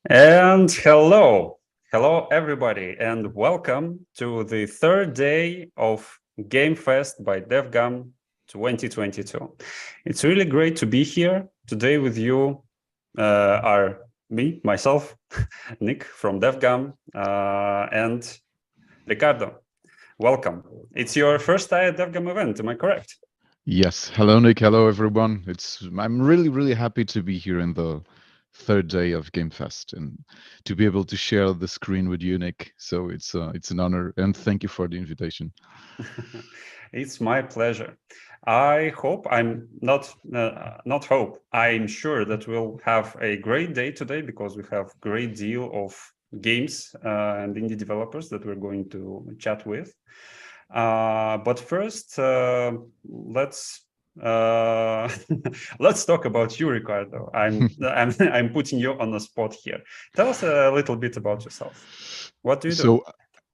And hello everybody, and welcome to the third day of Game Fest by DevGAMM 2022. It's really great to be here today with you. Are myself, Nick from DevGAMM, and Ricardo. Welcome. It's your first day at DevGAMM event, am I correct? Yes. Hello, Nick. Hello, everyone. I'm really happy to be here in the third day of Game Fest and to be able to share the screen with you, Nick. So it's an honor and thank you for the invitation. It's my pleasure. I hope not hope. I'm sure that we'll have a great day today because we have great deal of games and indie developers that we're going to chat with. But first, let's uh, let's talk about you, Ricardo. I'm putting you on the spot here. Tell us a little bit about yourself. What do you do? So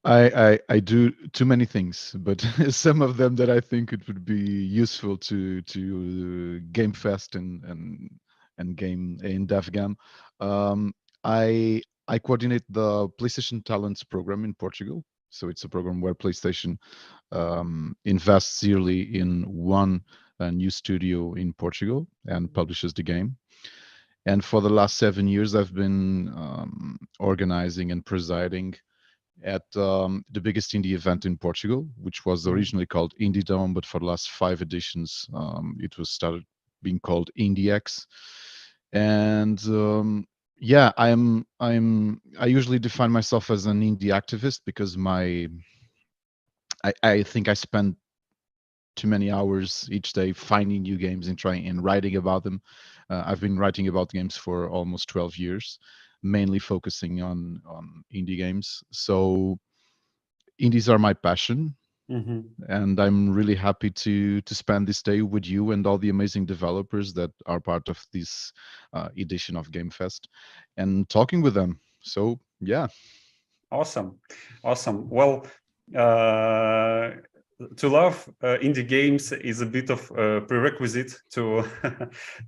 I do too many things, but some of them that I think it would be useful to Game Fest and game in DevGAMM. Um, I coordinate the PlayStation Talents program in Portugal. So it's a program where PlayStation invests yearly in one new studio in Portugal and publishes the game. And for the last 7 years, I've been organizing and presiding at the biggest indie event in Portugal, which was Mhm. originally called Indie Dome, but for the last 5 editions, it was started being called IndieX. And yeah, I usually define myself as an indie activist because I think I spend too many hours each day finding new games and trying and writing about them. I've been writing about games for almost 12 years, mainly focusing on indie games. So indies are my passion, Mhm. and I'm really happy to spend this day with you and all the amazing developers that are part of this edition of Game Fest and talking with them. So yeah. Awesome, awesome. Well, uh, to love indie games is a bit of a prerequisite to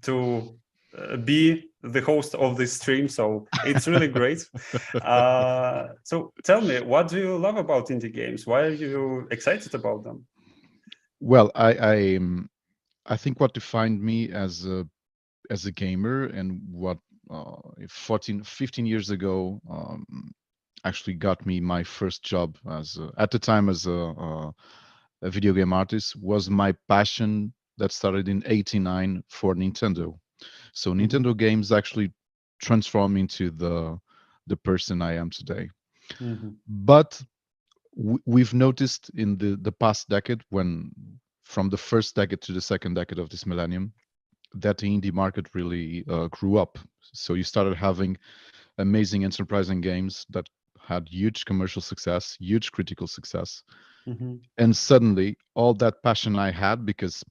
to be the host of this stream. So it's really great. So tell me, what do you love about indie games? Why are you excited about them? Well, I think what defined me as a gamer and what 15 years ago actually got me my first job at the time as a video game artist was my passion that started in 89 for Nintendo. So Mhm. Nintendo games actually transform into the person I am today. Mhm. But we've noticed in the past decade, when from the first decade to the second decade of this millennium, that the indie market really grew up. So you started having amazing and surprising games that had huge commercial success, huge critical success. Mhm. And suddenly, all that passion I had, because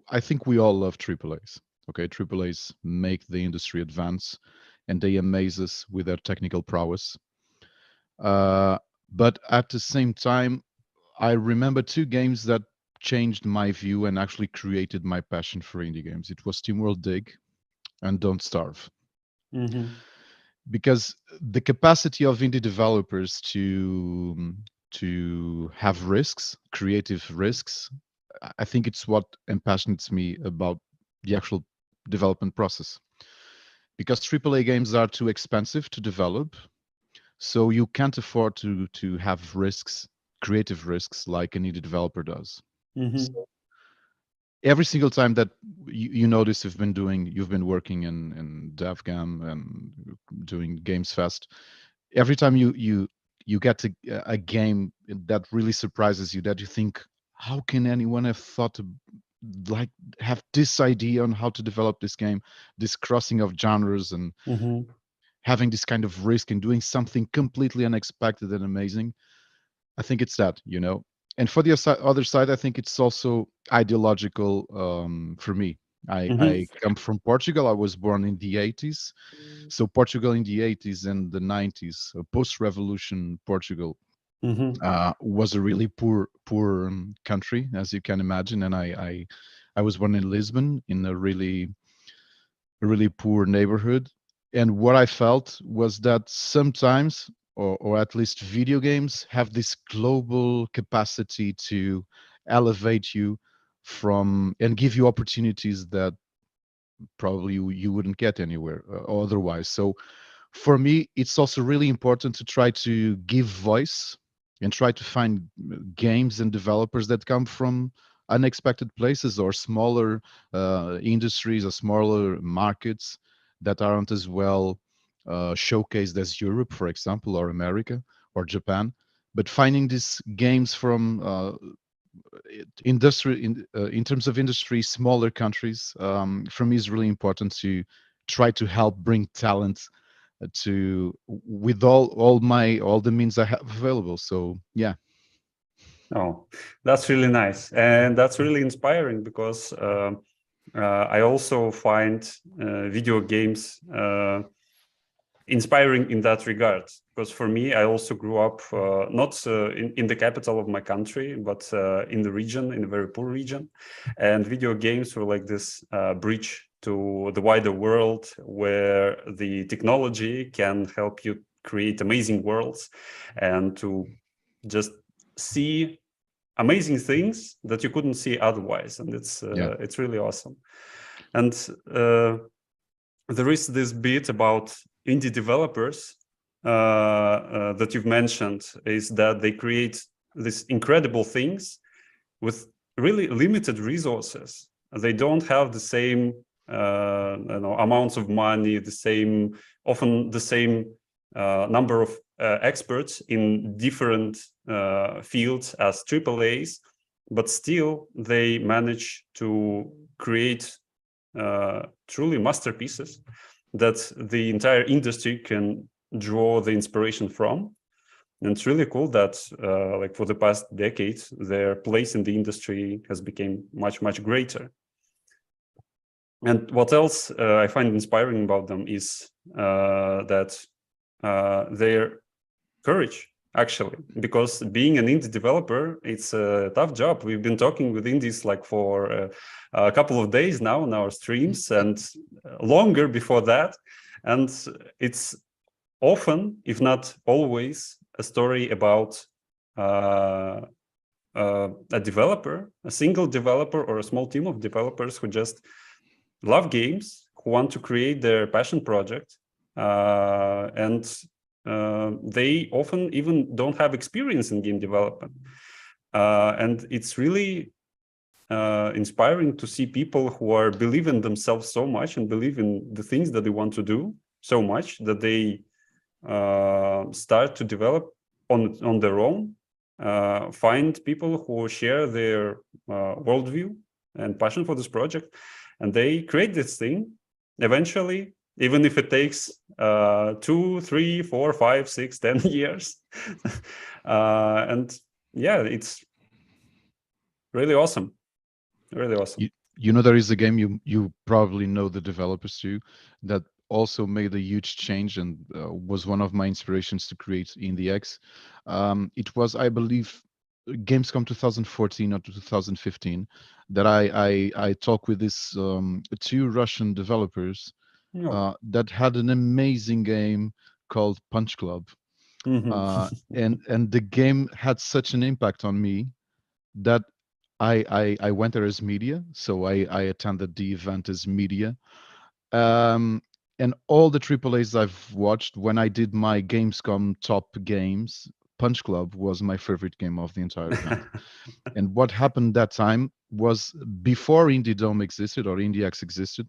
I think we all love triple A's. Okay, triple A's make the industry advance and they amaze us with their technical prowess. Uh, but at the same time, I remember two games that changed my view and actually created my passion for indie games. It was SteamWorld Dig and Don't Starve. Mhm. Because the capacity of indie developers to have risks, creative risks, I think it's what impassions me about the actual development process. Because AAA games are too expensive to develop, so you can't afford to have risks, creative risks, like an indie developer does. Mhm. So every single time that you notice you've been working in DevGAMM and doing Games Fest, every time you get a game that really surprises you, that you think, how can anyone have thought to like have this idea on how to develop this game, this crossing of genres and Mhm. having this kind of risk and doing something completely unexpected and amazing. I think it's that. And for the other side, I think it's also ideological for me. Mhm. I come from Portugal. I was born in the 80s. So Portugal in the 80s and the 90s, post-revolution Portugal, Mhm. was a really poor country, as you can imagine. And I was born in Lisbon in a really poor neighborhood. And what I felt was that sometimes, or at least video games, have this global capacity to elevate you from and give you opportunities that probably you wouldn't get anywhere otherwise. So for me, it's also really important to try to give voice and try to find games and developers that come from unexpected places or smaller industries or smaller markets that aren't as well showcased as Europe, for example, or America or Japan. But finding these games from industry in terms of industry, smaller countries, for me is really important to try to help bring talent to with all the means I have available. So yeah. Oh, that's really nice, and that's really inspiring because I also find video games inspiring in that regard. Because for me, I also grew up not in the capital of my country, but in the region, in a very poor region, and video games were like this bridge to the wider world, where the technology can help you create amazing worlds and to just see amazing things that you couldn't see otherwise, and it's really awesome. And there is this bit about indie developers that you've mentioned, is that they create these incredible things with really limited resources. They don't have the same amounts of money, often the same number of experts in different fields as AAAs, but still they manage to create truly masterpieces that the entire industry can draw the inspiration from. And it's really cool that like for the past decades, their place in the industry has become much, much greater. And what else I find inspiring about them is that their courage, actually, because being an indie developer, it's a tough job. We've been talking with indies like for a couple of days now on our streams and longer before that. And it's often, if not always, a story about a developer, a single developer or a small team of developers who just love games, who want to create their passion project. And they often even don't have experience in game development. And it's really inspiring to see people who are believe in themselves so much and believe in the things that they want to do so much that they start to develop on their own, find people who share their worldview and passion for this project, and they create this thing eventually, even if it takes 2, 3, 4, 5, 6, 10 years. And yeah, it's really awesome. Really awesome. You know, there is a game you probably know the developers too that also made a huge change and was one of my inspirations to create IndieX. It was, I believe, Gamescom 2014 or 2015 that I talked with this 2 Russian developers that had an amazing game called Punch Club. And the game had such an impact on me that I went there as media, so I attended the event as media. And all the AAAs I've watched, when I did my Gamescom top games, Punch Club was my favorite game of the entire event. And what happened that time was, before Indie Dome existed or IndieX existed,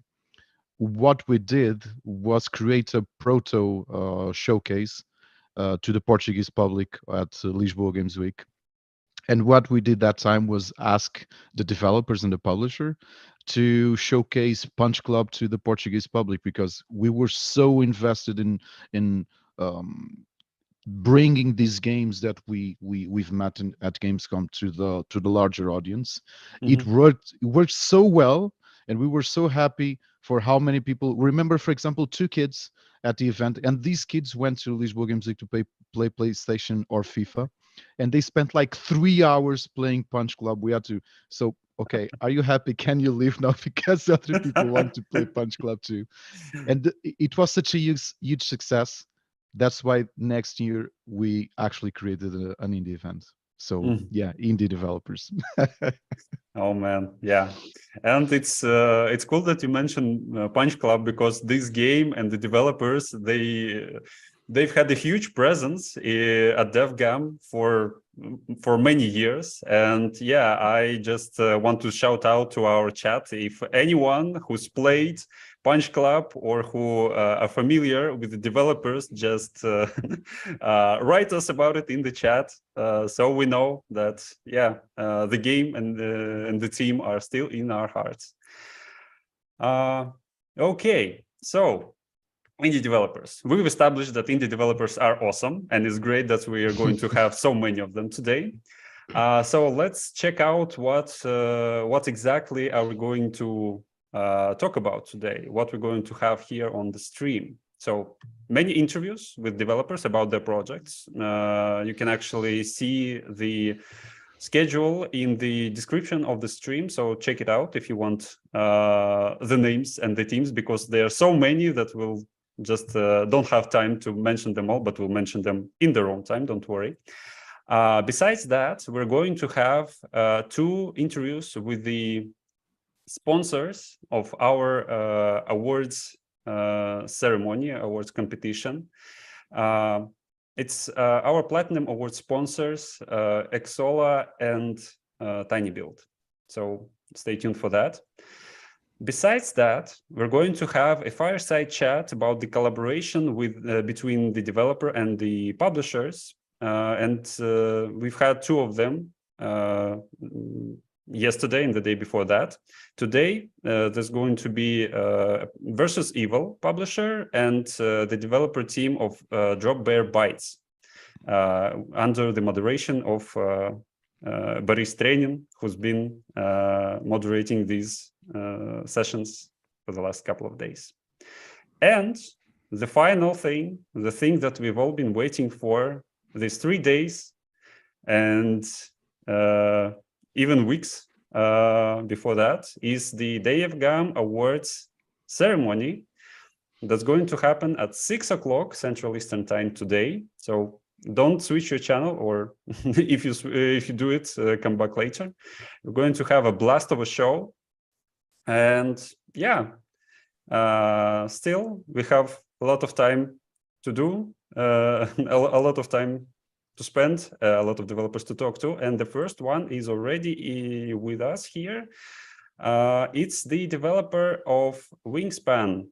what we did was create a proto showcase to the Portuguese public at Lisboa Games Week. And what we did that time was ask the developers and the publisher to showcase Punch Club to the Portuguese public, because we were so invested in bringing these games that we've met at Gamescom to the larger audience. It worked so well, and we were so happy for how many people remember. For example, 2 kids at the event, and these kids went to Lisboa Games Week to play PlayStation or FIFA, and they spent like 3 hours playing Punch Club. We had to, so okay, are you happy? Can you leave now because other people want to play Punch Club too? And it was such a huge success. That's why next year we actually created an indie event. So yeah, indie developers. Oh man, yeah, and it's cool that you mentioned Punch Club, because this game and the developers, they've had a huge presence at DevGAMM for many years. And yeah, I just want to shout out to our chat. If anyone who's played Punch Club or who are familiar with the developers, just write us about it in the chat, so we know that yeah, the game and the team are still in our hearts. Okay, so indie developers. We've established that indie developers are awesome, and it's great that we are going to have so many of them today. So let's check out what exactly are we going to talk about today, what we're going to have here on the stream. So many interviews with developers about their projects. You can actually see the schedule in the description of the stream, so check it out if you want the names and the teams, because there are so many that we'll just don't have time to mention them all, but we'll mention them in their own time, don't worry. Besides that, we're going to have 2 interviews with the sponsors of our awards ceremony, awards competition. It's our Platinum Award sponsors, Exola and TinyBuild. So stay tuned for that. Besides that, we're going to have a fireside chat about the collaboration between the developer and the publishers. And we've had 2 of them yesterday and the day before that. Today, there's going to be Versus Evil publisher and the developer team of Drop Bear Bytes, under the moderation of Boris Trenin, who's been moderating these sessions for the last couple of days. And the final thing, the thing that we've all been waiting for these 3 days and even weeks before that, is the DevGAMM Awards ceremony that's going to happen at 6 o'clock Central Eastern Time today. So don't switch your channel, or if you do it, come back later. We're going to have a blast of a show. And yeah, still we have a lot of time to do, a lot of time to spend, a lot of developers to talk to. And the first one is already with us here. It's the developer of Wingspan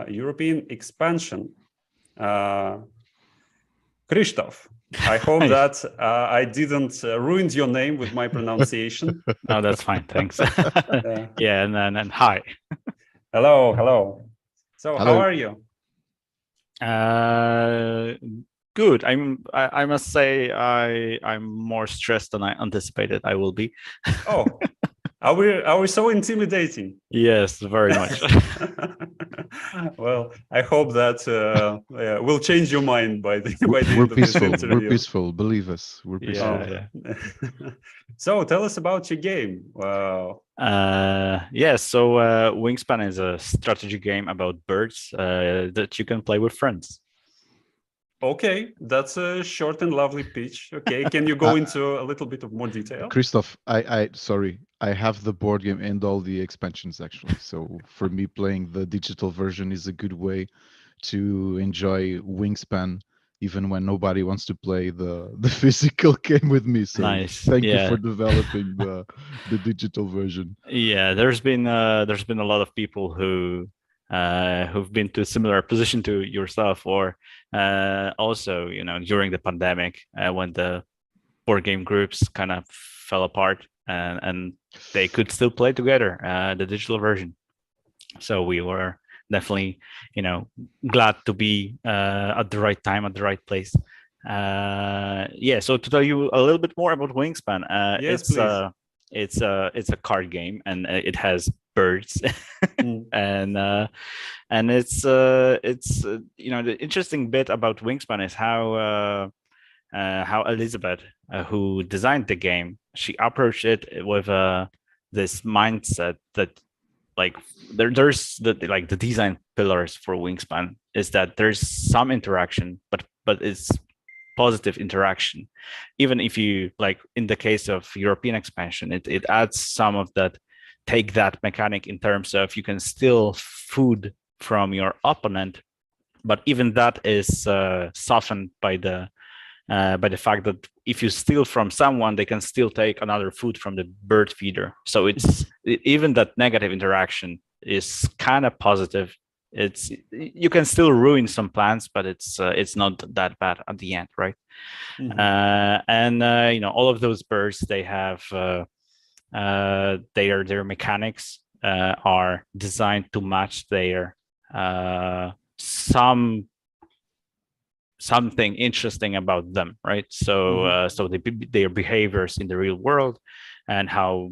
European expansion, Krzysztof. I hope that I didn't ruin your name with my pronunciation. No, that's fine. Thanks. Yeah, and hi. Hello. So Hello. how are you? Good. I must say I'm more stressed than I anticipated I will be. Oh, are we so intimidating? Yes, very much. Well, I hope that will change your mind by the We're end of this peaceful. interview. We're peaceful. Believe us. We're peaceful. Yeah. So tell us about your game. Wow. So Wingspan is a strategy game about birds that you can play with friends. Okay, that's a short and lovely pitch. Okay, can you go into a little bit of more detail? Krzysztof, sorry, I have the board game and all the expansions actually. So for me, playing the digital version is a good way to enjoy Wingspan, even when nobody wants to play the physical game with me. So Nice. Thank you for developing the digital version. Yeah, there's been a lot of people who've been to a similar position to yourself, or also, during the pandemic, when the board game groups kind of fell apart, and they could still play together, the digital version. So we were definitely, glad to be at the right time, at the right place. So to tell you a little bit more about Wingspan, Yes, please. It's a card game, and it has birds. And it's the interesting bit about Wingspan is how Elizabeth, who designed the game, she approached it with a this mindset that like there's the design pillars for Wingspan is that there's some interaction, but it's positive interaction. Even if you like in the case of European expansion, it adds some of that, take that mechanic in terms of you can steal food from your opponent, but even that is softened by the fact that if you steal from someone, they can still take another food from the bird feeder. So even that negative interaction is kind of positive. You can still ruin some plans, but it's not that bad at the end, right? And all of those birds, they have their mechanics are designed to match their something interesting about them, right? So their behaviors in the real world, and how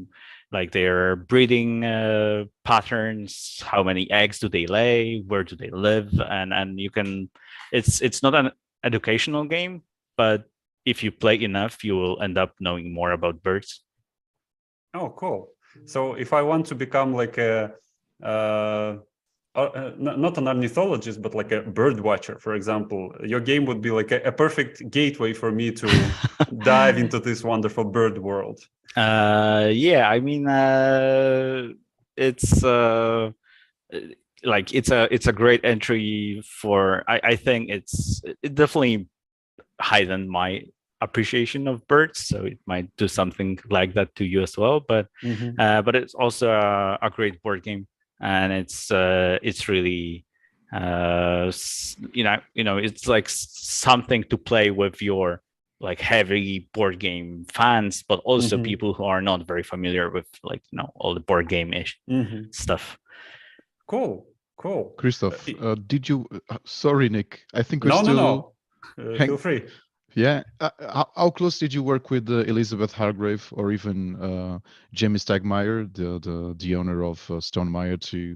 like their breeding patterns, how many eggs do they lay, where do they live, and you can, it's not an educational game, but if you play enough, you will end up knowing more about birds. Oh, cool. So if I want to become like a not an ornithologist, but like a bird watcher, for example, your game would be like a perfect gateway for me to dive into this wonderful bird world. Yeah, I mean, it's like it's a great entry for. I think it definitely heightened my appreciation of birds, so it might do something like that to you as well. But it's also a great board game, and it's really it's like something to play with your like heavy board game fans, but also people who are not very familiar with like all the board game-ish stuff. Cool. Christoph, did you? Sorry, Nick. I think we're no. Feel free. Yeah. How close did you work with Elizabeth Hargrave or even Jamie Stagmeyer, the owner of Stonemaier, to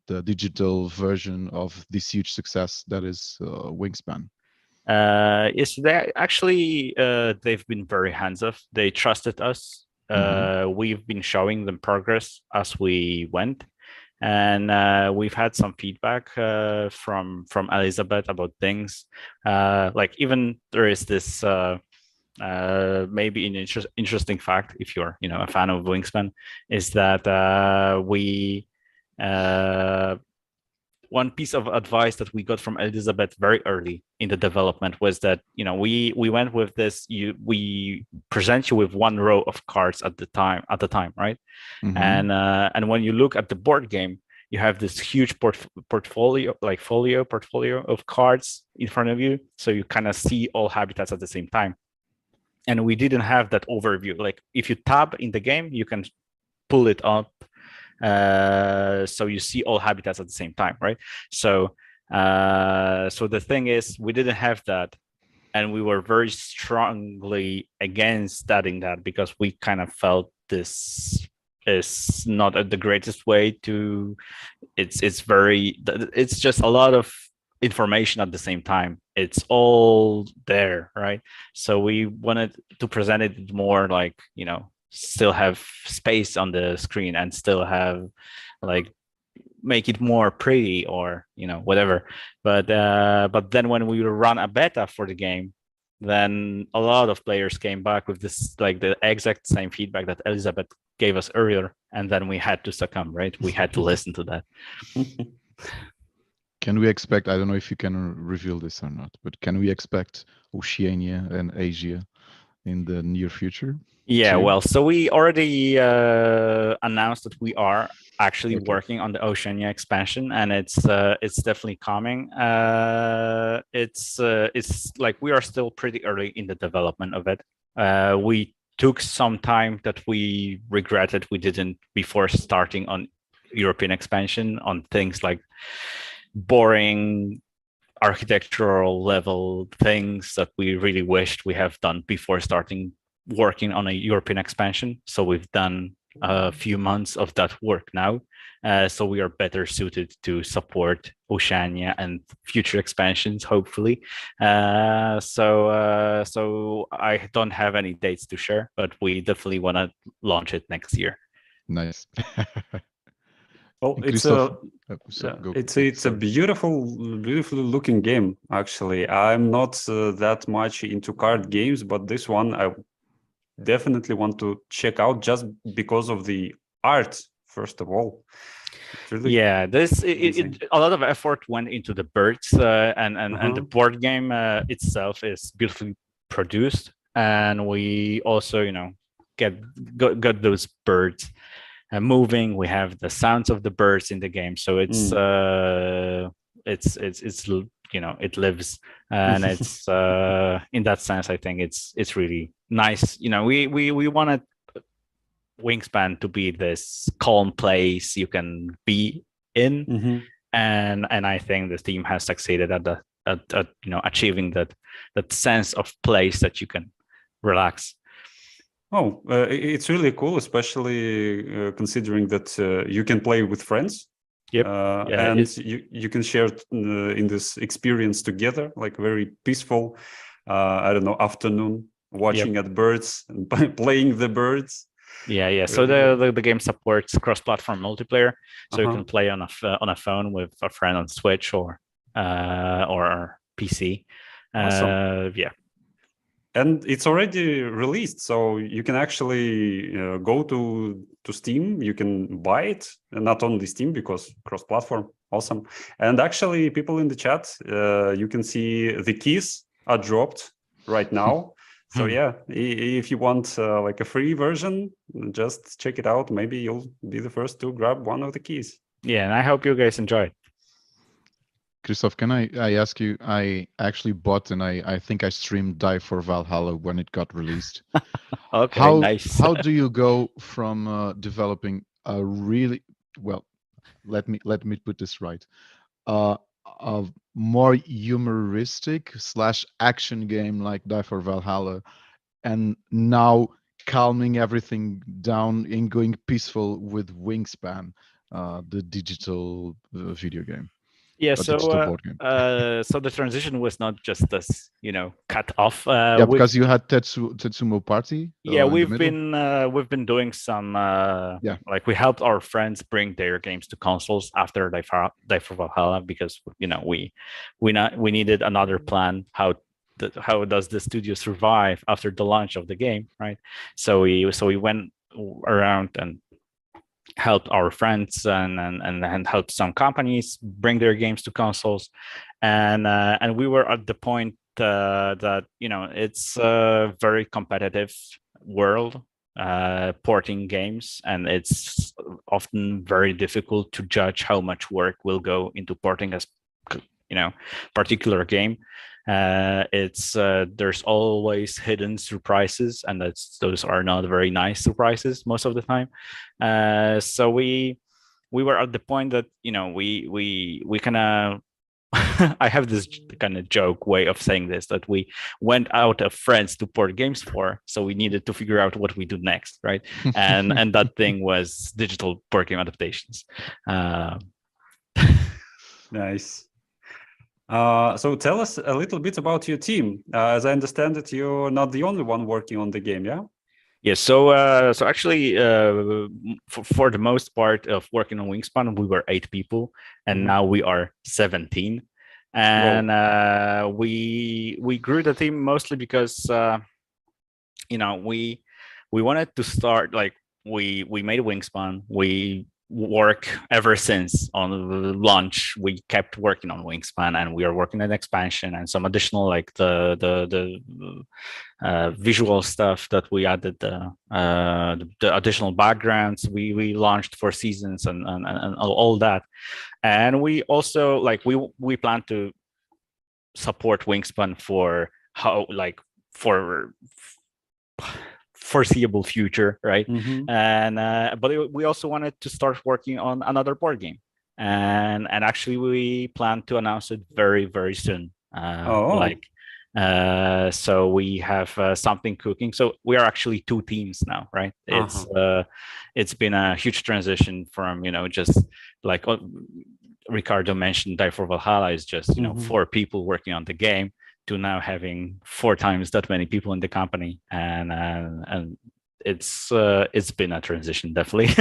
the digital version of this huge success that is Wingspan? Yes, they actually they've been very hands-off. They trusted us. We've been showing them progress as we went, and we've had some feedback from Elizabeth about things. Like even there is this maybe an interesting fact, if you're a fan of Wingspan, is that we one piece of advice that we got from Elizabeth very early in the development was that we went with this. We present you with one row of cards at the time, right? And when you look at the board game, you have this huge portfolio of cards in front of you, so you kind of see all habitats at the same time. And we didn't have that overview. Like if you tab in the game, you can pull it up. So you see all habitats at the same time, right? So the thing is, we didn't have that, and we were very strongly against adding that because we kind of felt this is not the greatest way to. It's just a lot of information at the same time. It's all there, right? So we wanted to present it more like still have space on the screen and still have like make it more pretty or whatever. But then when we run a beta for the game, then a lot of players came back with this like the exact same feedback that Elizabeth gave us earlier, and then we had to succumb, right? We had to listen to that. Can we expect, I don't know if you can reveal this or not, but can we expect Oceania and Asia in the near future? Yeah, well, so we already announced that we are actually working on the Oceania expansion, and it's definitely coming. It's like we are still pretty early in the development of it. We took some time that we regretted we didn't before starting on European expansion on things like boring architectural level things that we really wished we have done before starting working on a European expansion. So we've done a few months of that work now. So we are better suited to support Oceania and future expansions, hopefully. So I don't have any dates to share, but we definitely want to launch it next year. Nice. Well, And it's Christoph, it's a beautifully looking game. Actually, I'm not that much into card games, but this one I definitely want to check out just because of the art. First of all, it's really Yeah, amazing. a lot of effort went into the birds, and the board game itself is beautifully produced, and we also, you know, got those birds moving. We have the sounds of the birds in the game, so it's you know, it lives, and it's in that sense, I think it's really nice. You know, we wanted Wingspan to be this calm place you can be in, and I think the team has succeeded at you know, achieving that sense of place that you can relax. Oh, it's really cool, especially considering that you can play with friends. Yep. And you can share in this experience together, like very peaceful, I don't know, afternoon, watching at birds and playing the birds. Yeah. So the game supports cross-platform multiplayer, so you can play on a phone with a friend on Switch or PC. Awesome. Yeah. And it's already released, so you can actually go to Steam. You can buy it, and not only Steam, because cross-platform. Awesome. And actually, people in the chat, you can see the keys are dropped right now. So yeah, if you want like a free version, just check it out. Maybe you'll be the first to grab one of the keys. Yeah, and I hope you guys enjoy it. Christoph, can I ask you, I actually bought, and I think I streamed Die for Valhalla when it got released. Okay, nice. How do you go from developing a really, well, let me put this right, a more humoristic / action game like Die for Valhalla, and now calming everything down and going peaceful with Wingspan, the digital video game? Yeah, so so the transition was not just this, you know, cut off. Yeah, because you had Tetsumo Party. Yeah, we've been doing some like we helped our friends bring their games to consoles after Die for Valhalla, because, you know, we needed another plan. How does the studio survive after the launch of the game, right? So we went around and helped our friends and helped some companies bring their games to consoles, and we were at the point that, you know, it's a very competitive world porting games, and it's often very difficult to judge how much work will go into porting as, you know, particular game. It's there's always hidden surprises, and those are not very nice surprises most of the time. So we were at the point that, you know, we kind of I have this kind of joke way of saying this, that we went out of friends to port games for, so we needed to figure out what we do next, right? And that thing was digital port game adaptations. Nice. So tell us a little bit about your team. As I understand it, you're not the only one working on the game, yeah? Yeah, so actually, for the most part of working on Wingspan, we were 8 people, and now we are 17. And we grew the team mostly because you know, we wanted to start, like, we made Wingspan. We work ever since on the launch. We kept working on Wingspan, and we are working on expansion and some additional, like the visual stuff that we added, the additional backgrounds we launched for seasons and all that. And we also, like, we plan to support Wingspan for for foreseeable future, right? And but we also wanted to start working on another board game, and actually we plan to announce it very, very soon. So we have something cooking. So we are actually 2 teams now, right? It's been a huge transition from, you know, just like Ricardo mentioned, Die for Valhalla is just, you know, 4 people working on the game, to now having 4 times that many people in the company, and it's been a transition, definitely.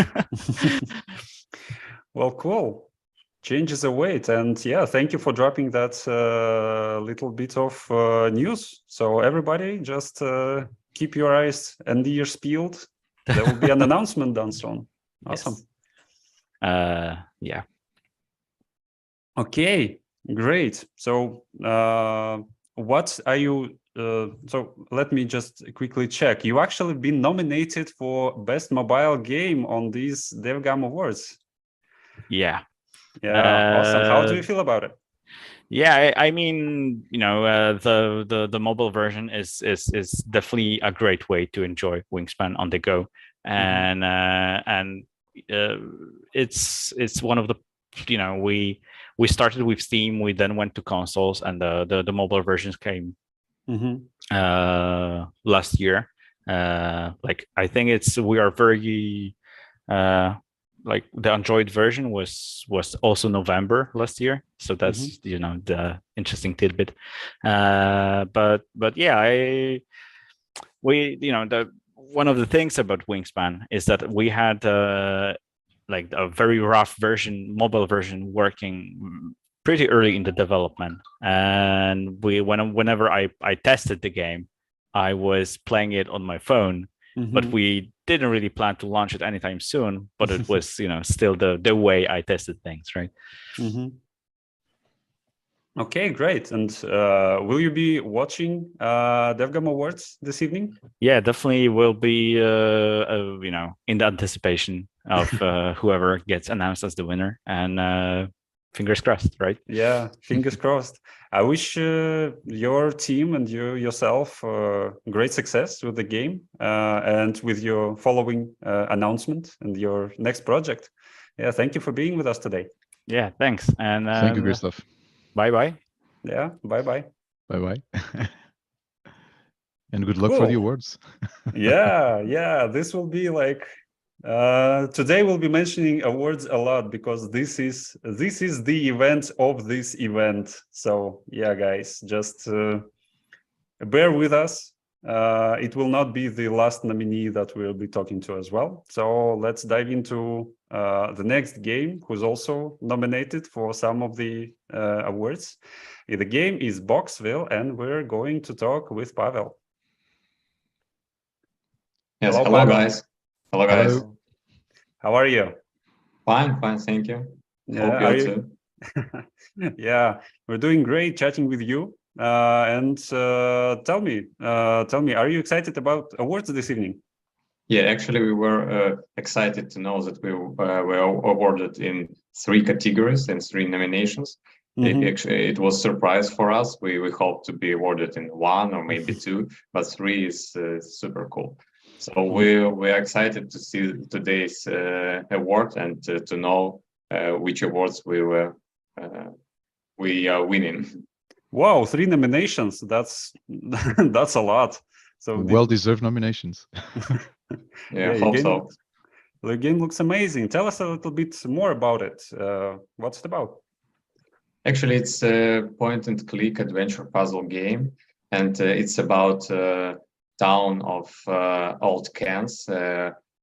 Well, cool. Changes await, and yeah, thank you for dropping that little bit of news. So everybody, just keep your eyes and ears peeled. There will be an announcement done soon. Awesome. Yes. Yeah. Okay, great. So what are you? So let me just quickly check. You actually been nominated for Best Mobile Game on these DevGAMM Awards. Yeah. Yeah, awesome. How do you feel about it? Yeah, I mean, the mobile version is definitely a great way to enjoy Wingspan on the go, and it's one of the, we started with Steam, we then went to consoles, and the mobile versions came last year. Like, I think we are very like, the Android version was also November last year, so that's the interesting tidbit. But yeah, one of the things about Wingspan is that we had like a very rough mobile version, working pretty early in the development, and whenever I tested the game, I was playing it on my phone. But we didn't really plan to launch it anytime soon, but it was still the way I tested things, right? Okay, great. And will you be watching DevGAMM Awards this evening? Yeah, definitely will be in the anticipation of whoever gets announced as the winner, and fingers crossed, right? Yeah, fingers crossed. I wish your team and yourself great success with the game and with your following announcement and your next project. Yeah, thank you for being with us today. Yeah, thanks. And thank you, Gustav. Bye-bye. Yeah, bye-bye. Bye-bye. And good luck for the awards. Yeah, this will be like today we'll be mentioning awards a lot, because this is the event of this event. So yeah, guys, just bear with us. It will not be the last nominee that we'll be talking to as well. So let's dive into the next game, who's also nominated for some of the awards. The game is Boxville, and we're going to talk with Pavel. Yes, hello guys. Hello guys. Hello. How are you? Fine, thank you. Yeah, hope you too. Yeah, we're doing great chatting with you. And tell me, are you excited about awards this evening? Yeah, actually, we were excited to know that we were awarded in 3 categories and 3 nominations. It was a surprise for us. We hope to be awarded in 1 or maybe 2, but 3 is super cool. So we're excited to see today's award and to know which awards we are winning. Wow, 3 nominations. That's that's a lot. So well-deserved nominations. Yeah, hope so. The game looks amazing. Tell us a little bit more about it. What's it about? Actually, it's a point-and-click adventure puzzle game, and it's about town of old cans,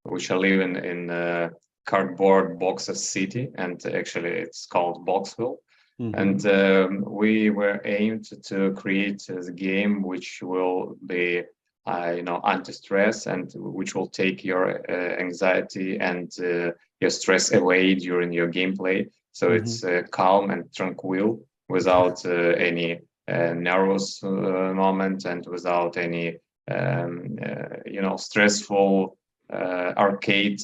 which are living in cardboard boxes city, and actually it's called Boxville. And we were aimed to create the game which will be anti-stress, and which will take your anxiety and your stress away during your gameplay. So it's calm and tranquil, without any nervous moment, and without any stressful arcade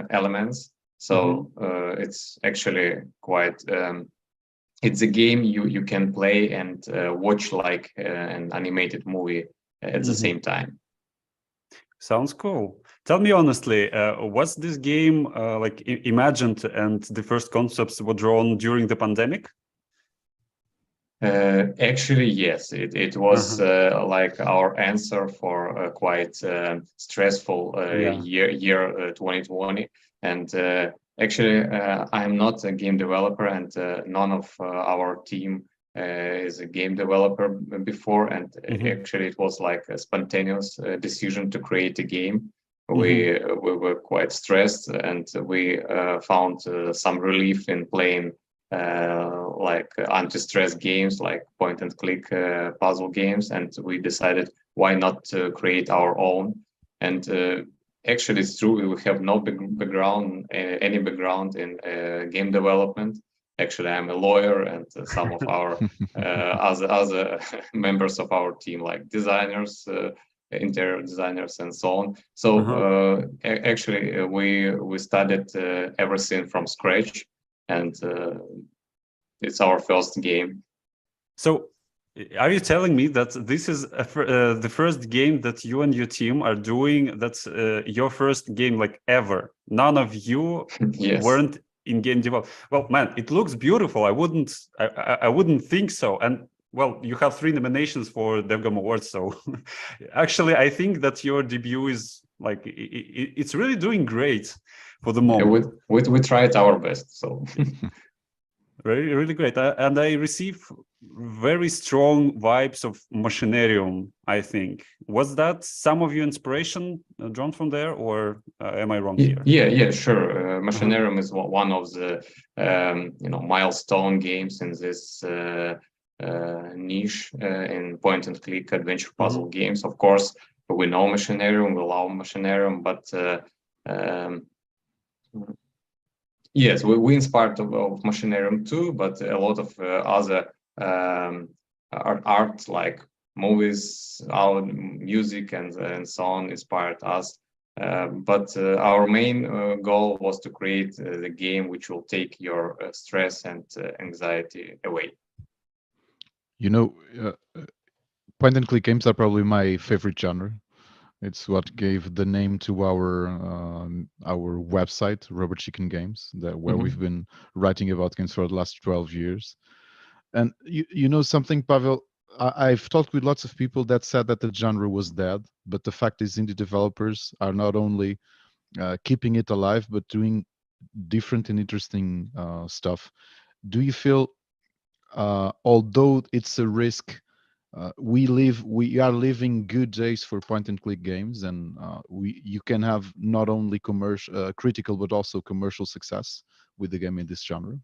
elements. So it's actually quite it's a game you can play and watch like an animated movie at the same time. Sounds cool. Tell me honestly, was this game like imagined and the first concepts were drawn during the pandemic? Actually, yes, it was like our answer for a quite stressful year 2020. And actually, I'm not a game developer, and none of our team is a game developer before. And actually, it was like a spontaneous decision to create a game. we were quite stressed, and we found some relief in playing like anti-stress games, like point and click puzzle games, and we decided why not create our own. And actually, it's true, we have no any background in game development. Actually, I'm a lawyer, and some of our other members of our team, like designers, interior designers, and so on. So actually, we studied everything from scratch, and it's our first game. So, are you telling me that this is the first game that you and your team are doing? That's your first game, like, ever? None of you Yes. weren't in game development. Well, man, it looks beautiful. I wouldn't think so. And well, you have 3 nominations for DevGAMM Awards. So actually, I think that your debut is like it's really doing great for the moment. We tried our best. So really, really great. And I receive very strong vibes of Machinarium, I think. Was that some of your inspiration drawn from there, or am I wrong here? Yeah, sure. Machinarium is one of the milestone games in this niche in point and click adventure puzzle games. Of course, we know Machinarium, we love Machinarium, but yes, we inspired of Machinarium too, but a lot of other art like movies, our music, and so on inspired us. But our main goal was to create the game which will take your stress and anxiety away. You know, point and click games are probably my favorite genre. It's what gave the name to our website, Rubber Chicken Games, where we've been writing about games for the last 12 years. And you know something, Pavel, I've talked with lots of people that said that the genre was dead, but the fact is indie developers are not only keeping it alive, but doing different and interesting stuff. Do you feel, although it's a risk, we are living good days for point and click games, and you can have not only critical but also commercial success with the game in this genre?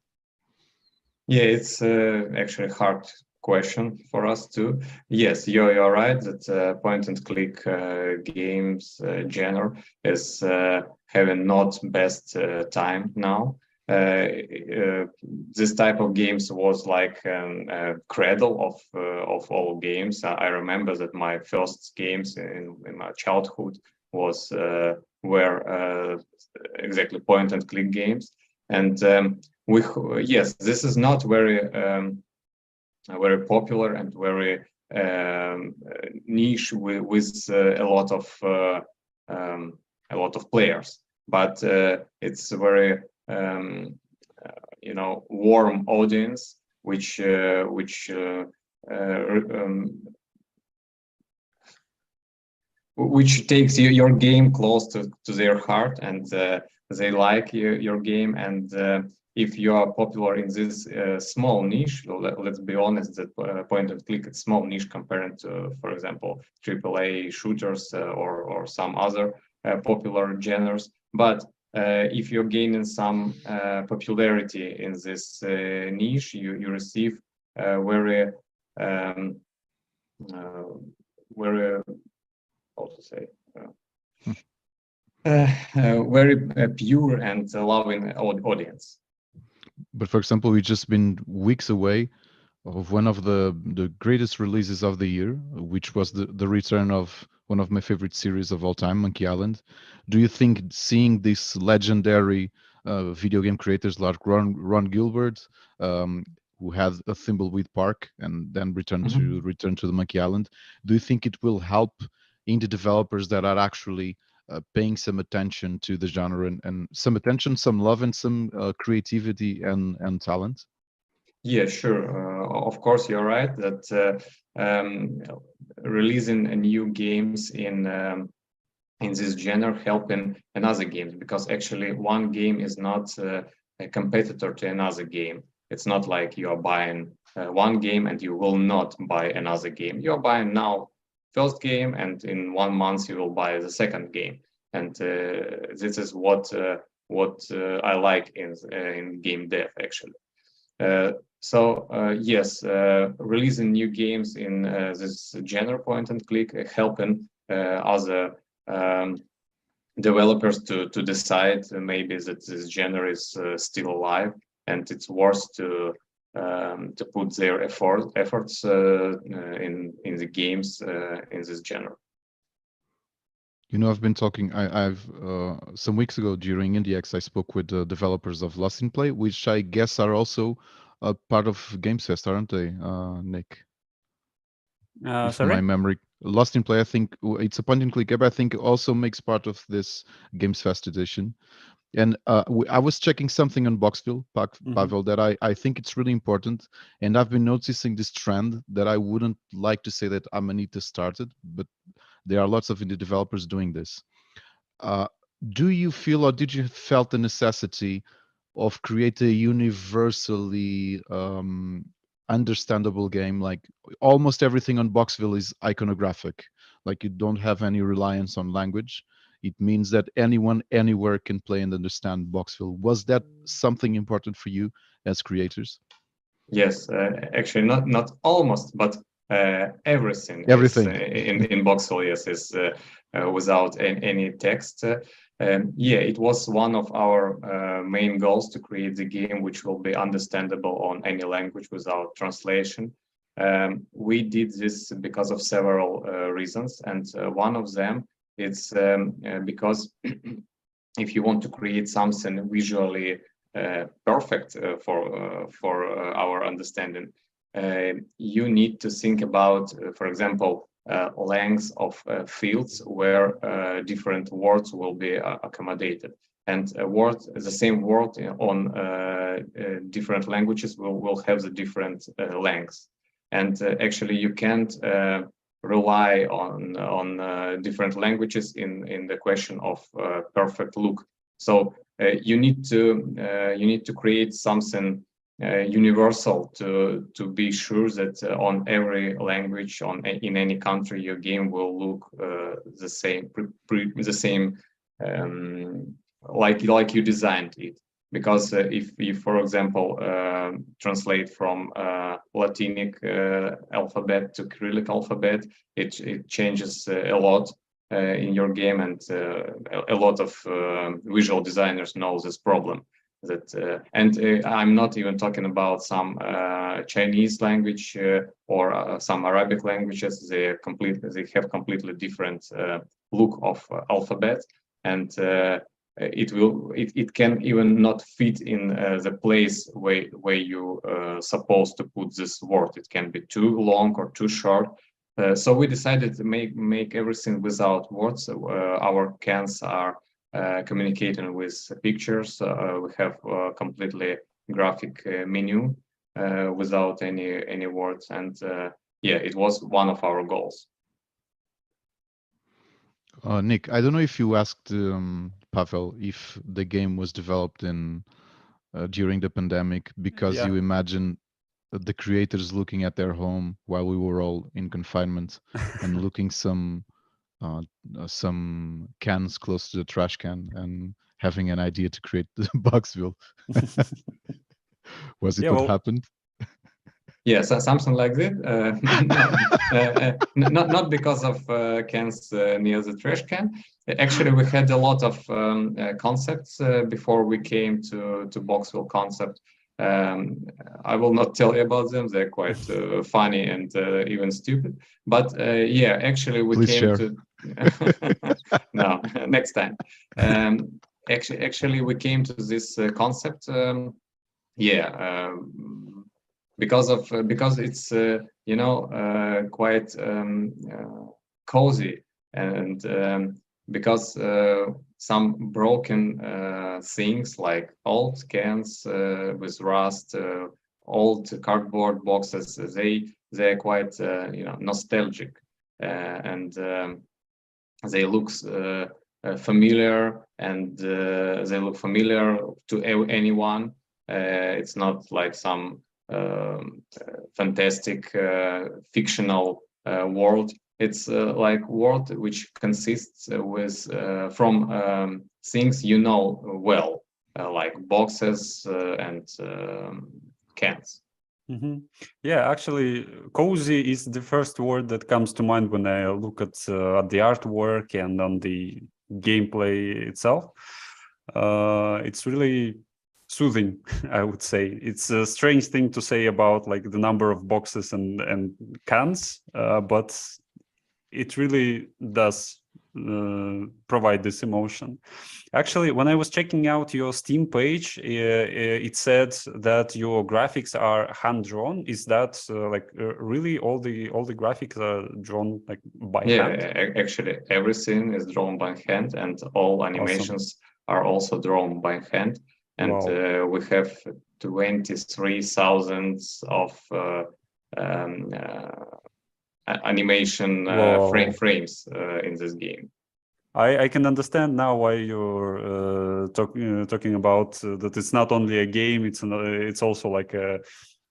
Yeah, it's actually a hard question for us too. Yes, you're right that point and click games genre is having not best time now. This type of games was like a cradle of all games. I remember that my first games in my childhood were exactly point and click games, and yes, this is not very popular and very niche with a lot of players, but it's a very warm audience which takes your game close to their heart, and they like your game. And if you are popular in this small niche, let's be honest, that point and click is small niche compared to, for example, AAA shooters or some other popular genres. But if you're gaining some popularity in this niche, you receive very how to say very pure and loving audience. But for example, we've just been weeks away of one of the greatest releases of the year, which was the return of one of my favorite series of all time, Monkey Island. Do you think seeing these legendary video game creators like Ron Gilbert, who had a Thimbleweed Park and then returned to the Monkey Island, do you think it will help indie developers that are actually paying some attention to the genre and some attention, some love, and some creativity and talent? Yeah, sure. Of course, you're right that releasing new games in this genre helping another games, because actually one game is not a competitor to another game. It's not like you are buying one game and you will not buy another game. You are buying now first game, and in 1 month you will buy the second game. and this is what I like in game dev actually. Yes, releasing new games in this genre point and click, helping other developers to decide maybe that this genre is still alive and it's worth to put their efforts in the games in this genre. You know, I've been talking. I've some weeks ago during IndieX, I spoke with the developers of Lost in Play, which I guess are also a part of GamesFest, aren't they, Nick? If Sorry? my memory, Lost in Play, I think it's a point-and-click game. I think also makes part of this GamesFest edition. And I was checking something on Boxville, Pavel, that I think it's really important. And I've been noticing this trend that I wouldn't like to say that Amanita started, but there are lots of indie developers doing this. Do you feel, or did you felt the necessity of create a universally understandable game? Like almost everything on Boxville is iconographic. Like you don't have any reliance on language. It means that anyone, anywhere can play and understand Boxville. Was that something important for you as creators? Yes, actually, not almost, but everything. Everything in Boxville, yes, is without any text. Yeah, it was one of our main goals to create the game which will be understandable on any language without translation. We did this because of several reasons, and one of them is because if you want to create something visually perfect for our understanding, you need to think about, for example, lengths of fields where different words will be accommodated, and the same word on different languages will have the different lengths, and actually you can't rely on different languages in the question of perfect look. So you need to create something universal to be sure that on every language in any country your game will look the same, like you designed it. Because if you, for example, translate from Latinic alphabet to Cyrillic alphabet, it changes a lot in your game, and a lot of visual designers know this problem. And I'm not even talking about some Chinese language or some Arabic languages. They have completely different look of alphabet, and it can even not fit in the place where you supposed to put this word. It can be too long or too short. So we decided to make everything without words. Our cans are communicating with pictures. We have a completely graphic menu without any words, and yeah, it was one of our goals. Nick, I don't know if you asked Pavel if the game was developed in during the pandemic, because you imagine the creators looking at their home while we were all in confinement and looking some cans close to the trash can and having an idea to create the Boxville. Was it what happened? Yeah, so something like that. Not because of cans near the trash can. Actually, we had a lot of concepts before we came to Boxville concept. I will not tell you about them. They're quite funny and even stupid. But yeah, actually, we Please came share. to. No, next time. Actually, we came to this concept. Because it's quite cozy, and because some broken things like old cans with rust, old cardboard boxes, they're quite nostalgic, and they look familiar, and they look familiar to anyone. It's not like some fantastic fictional world. It's like word which consists with from things you know well, like boxes and cans. Yeah, actually, cozy is the first word that comes to mind when I look at the artwork and on the gameplay itself. It's really soothing, I would say. It's a strange thing to say about like the number of boxes and cans, but it really does provide this emotion. Actually, when I was checking out your Steam page, it said that your graphics are hand drawn. Is that really all the graphics are drawn like by hand? Actually, everything is drawn by hand, and all animations are also drawn by hand. And Wow. We have 23,000 of animation frames in this game. I can understand now why you're talking about that it's not only a game, it's also like a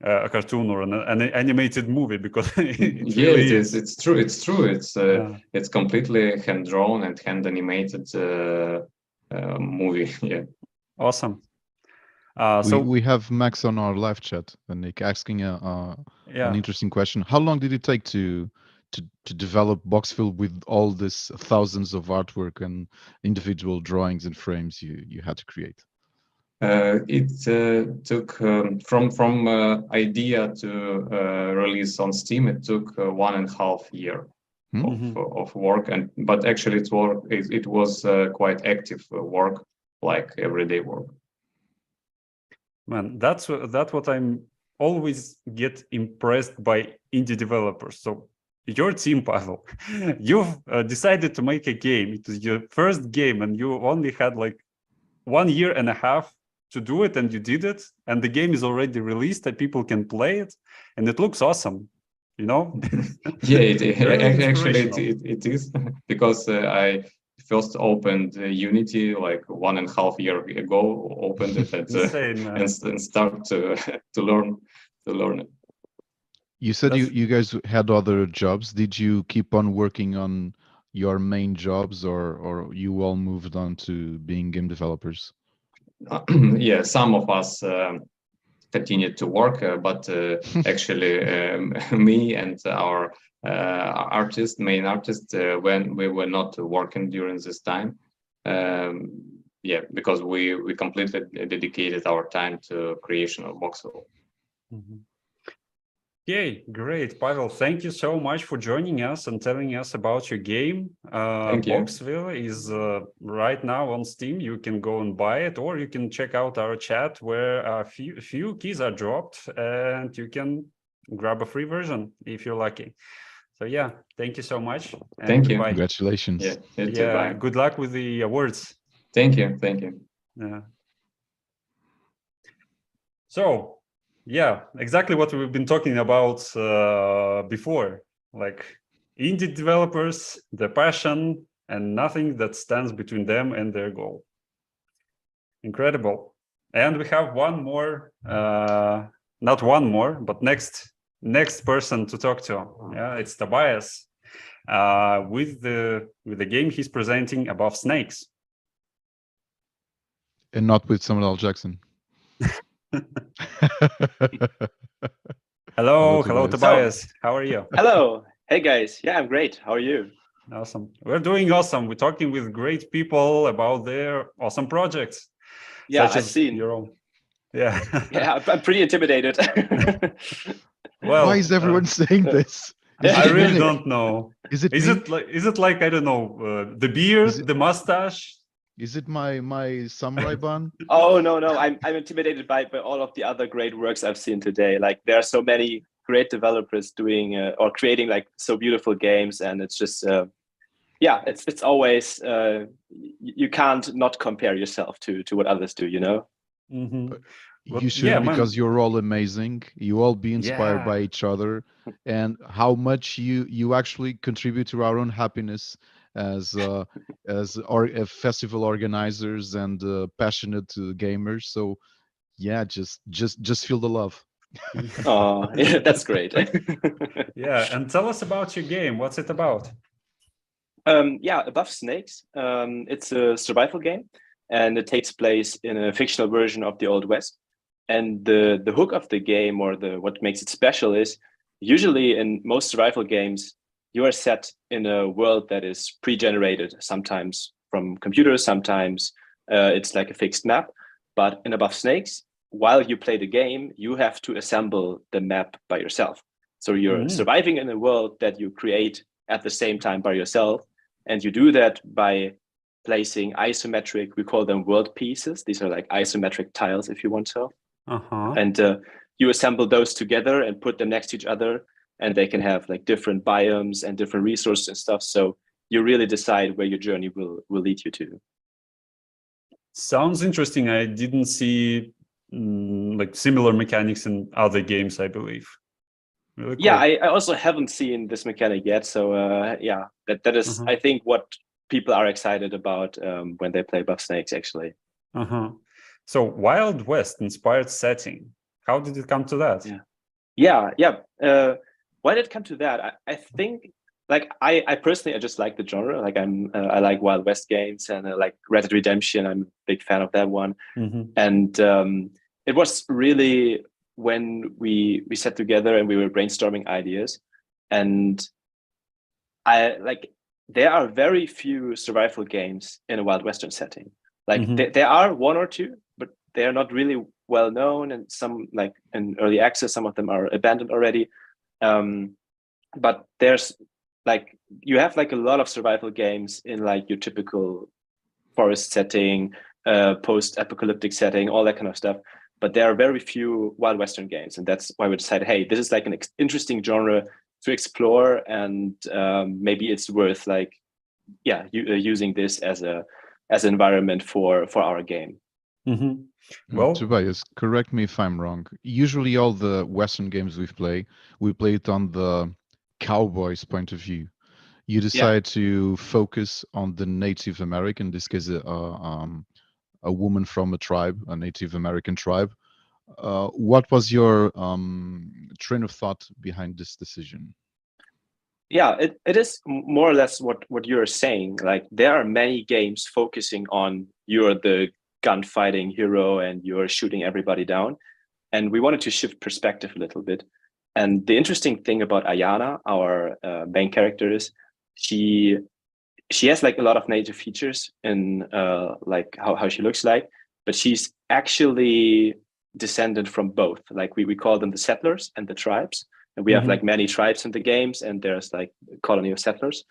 cartoon or an animated movie, because it really is. It's true. It's completely hand drawn and hand animated movie. Yeah. Awesome. We have Max on our live chat, and Nick asking an interesting question. How long did it take to develop Boxville with all this thousands of artwork and individual drawings and frames you had to create? It took from idea to release on Steam. It took 1.5 years of work, but actually it was quite active work, like everyday work. Man, that's what I'm always get impressed by indie developers. So your team, Pavel, you've decided to make a game. It is your first game, and you only had like 1.5 years to do it, and you did it. And the game is already released, and people can play it, and it looks awesome. You know? Yeah, it is because I first opened Unity like 1.5 years ago. Opened it and start to learn it. You said you guys had other jobs. Did you keep on working on your main jobs, or you all moved on to being game developers? Yeah, some of us continued to work, but actually me and our main artist, when we were not working during this time, because we completely dedicated our time to creation of Boxville. Okay, great. Pavel, thank you so much for joining us and telling us about your game. Thank you. Boxville is right now on Steam. You can go and buy it, or you can check out our chat where a few keys are dropped, and you can grab a free version if you're lucky. So yeah, thank you so much. And thank you. Congratulations. Yeah, good luck with the awards. Thank you. Yeah. So, yeah, exactly what we've been talking about before, like indie developers, the passion, and nothing that stands between them and their goal. Incredible. And we have one more, not one more, but next person to talk to. Yeah, it's Tobias with the game he's presenting, Above Snakes. And not with Samuel L. Jackson. Hello, Tobias. How are you? Hello. Hey guys. Yeah, I'm great. How are you? Awesome. We're doing awesome. We're talking with great people about their awesome projects. Yeah, I've seen your own. Yeah. Yeah, I'm pretty intimidated. Well, why is everyone saying this? I really don't know. Is it like I don't know, the beard, the mustache? Is it my samurai bun? Oh no, I'm intimidated by all of the other great works I've seen today. Like there are so many great developers doing or creating like so beautiful games, and it's just it's always you can't not compare yourself to what others do, you know. You should, because you're all amazing. You all be inspired by each other, and how much you actually contribute to our own happiness as festival organizers and passionate gamers. So yeah, just feel the love. Oh, yeah, that's great. Yeah, and tell us about your game. What's it about? Yeah, Above Snakes. It's a survival game, and it takes place in a fictional version of the Old West. And the hook of the game, or the what makes it special, is usually in most survival games, you are set in a world that is pre-generated, sometimes from computers, sometimes it's like a fixed map. But in Above Snakes, while you play the game, you have to assemble the map by yourself. So you're surviving in a world that you create at the same time by yourself. And you do that by placing isometric, we call them world pieces. These are like isometric tiles, if you want to. And you assemble those together and put them next to each other. And they can have like different biomes and different resources and stuff. So you really decide where your journey will lead you to. Sounds interesting. I didn't see like similar mechanics in other games, I believe. Really cool. Yeah, I also haven't seen this mechanic yet. So yeah, that is, I think, what people are excited about when they play Above Snakes, actually. So Wild West inspired setting. How did it come to that? Yeah. Why did it come to that? I think, like, I personally, I just like the genre. Like, I like Wild West games, and like Red Dead Redemption. I'm a big fan of that one. And it was really when we sat together and we were brainstorming ideas, and there are very few survival games in a Wild Western setting. Like there are one or two, but they are not really well known, and some, like in early access, some of them are abandoned already. But there's like, you have like a lot of survival games in like your typical forest setting, post-apocalyptic setting, all that kind of stuff. But there are very few Wild Western games, and that's why we decided, hey, this is like an interesting genre to explore, and maybe it's worth like, using this as an environment for our game. Well, Tobias, correct me if I'm wrong. Usually, all the Western games we play it on the cowboy's point of view. You decide to focus on the Native American, in this case, a woman from a tribe, a Native American tribe. What was your train of thought behind this decision? Yeah, it is more or less what you're saying. Like, there are many games focusing on you're the gunfighting hero and you're shooting everybody down. And we wanted to shift perspective a little bit. And the interesting thing about Ayana, our main character, is she has like a lot of native features in like how she looks like, but she's actually descended from both. Like we call them the settlers and the tribes. And we have like many tribes in the games, and there's like a colony of settlers.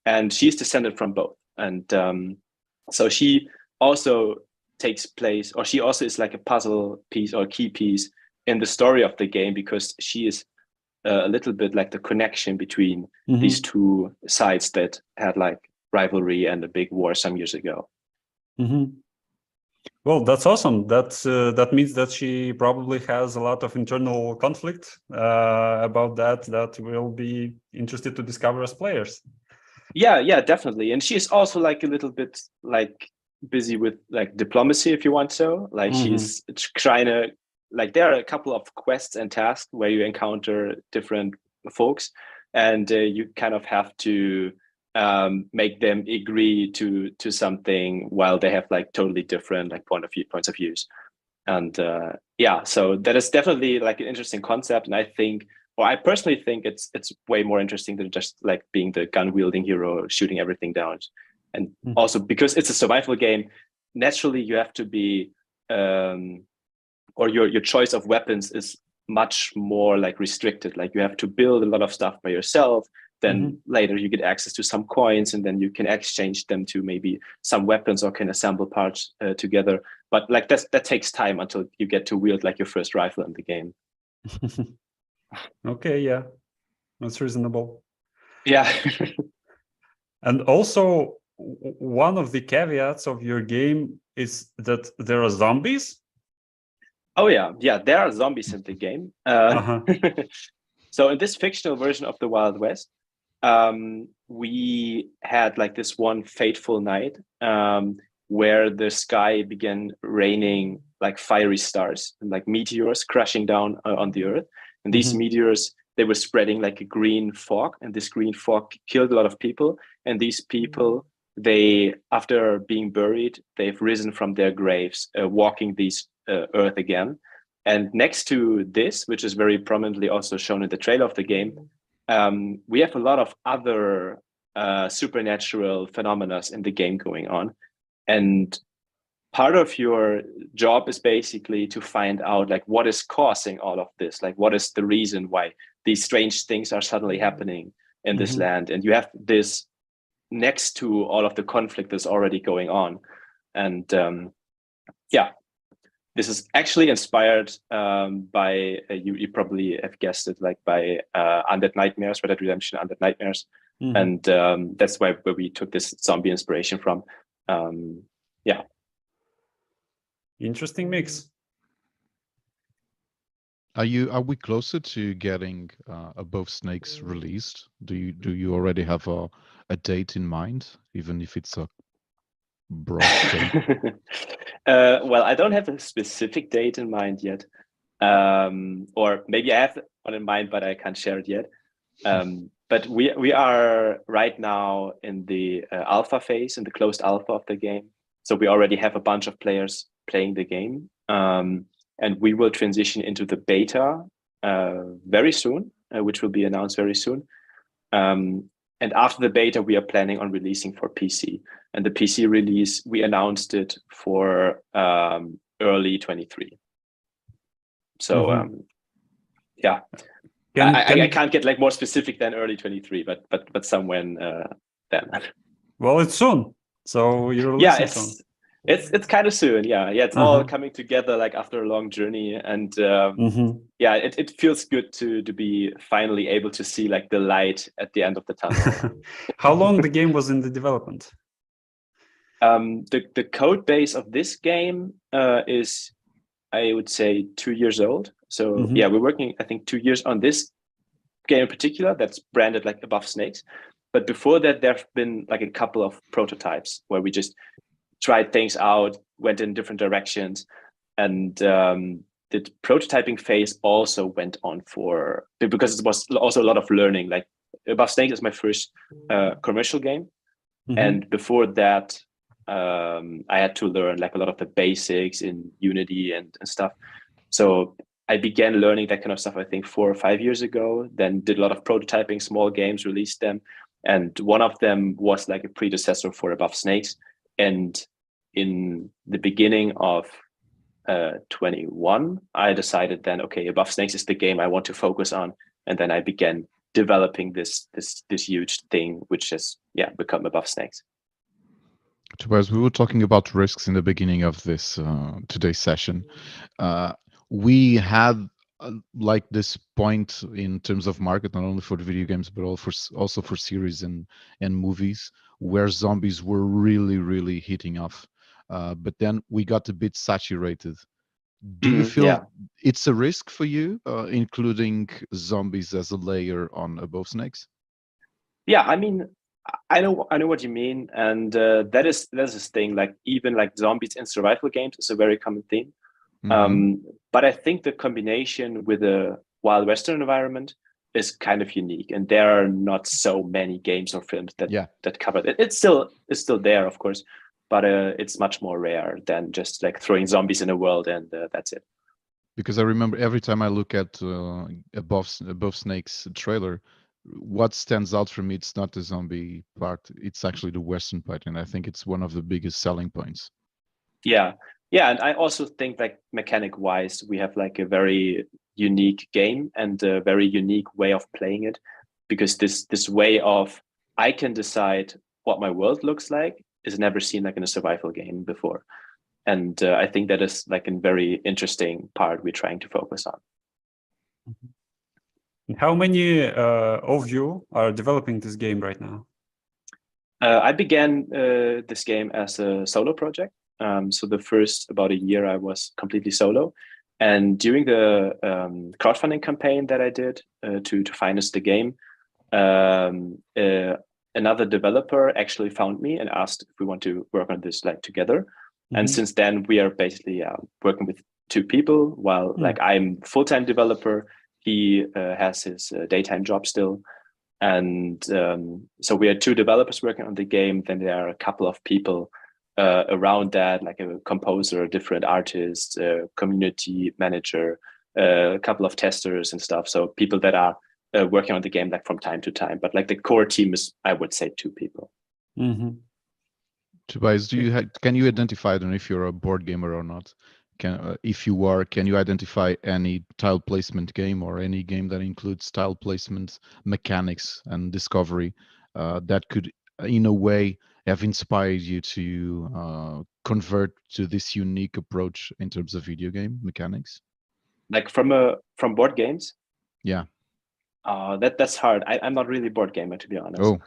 And she's descended from both. And so she also takes place, or she also is like a puzzle piece or key piece in the story of the game, because she is a little bit like the connection between these two sides that had like rivalry and a big war some years ago. Well, that's awesome. That means that she probably has a lot of internal conflict about that will be interested to discover as players. Yeah, definitely. And she's also like a little bit like busy with like diplomacy, if you want so. Like she's trying to, like, there are a couple of quests and tasks where you encounter different folks, and you kind of have to make them agree to something while they have like totally different like points of views. And so that is definitely like an interesting concept. And I think, or I personally think it's way more interesting than just like being the gun wielding hero shooting everything down. And also because it's a survival game, naturally you have to be or your choice of weapons is much more like restricted. Like you have to build a lot of stuff by yourself. Then later you get access to some coins, and then you can exchange them to maybe some weapons, or can assemble parts together. But like that takes time until you get to wield like your first rifle in the game. Okay, yeah, that's reasonable. Yeah. And also, one of the caveats of your game is that there are zombies. Oh yeah, there are zombies in the game. So in this fictional version of the Wild West, we had like this one fateful night where the sky began raining like fiery stars and like meteors crashing down on the earth. And these meteors, they were spreading like a green fog, and this green fog killed a lot of people. And these people, they, after being buried, they've risen from their graves, walking these earth again. And next to this, which is very prominently also shown in the trailer of the game, we have a lot of other supernatural phenomena in the game going on. And part of your job is basically to find out like what is causing all of this, like what is the reason why these strange things are suddenly happening in this land. And you have this next to all of the conflict that's already going on. And this is actually inspired by, you probably have guessed it, like by Undead Nightmares, Red Dead Redemption, Undead Nightmares. And that's where we took this zombie inspiration from. Interesting mix. Are we closer to getting Above Snakes released? Do you already have a date in mind, even if it's a broad date? Well, I don't have a specific date in mind yet, or maybe I have one in mind, but I can't share it yet. But we are right now in the alpha phase, in the closed alpha of the game. So we already have a bunch of players playing the game, and we will transition into the beta very soon, which will be announced very soon. And after the beta, we are planning on releasing for PC. And the PC release, we announced it for early 23. So I can't get like more specific than early 23, but somewhere then. Well, it's soon. So you're releasing soon. It's kind of soon, yeah. It's all coming together like after a long journey, and it feels good to be finally able to see like the light at the end of the tunnel. How long the game was in the development? The code base of this game is, I would say, 2 years old. So we're working, I think, 2 years on this game in particular that's branded like Above Snakes. But before that, there have been like a couple of prototypes where we just tried things out, went in different directions, and the prototyping phase also went on because it was also a lot of learning. Like Above Snakes is my first commercial game, and before that, I had to learn like a lot of the basics in Unity and stuff. So I began learning that kind of stuff, I think 4 or 5 years ago, then did a lot of prototyping, small games, released them. And one of them was like a predecessor for Above Snakes. And in the beginning of 21, I decided then, okay, Above Snakes is the game I want to focus on. And then I began developing this huge thing, which has become Above Snakes. Tobias, we were talking about risks in the beginning of this today's session. We had like this point in terms of market, not only for the video games, but also for series and movies, where zombies were really, really hitting off. But then we got a bit saturated. Do you feel it's a risk for you, including zombies as a layer on Above Snakes? Yeah, I mean, I know what you mean, and that's this thing. Like even like zombies in survival games is a very common theme. But I think the combination with a Wild Western environment is kind of unique, and there are not so many games or films that cover it. It's still there, of course, but it's much more rare than just like throwing zombies in a world and that's it. Because I remember every time I look at Above Snakes trailer, what stands out for me, it's not the zombie part, it's actually the Western part, and I think it's one of the biggest selling points. Yeah, and I also think like mechanic wise, we have like a very unique game and a very unique way of playing it, because this way of I can decide what my world looks like is never seen like in a survival game before. And I think that is like a very interesting part we're trying to focus on. How many of you are developing this game right now? I began this game as a solo project. So the first about a year I was completely solo. And during the crowdfunding campaign that I did to finance the game, another developer actually found me and asked if we want to work on this like together. And since then, we are basically working with 2 people. While like I'm full-time developer, he has his daytime job still. And so we are 2 developers working on the game. Then there are a couple of people around that, like a composer, different artists, community manager, a couple of testers and stuff. So people that are working on the game like from time to time. But like the core team is, I would say, 2 people. Tobias, can you identify, I don't know if you're a board gamer or not, if you are, can you identify any tile placement game or any game that includes tile placement mechanics and discovery that could in a way have inspired you to convert to this unique approach in terms of video game mechanics? Like from board games? Yeah. That's hard. I'm not really a board gamer, to be honest. Oh.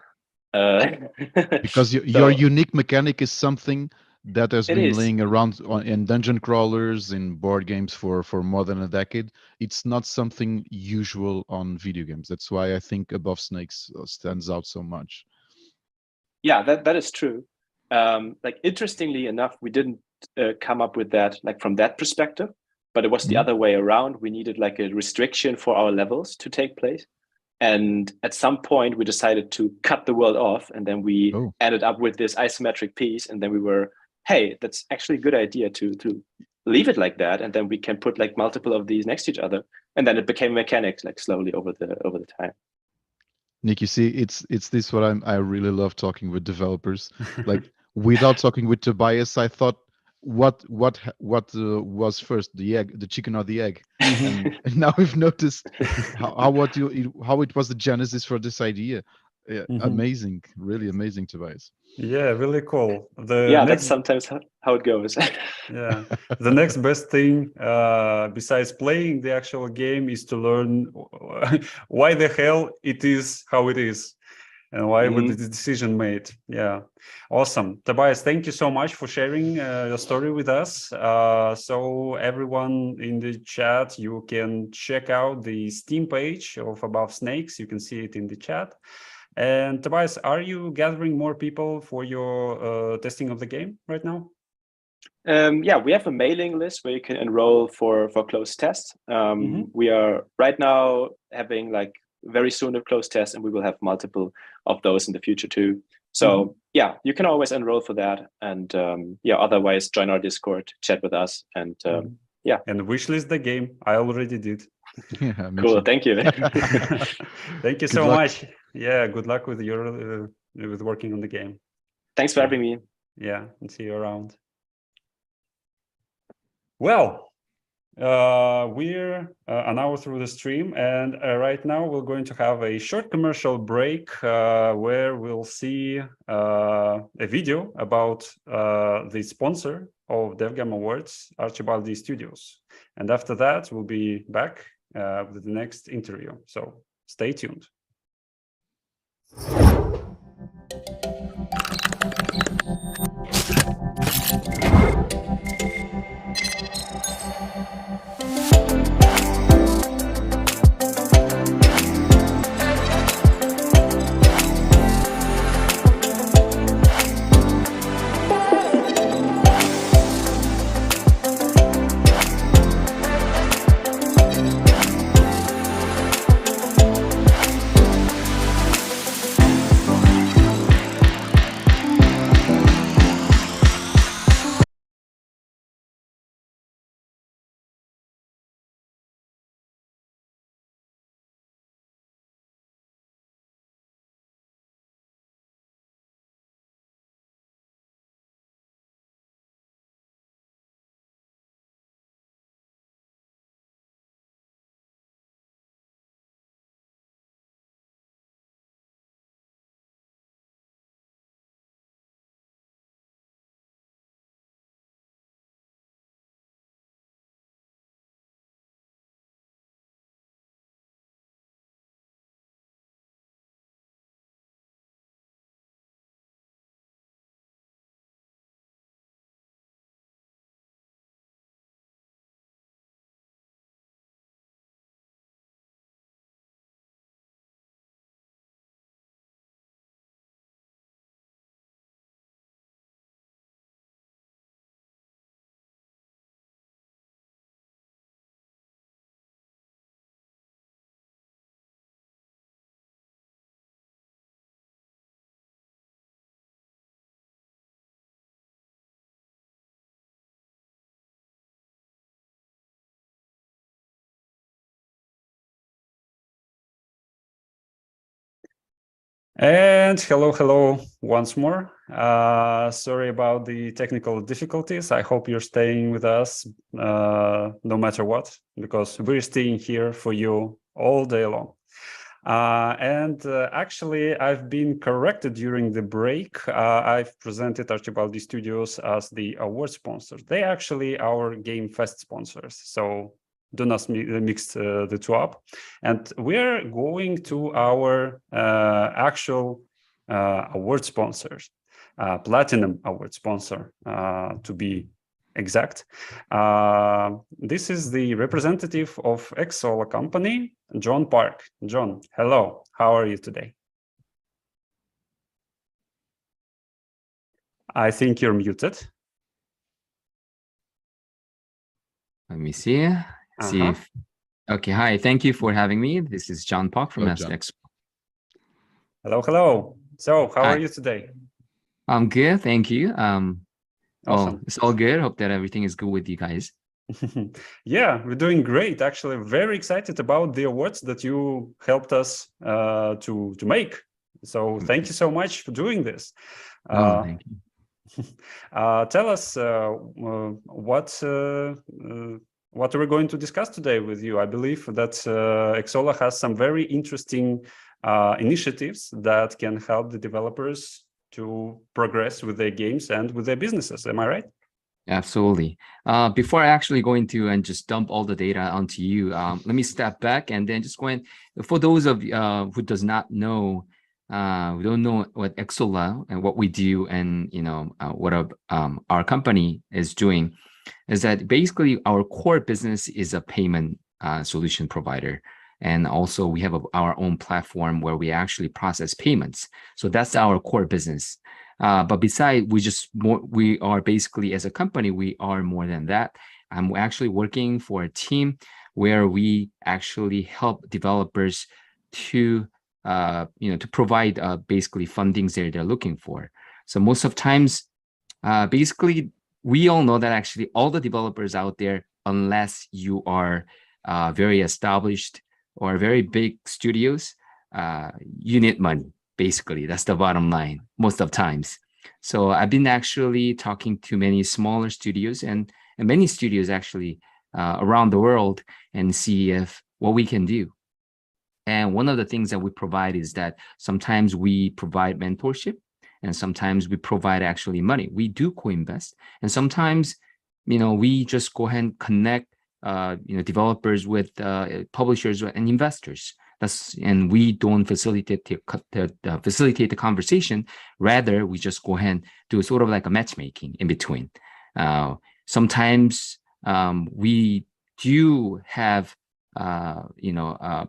Because your unique mechanic is something that has been laying around in dungeon crawlers, in board games for more than a decade. It's not something usual on video games. That's why I think Above Snakes stands out so much. Yeah, that is true. Like interestingly enough, we didn't come up with that like from that perspective, but it was the other way around. We needed like a restriction for our levels to take place. And at some point we decided to cut the world off, and then we ended up with this isometric piece. And then we were, hey, that's actually a good idea to leave it like that. And then we can put like multiple of these next to each other. And then it became mechanics like slowly over the time. Nick, you see, it's this what I really love talking with developers. Like without talking with Tobias, I thought what was first, the chicken or the egg? And now we've noticed how it was the genesis for this idea. Yeah, amazing, really amazing, Tobias. Yeah, really cool. That's sometimes how it goes. Yeah, the next best thing besides playing the actual game is to learn why the hell it is how it is, and why was the decision made. Yeah, awesome. Tobias, thank you so much for sharing your story with us. So everyone in the chat, you can check out the Steam page of Above Snakes. You can see it in the chat. And Tobias, are you gathering more people for your testing of the game right now? Yeah, we have a mailing list where you can enroll for closed tests. We are right now having like very soon a closed test, and we will have multiple of those in the future too. So yeah, you can always enroll for that. And otherwise join our Discord, chat with us, and yeah. And wishlist the game. I already did. Yeah, cool. Thank you. Thank you so much. Yeah, good luck with your with working on the game. Thanks for having me. Yeah, and see you around. Well, we're an hour through the stream, and right now we're going to have a short commercial break where we'll see a video about the sponsor of DevGAMM Awards, Archibald Studios. And after that, we'll be back with the next interview. So stay tuned. And hello once more. Sorry about the technical difficulties. I hope you're staying with us no matter what, because we're staying here for you all day long. Actually, I've been corrected during the break. I've presented Archibaldi Studios as the award sponsors. They actually our Game Fest sponsors. So do not mix the two up. And we're going to our actual award sponsors, Platinum Award sponsor, to be exact. This is the representative of Xsolla company, John Park. John, hello. How are you today? I think you're muted. Let me see. See if, okay, hi, thank you for having me. This is John Park from SX. Hello. So how are you today? I'm good, thank you. Awesome. Oh, it's all good. Hope that everything is good with you guys. Yeah, we're doing great. Actually, very excited about the awards that you helped us to make. So thank you so much for doing this. Thank you. Tell us what we're going to discuss today with you. I believe that Xsolla has some very interesting initiatives that can help the developers to progress with their games and with their businesses. Am I right? Absolutely. Before I actually go into and just dump all the data onto you, let me step back and then just go in. For those of who does not know, we don't know what Xsolla and what we do, and what our company is doing, is that basically our core business is a payment solution provider. And also we have our own platform where we actually process payments. So that's our core business. But besides, we are basically, as a company, we are more than that. I'm actually working for a team where we actually help developers to provide basically fundings that they're looking for. So most of times, basically, we all know that actually all the developers out there, unless you are very established or very big studios, you need money. Basically, that's the bottom line most of times. So I've been actually talking to many smaller studios and many studios actually around the world, and see if what we can do. And one of the things that we provide is that sometimes we provide mentorship, and sometimes we provide actually money. We do co-invest, and sometimes we just go ahead and connect developers with publishers and investors. And we don't facilitate the conversation. Rather, we just go ahead and do sort of like a matchmaking in between. Sometimes we do have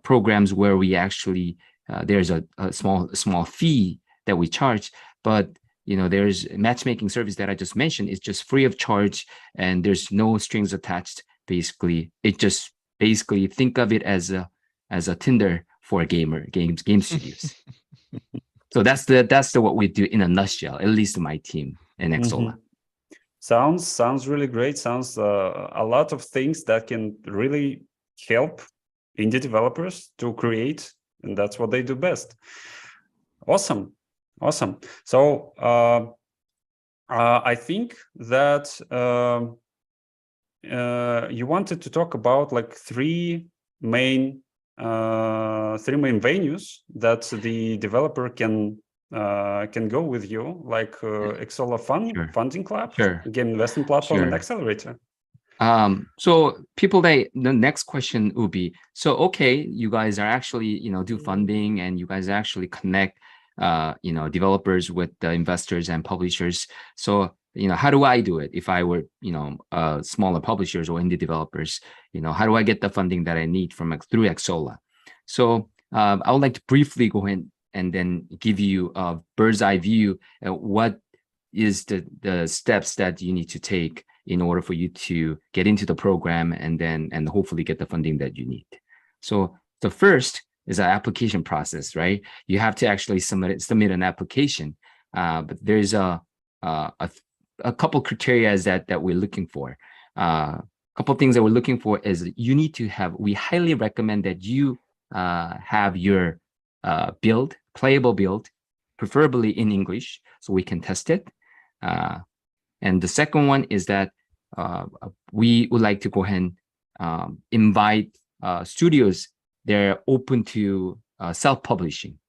programs where we actually there's a small fee that we charge, but there's matchmaking service that I just mentioned is just free of charge, and there's no strings attached. Basically, think of it as a Tinder for game studios. So that's what we do in a nutshell, at least my team in Xsolla. Sounds really great. Sounds a lot of things that can really help indie developers to create, and that's what they do best. Awesome. So I think that you wanted to talk about like three main venues that the developer can go with you, like Xsolla Funding Club, Game Investment Platform, and Accelerator. So the next question would be, so okay, you guys are actually do funding, and you guys actually connect developers with the investors and publishers. So how do I do it if I were smaller publishers or indie developers? How do I get the funding that I need through Xsolla? So I would like to briefly go ahead and then give you a bird's eye view at what is the steps that you need to take in order for you to get into the program and hopefully get the funding that you need. So the first is an application process, right? You have to actually submit an application, but there's a couple criteria that we're looking for. A couple things that we're looking for is you need to have. We highly recommend that you have your playable build preferably in English, so we can test it. And the second one is that we would like to go ahead and invite studios. They're open to self-publishing.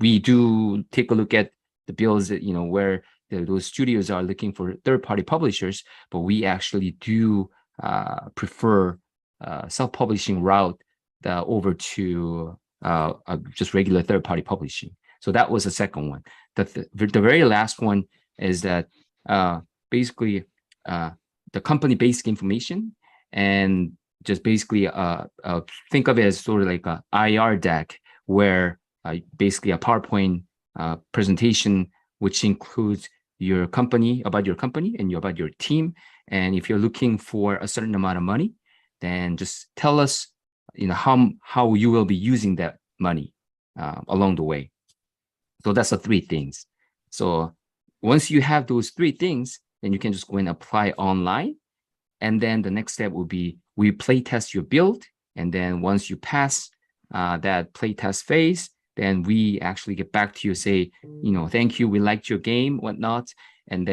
We do take a look at the bills that, where those studios are looking for third-party publishers, but we actually do prefer self-publishing route over to just regular third-party publishing. So that was the second one. The very last one is that basically the company-basic information, and just basically think of it as sort of like a IR deck, where basically a PowerPoint presentation, which includes your company, about your company and about your team. And if you're looking for a certain amount of money, then just tell us, how you will be using that money along the way. So that's the three things. So once you have those three things, then you can just go and apply online. And then the next step will be we play test your build. And then once you pass that play test phase, then we actually get back to you, say, thank you, we liked your game, whatnot. And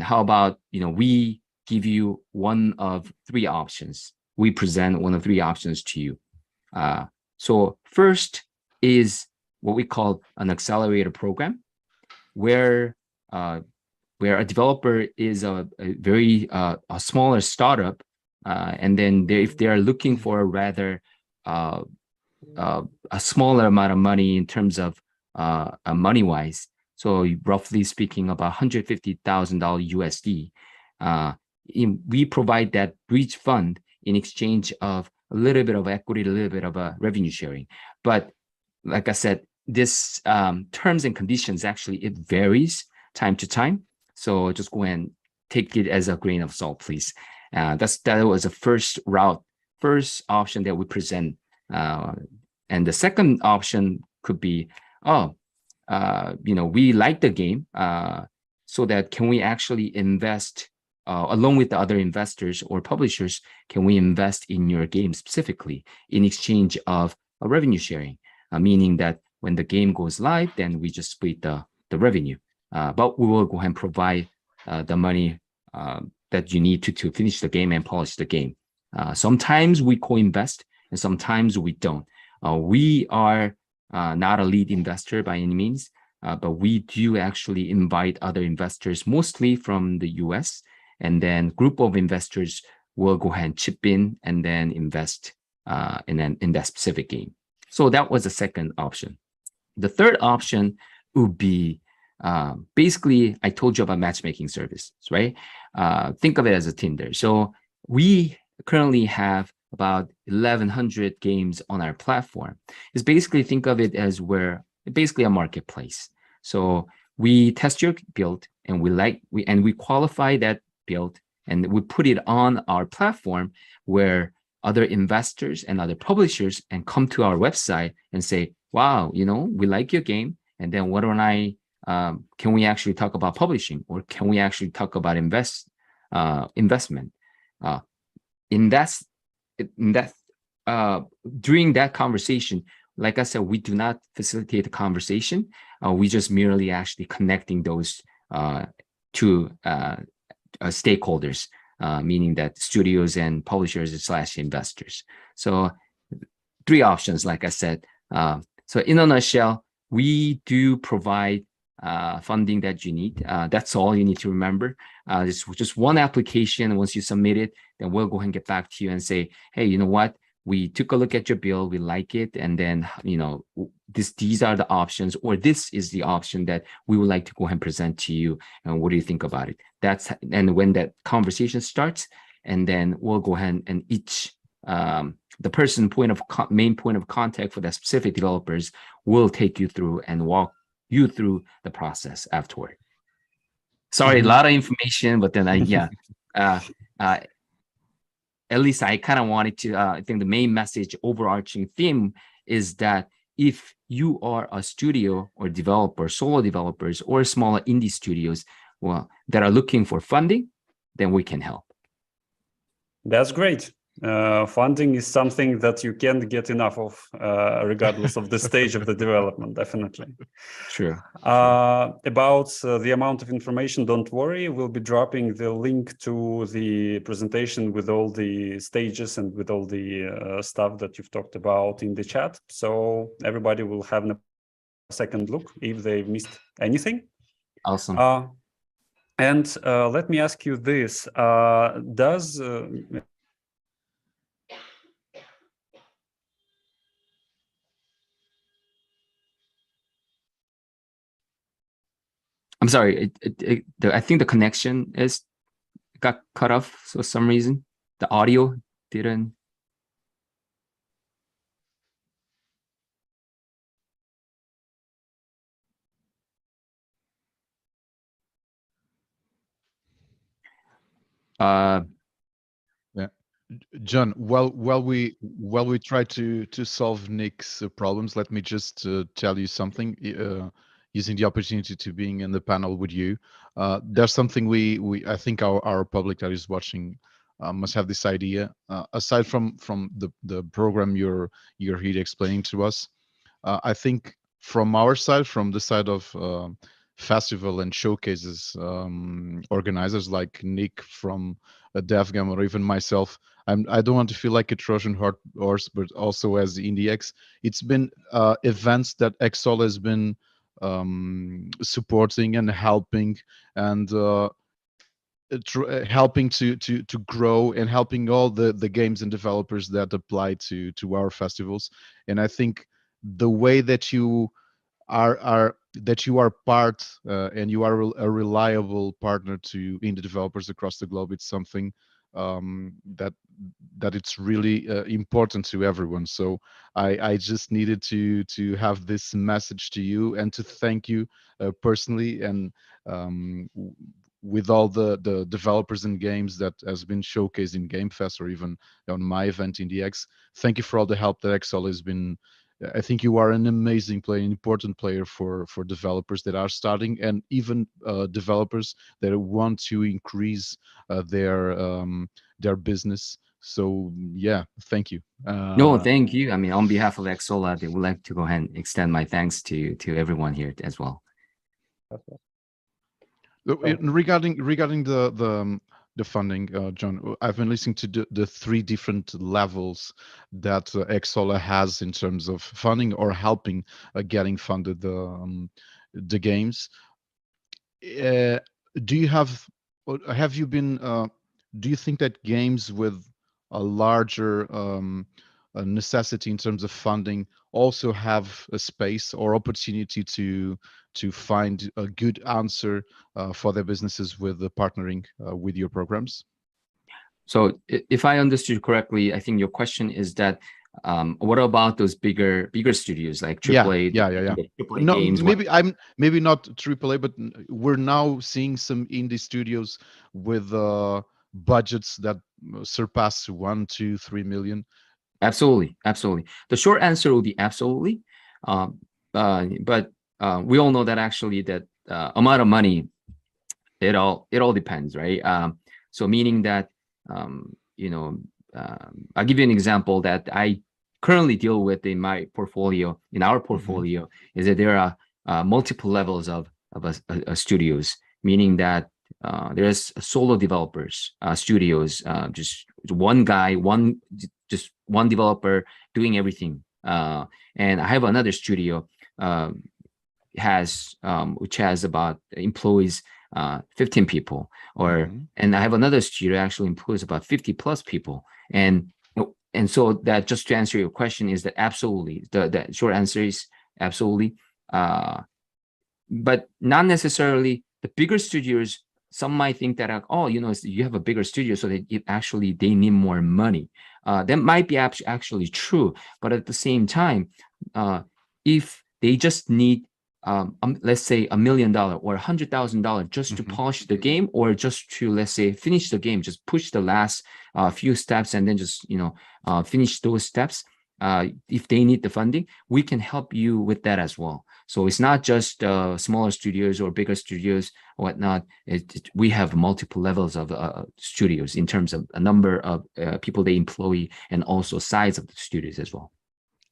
how about, we give you one of three options. We present one of three options to you. So first is what we call an accelerator program, where a developer is a very a smaller startup, and then if they are looking for a rather a smaller amount of money in terms of money-wise, so roughly speaking about $150,000 USD, we provide that bridge fund in exchange of a little bit of equity, a little bit of a revenue sharing. But like I said, this terms and conditions, actually, it varies time to time. So just go and take it as a grain of salt, please. That was the first option that we present. And the second option could be, we like the game, so that can we actually invest along with the other investors or publishers? Can we invest in your game specifically in exchange of a revenue sharing? Meaning that when the game goes live, then we just split the revenue. But we will go ahead and provide the money that you need to finish the game and polish the game. Sometimes we co-invest and sometimes we don't. We are not a lead investor by any means, but we do actually invite other investors, mostly from the US, and then group of investors will go ahead and chip in and then invest in that specific game. So that was the second option. The third option would be basically, I told you about matchmaking services, right? Think of it as a Tinder. So we currently have about 1,100 games on our platform. It's basically, think of it as basically a marketplace. So we test your build and we qualify that build and we put it on our platform, where other investors and other publishers and come to our website and say, wow, we like your game. And then can we actually talk about publishing, or can we actually talk about investment? During that conversation, like I said, we do not facilitate the conversation. We just merely actually connecting those two stakeholders, meaning that studios and publishers / investors. So three options, like I said. So in a nutshell, we do provide funding that you need. That's all you need to remember. It's just one application. Once you submit it, then we'll go ahead and get back to you and say, hey, you know what? We took a look at your bill, we like it, and then these are the options, or this is the option that we would like to go ahead and present to you. And what do you think about it? And when that conversation starts, and then we'll go ahead and each the main point of contact for that specific developers will take you through and walk you through the process afterward. Sorry, a lot of information, but then at least I kind of wanted to, I think the main message, overarching theme is that if you are a studio or developer, solo developers, or smaller indie studios, that are looking for funding, then we can help. That's great. Funding is something that you can't get enough of, regardless of the stage of the development, definitely. Sure. About the amount of information, don't worry. We'll be dropping the link to the presentation with all the stages and with all the stuff that you've talked about in the chat. So everybody will have a second look if they've missed anything. Awesome. And let me ask you this. I'm sorry. I think the connection got cut off for some reason. The audio didn't. Yeah, John. While we try to solve Nick's problems, let me just tell you something. Using the opportunity to being in the panel with you, there's something I think our public that is watching must have this idea. Aside from the program you're here explaining to us, I think from our side, from the side of festival and showcases organizers like Nick from DevGAMM, or even myself, I don't want to feel like a Trojan horse, but also as IndieX, it's been events that Exol has been supporting and helping, and helping to grow, and helping all the games and developers that apply to our festivals. And I think the way that you are part and you are a reliable partner to indie developers across the globe, it's something that it's really important to everyone. So I just needed to have this message to you and to thank you personally, and with all the developers and games that has been showcased in Game Fest, or even on my event in DX. Thank you for all the help that Exol has been. I think you are an amazing player, an important player for developers that are starting, and even developers that want to increase their business. So yeah, thank you. No, thank you. I mean, on behalf of Exola, I would like to go ahead and extend my thanks to everyone here as well. Regarding the funding, John, I've been listening to the three different levels that Exola has in terms of funding or helping getting funded the games. Do you think that games with a larger necessity in terms of funding also have a space or opportunity to find a good answer for their businesses with the partnering with your programs? So if I understood correctly, I think your question is that what about those bigger studios like AAA? Yeah. AAA No, games, maybe not AAA, but we're now seeing some indie studios with budgets that surpass 1, 2, 3 million. Absolutely. The short answer will be absolutely. But we all know that actually that amount of money, it all depends, right? So meaning that I'll give you an example that I currently deal with in our portfolio, is that there are multiple levels of studios, meaning that there's solo developers, studios, just one guy, just one developer doing everything. And I have another studio which has about employees 15 people, and I have another studio actually employs about 50 plus people. And so that, just to answer your question, is that absolutely, the short answer is absolutely, but not necessarily the bigger studios. Some might think that, you have a bigger studio, so that they need more money. That might be actually true, but at the same time, if they just need, let's say $1 million or $100,000 just to polish the game, or just to, let's say, finish the game, just push the last few steps and then just finish those steps, if they need the funding, we can help you with that as well. So it's not just smaller studios or bigger studios or whatnot. We have multiple levels of studios in terms of a number of people they employ and also size of the studios as well.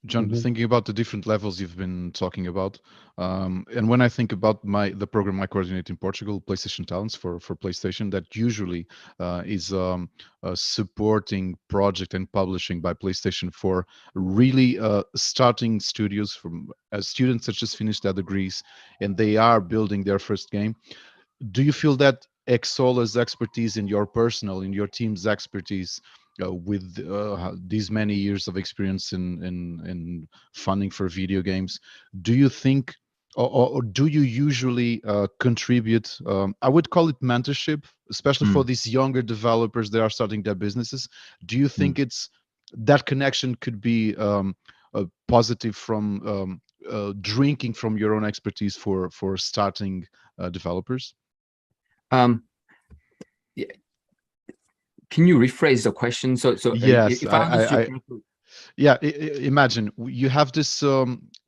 John, thinking about the different levels you've been talking about, and when I think about the program I coordinate in Portugal, PlayStation Talents for PlayStation, that usually is a supporting project and publishing by PlayStation for really starting studios from students that just finished their degrees and they are building their first game. Do you feel that Xola's expertise in your team's expertise with these many years of experience in funding for video games, do you think, or do you usually contribute, I would call it mentorship, especially for these younger developers that are starting their businesses? Do you think it's that connection could be positive from drinking from your own expertise for starting developers? Yeah. Can you rephrase the question? So yes, if I understood yeah, imagine you have this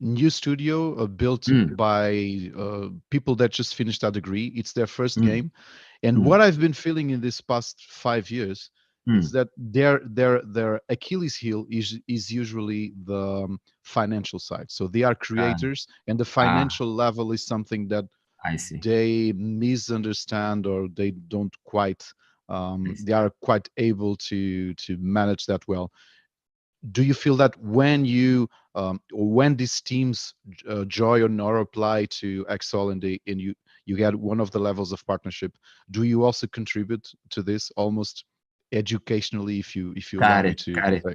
new studio built by people that just finished that degree. It's their first game, and what I've been feeling in this past 5 years is that their Achilles heel is usually the financial side. So they are creators, and the financial level is something that I see. they misunderstand, or they don't quite. They are quite able to manage that well. Do you feel that when you when these teams join or apply to Xol and you get one of the levels of partnership, do you also contribute to this almost educationally, if you got it?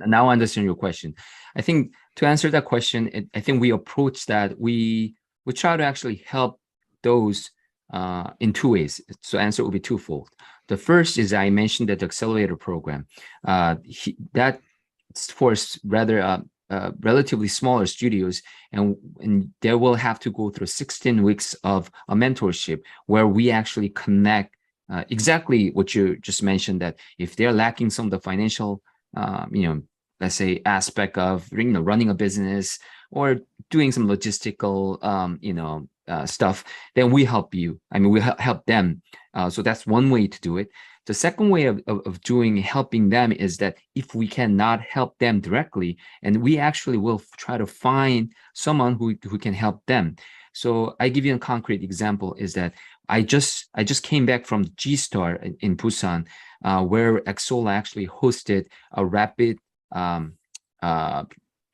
Now I understand your question. I think to answer that question, I think we approach that we try to actually help those in two ways. So answer will be twofold. The first is I mentioned that the accelerator program, that's for rather relatively smaller studios, and they will have to go through 16 weeks of a mentorship where we actually connect exactly what you just mentioned, that if they're lacking some of the financial, let's say aspect of running a business or doing some logistical, stuff, then we help you. I mean, we help them. So that's one way to do it. The second way of helping them is that if we cannot help them directly, and we actually will try to find someone who can help them. So I give you a concrete example is that I just came back from G-Star in Busan, where Xsola actually hosted a rapid.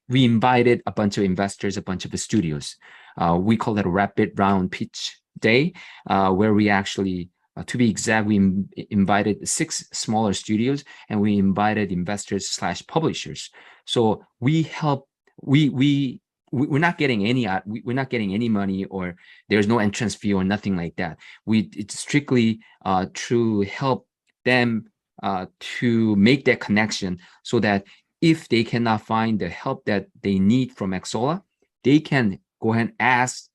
We invited a bunch of investors, a bunch of the studios. We call it a rapid round pitch day, where we actually, to be exact, we invited 6 smaller studios and we invited investors / publishers. So we help. We're not getting any money, or there's no entrance fee or nothing like that. It's strictly to help them to make that connection, so that if they cannot find the help that they need from Xsola, they can go ahead and ask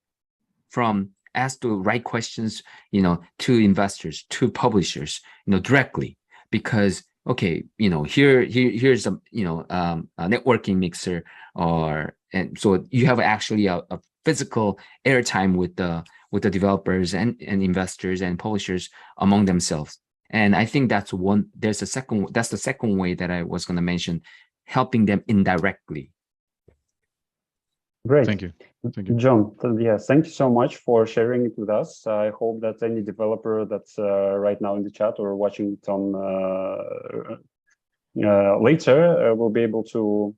the right questions, to investors, to publishers, directly. Because okay, here's a networking mixer, and so you have actually a physical airtime with the developers and investors and publishers among themselves. And I think that's the second way that I was going to mention, helping them indirectly. Great. Thank you, John. Yes, thank you so much for sharing it with us. I hope that any developer that's right now in the chat or watching it on later will be able to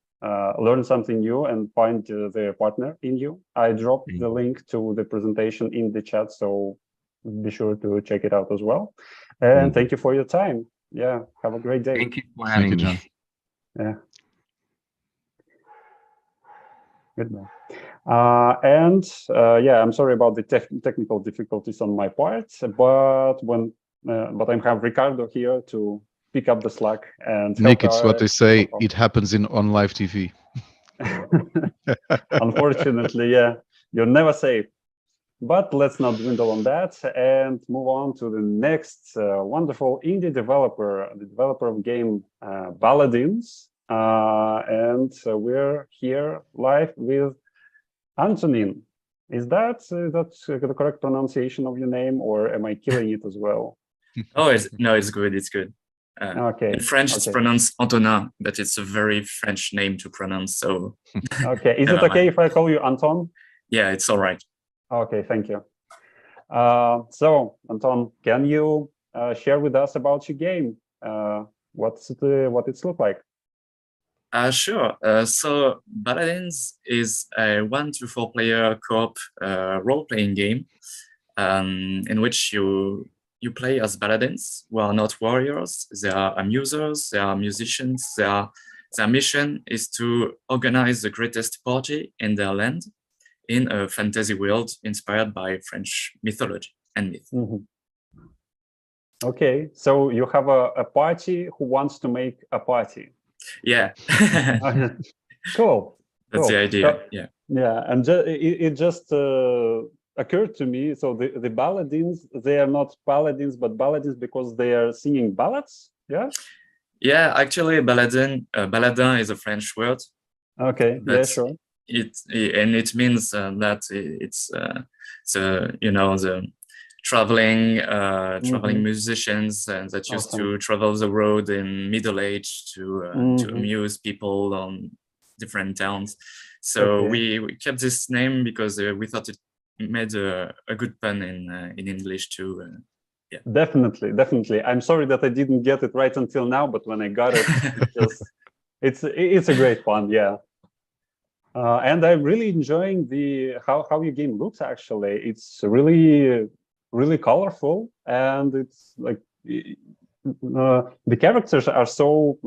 learn something new and find their partner in you. I dropped the link to the presentation in the chat, so be sure to check it out as well. And thank you for your time. Yeah, have a great day. Thank you for having me, John. Yeah. Goodbye. I'm sorry about the technical difficulties on my part, but I have Ricardo here to pick up the slack and Nick, it's what they say, it happens in on live TV. Unfortunately, yeah, you're never safe. But let's not dwindle on that and move on to the next wonderful indie developer, the developer of game Paladins. and we're here live with Antonin. Is that the correct pronunciation of your name, or am I killing it as well? Oh, it's good. It's good. Okay. In French, it's pronounced Antonin, but it's a very French name to pronounce. So. Okay. Is it okay if I call you Anton? Yeah, it's all right. Okay. Thank you. So, Anton, can you share with us about your game? What it's look like? Sure. So Paladins is a 1 to 4 player co-op role-playing game in which you play as paladins who are not warriors. They are amusers, they are musicians. Their mission is to organize the greatest party in their land in a fantasy world inspired by French mythology and myth. Mm-hmm. Okay, so you have a party who wants to make a party. Yeah. Cool. That's the idea. Yeah. Yeah, and it just occurred to me. So the paladins, they are not paladins, but paladins because they are singing ballads. Yeah. Yeah, actually, baladin is a French word. Okay. Yeah, sure. It means that it's the traveling musicians that used to travel the road in middle age to amuse people on different towns. So we kept this name because we thought it made a good pun in English too. Yeah. Definitely. I'm sorry that I didn't get it right until now, but when I got it, it's a great pun. Yeah. And I'm really enjoying how your game looks. Actually, it's really colorful, and it's like the characters are so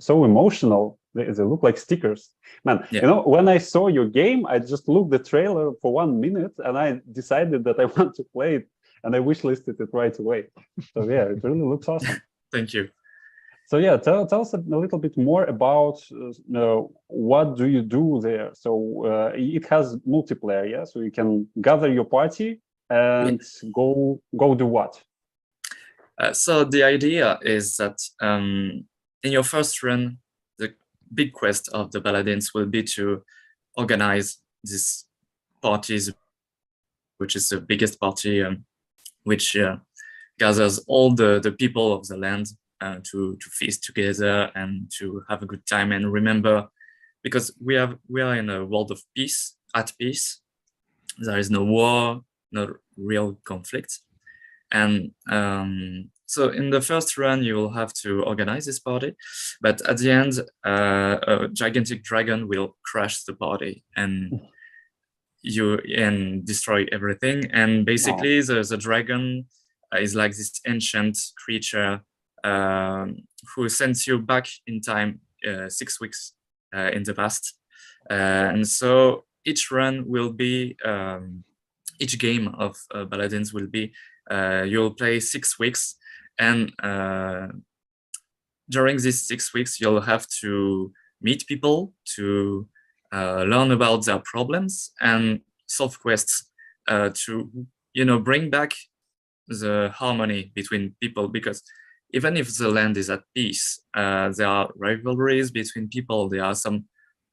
emotional. They look like stickers, man. Yeah. You know, when I saw your game, I just looked the trailer for 1 minute, and I decided that I want to play it, and I wishlisted it right away. So yeah, it really looks awesome. Thank you. So yeah, tell us a little bit more about what do you do there. So it has multiplayer, yeah. So you can gather your party and go do what? So the idea is that in your first run, the big quest of the Paladins will be to organize these parties, which is the biggest party, which gathers all the people of the land to feast together and to have a good time and remember, because we are in a world of peace, at peace. There is no war, no real conflict. And so in the first run, you will have to organize this party, but at the end, a gigantic dragon will crash the party and destroy everything. And basically, the dragon is like this ancient creature who sends you back in time 6 weeks in the past. And so each run will be, each game of Paladins will be, you'll play 6 weeks, and during these 6 weeks, you'll have to meet people, to learn about their problems and solve quests to bring back the harmony between people, because even if the land is at peace, there are rivalries between people. There are some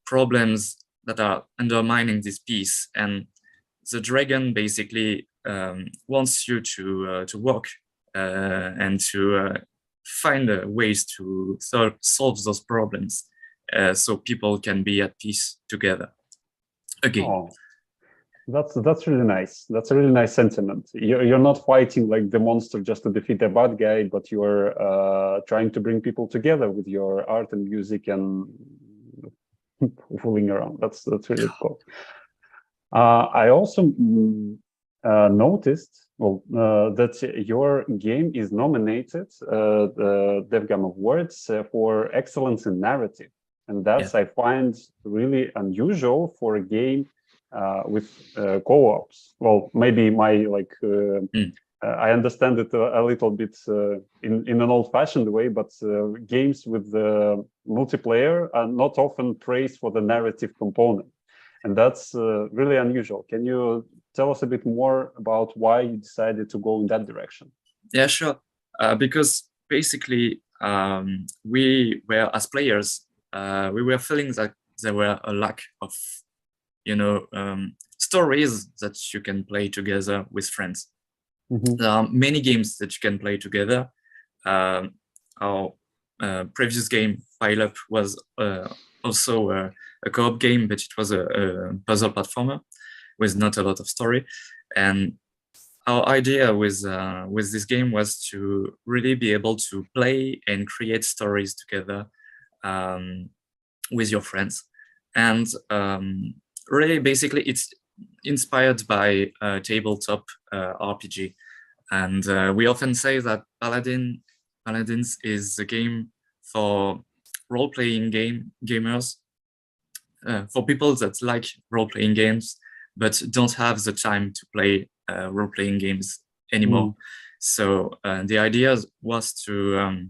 problems that are undermining this peace, and the dragon basically wants you to work and to find ways to solve those problems, so people can be at peace together again. Oh, that's really nice. That's a really nice sentiment. You're not fighting like the monster just to defeat a bad guy, but you're trying to bring people together with your art and music and fooling around. That's really cool. I also noticed that your game is nominated the DevGAMM Awards for excellence in narrative, and that's I find really unusual for a game with co-ops. Well, maybe my I understand it a little bit in an old-fashioned way, but games with multiplayer are not often praised for the narrative component, and that's really unusual. Can you tell us a bit more about why you decided to go in that direction? Yeah, sure. Because basically, we were, as players, we were feeling that there were a lack of, stories that you can play together with friends. There are many games that you can play together. Our previous game, Pile Up, was also a co-op game, but it was a puzzle platformer with not a lot of story. And our idea with this game was to really be able to play and create stories together with your friends. And really, basically, it's inspired by tabletop RPG. And we often say that Paladins is a game for role-playing gamers, for people that like role-playing games, but don't have the time to play role-playing games anymore. So the idea was to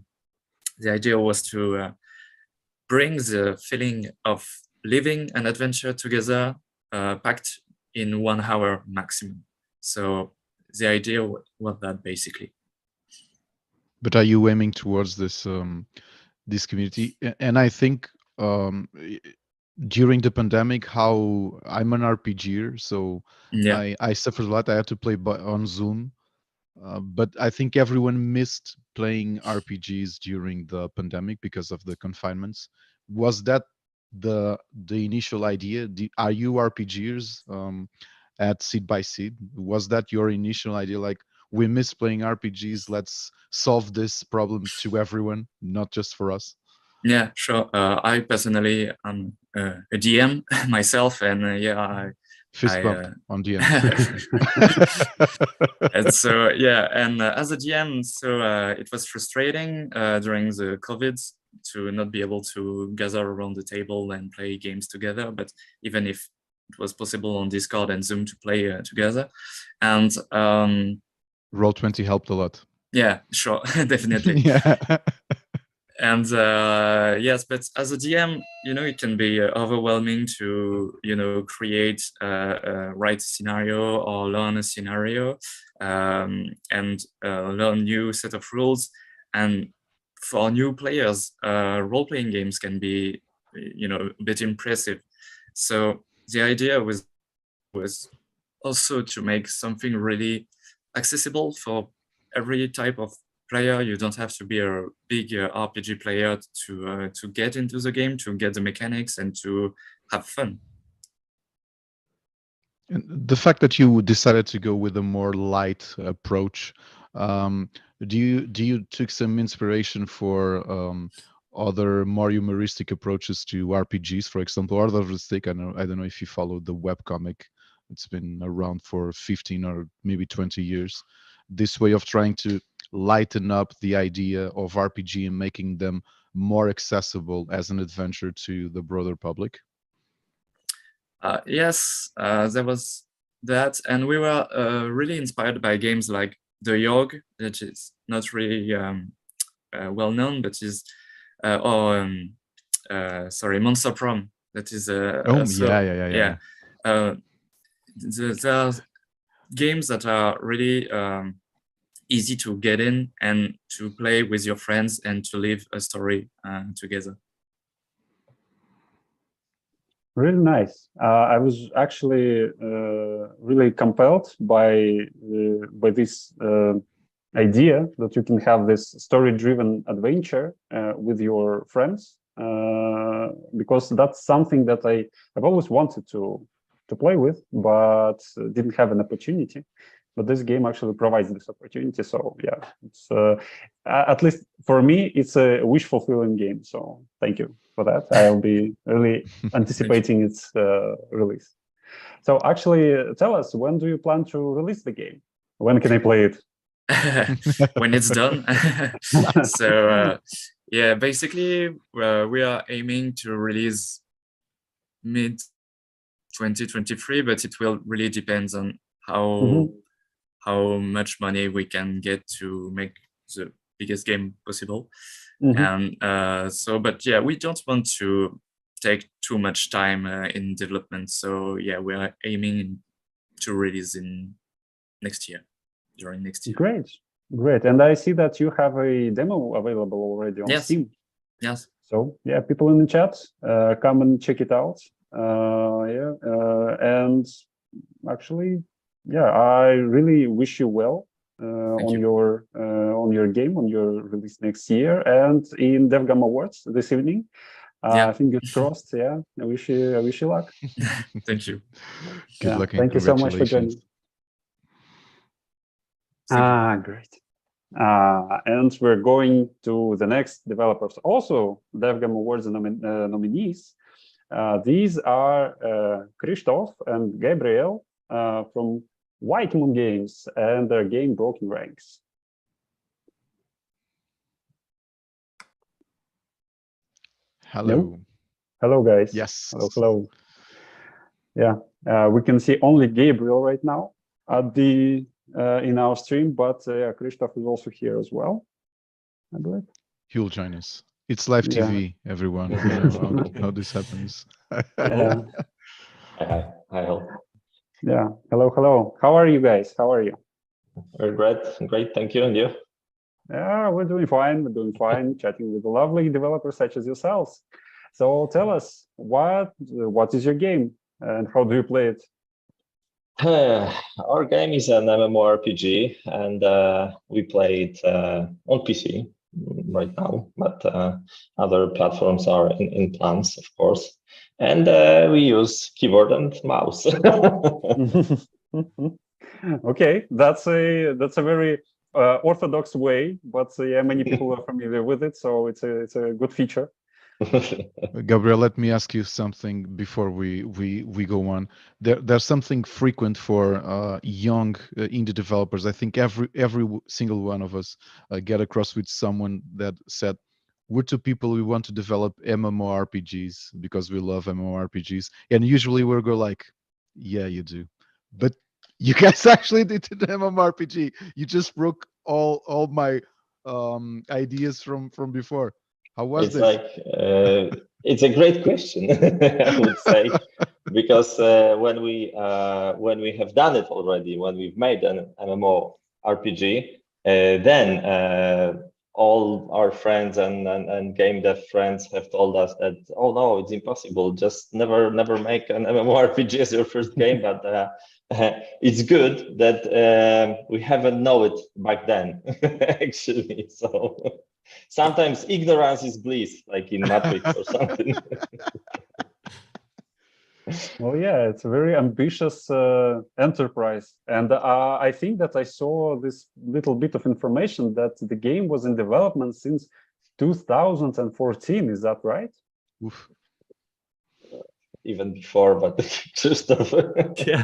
bring the feeling of living an adventure together, packed in 1 hour maximum. So the idea was that, basically. But are you aiming towards this this community? And I think during the pandemic, how I'm an RPGer, so Yeah. I suffered a lot. I had to play on Zoom, but I think everyone missed playing RPGs during the pandemic because of the confinements. Was that the initial idea? Are you RPGers at Seed by Seed? Was that your initial idea? Like, we miss playing RPGs. Let's solve this problem to everyone, not just for us. Yeah, sure. I personally am a DM myself, and I fist bump on DM. And so and as a DM, so it was frustrating during the COVID to not be able to gather around the table and play games together. But even if it was possible on Discord and Zoom to play together, and Roll20 helped a lot. Yeah, sure, definitely. Yeah. And yes, but as a DM, it can be overwhelming to, create, write a scenario or learn a scenario, and learn new set of rules. And for new players, role-playing games can be, a bit impressive. So the idea was also to make something really accessible for every type of player. You don't have to be a big RPG player to get into the game, to get the mechanics, and to have fun. And the fact that you decided to go with a more light approach, do you took some inspiration for other more humoristic approaches to RPGs, for example, Order of the Stick? I don't know if you follow the webcomic. It's been around for 15 or maybe 20 years. This way of trying to lighten up the idea of RPG and making them more accessible as an adventure to the broader public? Yes, there was that, and we were really inspired by games like The Yog, that is not really well known, but is Monster Prom. That is yeah. There are games that are really easy to get in and to play with your friends and to live a story together. Really nice. I was actually really compelled by this idea that you can have this story-driven adventure with your friends, because that's something that I've always wanted to play with, but didn't have an opportunity. But this game actually provides this opportunity. So yeah, it's at least for me, it's a wish-fulfilling game. So thank you for that. I'll be really anticipating its release. So actually, tell us, when do you plan to release the game? When can I play it? When it's done. So yeah, basically, we are aiming to release mid 2023, but it will really depend on how much money we can get to make the biggest game possible. And but yeah, we don't want to take too much time in development. So yeah, we are aiming to release in during next year. Great. And I see that you have a demo available already on Steam. Yes. So yeah, people in the chat, come and check it out. And actually, yeah, I really wish you well on your game, on your release next year, and in DevGAMM Awards this evening. Fingers crossed. Yeah, I wish you luck. Thank you. Good luck and thank you so much for joining. Great. And we're going to the next developers, also DevGAMM Awards nominees. These are Christoph and Gabriel from White Moon Games and their game Broken Ranks. Hello. Hello, guys. Yes. Hello. Yeah, we can see only Gabriel right now at the in our stream, but Christoph is also here as well, I believe. He'll join us. It's live TV, everyone. You know how this happens. Yeah. Hi. Yeah. Hello. How are you guys? How are you? We're great. Thank you. And you? Yeah, we're doing fine. Chatting with lovely developers such as yourselves. So tell us, what is your game and how do you play it? Our game is an MMORPG, and we play it on PC right now, but other platforms are in plans, of course. And we use keyboard and mouse. Okay, that's a very orthodox way, but yeah, many people are familiar with it, so it's a good feature. Gabriel, let me ask you something before we go on. There's something frequent for young indie developers. I think every single one of us get across with someone that said, we're two people, we want to develop MMORPGs because we love MMORPGs. And usually we'll go like, yeah, you do. But you guys actually did an MMORPG. You just broke all my ideas from before. How was it's this? Like it's a great question, I would say, because when we have done it already, when we've made an MMORPG, then all our friends and game dev friends have told us that, oh no, it's impossible. Just never make an MMORPG as your first game. But it's good that we haven't known it back then, actually. So sometimes ignorance is bliss, like in Matrix or something. Well, yeah, it's a very ambitious enterprise. And I think that I saw this little bit of information that the game was in development since 2014. Is that right? Oof. Even before, but Christoph. Yeah,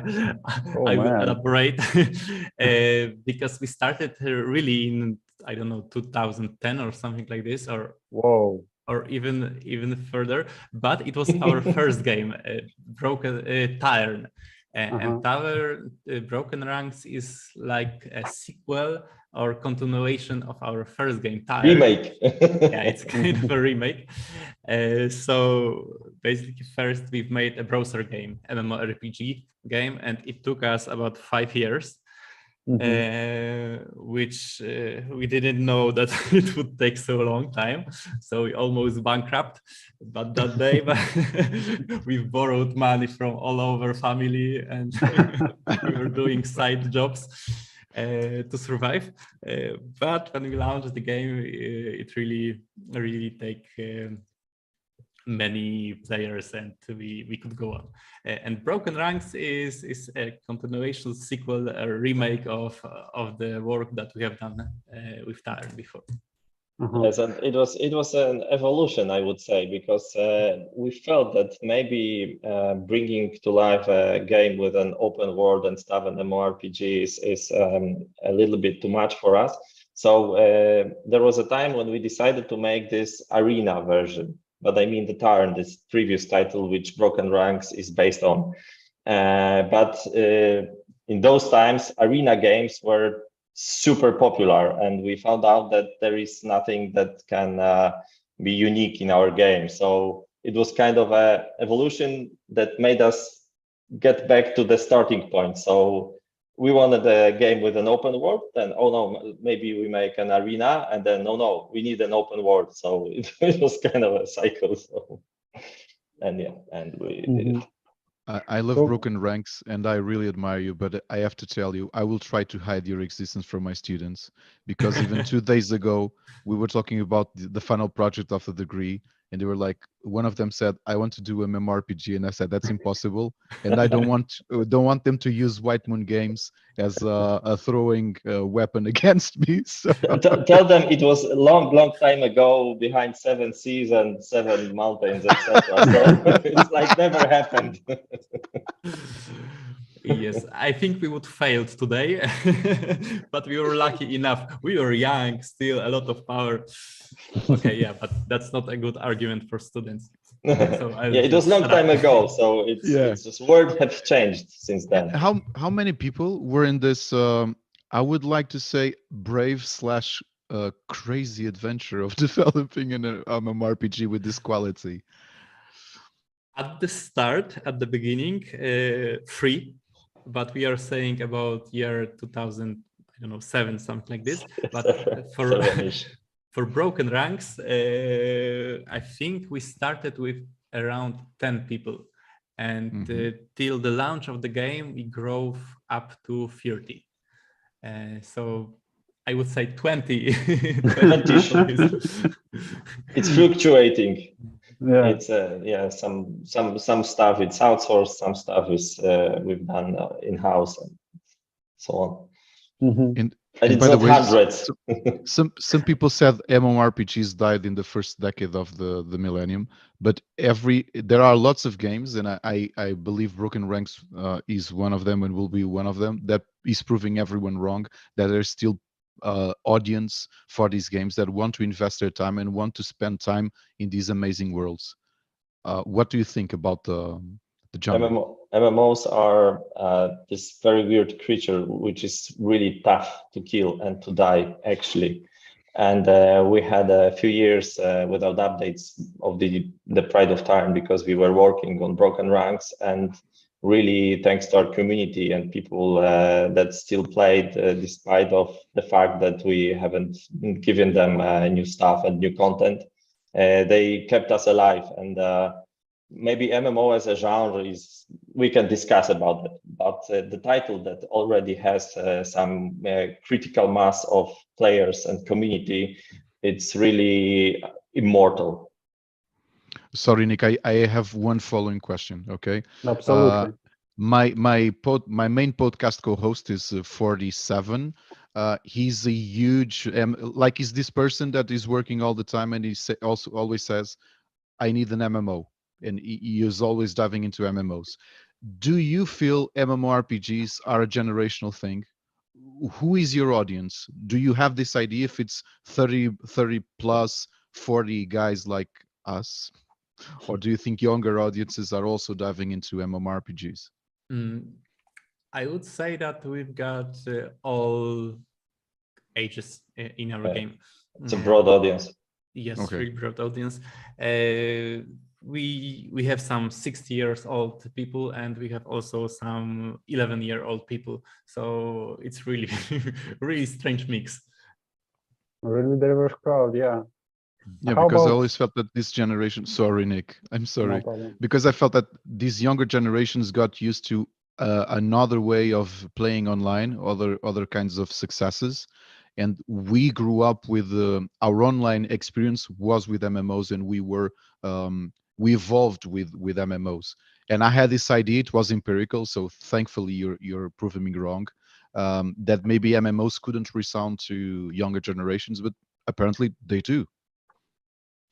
I will elaborate because we started really in, I don't know, 2010 or something like this, or whoa, or even further. But it was our first game, Broken Tyrant, and Broken Ranks is like a sequel or continuation of our first game, Tyrant. Remake. Yeah, it's kind of a remake. So basically, first we've made a browser game, MMORPG game, and it took us about 5 years. Which we didn't know that it would take so long time, so we almost bankrupt. But that day we borrowed money from all over family, and we were doing side jobs to survive. But when we launched the game, it really take many players, and we could go on. And Broken Ranks is a continuation sequel, a remake of the work that we have done with Tyrant before. Yes, and it was an evolution, I would say, because we felt that maybe bringing to life a game with an open world and stuff and MMORPG is a little bit too much for us. So there was a time when we decided to make this arena version. But I mean the Tyrant, this previous title, which Broken Ranks is based on. But in those times, arena games were super popular, and we found out that there is nothing that can be unique in our game. So it was kind of an evolution that made us get back to the starting point. So we wanted a game with an open world, then oh no, maybe we make an arena, and then no, we need an open world. So it was kind of a cycle. So and yeah, and we did it. I love Broken Ranks, and I really admire you, but I have to tell you, I will try to hide your existence from my students, because even 2 days ago, we were talking about the final project of the degree, and they were like, one of them said, I want to do a MMORPG, and I said, that's impossible, and I don't want them to use White Moon Games as a throwing weapon against me. So Tell them it was a long time ago, behind 7 seas and 7 mountains, etc. So it's like never happened. Yes, I think we would fail today, but we were lucky enough. We were young, still a lot of power. Okay, yeah, but that's not a good argument for students. So yeah, it was a long time ago, so it's just words have changed since then. How many people were in this? I would like to say brave / crazy adventure of developing an MMORPG with this quality. At the start, at the beginning, 3, but we are saying about year 2000, I don't know, 7, something like this. But for Broken Ranks, I think we started with around 10 people, and till the launch of the game, we grew up to 30. So I would say 20. 20. It's fluctuating. Yeah, it's some stuff it's outsourced, some stuff is we've done in-house and so on. And it's by the not way, hundreds. some people said MMORPGs died in the first decade of the millennium, but there are lots of games, and I believe Broken Ranks is one of them and will be one of them, that is proving everyone wrong, that there's still audience for these games that want to invest their time and want to spend time in these amazing worlds. What do you think about the genre? MMOs are this very weird creature which is really tough to kill and to die actually, and we had a few years without updates of the Pride of Time because we were working on Broken Ranks, and really thanks to our community and people that still played despite of the fact that we haven't given them new stuff and new content, they kept us alive. And maybe MMO as a genre we can discuss about it, but the title that already has some critical mass of players and community, it's really immortal. Sorry, Nick, I have one following question, okay? absolutely. My main podcast co-host is 47. He's a huge, he's this person that is working all the time, and he also always says, I need an MMO. And he is always diving into MMOs. Do you feel MMORPGs are a generational thing? Who is your audience? Do you have this idea if it's 30 plus 40 guys like us? Or do you think younger audiences are also diving into MMORPGs? I would say that we've got all ages in our game. It's a broad audience. Yes, okay. Very broad audience. We have some 60 years old people, and we have also some 11-year-old people. So it's really, really strange mix. Really diverse crowd, yeah. Yeah, because I always felt that this generation, sorry, Nick, I'm sorry, because I felt that these younger generations got used to another way of playing online, other kinds of successes. And we grew up with our online experience was with MMOs, and we evolved with MMOs. And I had this idea, it was empirical, so thankfully you're proving me wrong, that maybe MMOs couldn't resound to younger generations, but apparently they do.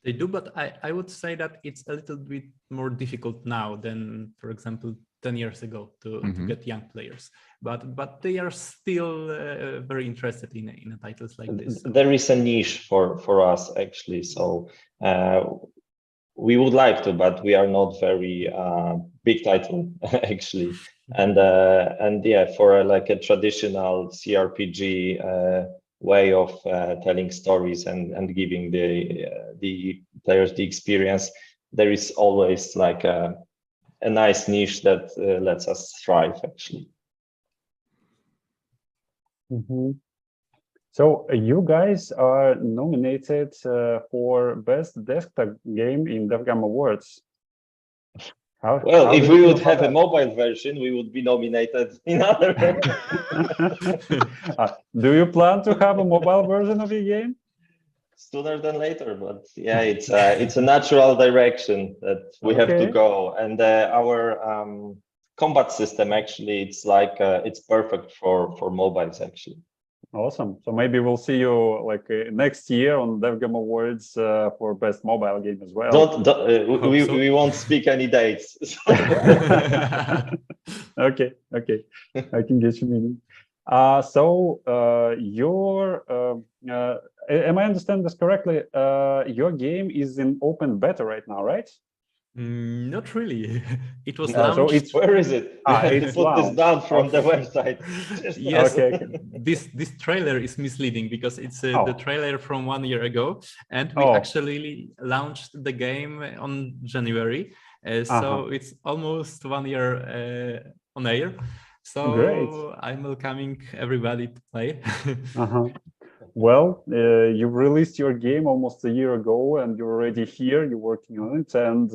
They do, but I would say that it's a little bit more difficult now than, for example, 10 years ago to get young players. But they are still very interested in titles like this. There is a niche for us actually. So we would like to, but we are not very big title actually. And yeah, for like a traditional CRPG way of telling stories and giving the players the experience, there is always like a nice niche that lets us thrive actually. Mhm. So you guys are nominated for Best Desktop Game in DevGAMM Awards. Well, if do we you feel would have a about mobile version, we would be nominated in other. that? Do you plan to have a mobile version of your game? Sooner than later, but yeah, it's a natural direction that we have to Okay. go. And our combat system actually, it's perfect for mobiles actually. Awesome. So maybe we'll see you like next year on DevGAMM Awards for Best Mobile Game as well. We won't speak any dates. Okay, I can get your meaning. Am I understand this correctly? Your game is in open beta right now, right? Not really. It was so launched. it's Where is it? You have to it's put this launched. down from the Okay. website. Yes. Okay. This trailer is misleading because it's the Oh. trailer from 1 year ago, and we Oh. actually launched the game on January. So it's almost 1 year on air. So Great. I'm welcoming everybody to play. Well, you released your game almost a year ago, and you're already here. You're working on it, and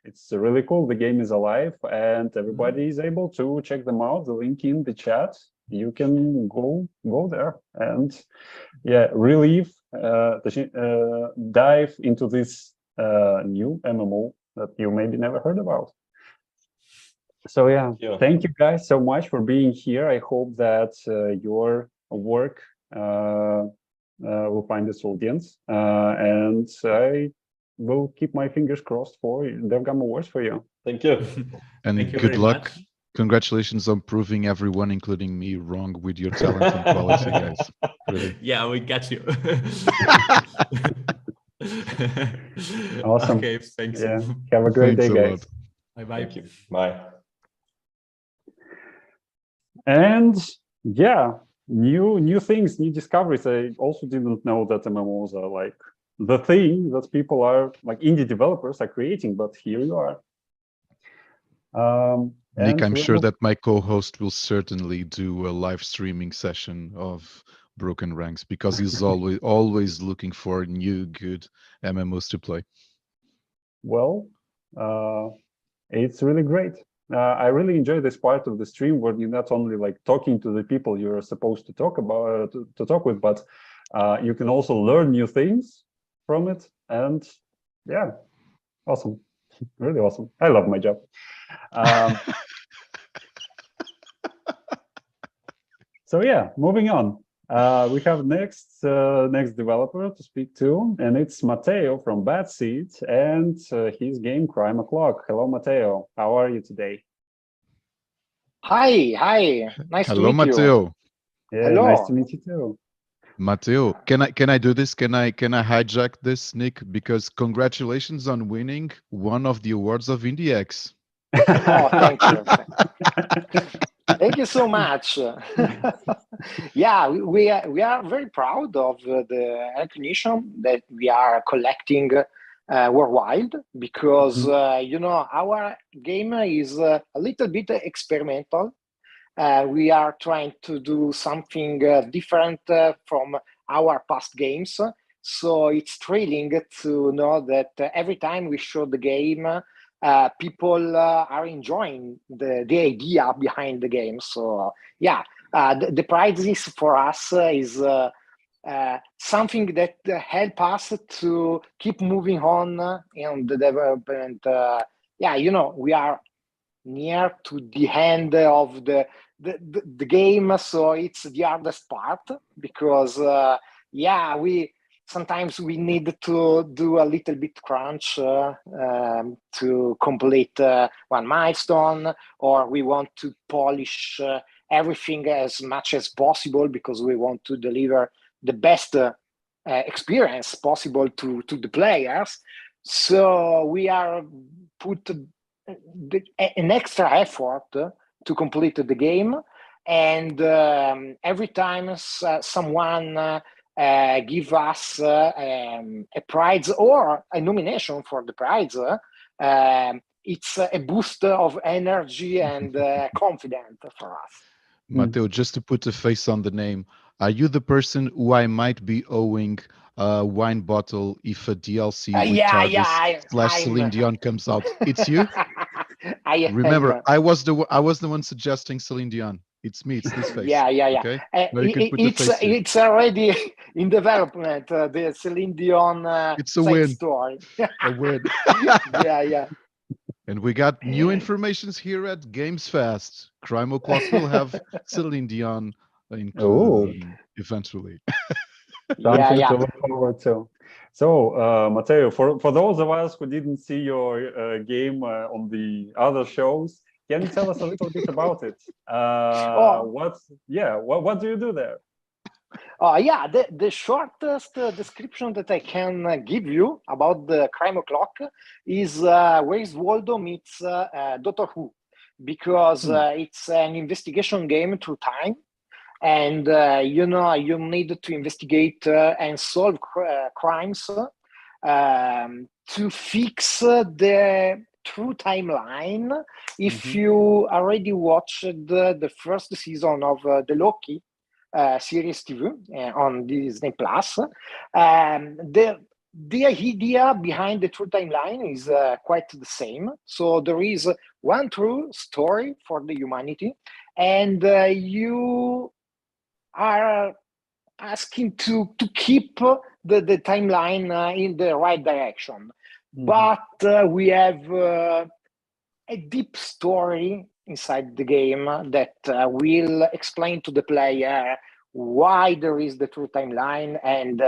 it's really cool. The game is alive, and everybody is able to check them out. The link in the chat. You can go there and dive into this new MMO that you maybe never heard about. So thank you guys so much for being here. I hope that your work will find this audience, and I will keep my fingers crossed for DevGAMM Awards for you. Thank you. And Thank you good very luck. much. Congratulations on proving everyone, including me, wrong with your talent and quality, guys. Really. Yeah, we got you. Awesome. Okay, thanks. Yeah. Have a great Thanks day, a guys. lot. Bye-bye. Thank you. Bye. And new things, new discoveries. I also didn't know that MMOs are like the thing that people are like indie developers are creating, but here you are. Nick, I'm sure that my co-host will certainly do a live streaming session of Broken Ranks because he's always looking for new good MMOs to play. Well, it's really great. I really enjoy this part of the stream where you're not only like talking to the people you're supposed to talk about to talk with, but you can also learn new things from it. And yeah, awesome, really awesome. I love my job. So yeah, moving on. We have next developer to speak to, and it's Matteo from Bad Seed and his game Crime O'Clock. Hello, Matteo. How are you today? Hi. Nice to Hello, meet you. Matteo. Yeah, Hello. nice to meet you too. Matteo, can I do this? Can I hijack this, Nick? Because congratulations on winning one of the awards of IndieX. Oh, thank you. Thank you so much. Yeah, we are very proud of the recognition that we are collecting worldwide because our game is a little bit experimental. We are trying to do something different from our past games. So it's thrilling to know that every time we show the game, people are enjoying the idea behind the game. So yeah, the prizes for us is something that help us to keep moving on in the development. We are near to the end of the game, so it's the hardest part because sometimes we need to do a little bit crunch to complete one milestone, or we want to polish everything as much as possible because we want to deliver the best experience possible to the players. So we are put an extra effort to complete the game, and every time someone give us a prize or a nomination for the prize, it's a boost of energy and confidence for us. Matteo, just to put a face on the name, are you the person who I might be owing a wine bottle if a DLC with TARDIS / Celine Dion comes out? It's you? Remember, I was the one suggesting Celine Dion. It's me. It's this face. Yeah. Okay. It's already in development. The Celine Dion it's a win. story. A win. Yeah. And we got new informations here at Games Fest. Crime O'Clock will have Celine Dion included eventually. Something to look forward to. So, Matteo, for those of us who didn't see your game on the other shows, can you tell us a little bit about it? What do you do there? The shortest description that I can give you about the Crime O'Clock is Where's Waldo meets Doctor Who, because it's an investigation game through time, and you need to investigate and solve crimes to fix the true timeline. If you already watched the first season of the Loki series TV on Disney Plus, the idea behind the true timeline is quite the same. So there is one true story for the humanity, and you are asking to keep the timeline in the right direction. But we have a deep story inside the game that will explain to the player why there is the true timeline and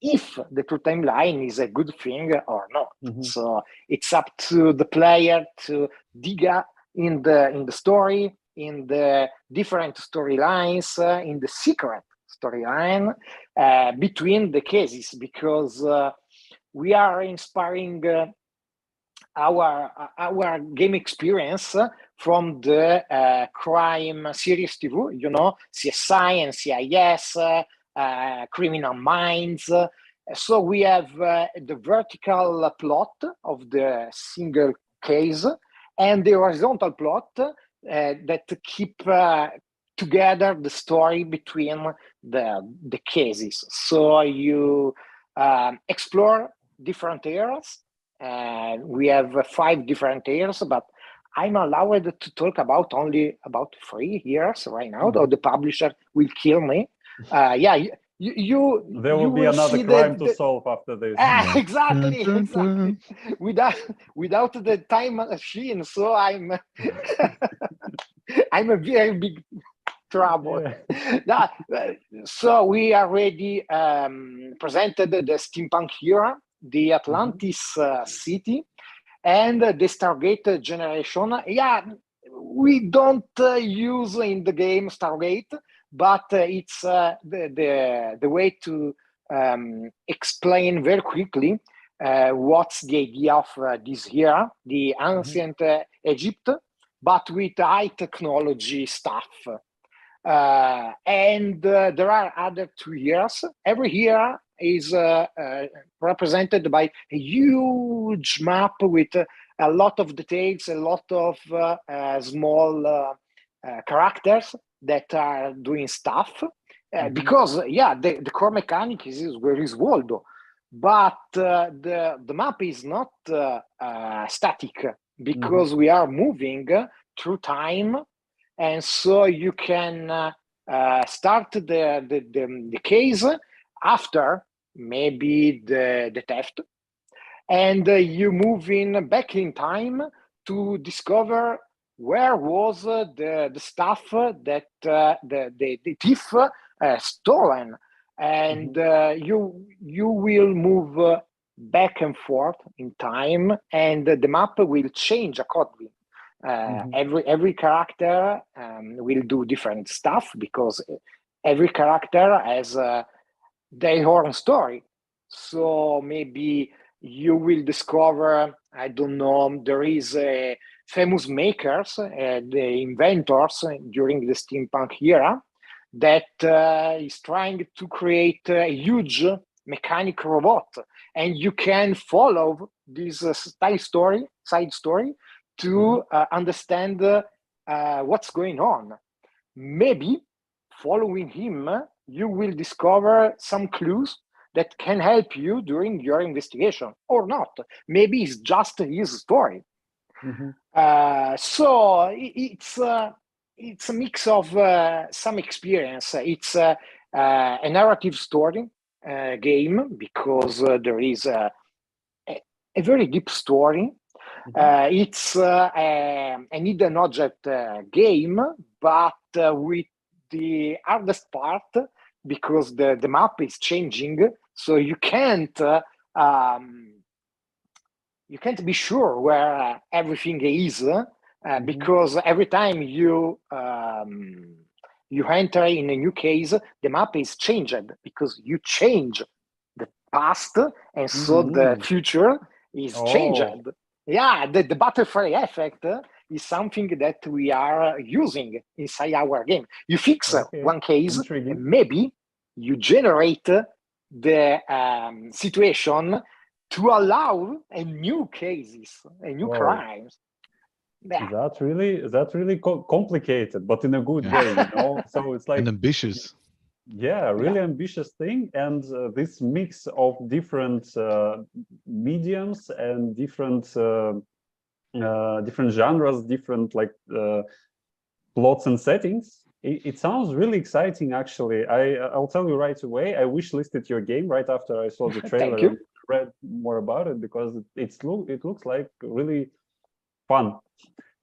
if the true timeline is a good thing or not. So it's up to the player to dig up in the story, in the different storylines, in the secret storyline between the cases, because we are inspiring our game experience from the crime series TV, CSI and CIS, Criminal Minds. So we have the vertical plot of the single case and the horizontal plot that keep together the story between the cases. So you explore different areas. We have 5 different areas, but I'm allowed to talk only about 3 years right now, though the publisher will kill me. There will be another crime to solve after this. Exactly. Without the time machine, so I'm I'm a very big trouble. So we already presented the steampunk era, the Atlantis city, and the Stargate generation. We don't use in the game Stargate, but it's the way to explain very quickly what's the idea of this era, the ancient Egypt, but with high technology stuff. And there are other 2 years. Every year is represented by a huge map with a lot of details, a lot of small characters that are doing stuff. Because the core mechanic is where is Waldo, but the map is not static, because we are moving through time, and so you can start the case after maybe the theft, and you move back in time to discover where was the stuff that the thief stolen, and you will move back and forth in time, and the map will change accordingly. Every character will do different stuff, because every character has their own story. So maybe you will discover, I don't know, there is a famous makers, the inventors during the steampunk era, that is trying to create a huge mechanic robot, and you can follow this side story to understand what's going on. maybe following him, you will discover some clues that can help you during your investigation, or not. Maybe it's just his story. So it's a mix of some experience. It's a narrative story game, because there is a very deep story. It's an hidden object game, but with the hardest part, because the map is changing, so you can't be sure where everything is, because every time you enter in a new case, the map is changed, because you change the past, and so the future is changed. Yeah, the butterfly effect is something that we are using inside our game. You fix one case, and maybe you generate the situation to allow a new cases, a new crimes. Yeah. That's really complicated, but in a good way, you know. So it's like and ambitious. Yeah, really ambitious thing, and this mix of different mediums and different genres, different plots and settings. It sounds really exciting, actually. I'll tell you right away. I wishlisted your game right after I saw the trailer and read more about it, because it looks like really fun.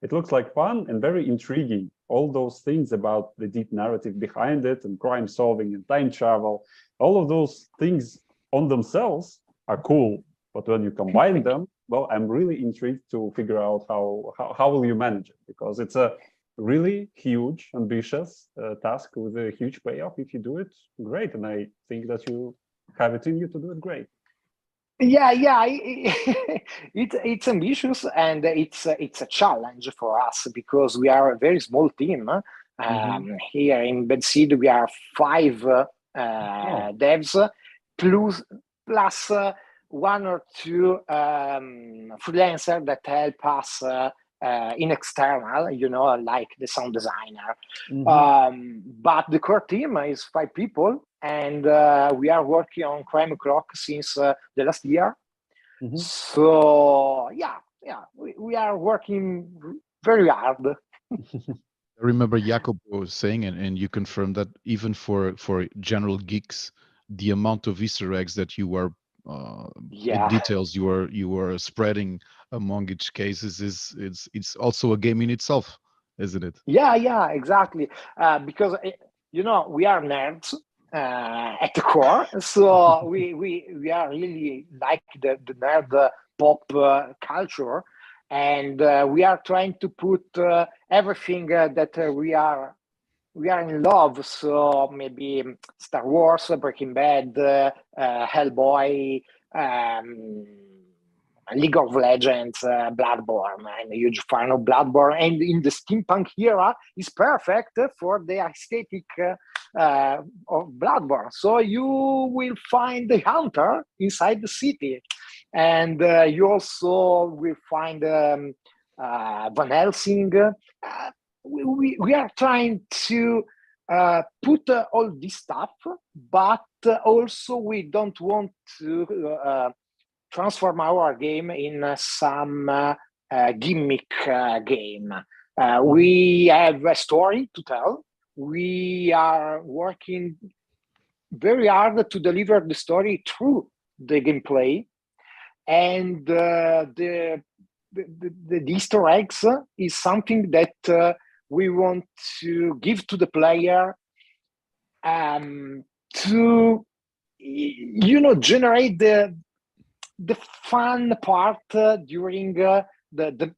It looks like fun and very intriguing. All those things about the deep narrative behind it, and crime solving and time travel, all of those things on themselves are cool. But when you combine them, well, I'm really intrigued to figure out how will you manage it, because it's a really huge, ambitious task with a huge payoff. If you do it, great. And I think that you have it in you to do it great. Yeah, it's ambitious, and it's a challenge for us, because we are a very small team. Here in Bedseed, we are 5 devs, plus 1 or 2 freelancers that help us in external, like the sound designer. But the core team is 5 people, and we are working on Crime Clock since the last year. So we are working very hard. I remember Jacopo saying, and you confirmed that even for general geeks, the amount of Easter eggs that you are details you are spreading among each cases it's also a game in itself, isn't it? Yeah, exactly. Because we are nerds at the core, so we are really like the nerd pop culture, and we are trying to put everything that we are in love. So maybe Star Wars, Breaking Bad, Hellboy, League of Legends, Bloodborne. I'm a huge fan of Bloodborne, and in the steampunk era is perfect for the aesthetic of Bloodborne. So you will find the hunter inside the city, and you also will find Van Helsing. We are trying to put all this stuff, but also we don't want to transform our game in some gimmick game. We have a story to tell. We are working very hard to deliver the story through the gameplay, and the Easter eggs is something that we want to give to the player to generate the fun part during the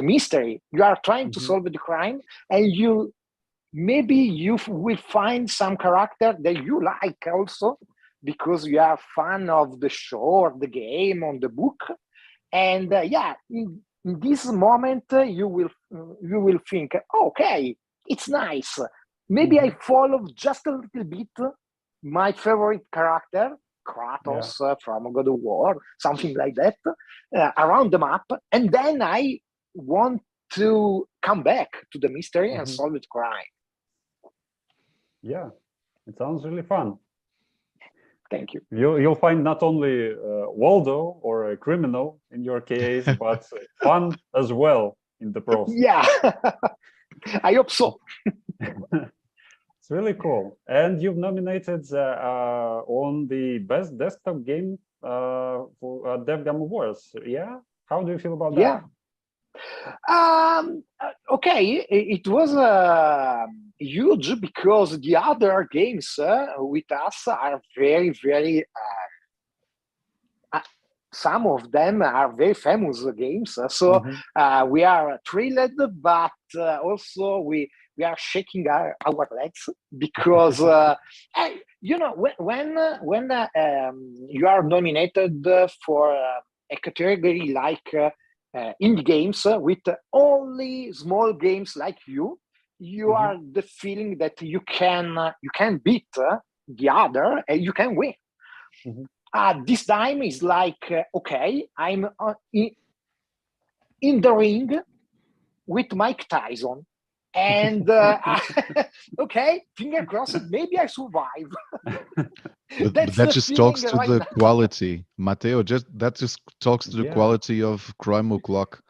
mystery. You are trying to solve the crime, and maybe you will find some character that you like also, because you are fan of the show or the game or the book. And in this moment you will think, okay, it's nice. Maybe I follow just a little bit my favorite character, Kratos from God of War, something like that, around the map, and then I want to come back to the mystery and solve the crime. Yeah, it sounds really fun. Thank you. You'll find not only Waldo or a criminal in your case, but fun as well in the process. Yeah, I hope so. It's really cool. And you've nominated on the best desktop game for DevGAMM Awards. Yeah, how do you feel about that? Yeah. Okay, it was huge because the other games with us are very, very. Some of them are very famous games, so we are thrilled, but also we are shaking our legs because you know when you are nominated for a category like indie games with only small games like you are the feeling that you can beat the other and you can win. This time is like okay, I'm in the ring with Mike Tyson, and okay, finger crossed, maybe I survive. But that just talks to the quality, Matteo. That just talks to the quality of Crime O'Clock.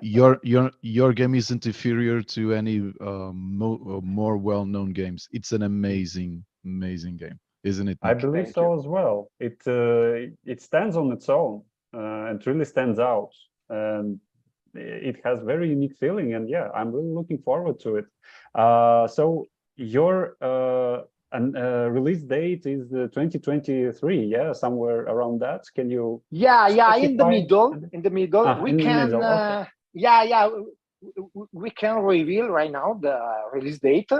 Your game isn't inferior to any more well-known games. It's an amazing game, isn't it, Nick? I believe so as well. It stands on its own and really stands out, and it has very unique feeling. And yeah, I'm really looking forward to it. So your release date is 2023, yeah, somewhere around that. Can you? Yeah, in the middle. We can. Okay. Yeah, we can reveal right now the release date.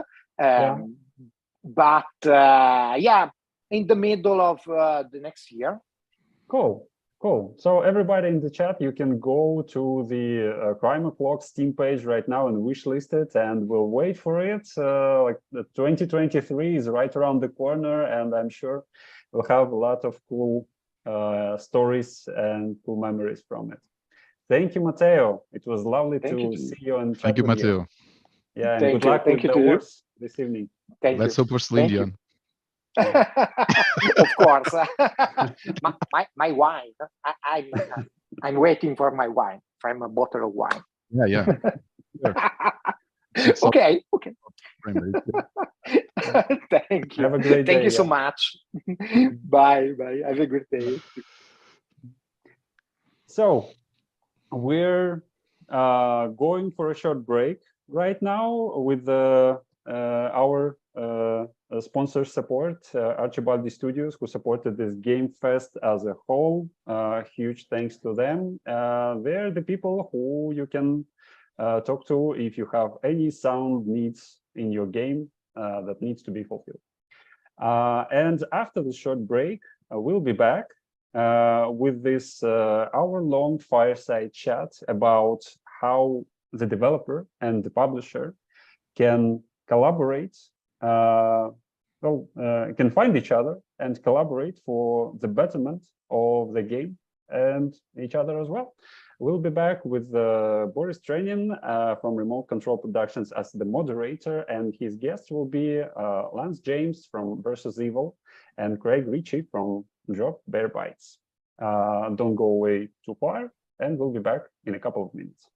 But yeah, in the middle of the next year. Cool. So everybody in the chat, you can go to the Crime O'Clock Steam page right now and wishlist it, and we'll wait for it. Like the 2023 is right around the corner, and I'm sure we'll have a lot of cool stories and cool memories from it. Thank you, Matteo. It was lovely to see you and chat. Thank you, Matteo. Yeah, and good luck with the awards this evening. Let's hope for Slindian. Of course. my wine. I'm waiting for my wine, from a bottle of wine. Yeah. Sure. Okay. Thank you. Have a great day. Thank you so much. Bye. Have a good day. So we're going for a short break right now with our sponsor support, Archibaldi Studios, who supported this Game Fest as a whole. Huge thanks to them. They're the people who you can talk to if you have any sound needs in your game that needs to be fulfilled. And after the short break, we'll be back with this hour-long fireside chat about how the developer and the publisher can collaborate, can find each other and collaborate for the betterment of the game and each other as well. We'll be back with Boris Trenin from Remote Control Productions as the moderator, and his guests will be Lance James from Versus Evil and Craig Ritchie from Drop Bear Bytes. Don't go away too far, and we'll be back in a couple of minutes.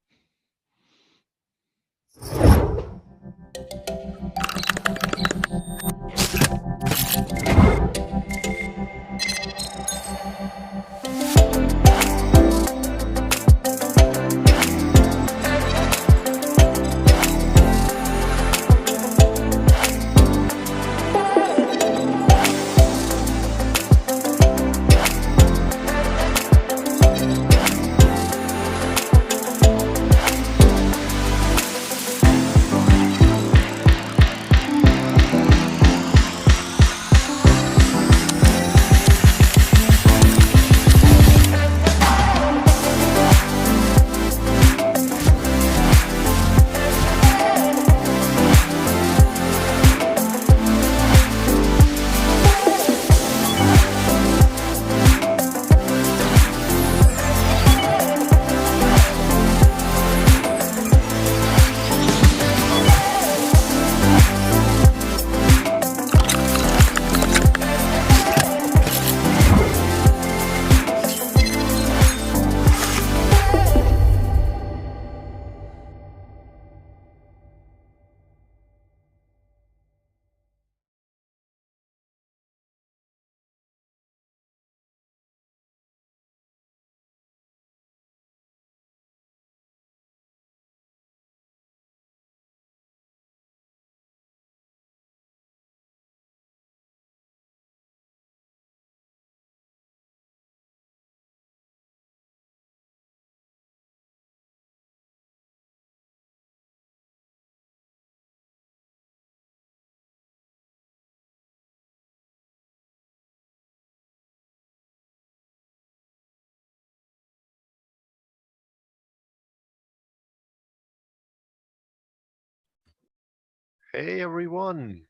Hey everyone,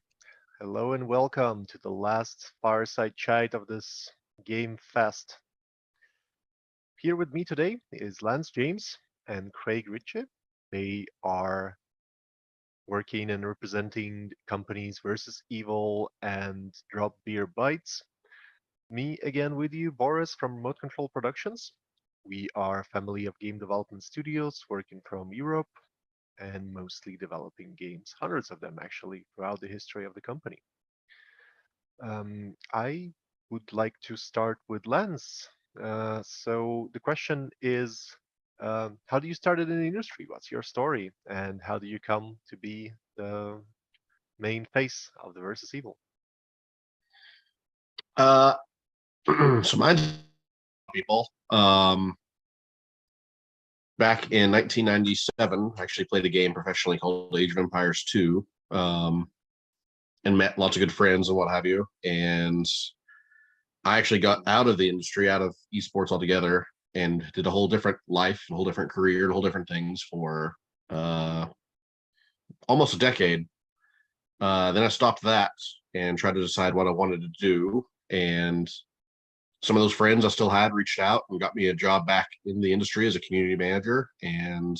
hello and welcome to the last fireside chat of this Game Fest. Here with me today is Lance James and Craig Ritchie. They are working and representing companies Versus Evil and Drop Beer Bytes. Me again with you, Boris from Remote Control Productions. We are a family of game development studios working from Europe and mostly developing games, hundreds of them actually, throughout the history of the company. I would like to start with Lance. So the question is, how do you start in the industry? What's your story? And how do you come to be the main face of the Versus Evil? So mine's people. Back in 1997, I actually played a game professionally called Age of Empires 2, and met lots of good friends and what have you. And I actually got out of the industry, out of esports altogether, and did a whole different life, a whole different career, a whole different things for almost a decade. Then I stopped that and tried to decide what I wanted to do. And some of those friends I still had reached out and got me a job back in the industry as a community manager. And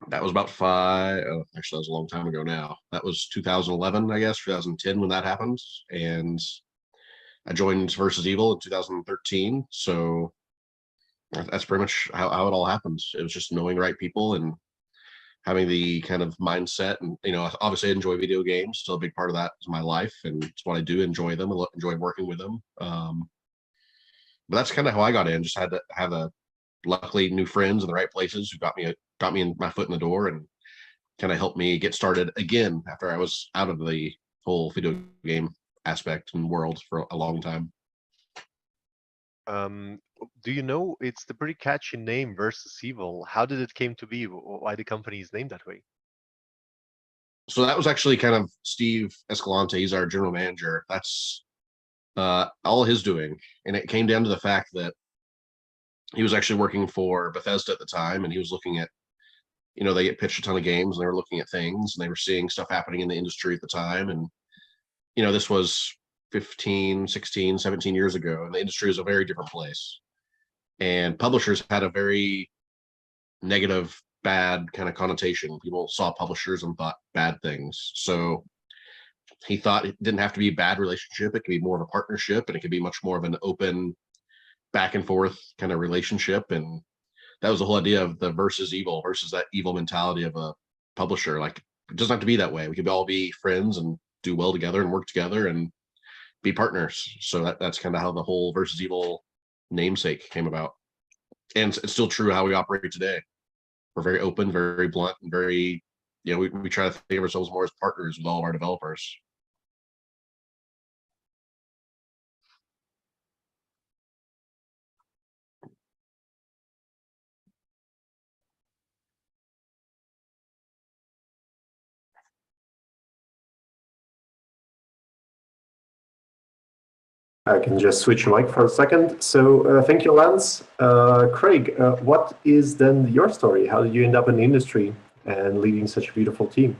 that was about actually that was a long time ago now. That was 2011, I guess, 2010 when that happened. And I joined Versus Evil in 2013. So that's pretty much how it all happened. It was just knowing the right people and having the kind of mindset. And, obviously I enjoy video games. Still a big part of that is my life. And it's what I do, enjoy them, enjoy working with them. But that's kind of how I got in. Just had to have luckily new friends in the right places who got me in my foot in the door and kind of helped me get started again after I was out of the whole video game aspect and world for a long time. Do you know, it's the pretty catchy name, Versus Evil. How did it came to be? Why the company is named that way? So that was actually kind of Steve Escalante. He's our general manager. That's all his doing. And it came down to the fact that he was actually working for Bethesda at the time, and he was looking at, they get pitched a ton of games, and they were looking at things, and they were seeing stuff happening in the industry at the time. And, this was 15, 16, 17 years ago, and the industry was a very different place. And publishers had a very negative, bad kind of connotation. People saw publishers and thought bad things. So he thought it didn't have to be a bad relationship. It could be more of a partnership, and it could be much more of an open back and forth kind of relationship. And that was the whole idea of the Versus Evil, versus that evil mentality of a publisher. Like, it doesn't have to be that way. We could all be friends and do well together and work together and be partners. So that's kind of how the whole Versus Evil namesake came about. And it's still true how we operate today. We're very open, very blunt, and very, we try to think of ourselves more as partners with all of our developers. I can just switch your mic for a second. So thank you, Lance. Craig, what is then your story? How did you end up in the industry and leading such a beautiful team?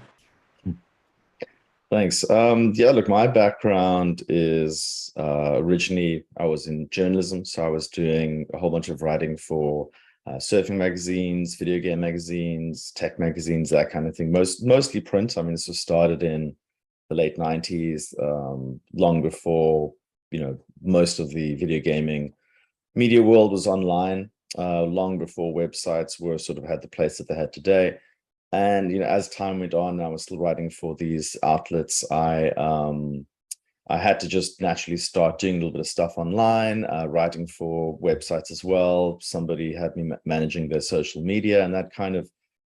Thanks. Yeah, look, my background is originally I was in journalism. So I was doing a whole bunch of writing for surfing magazines, video game magazines, tech magazines, that kind of thing. Mostly print. I mean, this was started in the late 90s, long before most of the video gaming media world was online, long before websites were sort of had the place that they had today. And as time went on, I was still writing for these outlets. I had to just naturally start doing a little bit of stuff online, writing for websites as well. Somebody had me managing their social media, and that kind of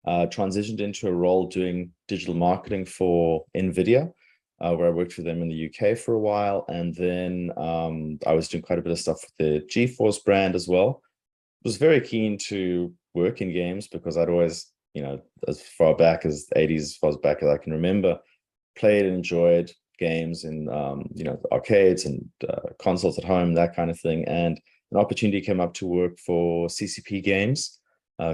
transitioned into a role doing digital marketing for NVIDIA. Where I worked for them in the UK for a while. And then I was doing quite a bit of stuff with the GeForce brand as well. I was very keen to work in games because I'd always, as far back as the 80s, as far as back as I can remember, played and enjoyed games in, arcades and consoles at home, that kind of thing. And an opportunity came up to work for CCP Games,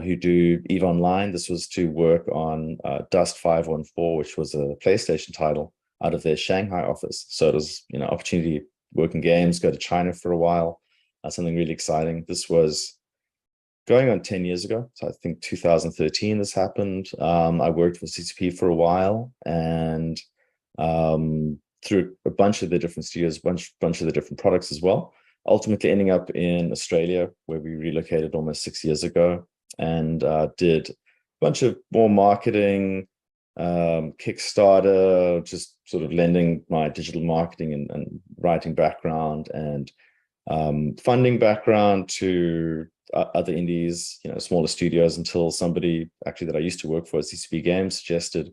who do EVE Online. This was to work on Dust 514, which was a PlayStation title out of their Shanghai office. So it was, opportunity to work in games, go to China for a while, something really exciting. This was going on 10 years ago. So I think 2013 this happened. I worked for CCP for a while, and through a bunch of the different studios, bunch of the different products as well. Ultimately ending up in Australia, where we relocated almost 6 years ago, and did a bunch of more marketing, Kickstarter, just sort of lending my digital marketing and writing background and funding background to other indies, smaller studios, until somebody actually that I used to work for at CCP Games suggested,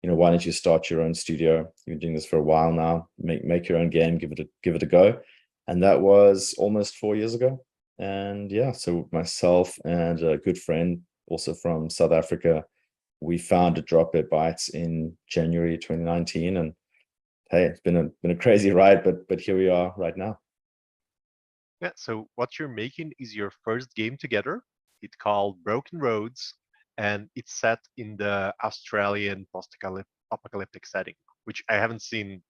why don't you start your own studio? You've been doing this for a while now. Make your own game, give it a go. And that was almost 4 years ago. And yeah, so myself and a good friend, also from South Africa, we founded Droplet Bytes in January 2019. And hey, it's been a crazy ride, but here we are right now. Yeah, so what you're making is your first game together. It's called Broken Roads, and it's set in the Australian post-apocalyptic setting, which I haven't seen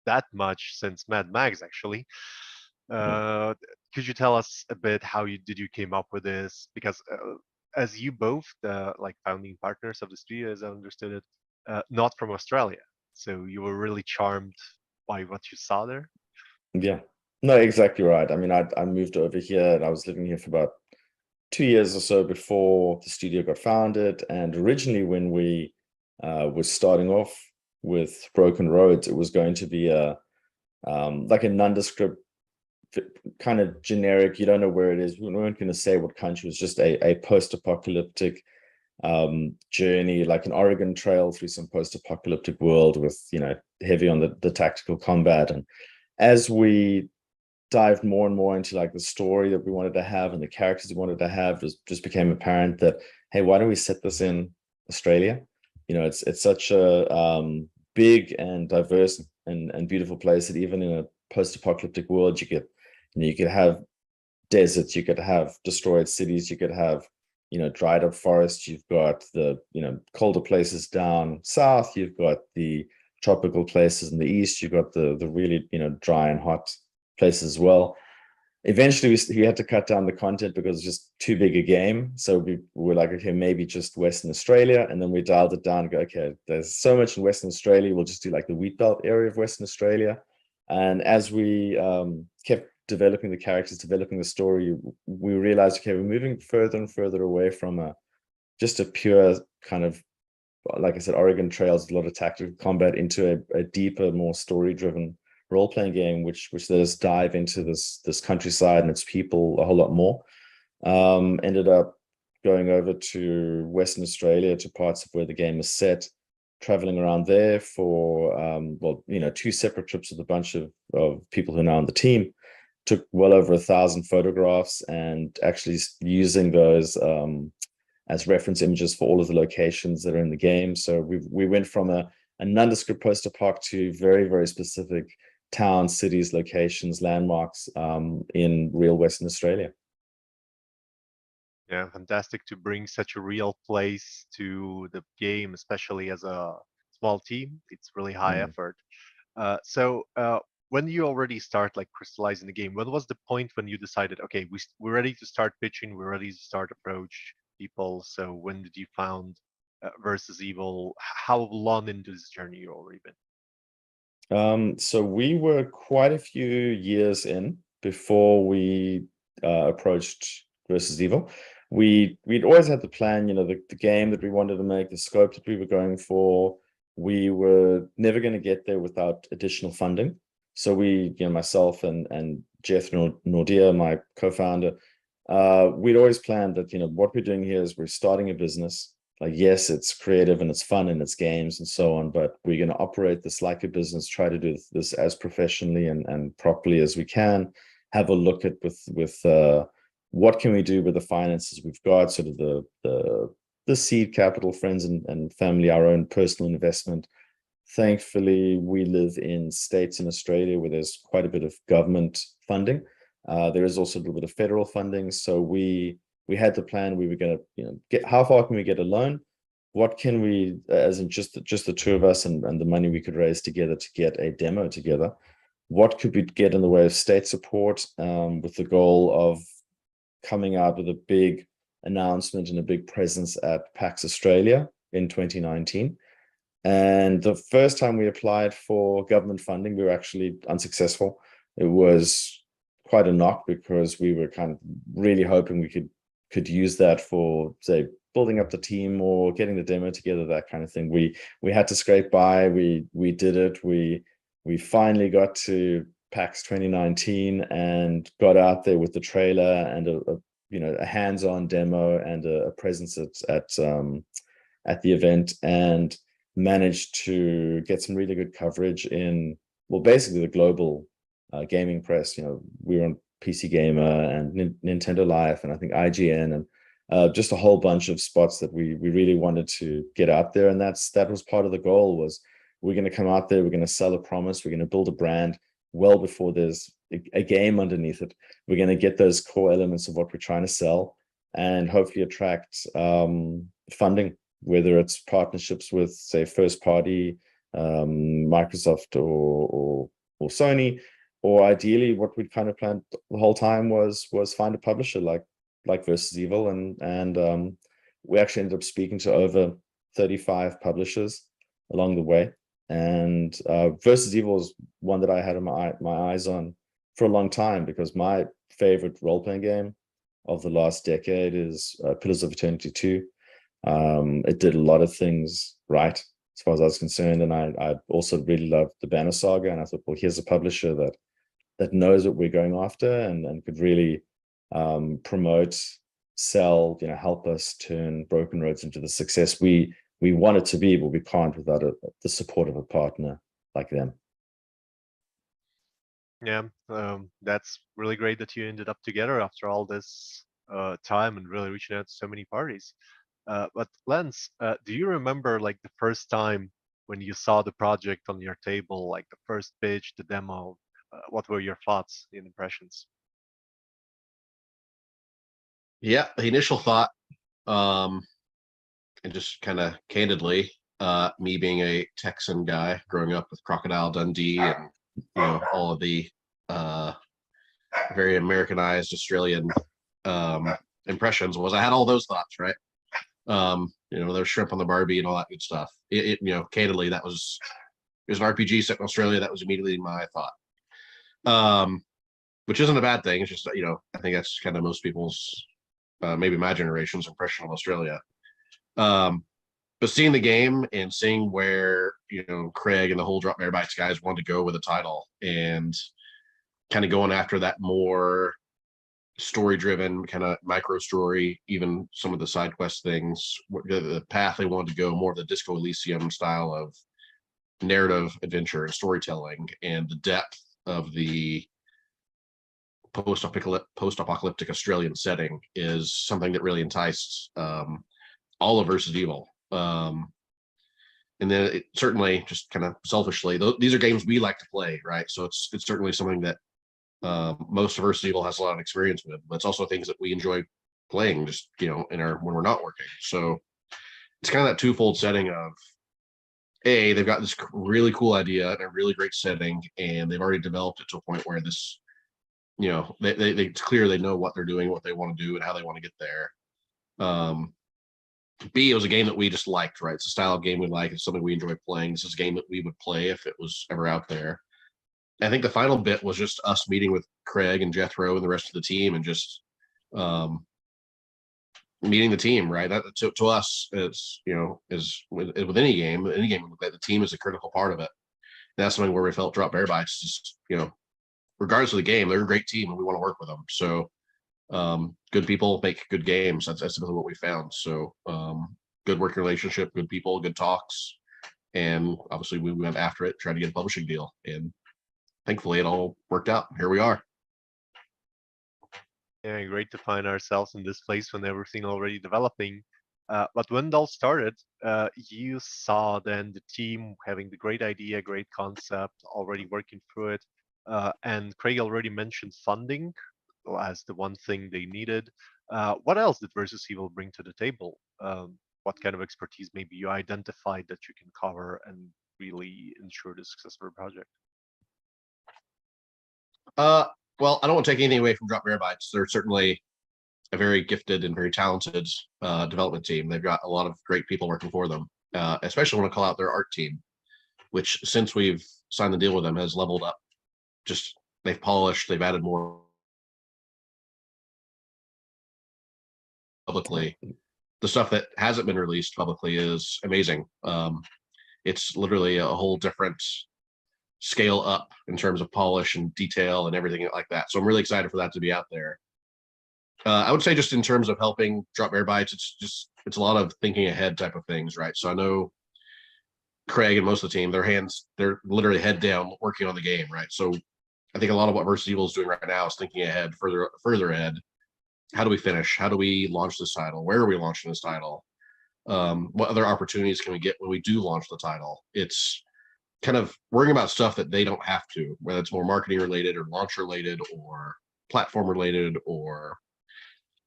that much since Mad Max, actually. Could you tell us a bit how you came up with this? Because as you both, the founding partners of the studio, as I understood it, not from Australia, so you were really charmed by what you saw there. Yeah, no, exactly right. I mean, I moved over here and I was living here for about 2 years or so before the studio got founded. And originally, when we were starting off with Broken Roads, it was going to be a nondescript, kind of generic, you don't know where it is, we weren't going to say what country. It was just a post-apocalyptic journey, like an Oregon Trail through some post-apocalyptic world with, heavy on the tactical combat. And as we dived more and more into the story that we wanted to have and the characters we wanted to have, just became apparent that, hey, why don't we set this in Australia? It's such a big and diverse and beautiful place that even in a post-apocalyptic world, you could have deserts, you could have destroyed cities, you could have dried up forests, you've got the colder places down south, you've got the tropical places in the east, you've got the really dry and hot places as well. Eventually we had to cut down the content because it's just too big a game, so we were like, okay, maybe just Western Australia. And then we dialed it down and go, okay, there's so much in Western Australia, we'll just do the wheat belt area of Western Australia. And as we kept developing the characters, developing the story, we realized, okay, we're moving further and further away from just a pure kind of, like I said, Oregon Trails, a lot of tactical combat, into a deeper, more story-driven role-playing game, which let us dive into this countryside and its people a whole lot more. Ended up going over to Western Australia, to parts of where the game is set, traveling around there for 2 separate trips with a bunch of people who are now on the team. Took well over 1,000 photographs, and actually using those as reference images for all of the locations that are in the game. So we went from a nondescript post-apoc to very, very specific towns, cities, locations, landmarks in real Western Australia. Yeah, fantastic to bring such a real place to the game, especially as a small team. It's really high effort. So when you already start crystallizing the game, what was the point when you decided, okay, we're ready to start pitching, we're ready to start approach people? So when did you found Versus Evil? How long into this journey you already been? So we were quite a few years in before we approached Versus Evil. We'd always had the plan, the game that we wanted to make, the scope that we were going for. We were never going to get there without additional funding. So we, myself and Jeff Nordia, my co-founder, we'd always planned that, what we're doing here is we're starting a business. Yes, it's creative and it's fun and it's games and so on, but we're going to operate this like a business, try to do this as professionally and properly as we can, have a look at with what can we do with the finances we've got, sort of the seed capital, friends and family, our own personal investment. Thankfully, we live in states in Australia where there's quite a bit of government funding. There is also a little bit of federal funding. So we we had the plan. We were going to get, how far can we get a loan? What can we, as in just the two of us and the money we could raise together to get a demo together, what could we get in the way of state support, with the goal of coming out with a big announcement and a big presence at PAX Australia in 2019. And the first time we applied for government funding, we were actually unsuccessful. It was quite a knock because we were kind of really hoping we could use that for, say, building up the team or getting the demo together, that kind of thing. We had to scrape by. We did it. We finally got to PAX 2019 and got out there with the trailer and a hands-on demo and a presence at the event, and managed to get some really good coverage in, well, basically the global gaming press. We were on PC Gamer and Nintendo Life, and I think IGN, and just a whole bunch of spots that we really wanted to get out there. And that was part of the goal. Was we're going to come out there, we're going to sell a promise, we're going to build a brand well before there's a game underneath it. We're going to get those core elements of what we're trying to sell, and hopefully attract funding, whether it's partnerships with, say, first party, Microsoft or Sony, or ideally what we'd kind of planned the whole time was find a publisher like Versus Evil, and we actually ended up speaking to over 35 publishers along the way. And Versus Evil is one that I had my eyes on for a long time, because my favorite role-playing game of the last decade is Pillars of Eternity 2. It did a lot of things right as far as I was concerned, and I also really loved the Banner Saga, and I thought, well, here's a publisher that knows what we're going after and could really promote, sell, help us turn Broken Roads into the success we want it to be, but we can't without the support of a partner like them. Yeah, that's really great that you ended up together after all this time and really reaching out to so many parties. But Lance, do you remember like the first time when you saw the project on your table, like the first pitch, the demo? What were your thoughts and impressions? Yeah, the initial thought, and just kind of candidly, me being a Texan guy growing up with Crocodile Dundee and all of the very Americanized Australian impressions, was I had all those thoughts, right? There's shrimp on the Barbie and all that good stuff. Candidly, it was an RPG set in Australia. That was immediately my thought, which isn't a bad thing. It's just, I think that's kind of most people's, maybe my generation's impression of Australia. But seeing the game and seeing where, Craig and the whole Drop Bear Bytes guys wanted to go with the title, and kind of going after that more story-driven kind of micro story, even some of the side quest things, the path they wanted to go, more of the Disco Elysium style of narrative adventure and storytelling, and the depth of the post-apocalyptic Australian setting is something that really enticed all of Versus Evil. And then certainly, just kind of selfishly, these are games we like to play, right? So it's certainly something that most of Versus Evil has a lot of experience with, but it's also things that we enjoy playing, just when we're not working. So it's kind of that twofold setting of, they've got this really cool idea and a really great setting, and they've already developed it to a point where this, it's clear they know what they're doing, what they want to do, and how they want to get there. B, it was a game that we just liked, right? It's a style of game we like. It's something we enjoy playing. This is a game that we would play if it was ever out there. I think the final bit was just us meeting with Craig and Jethro and the rest of the team, and just meeting the team, right? That, to us, it's is with any game the team is a critical part of it. And that's something where we felt Drop Bear Bytes just regardless of the game, they're a great team and we want to work with them. So good people make good games. That's typically what we found. So good working relationship, good people, good talks, and obviously we went after it, tried to get a publishing deal, and thankfully it all worked out. Here we are. Yeah, great to find ourselves in this place when everything already developing. But when it all started, you saw then the team having the great idea, great concept, already working through it. And Craig already mentioned funding as the one thing they needed. What else did Versus Evil bring to the table? What kind of expertise maybe you identified that you can cover and really ensure the success of a project? Well, I don't want to take anything away from Bytes. They're certainly a very gifted and very talented development team. They've got a lot of great people working for them. Especially want to call out their art team, which since we've signed the deal with them has leveled up. Just they've polished, they've added more publicly. The stuff that hasn't been released publicly is amazing. It's literally a whole different scale up in terms of polish and detail and everything like that. So I'm really excited for that to be out there. I would say just in terms of helping Bytes, it's a lot of thinking ahead type of things, right? So I know Craig and most of the team, they're literally head down working on the game, right? So I think a lot of what Versus Evil is doing right now is thinking ahead, further ahead. How do we finish? How do we launch this title? Where are we launching this title? What other opportunities can we get when we do launch the title? It's kind of worrying about stuff that they don't have to, whether it's more marketing related or launch related or platform related or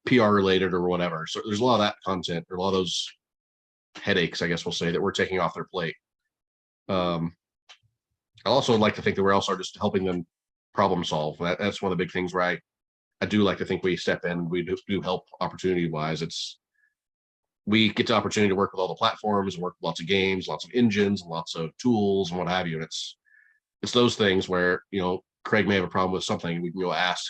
PR related or whatever. So there's a lot of that content or a lot of those headaches, I guess we'll say, that we're taking off their plate. I also like to think that we're also just helping them problem solve. That's one of the big things where I do like to think we step in, we do help opportunity wise. We get the opportunity to work with all the platforms and work with lots of games, lots of engines, lots of tools and what have you. And it's those things where, Craig may have a problem with something, we can go ask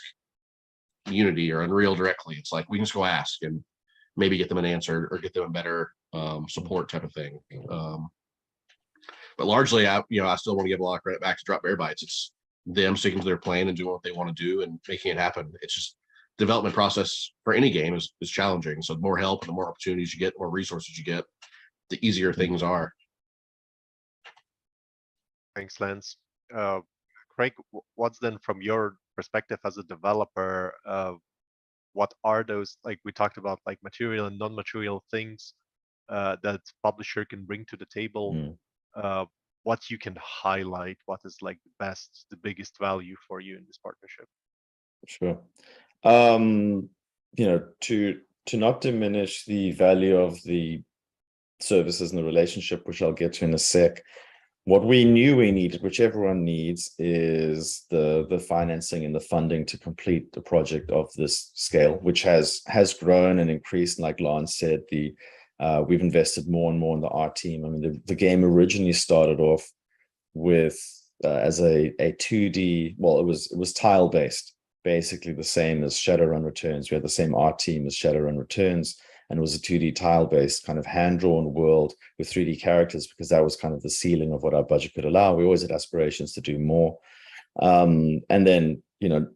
Unity or Unreal directly. It's like, we can just go ask and maybe get them an answer or get them a better support type of thing. But largely, I still want to give a lot of credit back to Bytes. It's them sticking to their plan and doing what they want to do and making it happen. It's just development process for any game is challenging. So the more help and the more opportunities you get, the more resources you get, the easier things are. Thanks, Lance. Craig, what's then from your perspective as a developer, what are those, like we talked about, like material and non-material things that publisher can bring to the table? What you can highlight, what is like the biggest value for you in this partnership? Sure. To not diminish the value of the services and the relationship, which I'll get to in a sec, what we knew we needed, which everyone needs, is the financing and the funding to complete the project of this scale, which has grown and increased. And like Lance said, we've invested more and more in the art team. I mean, the game originally started off with as a 2D, well, it was tile based, basically the same as Shadowrun Returns. We had the same art team as Shadowrun Returns, and it was a 2D tile-based kind of hand-drawn world with 3D characters, because that was kind of the ceiling of what our budget could allow. We always had aspirations to do more. And then,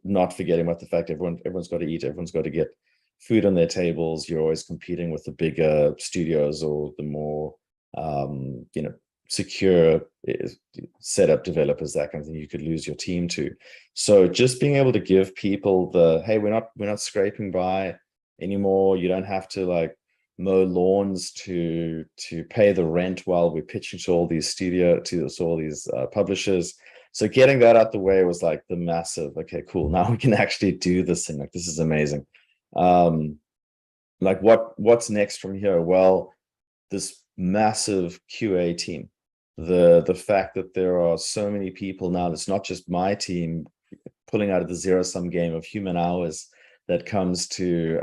not forgetting about the fact everyone's got to eat, everyone's got to get food on their tables. You're always competing with the bigger studios or the more, secure setup developers, that kind of thing you could lose your team to. So just being able to give people hey, we're not scraping by anymore. You don't have to like mow lawns to pay the rent while we're pitching to all these publishers. So getting that out the way was like the massive, okay, cool, now we can actually do this thing. Like, this is amazing. Like what's next from here? Well, this massive QA team, the fact that there are so many people now, it's not just my team pulling out of the zero-sum game of human hours that comes to,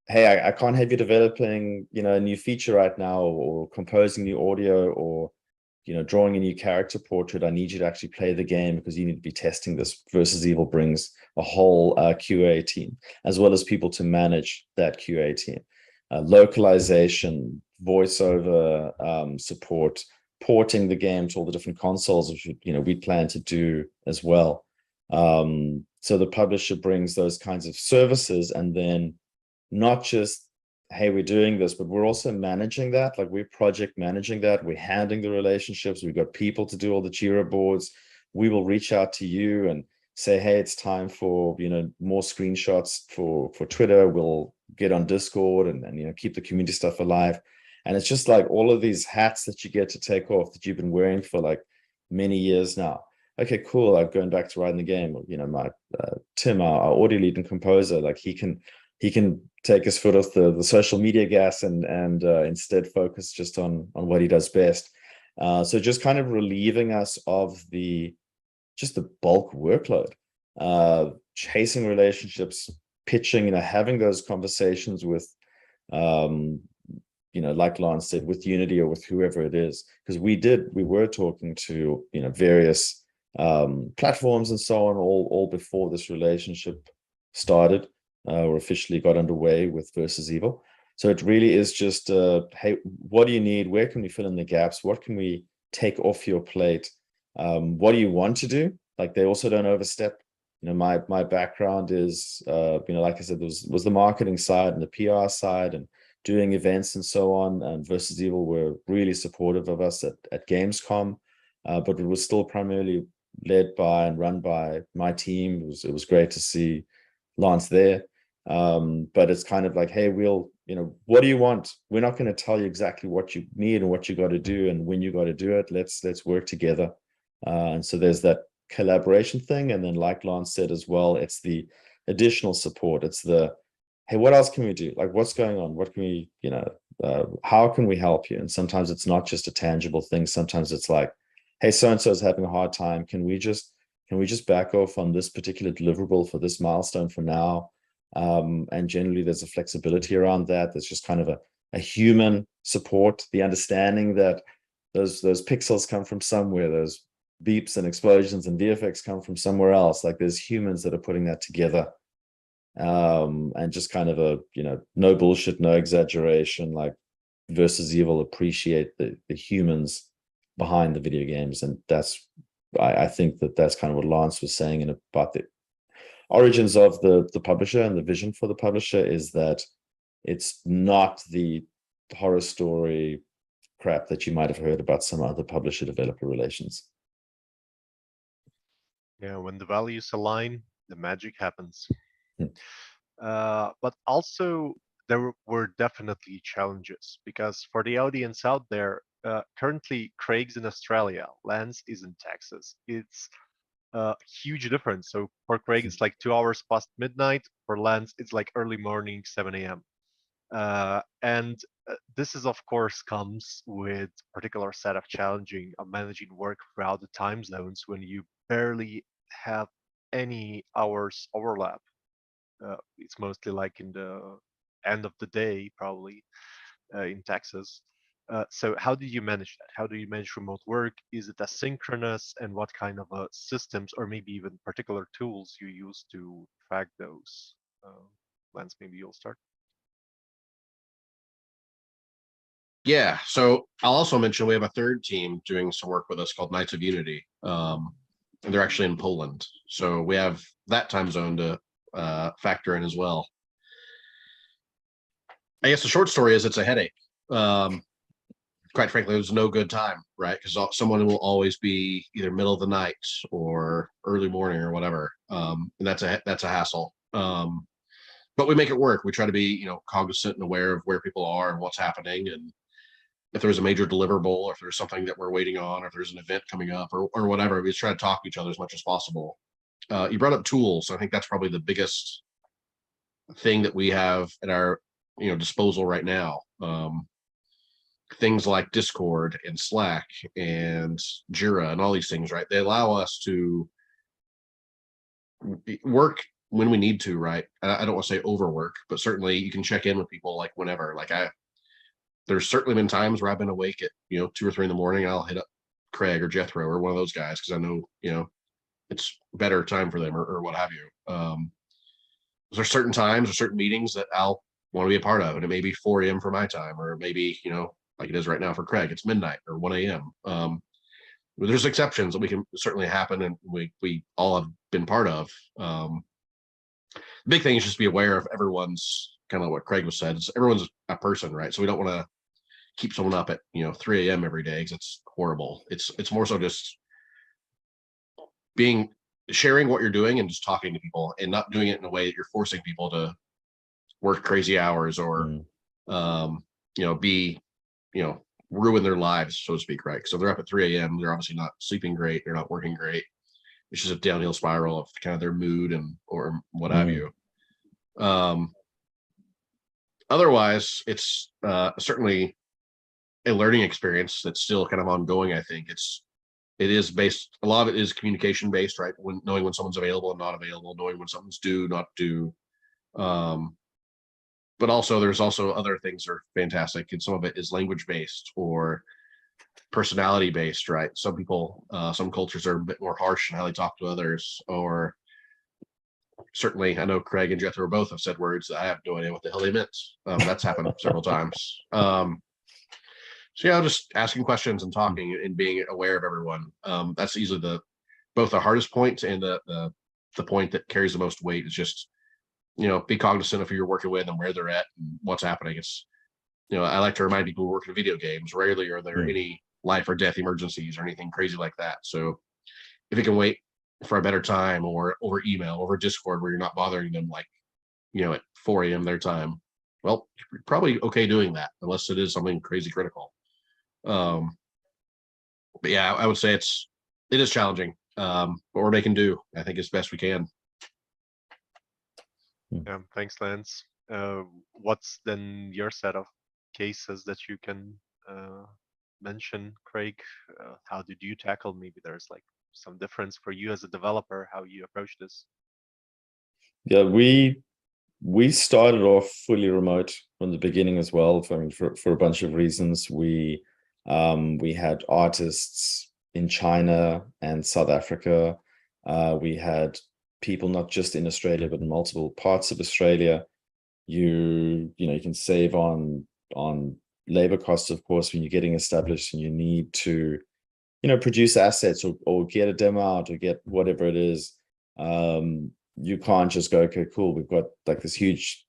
hey, I can't have you developing, a new feature right now, or composing new audio, or, drawing a new character portrait. I need you to actually play the game because you need to be testing this. Versus Evil brings a whole QA team, as well as people to manage that QA team. Localization, voiceover support, porting the game to all the different consoles, which we plan to do as well. So the publisher brings those kinds of services, and then not just, hey, we're doing this, but we're also managing that. Like, we're project managing that. We're handling the relationships. We've got people to do all the Jira boards. We will reach out to you and say, hey, it's time for, more screenshots for Twitter. We'll get on Discord and keep the community stuff alive. And it's just like all of these hats that you get to take off that you've been wearing for like many years now. Okay, cool. I'm going back to writing the game. My Tim, our audio lead and composer, like he can he can take his foot off the social media gas and instead focus just on what he does best. So just kind of relieving us of just the bulk workload, chasing relationships, pitching, having those conversations with, like Lance said, with Unity or with whoever it is, because we were talking to, various platforms and so on, all before this relationship started, or officially got underway with Versus Evil. So it really is just, hey, what do you need? Where can we fill in the gaps? What can we take off your plate? What do you want to do? Like, they also don't overstep. My background is, like I said, was the marketing side and the PR side and doing events and so on. And Versus Evil were really supportive of us at Gamescom, but it was still primarily led by and run by my team. It was great to see Lance there. But it's kind of like, hey, what do you want? We're not going to tell you exactly what you need and what you got to do and when you got to do it. Let's work together. And so there's that collaboration thing. And then, like Lance said as well, it's the additional support. It's the, hey, what else can we do? Like, what's going on? What can we, how can we help you? And sometimes it's not just a tangible thing. Sometimes it's like, hey, so-and-so is having a hard time. Can we just back off on this particular deliverable for this milestone for now? And generally there's a flexibility around that. There's just kind of a human support, the understanding that those pixels come from somewhere, those beeps and explosions and VFX come from somewhere else. Like, there's humans that are putting that together. And just kind of a, no bullshit, no exaggeration, like Versus Evil appreciate the humans behind the video games. And I think that's kind of what Lance was saying about the origins of the publisher and the vision for the publisher, is that it's not the horror story crap that you might have heard about some other publisher-developer relations. Yeah, when the values align, the magic happens. But also, there were definitely challenges, because for the audience out there, currently Craig's in Australia, Lance is in Texas. It's a huge difference. So for Craig, it's like 2 hours past midnight. For Lance, it's like early morning, 7 a.m. And this is, of course, comes with a particular set of challenging of managing work throughout the time zones when you barely have any hours overlap. It's mostly like in the end of the day, probably, in Texas. So how do you manage that? How do you manage remote work? Is it asynchronous? And what kind of systems or maybe even particular tools you use to track those? Lance, maybe you'll start. Yeah, so I'll also mention we have a third team doing some work with us called Knights of Unity. And they're actually in Poland. So we have that time zone to factor in as well. I guess the short story is it's a headache. Quite frankly, there's no good time, right? Because someone will always be either middle of the night or early morning or whatever, and that's a hassle. But we make it work. We try to be, cognizant and aware of where people are and what's happening, and if there's a major deliverable, or if there's something that we're waiting on, or if there's an event coming up, or whatever, we just try to talk to each other as much as possible. You brought up tools, so I think that's probably the biggest thing that we have at our disposal right now. Things like Discord and Slack and Jira and all these things, right? They allow us to work when we need to, right? I don't want to say overwork, but certainly you can check in with people like whenever. Like there's certainly been times where I've been awake at 2 or 3 in the morning. I'll hit up Craig or Jethro or one of those guys because I know it's better time for them or what have you. There's certain times or certain meetings that I'll want to be a part of, and it may be 4 a.m. for my time, or maybe like it is right now for Craig, it's midnight or 1 a.m. There's exceptions that we can certainly happen, and we all have been part of. The big thing is just be aware of everyone's, kind of what Craig was said. Everyone's a person, right? So we don't want to keep someone up at 3 a.m. every day because it's horrible. It's more so just sharing what you're doing and just talking to people, and not doing it in a way that you're forcing people to work crazy hours or ruin their lives, so to speak, right? So they're up at 3 a.m. They're obviously not sleeping great. They're not working great. It's just a downhill spiral of kind of their mood or what have you. otherwise, it's certainly a learning experience that's still kind of ongoing. I think it is based, a lot of it is communication based, right? Knowing when someone's available and not available, knowing when something's due, not due. But also there's also other things that are fantastic, and some of it is language based or personality based, right? Some people, some cultures are a bit more harsh in how they talk to others, or certainly I know Craig and Jethro both have said words that I have no idea what the hell they meant. That's happened several times. So yeah, just asking questions and talking and being aware of everyone. That's easily both the hardest point and the point that carries the most weight. Is just, be cognizant of who you're working with and where they're at and what's happening. It's, I like to remind people who work in video games, rarely are there any life or death emergencies or anything crazy like that. So if it can wait for a better time, or over email, over Discord, where you're not bothering them like, at 4 a.m. their time, well, you're probably okay doing that, unless it is something crazy critical. But yeah, I would say it is challenging, but we're making do, I think, as best we can. Yeah, thanks, Lance. What's then your set of cases that you can mention, Craig? How did you tackle? Maybe there's like some difference for you as a developer, how you approach this. Yeah, we started off fully remote from the beginning as well. I mean, for a bunch of reasons. We had artists in China and South Africa. We had people not just in Australia, but in multiple parts of Australia. You can save on labor costs, of course, when you're getting established and you need to, produce assets or get a demo out or get whatever it is. You can't just go, okay, cool, we've got like this huge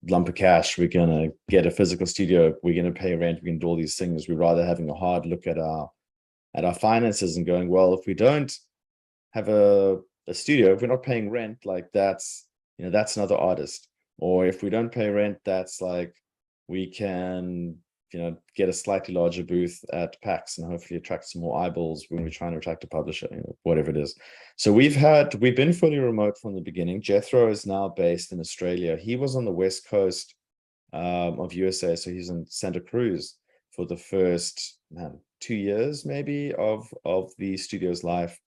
lump of cash, we're gonna get a physical studio, we're gonna pay rent, we're gonna do all these things. We're rather having a hard look at our finances and going, well, if we don't have a studio, if we're not paying rent, like that's another artist. Or if we don't pay rent, that's like we can get a slightly larger booth at PAX and hopefully attract some more eyeballs when we're trying to attract a publisher, whatever it is. So we've been fully remote from the beginning. Jethro is now based in Australia. He was on the West Coast of USA, so he's in Santa Cruz for the first 2 years maybe of the studio's life.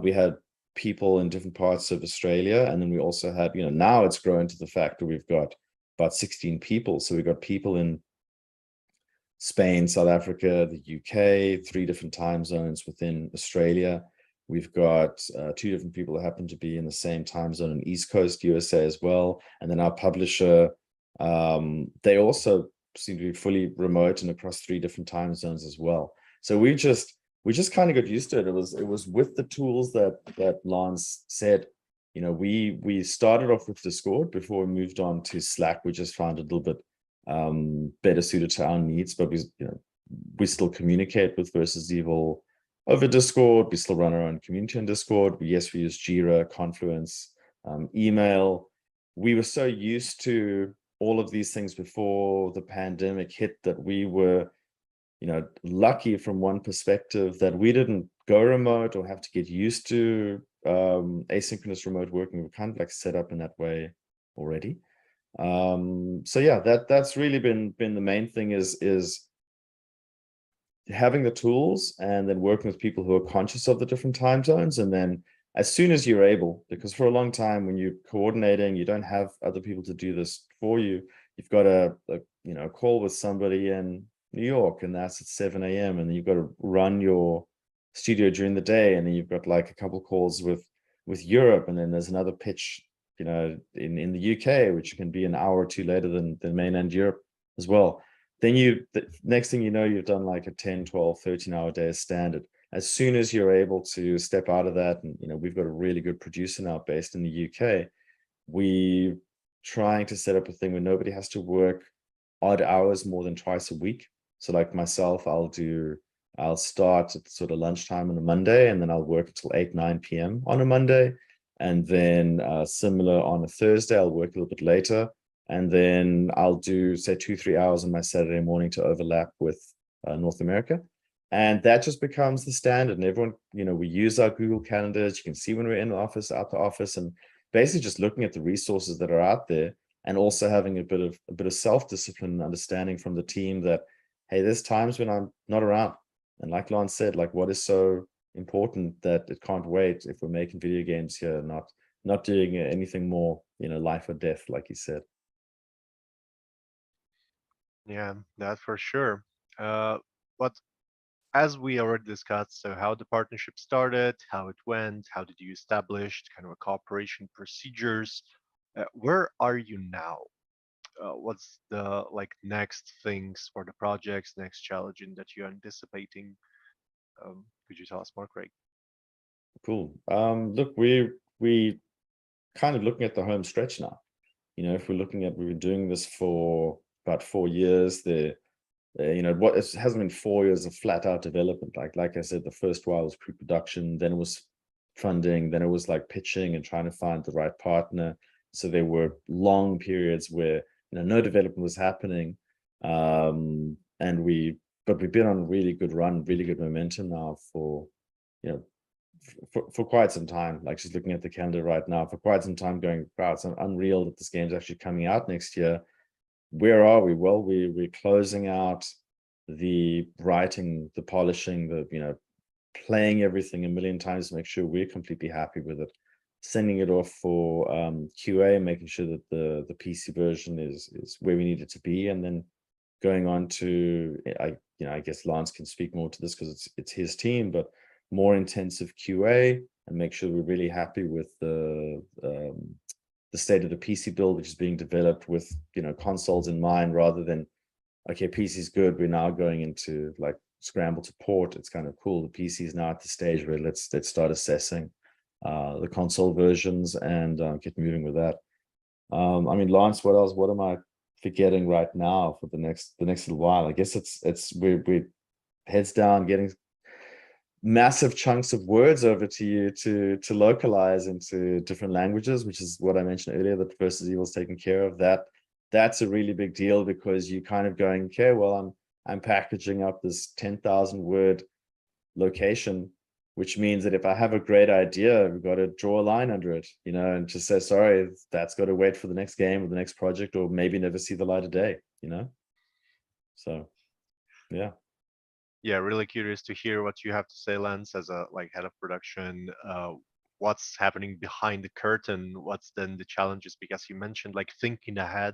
We had people in different parts of Australia, and then we also had, now it's grown to the fact that we've got about 16 people. So we've got people in Spain, South Africa, the UK, 3 different time zones within Australia. We've got 2 different people that happen to be in the same time zone in East Coast USA as well. And then our publisher, they also seem to be fully remote and across 3 different time zones as well. So we just kind of got used to it. It was with the tools that Lance said. We started off with Discord before we moved on to Slack. We just found it a little bit better suited to our needs, but we still communicate with Versus Evil over Discord. We still run our own community on Discord. Yes, we use Jira, Confluence, email. We were so used to all of these things before the pandemic hit that we were lucky from one perspective that we didn't go remote or have to get used to asynchronous remote working. We're kind of like set up in that way already. So yeah, that's really been the main thing is having the tools and then working with people who are conscious of the different time zones. And then as soon as you're able, because for a long time when you're coordinating, you don't have other people to do this for you. You've got a call with somebody in New York, and that's at 7 a.m. and then you've got to run your studio during the day, and then you've got like a couple calls with Europe, and then there's another pitch in the UK, which can be an hour or 2 later than mainland Europe as well. Then the next thing you know, you've done like a 10, 12, 13-hour day as standard. As soon as you're able to step out of that, and we've got a really good producer now based in the UK, we trying to set up a thing where nobody has to work odd hours more than twice a week. So like myself, I'll start at sort of lunchtime on a Monday, and then I'll work until 8, 9 p.m. on a Monday. And then similar on a Thursday, I'll work a little bit later. And then I'll do, say, 2-3 hours on my Saturday morning to overlap with North America. And that just becomes the standard. And everyone, we use our Google calendars. You can see when we're in the office, out the office, and basically just looking at the resources that are out there and also having a bit of self-discipline and understanding from the team that, hey, there's times when I'm not around. And like Lance said, like what is so important that it can't wait if we're making video games here, not doing anything more, life or death, like he said. Yeah, that's for sure. But as we already discussed, so how the partnership started, how it went, how did you establish kind of a cooperation procedures? Where are you now? What's the next things for the projects, next challenge that you're anticipating? Could you tell us more, Craig? Cool. Look, we kind of looking at the home stretch now. If we're looking at, we've been doing this for about 4 years. It hasn't been 4 years of flat out development. Like I said, the first while was pre-production, then it was funding, then it was like pitching and trying to find the right partner. So there were long periods where no development was happening, but we've been on a really good run, really good momentum now for quite some time. Like just looking at the calendar right now, for quite some time, going, wow, it's unreal that this game's actually coming out next year. Where are we? Well, we're closing out the writing, the polishing, the playing everything a million times to make sure we're completely happy with it, sending it off for QA, making sure that the PC version is where we need it to be, and then going on to I guess Lance can speak more to this because it's his team, but more intensive QA and make sure we're really happy with the state of the PC build, which is being developed with consoles in mind, rather than okay, PC's good, we're now going into like scramble to port. It's kind of cool. The PC is now at the stage where let's start assessing the console versions and get moving with that. I mean, Lance, what else? What am I forgetting right now for the next little while? I guess we're heads down, getting massive chunks of words over to you to localize into different languages, which is what I mentioned earlier, that Versus Evil's taken care of. That's a really big deal because you kind of going, okay, well, I'm packaging up this 10,000 word location, which means that if I have a great idea, we've got to draw a line under it, and just say, sorry, that's got to wait for the next game or the next project, or maybe never see the light of day, So, yeah. Yeah, really curious to hear what you have to say, Lance, as a head of production. What's happening behind the curtain? What's then the challenges? Because you mentioned thinking ahead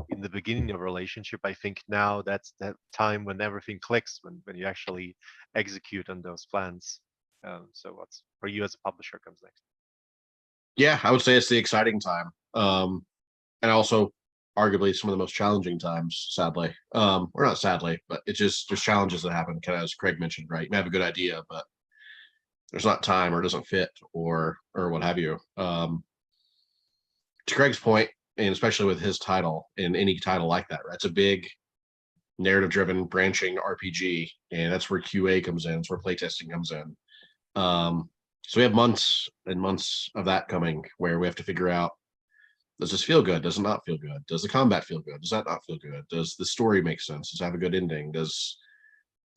in the beginning of a relationship. I think now that's that time when everything clicks, when you actually execute on those plans. So what's for you as a publisher comes next? Yeah, I would say it's the exciting time, and also arguably some of the most challenging times, sadly, or not sadly, but it's just there's challenges that happen, kind of as Craig mentioned, right? You have a good idea, but there's not time or it doesn't fit or what have you. To Craig's point, and especially with his title and any title like that, right? It's a big narrative driven branching RPG, and that's where QA comes in. It's where playtesting comes in. So we have months and months of that coming where we have to figure out, does this feel good? Does it not feel good? Does the combat feel good? Does that not feel good? Does the story make sense? Does it have a good ending? Does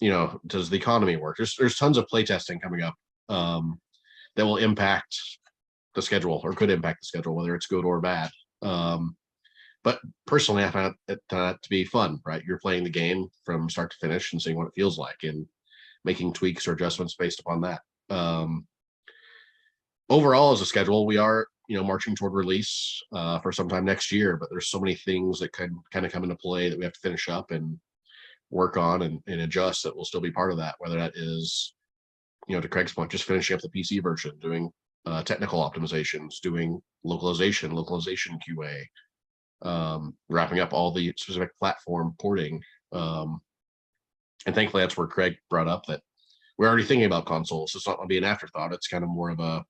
the economy work? There's tons of playtesting coming up that will impact the schedule or could impact the schedule, whether it's good or bad. But personally, I found it to be fun, right? You're playing the game from start to finish and seeing what it feels like and making tweaks or adjustments based upon that. Overall, as a schedule, we are marching toward release for sometime next year, but there's so many things that could kind of come into play that we have to finish up and work on and adjust that will still be part of that, whether that is, to Craig's point, just finishing up the PC version, doing technical optimizations, doing localization QA, wrapping up all the specific platform porting. And thankfully, that's where Craig brought up that we're already thinking about consoles. It's not going to be an afterthought. It's kind of more of a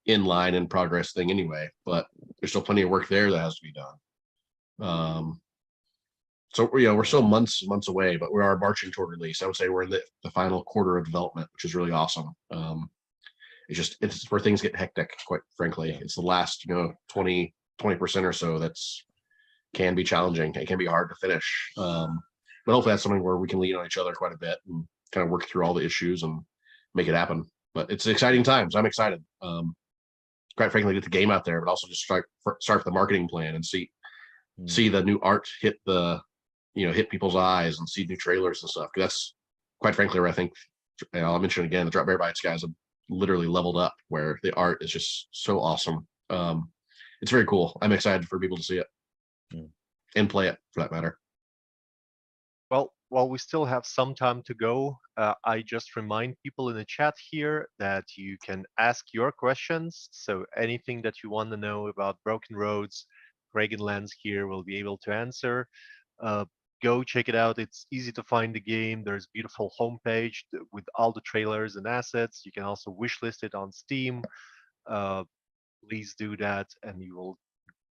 inline and progress thing anyway, but there's still plenty of work there that has to be done. So we're still months away, but we are marching toward release. I would say we're in the final quarter of development, which is really awesome. It's where things get hectic, quite frankly. It's the last 20% or so that's can be challenging. It can be hard to finish, but hopefully that's something where we can lean on each other quite a bit and kind of work through all the issues and make it happen. But it's exciting times. I'm excited. Quite frankly, get the game out there, but also just start the marketing plan and see see the new art hit hit people's eyes and see new trailers and stuff. That's quite frankly where I think, I'll mention again, the Drop Bear Bytes guys have literally leveled up, where the art is just so awesome. It's very cool. I'm excited for people to see it and play it, for that matter. Well, while we still have some time to go, I just remind people in the chat here that you can ask your questions. So anything that you want to know about Broken Roads, Craig and Lance here will be able to answer. Go check it out. It's easy to find the game. There's a beautiful homepage with all the trailers and assets. You can also wishlist it on Steam. Please do that, and you will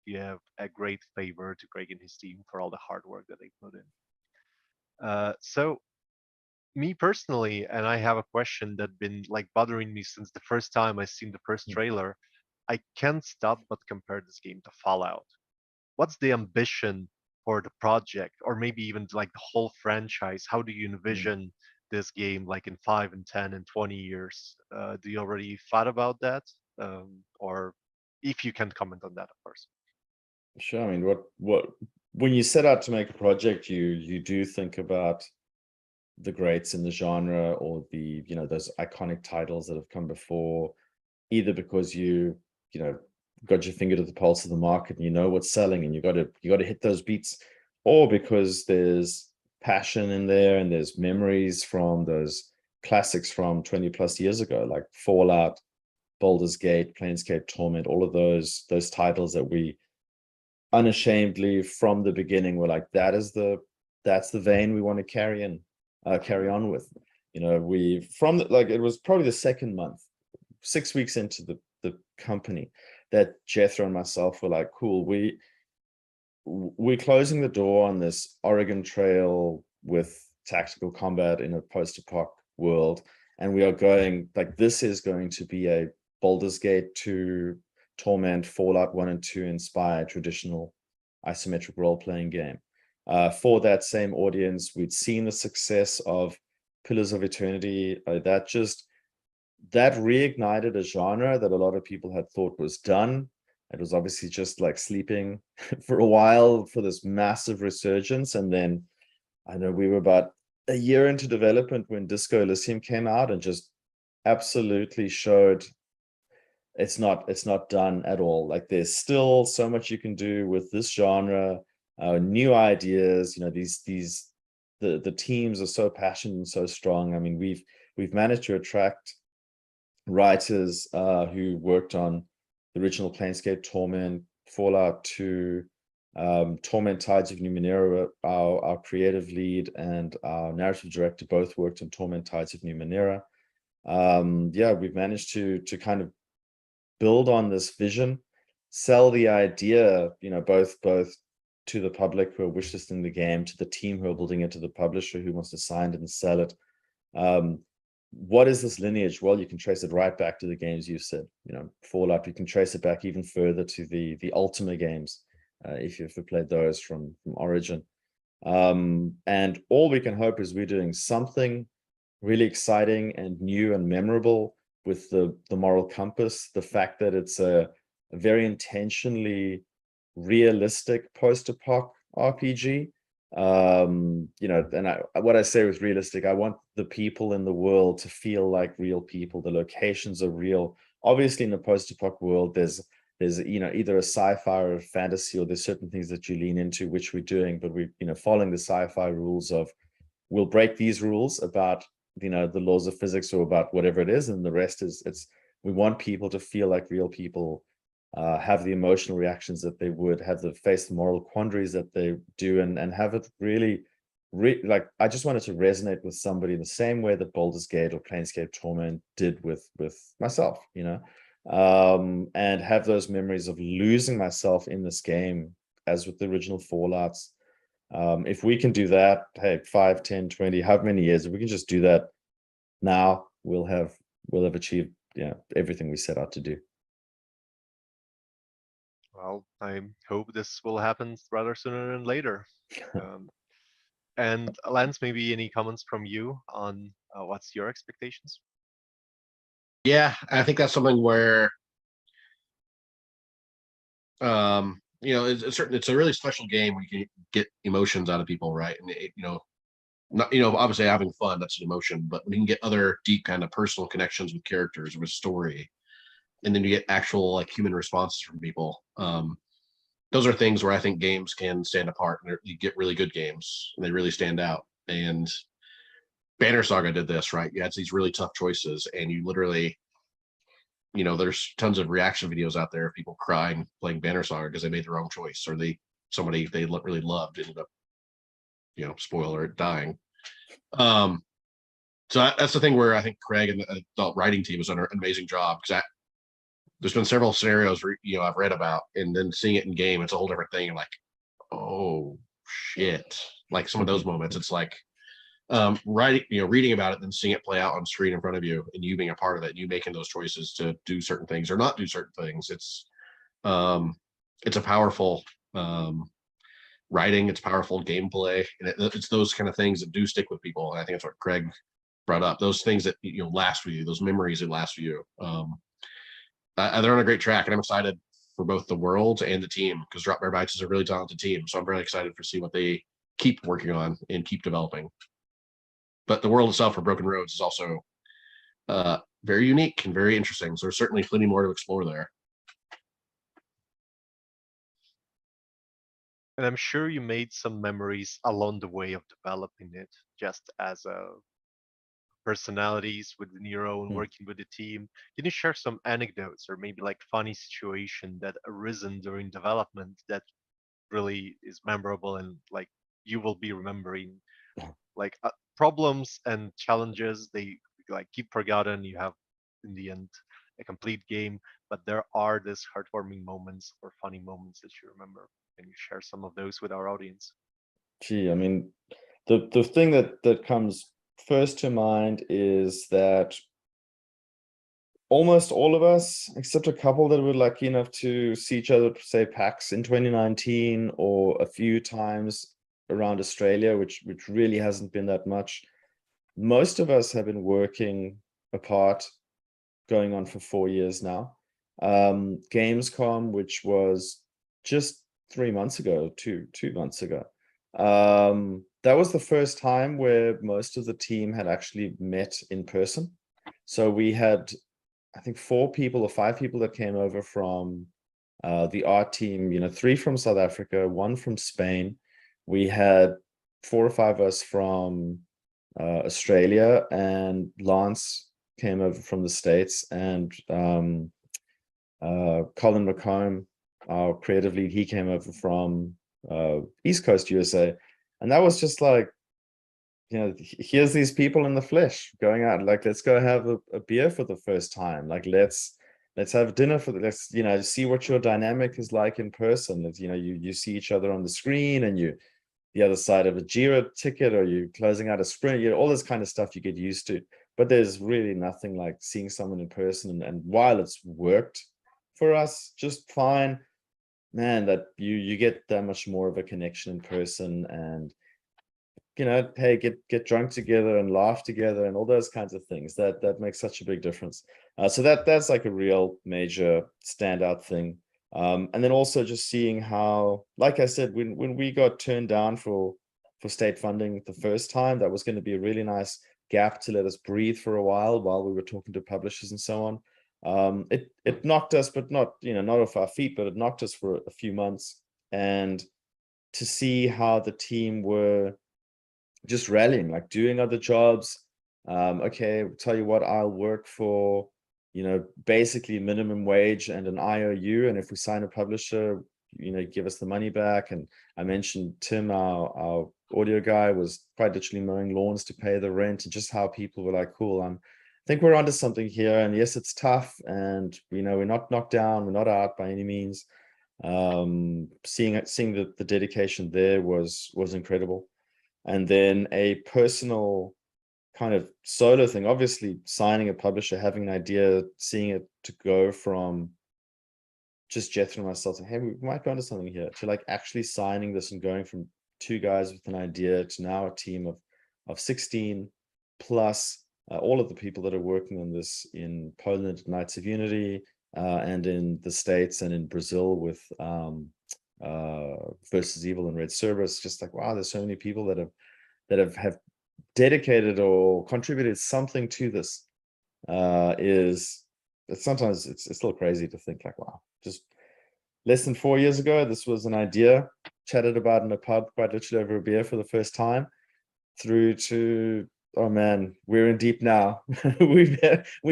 give a great favor to Craig and his team for all the hard work that they put in. So me personally, and I have a question that's been like bothering me since the first time I seen the first trailer. I can't stop but compare this game to Fallout. What's the ambition for the project, or maybe even like the whole franchise? How do you envision this game like in 5 and 10 and 20 years? Do you already thought about that? Or if you can comment on that, of course. Sure. I mean, what when you set out to make a project, you do think about the greats in the genre, or the those iconic titles that have come before, either because you got your finger to the pulse of the market and you know what's selling and you got to hit those beats, or because there's passion in there and there's memories from those classics from 20 plus years ago, like Fallout, Baldur's Gate, Planescape Torment, all of those titles that we unashamedly from the beginning were like, that's the vein we want to carry on with. It was probably the second month, 6 weeks into the company, that Jethro and myself were like, cool, we're closing the door on this Oregon Trail with tactical combat in a post-apoc world, and we are going, like, this is going to be a Baldur's Gate 2, Torment, Fallout 1 and 2 inspired traditional isometric role-playing game. For that same audience, we'd seen the success of Pillars of Eternity. That reignited a genre that a lot of people had thought was done. It was obviously just like sleeping for a while for this massive resurgence. And then I know we were about a year into development when Disco Elysium came out and just absolutely showed it's not done at all. Like, there's still so much you can do with this genre, new ideas. The teams are so passionate and so strong. I mean, we've managed to attract writers who worked on the original Planescape Torment, Fallout 2, Torment Tides of Numenera. Our creative lead and our narrative director both worked on Torment Tides of Numenera. We've managed to kind of build on this vision, sell the idea, both to the public who are wishlisting the game, to the team who are building it, to the publisher who wants to sign it and sell it. What is this lineage? Well, you can trace it right back to the games you said. Fallout, you can trace it back even further to the Ultima games, if you've played those from Origin. And all we can hope is we're doing something really exciting and new and memorable with the moral compass, the fact that it's a very intentionally realistic post-apoc RPG. What I say with realistic, I want the people in the world to feel like real people. The locations are real. Obviously, in the post-apoc world, there's either a sci-fi or a fantasy, or there's certain things that you lean into, which we're doing, but we're following the sci-fi rules of, we'll break these rules about the laws of physics or about whatever it is, and the rest is we want people to feel like real people, have the emotional reactions that they would have, face the moral quandaries that they do, and have it really like, I just wanted to resonate with somebody in the same way that Baldur's Gate or Planescape Torment did with myself, and have those memories of losing myself in this game as with the original Fallouts. If we can do that, hey, 5, 10, 20, however many years, if we can just do that now, we'll have achieved everything we set out to do. Well, I hope this will happen rather sooner than later. And Lance, maybe any comments from you on what's your expectations? Yeah, I think that's something where you know, it's a really special game where you can get emotions out of people, right? And you know, not, you know, obviously having fun, that's an emotion, but when you can get other deep kind of personal connections with characters, with story, and then you get actual like human responses from people. Those are things where I think games can stand apart, and you get really good games and they really stand out. And Banner Saga did this, right? You had these really tough choices, and you literally, you know, there's tons of reaction videos out there of people crying playing Banner Saga because they made the wrong choice, or somebody they really loved ended up, you know, spoiler, dying. So that's the thing where I think Craig and the adult writing team has done an amazing job, because there's been several scenarios where, you know, I've read about, and then seeing it in game, it's a whole different thing. And like, oh shit, like some of those moments, it's like writing, you know, reading about it, and then seeing it play out on screen in front of you, and you being a part of it, and you making those choices to do certain things or not do certain things. It's a powerful writing, it's powerful gameplay, and it's those kind of things that do stick with people. And I think that's what Craig brought up, those things that, you know, last with you, those memories that last with you. They're on a great track, and I'm excited for both the world and the team, because Drop Bear Bytes is a really talented team. So I'm really excited to see what they keep working on and keep developing. But the world itself for Broken Roads is also very unique and very interesting. So there's certainly plenty more to explore there. And I'm sure you made some memories along the way of developing it, just as personalities within your own, working with the team. Can you share some anecdotes or maybe like funny situation that arisen during development that really is memorable and like you will be remembering? Like problems and challenges, they like keep forgotten. You have in the end a complete game, but there are these heartwarming moments or funny moments that you remember. Can you share some of those with our audience? Gee, I mean, the thing that comes first to mind is that almost all of us, except a couple that were lucky enough to see each other, say, PAX in 2019 or a few times around Australia, which really hasn't been that much. Most of us have been working apart, going on for 4 years now. Gamescom, which was just 3 months ago, two months ago. That was the first time where most of the team had actually met in person. So we had, I think, 4 people or 5 people that came over from the art team, you know, 3 from South Africa, 1 from Spain. We had 4 or 5 of us from Australia, and Lance came over from the States, and Colin McComb, our creative lead, he came over from East Coast USA. And that was just like, you know, here's these people in the flesh going out, like, let's go have a beer for the first time. Like, let's have dinner let's, you know, see what your dynamic is like in person. It's, you know, you see each other on the screen, and you the other side of a Jira ticket, or you closing out a sprint, you know, all this kind of stuff you get used to. But there's really nothing like seeing someone in person. And while it's worked for us just fine, man, that you get that much more of a connection in person, and, you know, hey, get drunk together and laugh together and all those kinds of things. That makes such a big difference. So that's like a real major standout thing. And then also just seeing how, like I said, when we got turned down for state funding the first time, that was going to be a really nice gap to let us breathe for a while we were talking to publishers and so on. It knocked us, but not, you know, not off our feet, but it knocked us for a few months. And to see how the team were just rallying, like doing other jobs. Okay, tell you what, I'll work for, you know, basically minimum wage and an IOU, and if we sign a publisher, you know, give us the money back. And I mentioned Tim, our audio guy, was quite literally mowing lawns to pay the rent, and just how people were like, cool, I think we're onto something here. And yes, it's tough, and, you know, we're not knocked down, we're not out by any means. Seeing the dedication there was incredible. And then a personal kind of solo thing, obviously signing a publisher, having an idea, seeing it to go from just Jethro and myself saying, hey, we might go into something here, to like actually signing this and going from 2 guys with an idea to now a team of 16 plus all of the people that are working on this in Poland, Knights of Unity, and in the States and in Brazil with versus Evil and Red Cerberus. Just like, wow, there's so many people that have dedicated or contributed something to this. Sometimes it's a little crazy to think like, wow, just less than 4 years ago, this was an idea chatted about in a pub, quite literally over a beer for the first time, through to, oh man, we're in deep now. we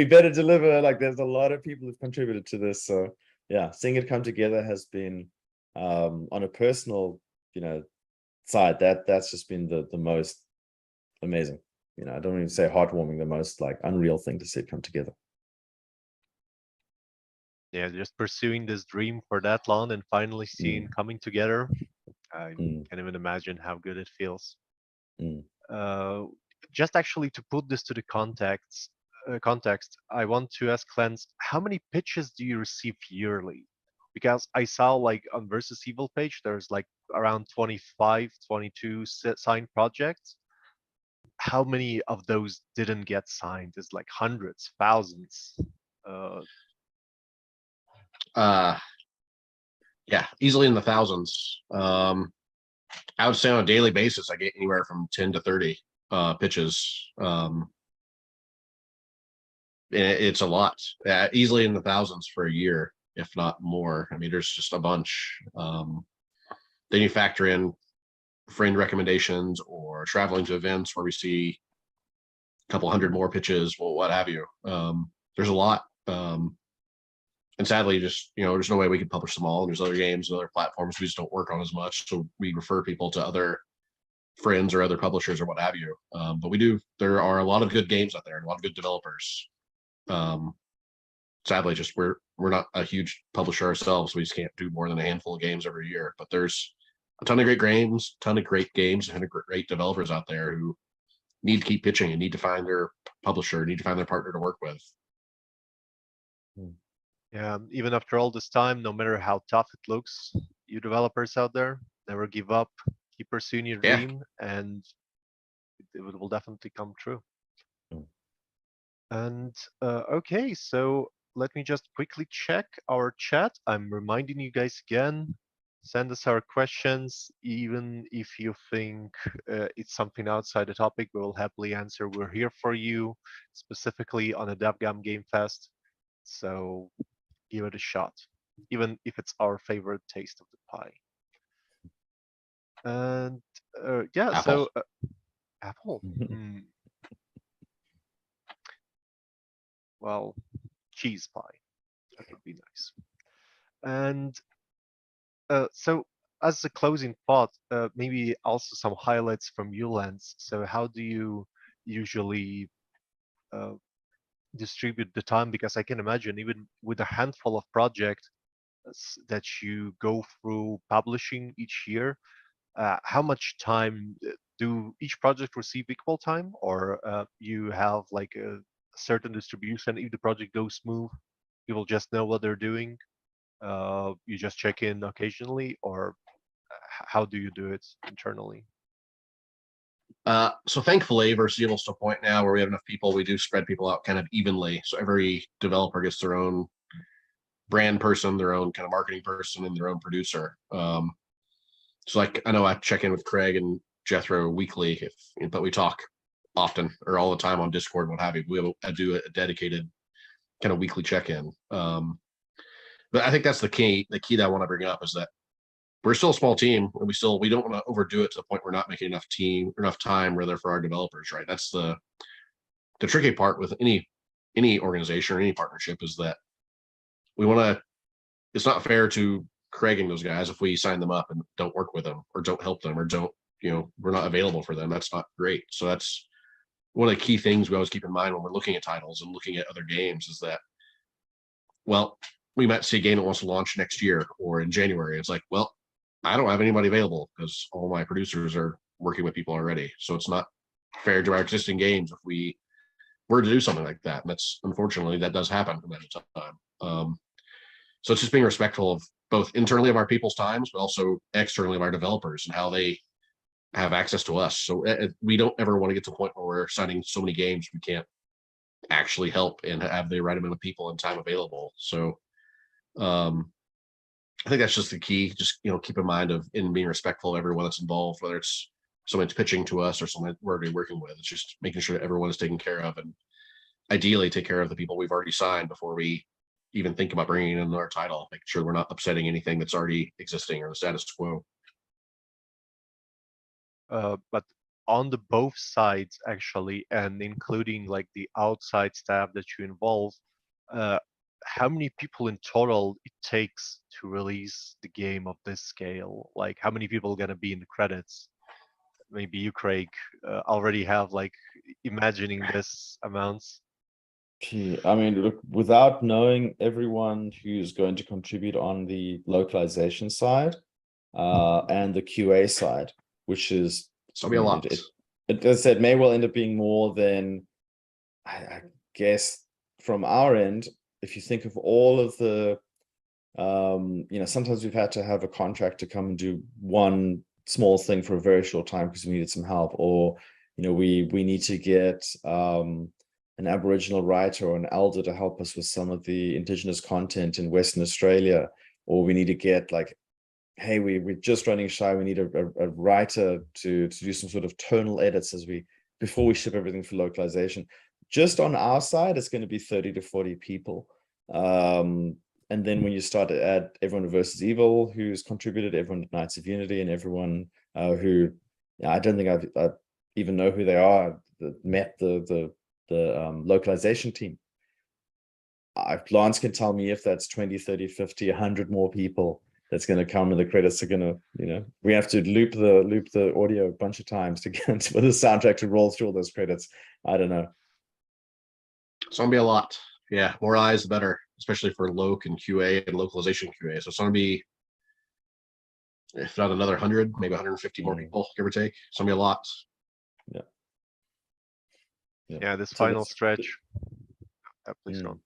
better deliver. Like, there's a lot of people who've contributed to this. So yeah, seeing it come together has been, on a personal, side, that's just been the most amazing. I don't even say heartwarming, the most like unreal thing to see it come together. Yeah, just pursuing this dream for that long and finally seeing coming together. I can't even imagine how good it feels. Just actually to put this to the context, I want to ask Lance, how many pitches do you receive yearly? Because I saw like on Versus Evil page, there's like around 25, 22 signed projects. How many of those didn't get signed? It's like hundreds, thousands. Yeah, easily in the thousands. I would say on a daily basis, I get anywhere from 10 to 30 pitches. It's a lot. Easily in the thousands for a year, if not more. I mean, there's just a bunch. Then you factor in friend recommendations or traveling to events where we see a couple hundred more pitches, well, what have you. There's a lot. And sadly, just, there's no way we can publish them all. And there's other games and other platforms we just don't work on as much. So we refer people to other friends or other publishers or what have you. But there are a lot of good games out there and a lot of good developers. Sadly, just we're not a huge publisher ourselves. We just can't do more than a handful of games every year. But there's a ton of great games, and great developers out there who need to keep pitching and need to find their publisher, need to find their partner to work with. Yeah, even after all this time, no matter how tough it looks, you developers out there, never give up, keep pursuing your dream, and it will definitely come true. And okay, so let me just quickly check our chat. I'm reminding you guys again, send us our questions, even if you think it's something outside the topic, we will happily answer. We're here for you, specifically on a DevGAMM Game Fest. So give it a shot, even if it's our favorite taste of the pie. And yeah, Apple. so Apple. Well, cheese pie. That would be nice. And so as a closing thought, maybe also some highlights from you, Lance. So how do you usually distribute the time? Because I can imagine even with a handful of projects that you go through publishing each year, how much time do each project receive equal time, or you have like a certain distribution? If the project goes smooth, you will just know what they're doing. You just check in occasionally, or how do you do it internally? So thankfully, Versus Evil's to a point now where we have enough people, we do spread people out kind of evenly. So every developer gets their own brand person, their own kind of marketing person, and their own producer. So like, I know I check in with Craig and Jethro weekly, but we talk often or all the time on Discord and what have you. I do a dedicated kind of weekly check-in. But I think that's the key that I want to bring up is that we're still a small team, and we don't want to overdo it to the point we're not making enough time rather for our developers, right? That's the tricky part with any organization or any partnership, is that it's not fair to Craig and those guys if we sign them up and don't work with them or don't help them or don't, we're not available for them. That's not great. So that's one of the key things we always keep in mind when we're looking at titles and looking at other games, is that, well, we might see a game that wants to launch next year or in January. It's like, well, I don't have anybody available because all my producers are working with people already. So it's not fair to our existing games if we were to do something like that. And that's, unfortunately, that does happen from time to time. So it's just being respectful of both internally of our people's times, but also externally of our developers and how they have access to us. So we don't ever want to get to a point where we're signing so many games we can't actually help and have the right amount of people and time available. So I think that's just the key. Just keep in mind in being respectful of everyone that's involved, whether it's someone's pitching to us or someone we're already working with. It's just making sure that everyone is taken care of, and ideally take care of the people we've already signed before we even think about bringing in another title. Make sure we're not upsetting anything that's already existing or the status quo. But on the both sides actually, and including like the outside staff that you involve, how many people in total it takes to release the game of this scale? Like how many people are gonna be in the credits? Maybe you, Craig, already have like imagining this amounts. I mean, look, without knowing everyone who's going to contribute on the localization side and the QA side, which is it's gonna be a lot. It as I said, may well end up being more than I guess from our end. If you think of all of the, sometimes we've had to have a contractor come and do one small thing for a very short time because we needed some help, or we need to get an Aboriginal writer or an elder to help us with some of the Indigenous content in Western Australia, or we need to get like, hey, we're just running shy, we need a writer to do some sort of tonal edits before we ship everything for localization. Just on our side, it's going to be 30 to 40 people. And then when you start to add everyone versus Evil who's contributed, everyone at Knights of Unity, and everyone who I don't think I even know who they are, that met the localization team. Lance can tell me if that's 20, 30, 50, 100 more people that's going to come, and the credits are going to, we have to loop the audio a bunch of times to get for the soundtrack to roll through all those credits. I don't know. It's going to be a lot. Yeah, more eyes, the better, especially for loc and QA and localization QA. So it's going to be, if not another 100, maybe 150 more people, give or take. It's going to be a lot. Yeah, this final stretch. Please don't.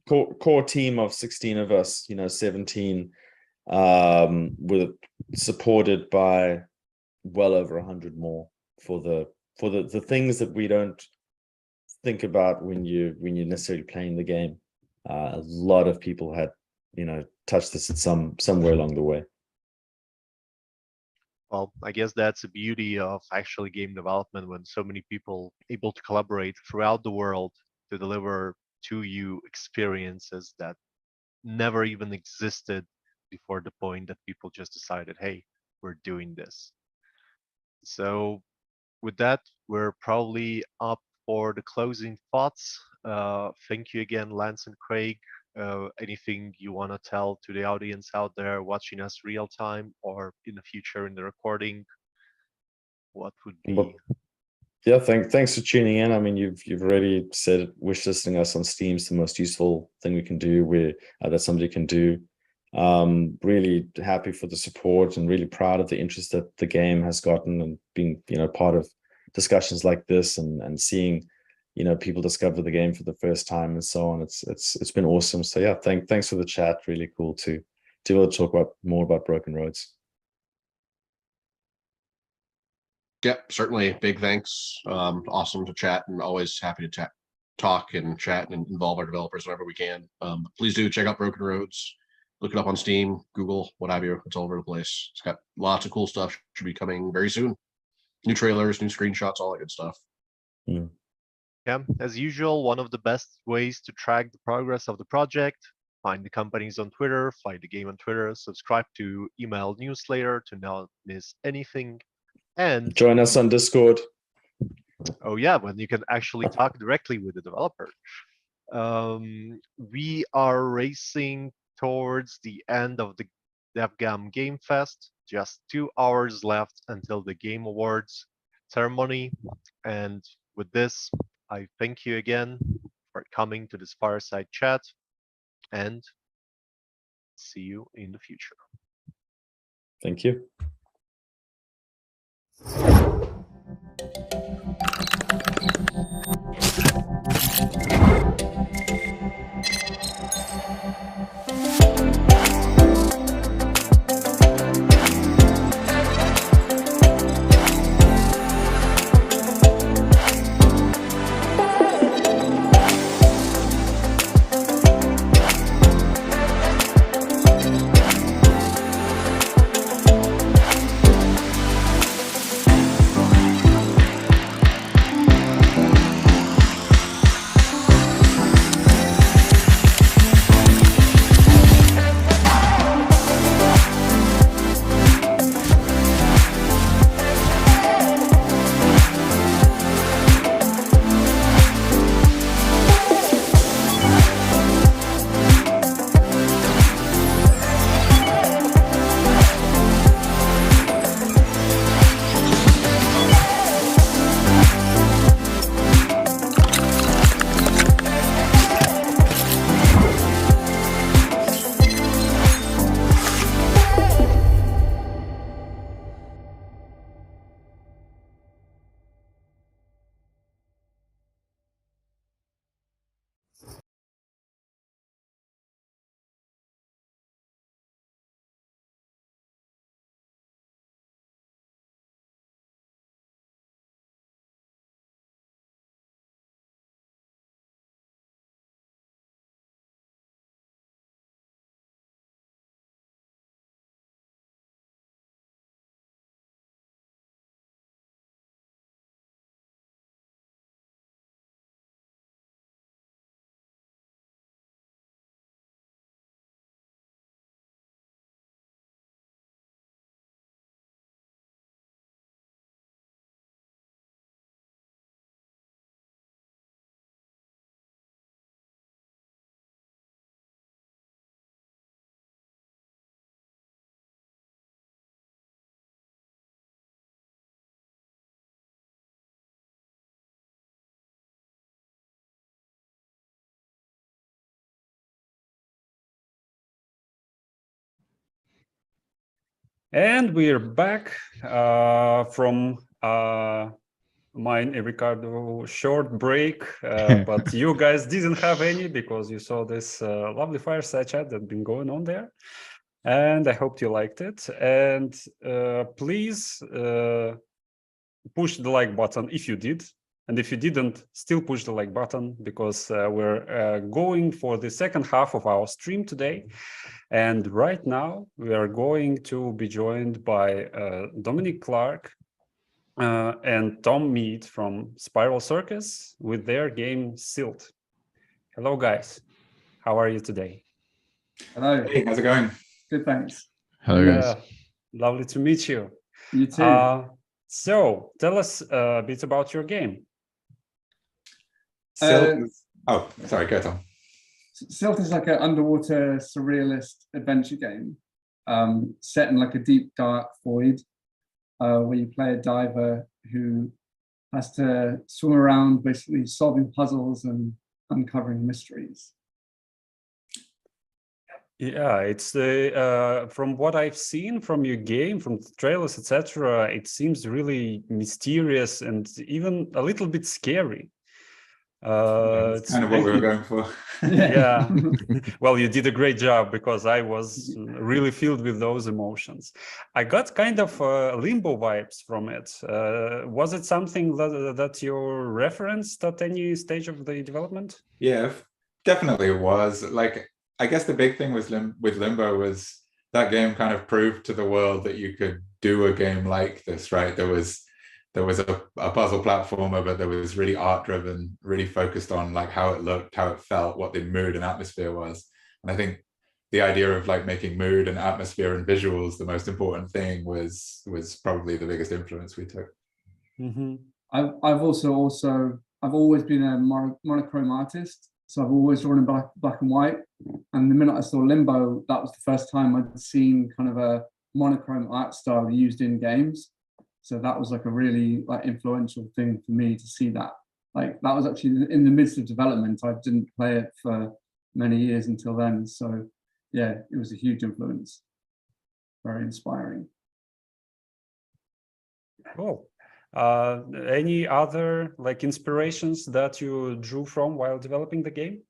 Core team of 16 of us, 17, with supported by well over 100 more for the things that we don't think about when you're necessarily playing the game. A lot of people had touched this at somewhere along the way. Well, I guess that's the beauty of actually game development, when so many people able to collaborate throughout the world to deliver to you experiences that never even existed before the point that people just decided, hey, we're doing this. So with that, we're probably up for the closing thoughts. Thank you again, Lance and Craig. Anything you want to tell to the audience out there watching us real time or in the future in the recording? What would be? Well, yeah, thanks for tuning in. I mean, you've already said wish listing us on Steam is the most useful thing we can do. That somebody can do. Really happy for the support and really proud of the interest that the game has gotten, and being part of discussions like this and seeing people discover the game for the first time and so on. It's been awesome. So yeah, thanks for the chat. Really cool to be able to talk more about Broken Roads. Yep, certainly. Big thanks. Awesome to chat, and always happy to talk and chat and involve our developers whenever we can. Please do check out Broken Roads. Look it up on Steam, Google, what have you. It's all over the place. It's got lots of cool stuff. Should be coming very soon. New trailers, new screenshots, all that good stuff. Yeah, as usual, one of the best ways to track the progress of the project: find the companies on Twitter, find the game on Twitter, subscribe to email newsletter to not miss anything, and join us on Discord. Oh yeah, when you can actually talk directly with the developer. We are racing towards the end of the DevGAMM Game Fest. Just 2 hours left until the Game Awards ceremony, and with this, I thank you again for coming to this fireside chat, and see you in the future. Thank you. And we're back from mine and Ricardo short break, but you guys didn't have any because you saw this lovely fireside chat that's been going on there. And I hope you liked it. And please push the like button if you did. And if you didn't, still push the like button because we're going for the second half of our stream today. And right now we are going to be joined by Dominic Clark and Tom Mead from Spiral Circus with their game Silt. Hello, guys. How are you today? Hello. Hey, how's it going? Good, thanks. Hello, guys. Lovely to meet you. You too. So tell us a bit about your game. Oh, sorry, go Tom. Silt is like an underwater surrealist adventure game set in like a deep, dark void where you play a diver who has to swim around basically solving puzzles and uncovering mysteries. Yeah, it's from what I've seen from your game, from the trailers, etc. It seems really mysterious and even a little bit scary. It's kind of what we were going for. Yeah. Well, you did a great job because I was really filled with those emotions. I got kind of limbo vibes from it. Was it something that you referenced at any stage of the development? Yeah, definitely it was. Like, I guess the big thing with Limbo was that game kind of proved to the world that you could do a game like this, right? There was a puzzle platformer, but there was really art driven, really focused on like how it looked, how it felt, what the mood and atmosphere was. And I think the idea of like making mood and atmosphere and visuals the most important thing was probably the biggest influence we took. Mm-hmm. I've always been a monochrome artist, so I've always drawn in black and white. And the minute I saw Limbo, that was the first time I'd seen kind of a monochrome art style used in games. So that was like a really like influential thing for me to see that. Like that was actually in the midst of development. I didn't play it for many years until then. So yeah, it was a huge influence. Very inspiring. Cool. Any other like inspirations that you drew from while developing the game?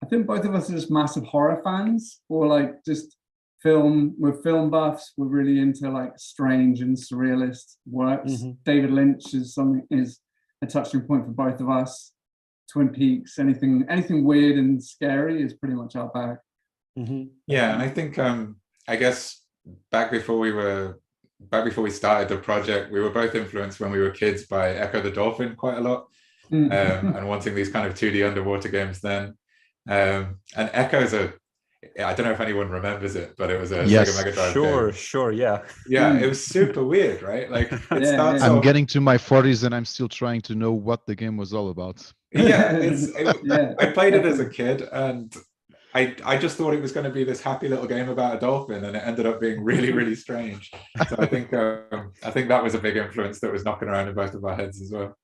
I think both of us are just massive horror fans, or like just we're film buffs. We're really into like strange and surrealist works. Mm-hmm. David Lynch is a touching point for both of us. Twin Peaks, anything weird and scary is pretty much our bag. Mm-hmm. Yeah, and I think I guess back before we started the project, we were both influenced when we were kids by Echo the Dolphin quite a lot, and wanting these kind of 2D underwater games then. And Echo's I don't know if anyone remembers it, but it was a Sega Mega Drive game. Sure, yeah. Yeah, it was super weird, right? Like it starts I'm getting to my 40s and I'm still trying to know what the game was all about. Yeah, I played it as a kid and I just thought it was going to be this happy little game about a dolphin, and it ended up being really, really strange. So I think that was a big influence that was knocking around in both of our heads as well.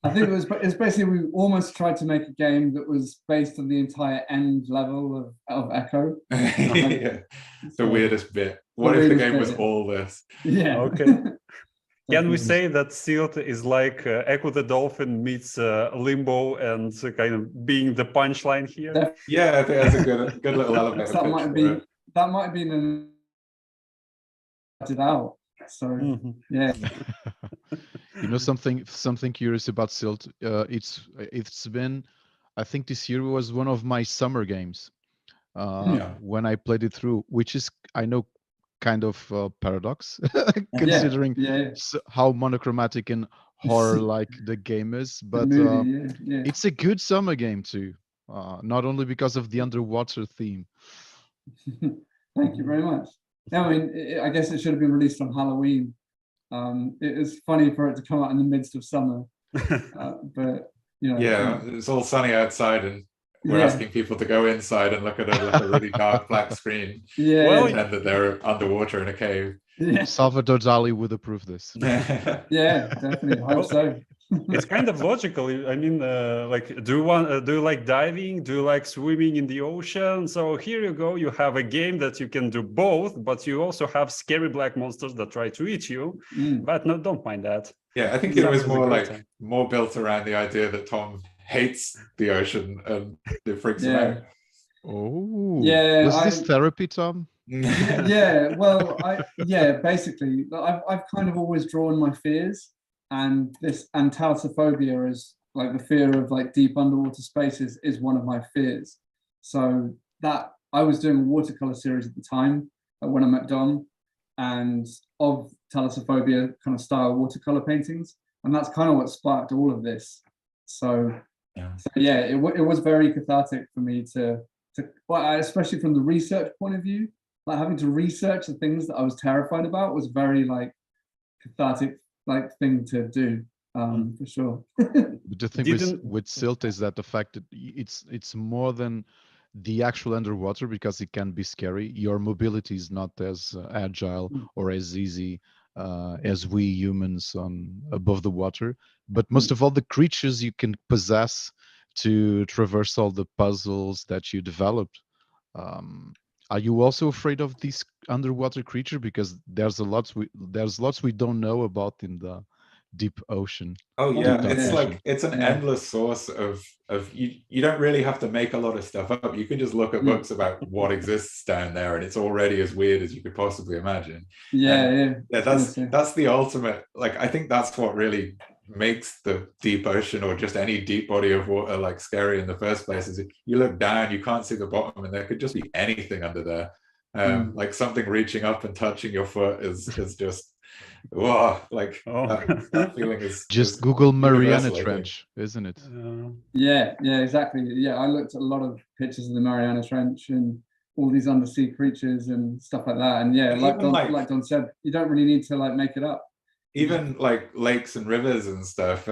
I think it's basically we almost tried to make a game that was based on the entire end level of Echo. Yeah, the weirdest bit. What if the game was all this? Yeah. Okay. Can we say that Silt is like Echo the Dolphin meets Limbo and kind of being the punchline here? Yeah, I think that's a good little element. That might have been it out. So yeah. You know something curious about Silt? It's been, I think this year was one of my summer games when I played it through, which is I know kind of paradox considering how monochromatic and horror like the game is, but it's a good summer game too. Not only because of the underwater theme. Thank you very much. Yeah, I mean, I guess it should have been released on Halloween. It is funny for it to come out in the midst of summer, but you know. Yeah, it's all sunny outside, and we're asking people to go inside and look at a really dark black screen. Yeah, and that they're underwater in a cave. Yeah. Salvador Dali would approve this. Yeah, definitely. I hope so. It's kind of logical. I mean, like, do you like diving? Do you like swimming in the ocean? So here you go. You have a game that you can do both, but you also have scary black monsters that try to eat you. But no, don't mind that. Yeah, I think it was more like more built around the idea that Tom hates the ocean and it freaks him out. Oh, yeah. Was this therapy, Tom? Yeah. Well, basically, I've kind of always drawn my fears, and thalassophobia is like the fear of like deep underwater spaces is one of my fears. So that I was doing a watercolor series at the time when I met Dom, and of thalassophobia kind of style watercolor paintings, and that's kind of what sparked all of this. So yeah, it was very cathartic for me to well, especially from the research point of view, like having to research the things that I was terrified about was very like cathartic like thing to do, for sure. But the thing with Silt is that the fact that it's more than the actual underwater, because it can be scary. Your mobility is not as agile or as easy as we humans on above the water. But most of all, the creatures you can possess to traverse all the puzzles that you developed. Are you also afraid of this underwater creature? Because there's lots we don't know about in the deep ocean. Oh yeah, it's like it's an endless source of you don't really have to make a lot of stuff up. You can just look at books about what exists down there, and it's already as weird as you could possibly imagine. Yeah, that's the ultimate. Like, I think that's what really makes the deep ocean, or just any deep body of water, like scary in the first place. Is you look down, you can't see the bottom, and there could just be anything under there. Like something reaching up and touching your foot is just whoa, like that feeling is just Google Mariana Trench, isn't it? Yeah, exactly. Yeah, I looked at a lot of pictures of the Mariana Trench and all these undersea creatures and stuff like that. And yeah, like Don said, you don't really need to like make it up. Even like lakes and rivers and stuff.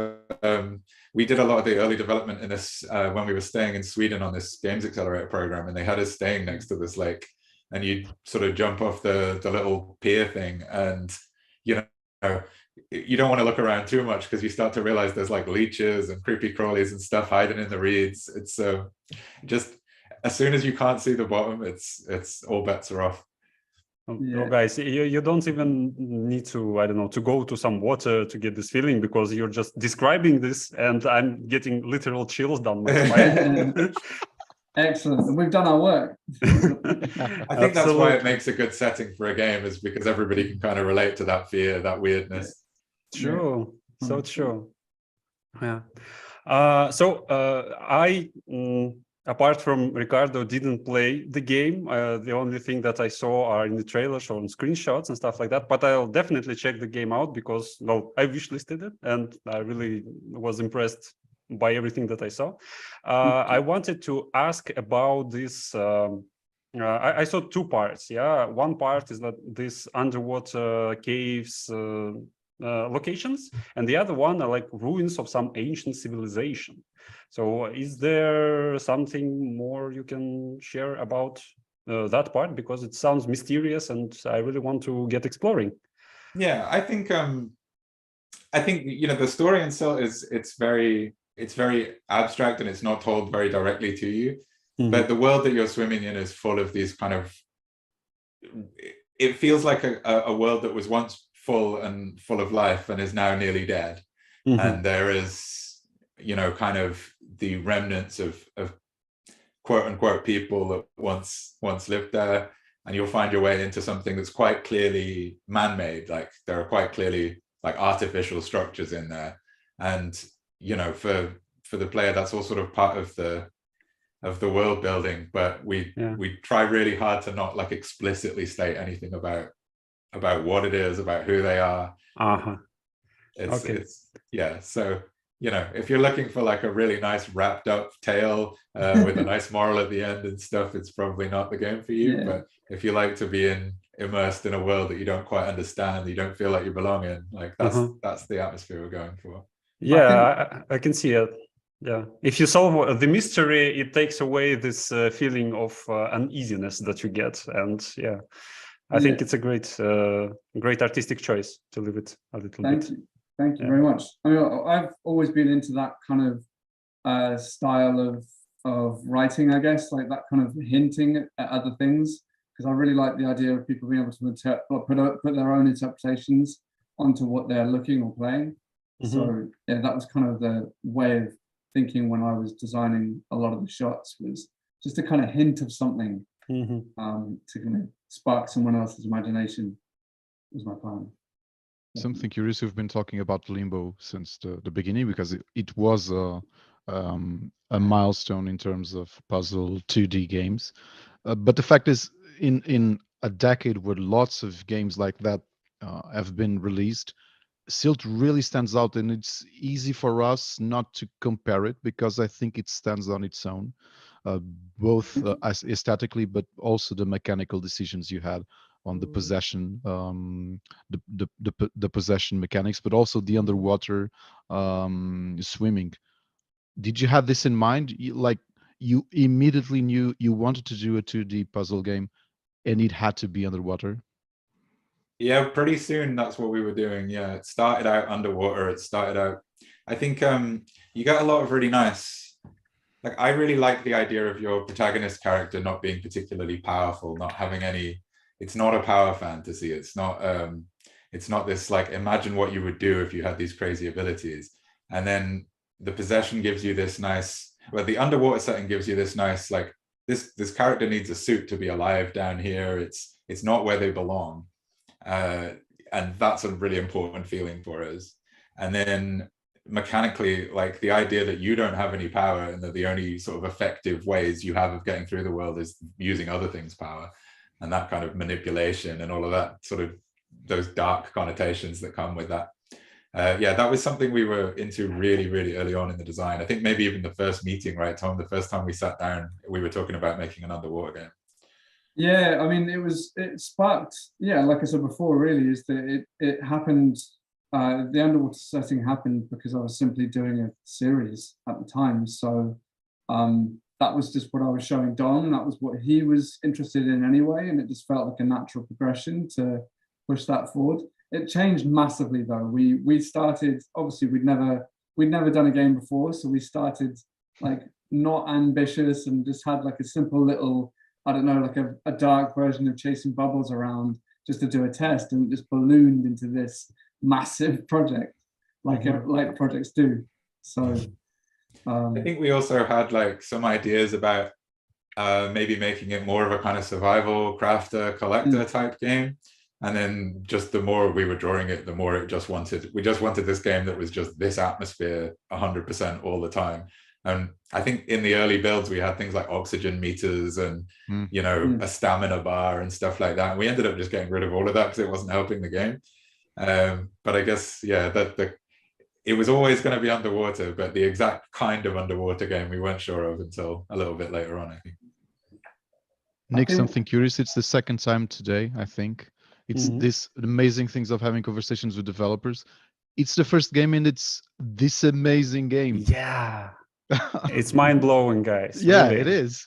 We did a lot of the early development in this when we were staying in Sweden on this Games Accelerator program, and they had us staying next to this lake, and you sort of jump off the little pier thing, and you know, you don't want to look around too much because you start to realize there's like leeches and creepy crawlies and stuff hiding in the reeds. It's just as soon as you can't see the bottom, it's all bets are off. Oh, guys, you don't even need to, I don't know, to go to some water to get this feeling, because you're just describing this and I'm getting literal chills down my spine. Excellent. We've done our work. I think that's why it makes a good setting for a game, is because everybody can kind of relate to that fear, that weirdness. True. So true. Yeah. I apart from Ricardo, didn't play the game. The only thing that I saw are in the trailers or on screenshots and stuff like that. But I'll definitely check the game out because, well, I wishlisted it and I really was impressed by everything that I saw. I wanted to ask about this. I saw two parts. Yeah, one part is that this underwater caves locations, and the other one are like ruins of some ancient civilization. So is there something more you can share about that part? Because it sounds mysterious and I really want to get exploring. Yeah, I think you know, the story in Silt it's very abstract and it's not told very directly to you. But the world that you're swimming in is full of these kind of, it feels like a world that was once full of life and is now nearly dead. And there is, you know, kind of the remnants of quote unquote people that once lived there, and you'll find your way into something that's quite clearly man-made. Like there are quite clearly like artificial structures in there, and you know, for the player, that's all sort of part of the world building. But we try really hard to not like explicitly state anything about what it is, about who they are. It's so, you know, if you're looking for like a really nice wrapped up tale with a nice moral at the end and stuff, it's probably not the game for you. But if you like to be immersed in a world that you don't quite understand, you don't feel like you belong in, like that's the atmosphere we're going for. Yeah, I can see it. Yeah, if you solve the mystery, it takes away this feeling of uneasiness that you get, and I think it's a great artistic choice to leave it a little bit. Thank you very much. I mean, I've always been into that kind of style of writing, I guess, like that kind of hinting at other things, because I really like the idea of people being able to put their own interpretations onto what they're looking or playing. So yeah, that was kind of the way of thinking when I was designing a lot of the shots, was just a kind of hint of something to kind of spark someone else's imagination was my plan. Something curious, we've been talking about Limbo since the beginning, because it was a milestone in terms of puzzle 2D games. But the fact is, in a decade where lots of games like that have been released, Silt really stands out, and it's easy for us not to compare it, because I think it stands on its own, both as aesthetically, but also the mechanical decisions you had on the possession, the possession mechanics, but also the underwater swimming. Did you have this in mind? You immediately knew you wanted to do a 2D puzzle game, and it had to be underwater? Yeah, pretty soon that's what we were doing. Yeah, it started out underwater. It started out, I think you get a lot of really nice, like I really like the idea of your protagonist character not being particularly powerful, not having any, it's not a power fantasy. It's not this like, imagine what you would do if you had these crazy abilities. And then the possession gives you this nice, well, the underwater setting gives you this nice, like this character needs a suit to be alive down here. It's not where they belong. And that's a really important feeling for us. And then mechanically, like the idea that you don't have any power and that the only sort of effective ways you have of getting through the world is using other things' power, and that kind of manipulation and all of that sort of those dark connotations that come with that. Yeah, that was something we were into really, really early on in the design. I think maybe even the first meeting, right, Tom? The first time we sat down, we were talking about making an underwater game. Yeah, I mean, it sparked, yeah, like I said before, really, is that it happened, the underwater setting happened because I was simply doing a series at the time. So that was just what I was showing Dom. That was what he was interested in anyway. And it just felt like a natural progression to push that forward. It changed massively though. We started, obviously we'd never done a game before. So we started like not ambitious and just had like a simple little, I don't know, like a dark version of chasing bubbles around just to do a test, and it just ballooned into this massive project, like like projects do. So I think we also had like some ideas about maybe making it more of a kind of survival crafter collector type game. And then just the more we were drawing it, the more we just wanted this game that was just this atmosphere 100% all the time. And I think in the early builds, we had things like oxygen meters and, you know, a stamina bar and stuff like that. And we ended up just getting rid of all of that because it wasn't helping the game. But I guess, yeah, it was always going to be underwater, but the exact kind of underwater game we weren't sure of until a little bit later on, I think. Nick, something curious. It's the second time today, I think. It's this amazing things of having conversations with developers. It's the first game, and it's this amazing game. Yeah. It's mind-blowing, guys. Yeah, really. it is.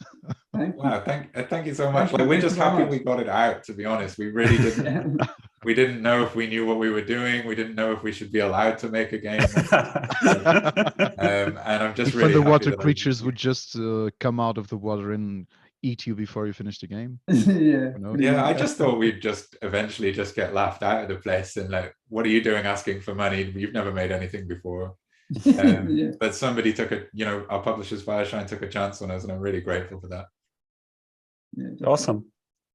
Wow, thank you so much. Like, we're just happy we got it out, to be honest. We really didn't we didn't know if we knew what we were doing. We didn't know if we should be allowed to make a game. And I'm just really happy underwater that creatures would just come out of the water and eat you before you finish the game. Yeah, I just thought we'd just eventually just get laughed out of the place and like, what are you doing asking for money? You've never made anything before. But somebody took our publishers Fireshine took a chance on us, and I'm really grateful for that. Awesome.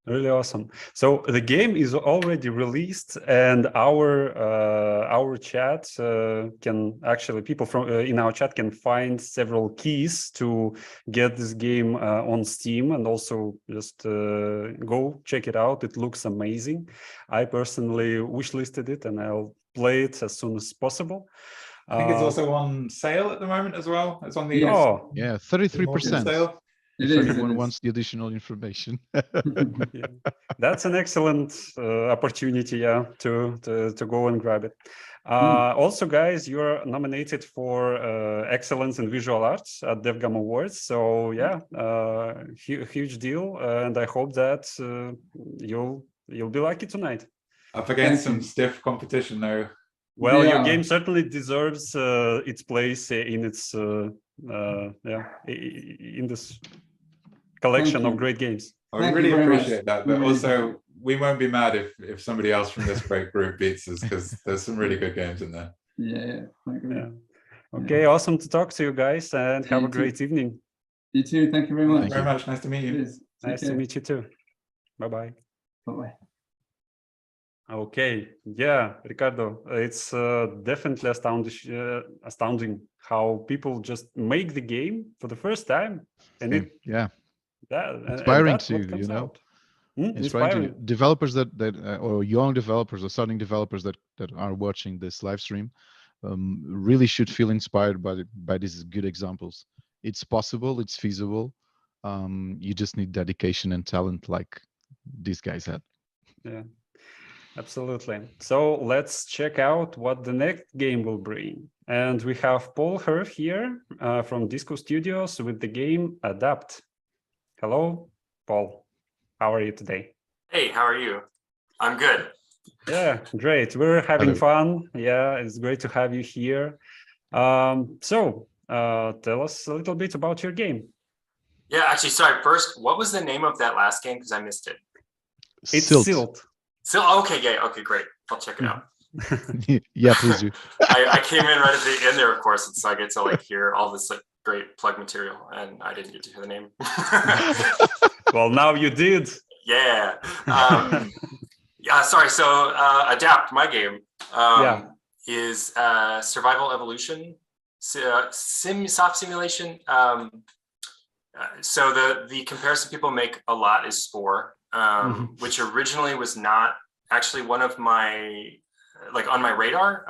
Really awesome. So the game is already released, and our chat can actually, people from in our chat can find several keys to get this game on Steam, and also just go check it out. It looks amazing. I personally wishlisted it, and I'll play it as soon as possible. I think it's also on sale at the moment as well. It's on the 33% sale. If anyone wants the additional information. Yeah. That's an excellent opportunity, to go and grab it. Also, guys, you're nominated for excellence in visual arts at DevGAMM Awards. So yeah, huge deal, and I hope that you'll be lucky tonight. Up against some stiff competition though. Well, your game certainly deserves its place in its in this collection of great games. I really appreciate that, but also we won't be mad if somebody else from this great group beats us, because there's some really good games in there. Yeah, I agree. Yeah. Okay, awesome to talk to you guys, and have a great evening. You too. Thank you very much. Thank you very much. Nice to meet you. Nice to meet you too. Bye-bye. Bye-bye. Okay, yeah, Ricardo, it's definitely astounding how people just make the game for the first time, and inspiring too, you know. Inspiring to developers that or young developers or starting developers that are watching this live stream really should feel inspired by these good examples. It's possible, it's feasible. You just need dedication and talent like these guys had. Yeah. Absolutely. So let's check out what the next game will bring. And we have Paul Herr here from Disco Studios with the game Adapt. Hello, Paul. How are you today? Hey, how are you? I'm good. Yeah, great. We're having fun. Yeah, it's great to have you here. So tell us a little bit about your game. Yeah, actually, sorry. First, what was the name of that last game? Because I missed it. It's Silt. So okay, yeah, okay, great. I'll check it out. Yeah, please do. I came in right at the end there, of course, and so I get to like hear all this like great plug material, and I didn't get to hear the name. Well, now you did. Yeah. Yeah. Sorry. So Adapt, my game, is survival evolution, soft simulation. So the comparison people make a lot is Spore. Which originally was not actually one of my, like on my radar,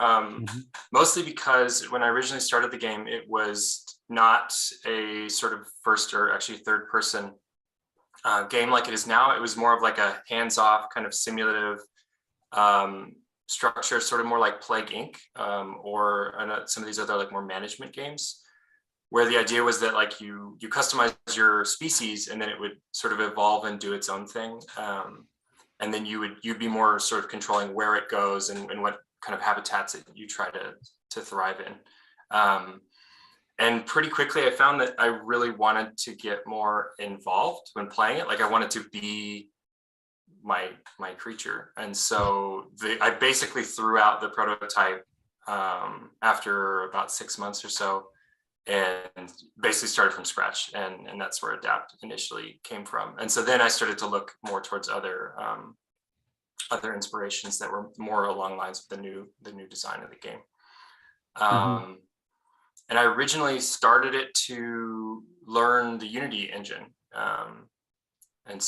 mostly because when I originally started the game, it was not a sort of first or actually third person game like it is now. It was more of like a hands-off kind of simulative structure, sort of more like Plague Inc. Or some of these other like more management games, where the idea was that like you customize your species and then it would sort of evolve and do its own thing. And then you'd be more sort of controlling where it goes and what kind of habitats you try to thrive in. And pretty quickly I found that I really wanted to get more involved when playing it. Like I wanted to be my creature. And so I basically threw out the prototype after about 6 months or so, and basically started from scratch, and that's where Adapt initially came from. And so then I started to look more towards other inspirations that were more along lines with the new design of the game. And I originally started it to learn the Unity engine, and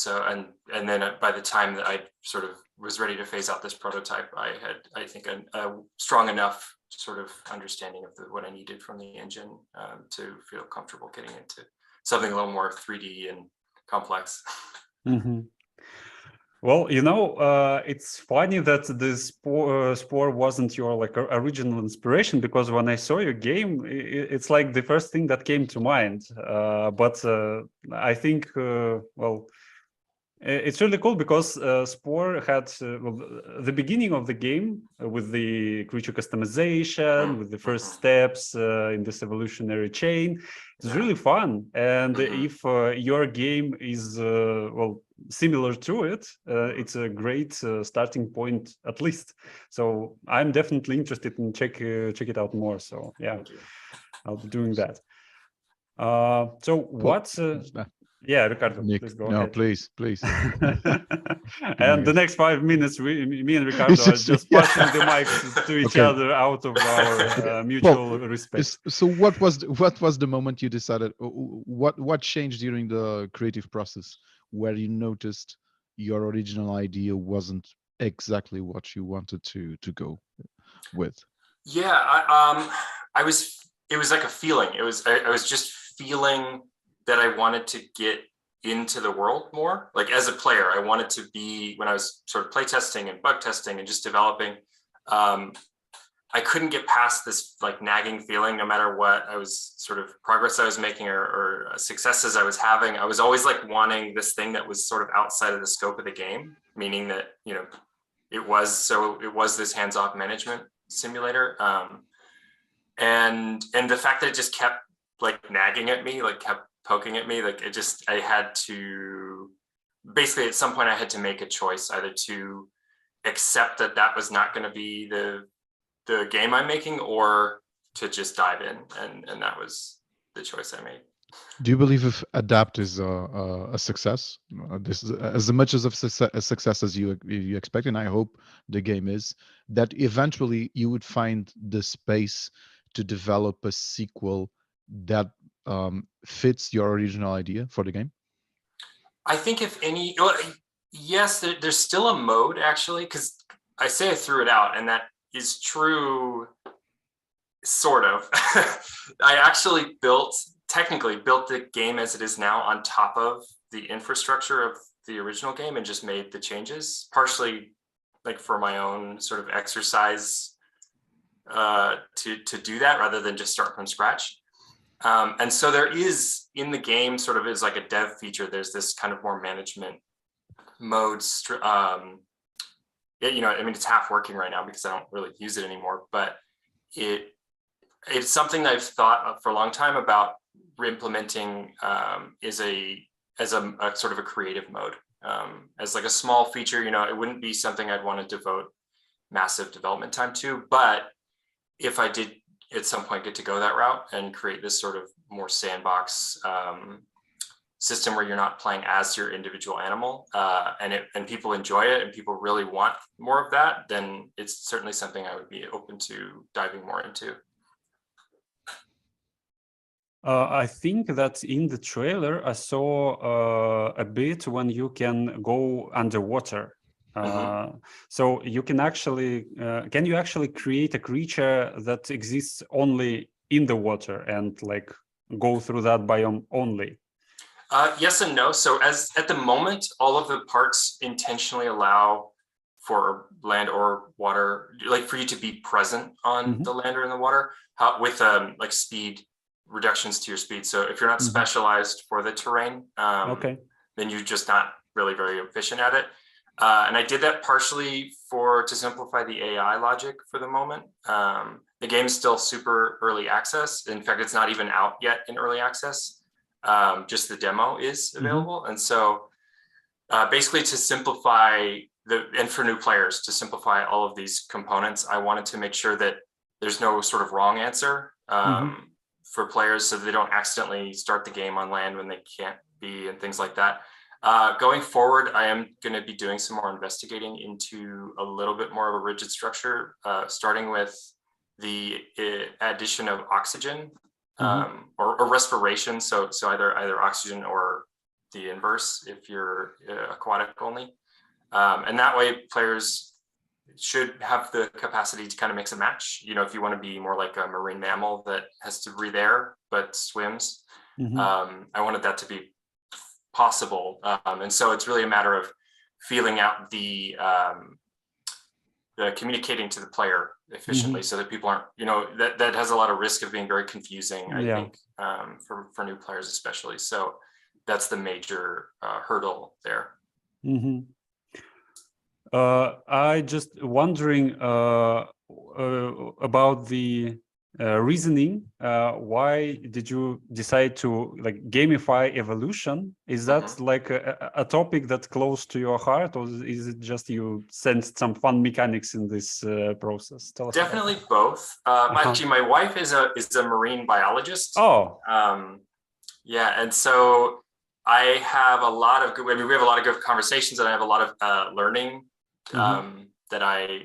then by the time that I sort of was ready to phase out this prototype, I had, I think, a strong enough sort of understanding of what I needed from the engine to feel comfortable getting into something a little more 3D and complex. Well, you know, it's funny that this Spore wasn't your like original inspiration, because when I saw your game, it's like the first thing that came to mind. But I think, well, it's really cool because Spore had the beginning of the game with the creature customization, with the first steps in this evolutionary chain. It's really fun. And if your game is, well, similar to it, it's a great starting point, at least. So I'm definitely interested in check it out more. So yeah, I'll be doing that. So what's... Yeah, Ricardo, Nick, please go no, ahead. please. And the next 5 minutes, me and Ricardo are just passing the mics to each other out of our mutual respect. So what was the moment you decided? What changed during the creative process where you noticed your original idea wasn't exactly what you wanted to go with? Yeah, it was like a feeling. I was just feeling that I wanted to get into the world more. Like as a player, I wanted to be, when I was sort of playtesting and bug testing and just developing, I couldn't get past this like nagging feeling, no matter what I was sort of progress I was making or successes I was having. I was always like wanting this thing that was sort of outside of the scope of the game, meaning that, you know, it was this hands-off management simulator. And the fact that it just kept like nagging at me, like kept poking at me, like I had to, basically at some point I had to make a choice, either to accept that was not going to be the game I'm making, or to just dive in, and that was the choice I made. Do you believe if Adapt is a success, this is as much as a success as you expect, and I hope the game is, that eventually you would find the space to develop a sequel that fits your original idea for the game? I think if any, yes, there's still a mode actually, because I say I threw it out, and that is true, sort of. I actually technically built the game as it is now on top of the infrastructure of the original game, and just made the changes, partially like for my own sort of exercise to do that, rather than just start from scratch. And so there is in the game, sort of is like a dev feature, there's this kind of more management mode. You know, I mean, it's half working right now because I don't really use it anymore, but it's something that I've thought for a long time about implementing as a sort of a creative mode, as like a small feature. You know, it wouldn't be something I'd want to devote massive development time to, but if I did at some point get to go that route and create this sort of more sandbox system where you're not playing as your individual animal, and people enjoy it and people really want more of that, then it's certainly something I would be open to diving more into. I think that in the trailer I saw a bit when you can go underwater. So you can you actually create a creature that exists only in the water and like go through that biome only? Yes and no. So at the moment, all of the parts intentionally allow for land or water, like for you to be present on the land or in the water, with like speed reductions to your speed. So if you're not specialized for the terrain, then you're just not really very efficient at it. And I did that partially to simplify the AI logic for the moment. The game's still super early access. In fact, it's not even out yet in early access. Just the demo is available. And so basically to simplify and for new players, to simplify all of these components, I wanted to make sure that there's no sort of wrong answer for players, so that they don't accidentally start the game on land when they can't be, and things like that. Going forward, I am going to be doing some more investigating into a little bit more of a rigid structure, starting with the addition of oxygen or respiration. So either oxygen or the inverse if you're aquatic only. And that way players should have the capacity to kind of mix and match. You know, if you want to be more like a marine mammal that has to breathe air but swims, I wanted that to be possible. And so it's really a matter of feeling out the communicating to the player efficiently, so that people aren't, you know, that has a lot of risk of being very confusing, I think, for new players especially. So that's the major hurdle there. I just wondering about the reasoning. Why did you decide to like gamify evolution? Is that like a topic that's close to your heart, or is it just you sensed some fun mechanics in this process? Tell us. Definitely both. Actually, my wife is a marine biologist. Oh. Yeah, and so I have a lot of good. I mean, we have a lot of good conversations, and I have a lot of learning that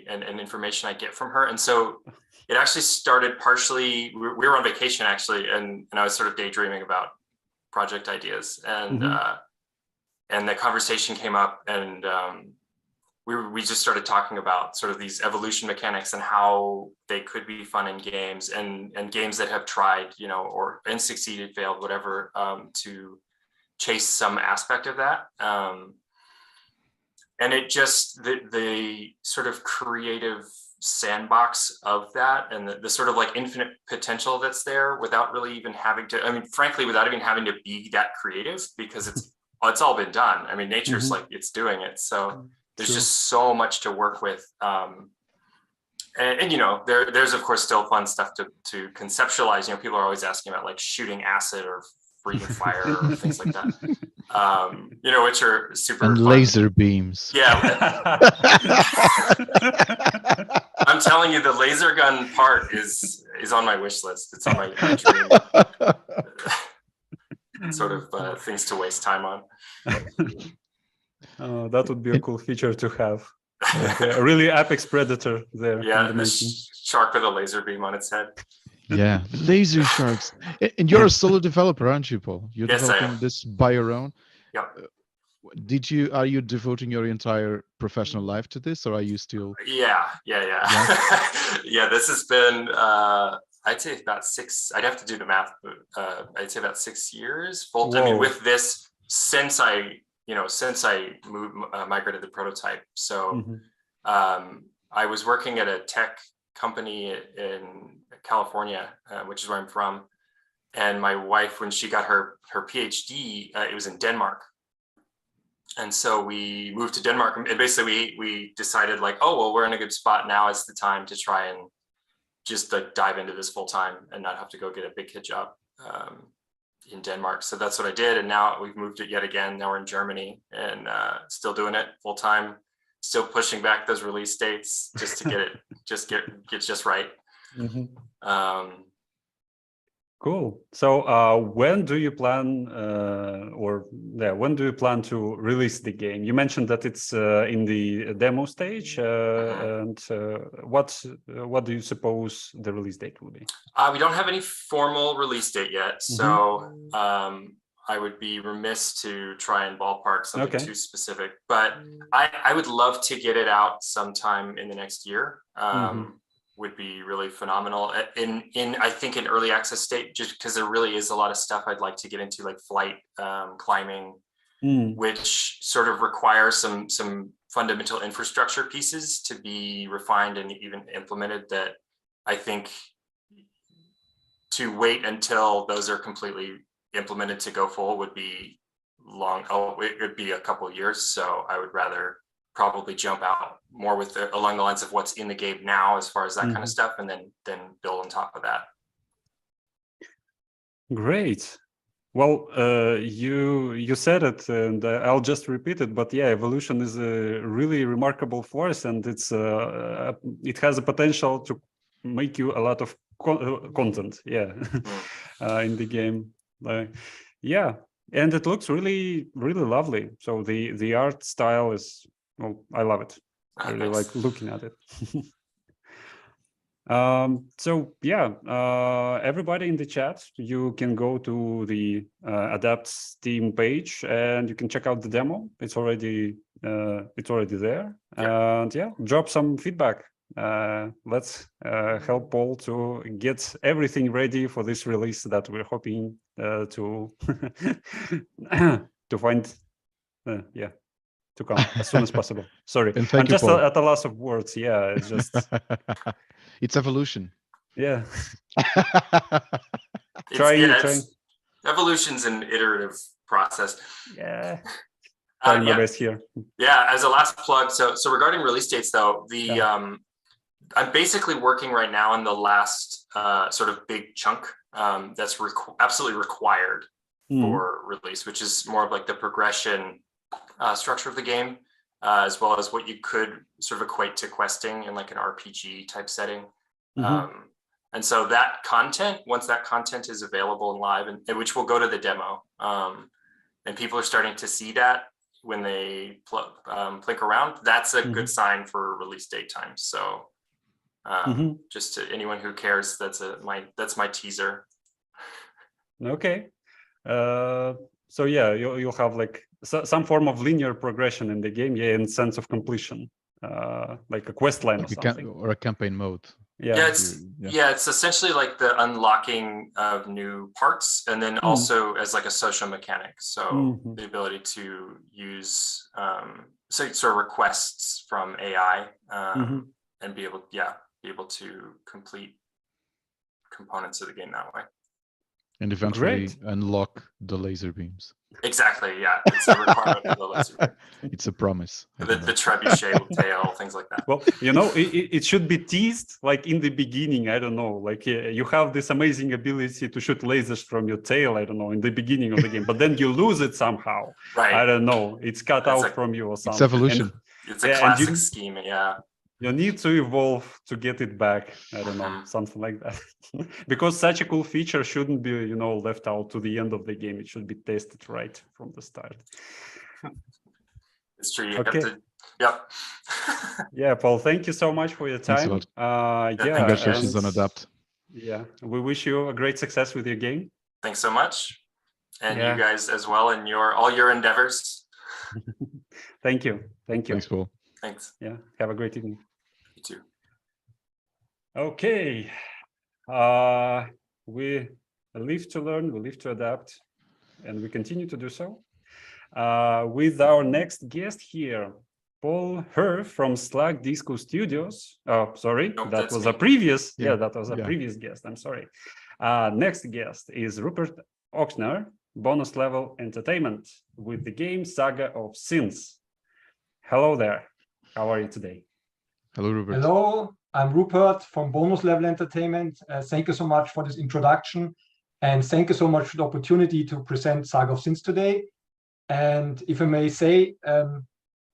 and information I get from her. And so it actually started partially, we were on vacation actually, and I was sort of daydreaming about project ideas, and the conversation came up, and we just started talking about sort of these evolution mechanics and how they could be fun in games, and games that have tried, you know, and succeeded, failed, whatever, to chase some aspect of that. And it just, the sort of creative sandbox of that, and the sort of like infinite potential that's there, without really even having to, I mean, frankly, without even having to be that creative, because it's all been done. I mean, nature's like, it's doing it. So there's just so much to work with. and you know, there's of course still fun stuff to conceptualize. You know, people are always asking about like shooting acid or breathing fire or things like that. You know, which are super and fun. laser beams. Yeah. I'm telling you, the laser gun part is on my wish list. It's on my dream sort of things to waste time on. That would be a cool feature to have. Like a really apex predator there. Yeah, in the making. Shark with a laser beam on its head. Yeah, laser sharks. And you're a solo developer, aren't you, Paul? You're Yes, I developing am. this by your own. Yeah. Are you devoting your entire professional life to this, or are you still? Yeah. Yeah, this has been I'd say about 6. I'd have to do the math, but I'd say about 6 years. Full. I mean, with this since I migrated the prototype. So I was working at a tech company in California, which is where I'm from, and my wife, when she got her PhD, it was in Denmark. And so we moved to Denmark, and basically we decided like, oh, well, we're in a good spot now. It's the time to try and just like dive into this full time and not have to go get a big kid job in Denmark. So that's what I did. And now we've moved it yet again. Now we're in Germany and still doing it full time, still pushing back those release dates just to get it, just right. Cool. So when do you plan when do you plan to release the game? You mentioned that it's in the demo stage, and what do you suppose the release date will be? We don't have any formal release date yet, so I would be remiss to try and ballpark something too specific, but I would love to get it out sometime in the next year. Would be really phenomenal in I think in early access state, just because there really is a lot of stuff I'd like to get into, like flight, climbing, which sort of requires some fundamental infrastructure pieces to be refined and even implemented, that I think to wait until those are completely implemented to go full would be long. It would be a couple of years. So I would rather probably jump out more with along the lines of what's in the game now, as far as that kind of stuff, and then build on top of that. Great. Well, you said it, and I'll just repeat it. But yeah, evolution is a really remarkable force, and it has a potential to make you a lot of content. Yeah, in the game. Yeah, and it looks really, really lovely. So the art style is. Well, I love it. I really like looking at it. So yeah, everybody in the chat, you can go to the Adapt Steam page and you can check out the demo. It's already there. And yeah, drop some feedback. Let's help Paul to get everything ready for this release that we're hoping to find. To come as soon as possible. Sorry, I'm just at a loss of words. Yeah, it's just it's evolution. Yeah. Evolution's an iterative process. Yeah. Trying my best here. Yeah, as a last plug, so regarding release dates though, I'm basically working right now on the last sort of big chunk that's absolutely required for release, which is more of like the progression structure of the game, as well as what you could sort of equate to questing in like an RPG type setting. And so that content, once that content is available and live, and which will go to the demo, and people are starting to see that when they plink around, that's a good sign for release date time. So just to anyone who cares, that's my teaser. Okay. So yeah, you'll have like some form of linear progression in the game, and sense of completion, like a quest line or something, or a campaign mode. It's essentially like the unlocking of new parts, and then also as like a social mechanic. So the ability to use sort of requests from AI and be able to complete components of the game that way. And eventually unlock the laser beams. Exactly. Yeah, it's a requirement of the laser. It's a promise. The trebuchet tail, things like that. Well, you know, it should be teased like in the beginning. I don't know, like you have this amazing ability to shoot lasers from your tail. I don't know, in the beginning of the game, but then you lose it somehow. Right. I don't know. It's cut out from you or something. It's evolution. And, it's a classic scheme. Yeah. You need to evolve to get it back. I don't know, something like that. Because such a cool feature shouldn't be, you know, left out to the end of the game. It should be tested right from the start. It's true. You have to, yep. Yeah, Paul, thank you so much for your time. Yeah, congratulations on Adapt. Yeah, we wish you a great success with your game. Thanks so much. And you guys as well in all your endeavors. Thank you. Thank you. Thanks, Paul. Thanks. Yeah, have a great evening. You too. Okay. We live to learn, we live to adapt, and we continue to do so. With our next guest here, Paul Herr from Slack Disco Studios. Oh, sorry, that was a previous. Yeah, that was a previous guest. I'm sorry. Next guest is Rupert Ochsner, Bonus Level Entertainment, with the game Saga of Sins. Hello there. How are you today? Hello, Rupert. Hello, I'm Rupert from Bonus Level Entertainment. Thank you so much for this introduction, and thank you so much for the opportunity to present Saga of Sins today. And if I may say,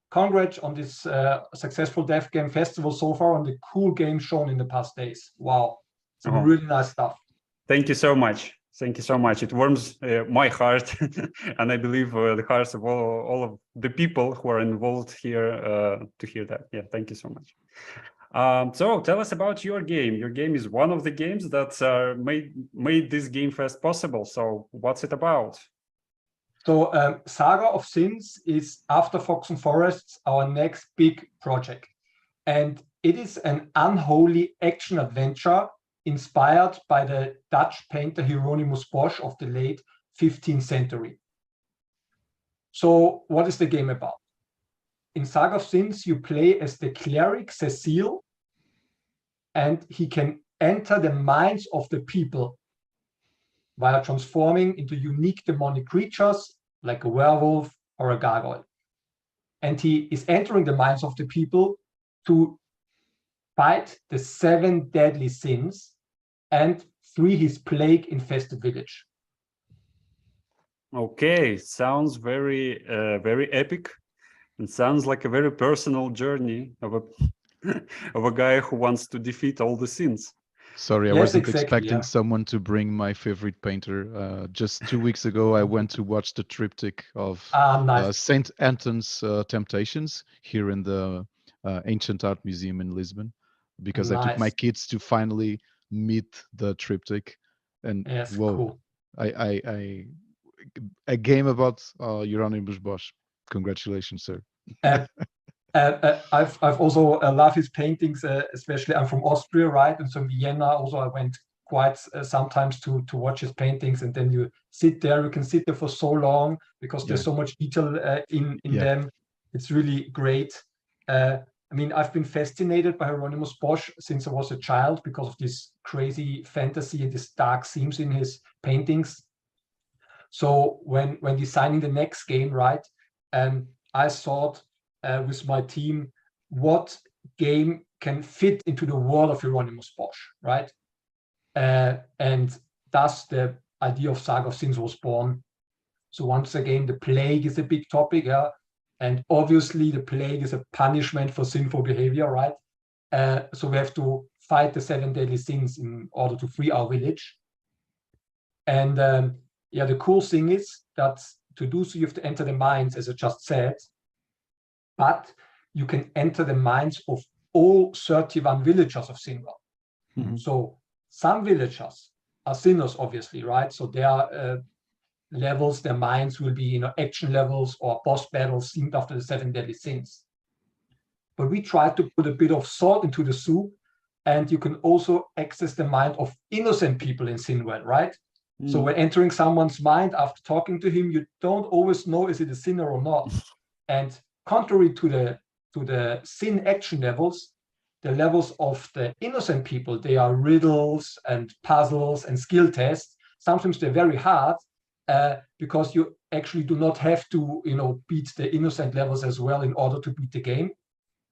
congrats on this successful DevGAMM festival so far, on the cool games shown in the past days. Wow, some really nice stuff. Thank you so much. Thank you so much. It warms my heart, and I believe the hearts of all of the people who are involved here to hear that. Yeah, thank you so much. So tell us about your game. Your game is one of the games that made this Game Fest possible. So what's it about? So Saga of Sins is, after Fox and Forests, our next big project. And it is an unholy action adventure inspired by the Dutch painter Hieronymus Bosch of the late 15th century. So what is the game about? In Saga of Sins, you play as the cleric Cecile, and he can enter the minds of the people via transforming into unique demonic creatures like a werewolf or a gargoyle. And he is entering the minds of the people to fight the 7 deadly sins and free his plague-infested village. Okay, sounds very, very epic. It sounds like a very personal journey of a guy who wants to defeat all the sins. Sorry, I wasn't expecting someone to bring my favorite painter. Just 2 weeks ago, I went to watch the triptych of Saint Anton's Temptations here in the Ancient Art Museum in Lisbon, because I took my kids to finally meet the triptych. And whoa, cool. A game about Hieronymus Bosch. Congratulations, sir. I've also loved his paintings, especially I'm from Austria, right? And so in Vienna also I went quite sometimes to watch his paintings, and then you can sit there for so long because there's so much detail in them. It's really great. I mean, I've been fascinated by Hieronymus Bosch since I was a child because of this crazy fantasy and these dark themes in his paintings. So when designing the next game, right, I thought with my team, what game can fit into the world of Hieronymus Bosch, right? And thus the idea of Saga of Sins was born. So once again, the plague is a big topic, and obviously the plague is a punishment for sinful behavior, right? So we have to fight the 7 deadly sins in order to free our village. And the cool thing is that to do so, you have to enter the minds, as I just said, but you can enter the minds of all 31 villagers of Sinwell. Mm-hmm. So some villagers are sinners, obviously, right? So their levels, their minds will be, action levels or boss battles themed after the 7 deadly sins. But we try to put a bit of salt into the soup, and you can also access the mind of innocent people in Sinwell, right? Mm. So when entering someone's mind after talking to him, you don't always know is it a sinner or not. And contrary to the sin action levels, the levels of the innocent people, they are riddles and puzzles and skill tests. Sometimes they're very hard, because you actually do not have to, beat the innocent levels as well in order to beat the game.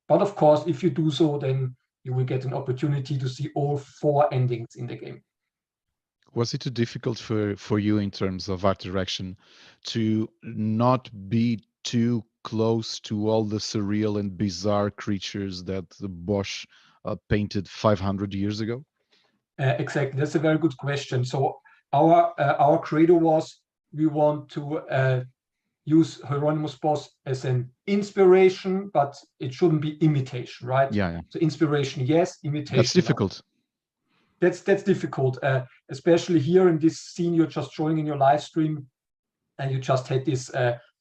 But of course, if you do so, then you will get an opportunity to see all 4 endings in the game. Was it too difficult for you in terms of art direction to not be too close to all the surreal and bizarre creatures that Bosch painted 500 years ago? Exactly, that's a very good question. So our credo was, we want to use Hieronymus Bosch as an inspiration, but it shouldn't be imitation, right? Yeah. So inspiration, yes, imitation. That's difficult. No. That's difficult, especially here in this scene you're just showing in your live stream, and you just had this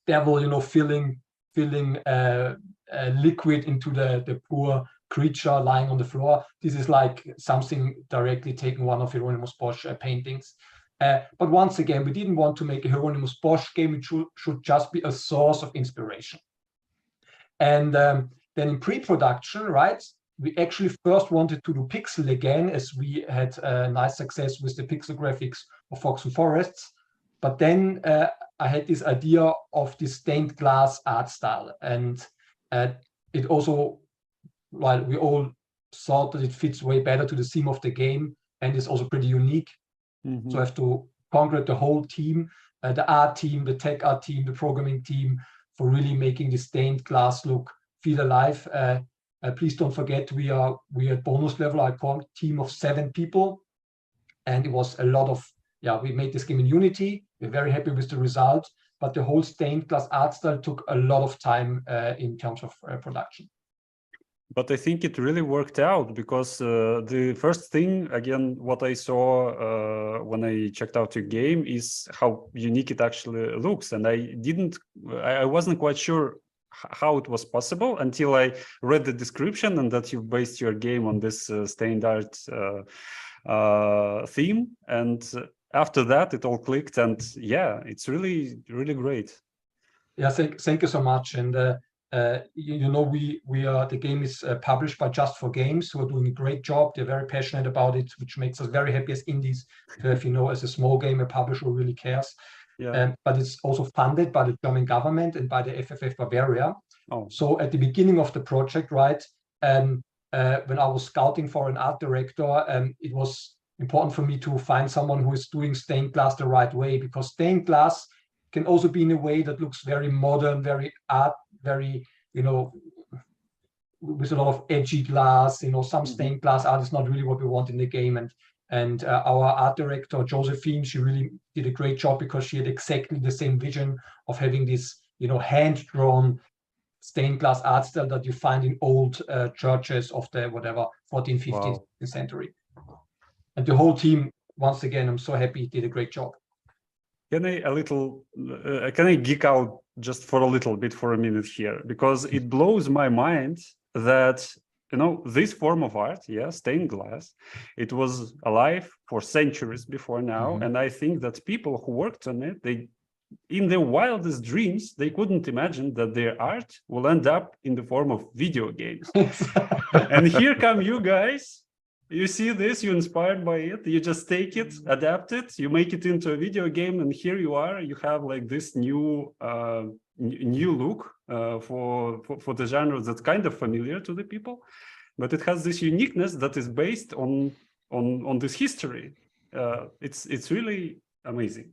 devil, filling liquid into the poor creature lying on the floor. This is like something directly taken one of Hieronymus Bosch paintings. But once again, we didn't want to make a Hieronymus Bosch game. It should just be a source of inspiration. And then in pre-production, right, we actually first wanted to do pixel again, as we had nice success with the pixel graphics of Fox and Forests. But then I had this idea of this stained glass art style. And it also, while we all thought that it fits way better to the theme of the game, and is also pretty unique. Mm-hmm. So I have to congratulate the whole team, the art team, the tech art team, the programming team, for really making the stained glass look feel alive. Please don't forget, we are at bonus level. I call a team of 7 people, and it was a lot of, we made this game in Unity. We're very happy with the result, but the whole stained glass art style took a lot of time in terms of production. But I think it really worked out, because the first thing, again, what I saw when I checked out your game is how unique it actually looks. And I wasn't quite sure how it was possible until I read the description, and that you based your game on this stained art theme. And after that, it all clicked. And yeah, it's really, really great. Yeah, thank you so much. And the game is published by Just for Games, who are doing a great job. They're very passionate about it, which makes us very happy as indies to have, as a small game, a publisher who really cares. Yeah. But it's also funded by the German government and by the FFF Bavaria. Oh. So at the beginning of the project, right, when I was scouting for an art director, it was important for me to find someone who is doing stained glass the right way, because stained glass can also be in a way that looks very modern, very art, very, with a lot of edgy glass. Some stained glass art is not really what we want in the game. And our art director, Josephine, she really did a great job, because she had exactly the same vision of having this, hand-drawn stained glass art style that you find in old churches of the 14th, 15th century. And the whole team, once again, I'm so happy, did a great job. Can I geek out just for a little bit for a minute here? Because it blows my mind that, this form of art, stained glass, it was alive for centuries before now. Mm-hmm. And I think that people who worked on it, in their wildest dreams, they couldn't imagine that their art will end up in the form of video games. And here come you guys. You see this, you're inspired by it, you just take it, adapt it, you make it into a video game, and here you are, you have like this new look for the genre that's kind of familiar to the people, but it has this uniqueness that is based on this history. It's really amazing.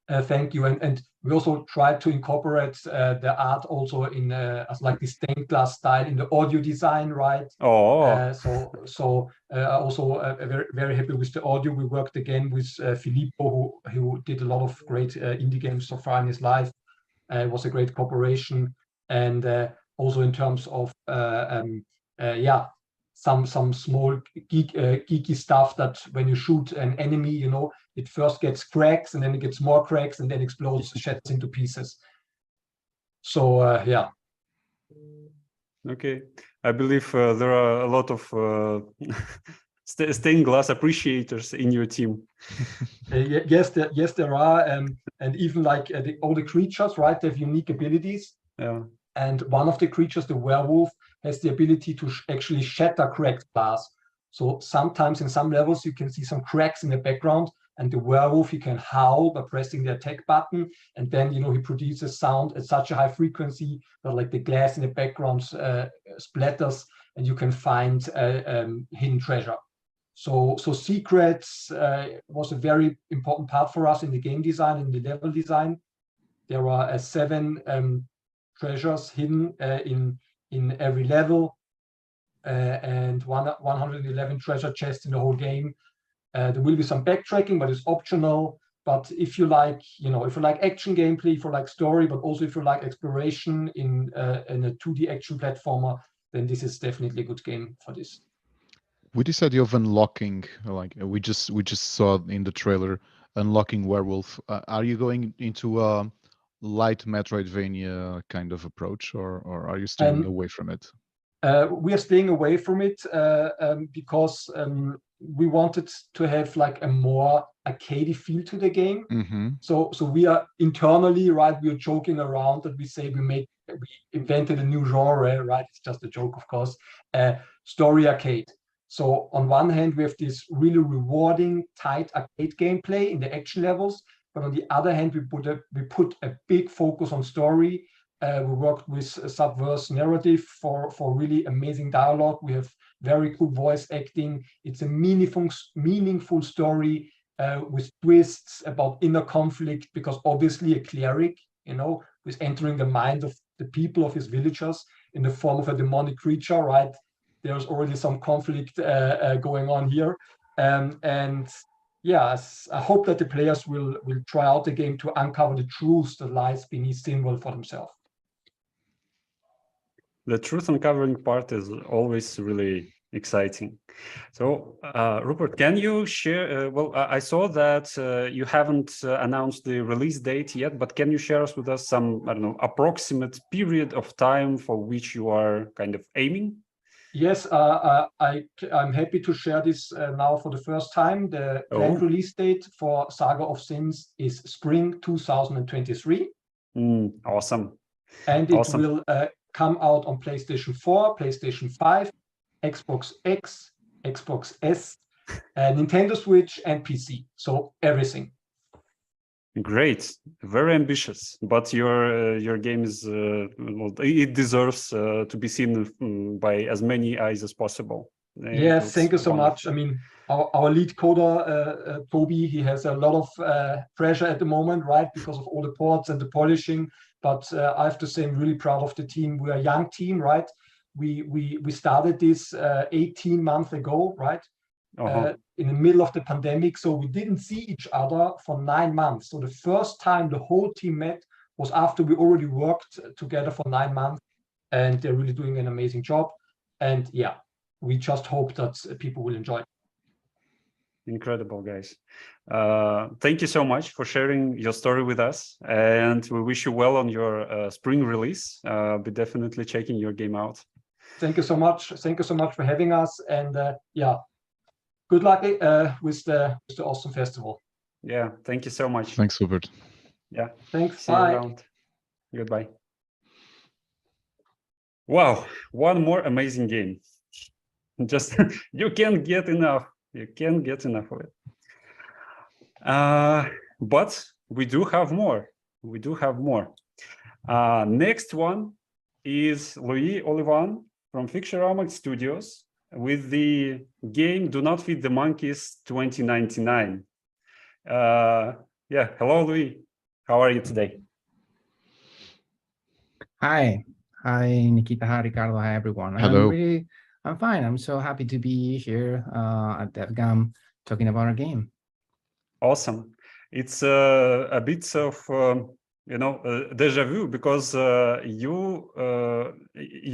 Thank you, and we also tried to incorporate the art also in as like the stained glass style in the audio design, right? Oh. So also very, very happy with the audio. We worked again with Filippo, who did a lot of great indie games so far in his life. It was a great cooperation, and also in terms of some small geeky stuff that when you shoot an enemy, it first gets cracks, and then it gets more cracks, and then explodes, shatters into pieces. So Okay, I believe there are a lot of stained glass appreciators in your team. Yes, there are, and even like all the creatures, right? They have unique abilities. Yeah. And one of the creatures, the werewolf, has the ability to actually shatter cracked glass. So sometimes in some levels you can see some cracks in the background, and the werewolf, he can howl by pressing the attack button, and then he produces sound at such a high frequency that like the glass in the background splatters, and you can find hidden treasure. So secrets was a very important part for us in the game design, in the level design. There are 7 treasures hidden in every level, and 111 treasure chests in the whole game. There will be some backtracking, but it's optional. But if you like, if you like action gameplay, if you like story, but also if you like exploration in a 2D action platformer, then this is definitely a good game for this. With this idea of unlocking, like we just saw in the trailer, unlocking werewolf, are you going into a light Metroidvania kind of approach, or are you staying away from it? We are staying away from it because we wanted to have like a more arcadey feel to the game. Mm-hmm. So we are internally, right, we are joking around that we say we invented a new genre, right? It's just a joke, of course. Story arcade. So on one hand, we have this really rewarding, tight arcade gameplay in the action levels, but on the other hand, we put a big focus on story. We worked with subverse narrative for really amazing dialogue. We have very cool voice acting. It's a meaningful story with twists about inner conflict, because obviously a cleric, was entering the mind of the people of his villagers in the form of a demonic creature, right? There's already some conflict going on here. And yes, I hope that the players will try out the game to uncover the truth that lies beneath Sinwell for themselves. The truth uncovering part is always really exciting. So, Rupert, can you share? Well, I saw that you haven't announced the release date yet, but can you share with us some, I don't know, approximate period of time for which you are kind of aiming? Yes, I'm happy to share this now for the first time. The planned release date for Saga of Sins is spring 2023. Awesome. And it will come out on PlayStation 4, PlayStation 5, Xbox X, Xbox S, Nintendo Switch, and PC. So everything. Great, very ambitious. But your game is it deserves to be seen by as many eyes as possible. Yes, thank you so much. I mean, our lead coder, Toby, he has a lot of pressure at the moment, right, because of all the ports and the polishing. But I have to say, I'm really proud of the team. We're a young team, right? We started this 18 months ago, right? In the middle of the pandemic, so we didn't see each other for 9 months. So the first time the whole team met was after we already worked together for 9 months, and they're really doing an amazing job. And yeah, we just hope that people will enjoy it. Incredible, guys. Thank you so much for sharing your story with us, and we wish you well on your spring release. Be definitely checking your game out. Thank you so much. Thank you so much for having us, and yeah, good luck with the awesome festival. Yeah, thank you so much. Thanks, Hubert. Yeah, thanks. See you Bye. around. Goodbye. Wow, one more amazing game. Just you can't get enough. You can't get enough of it. But we do have more. We do have more. Next one is Louis Olivan from Fixerama Studios with the game Do Not Feed the Monkeys 2099. Yeah, hello, Louis. How are you today? Hi, Nikita. Hi, Ricardo. Hi, everyone. Hello. I'm fine. I'm so happy to be here at DevGAMM talking about our game. Awesome. It's a bit of deja vu, because you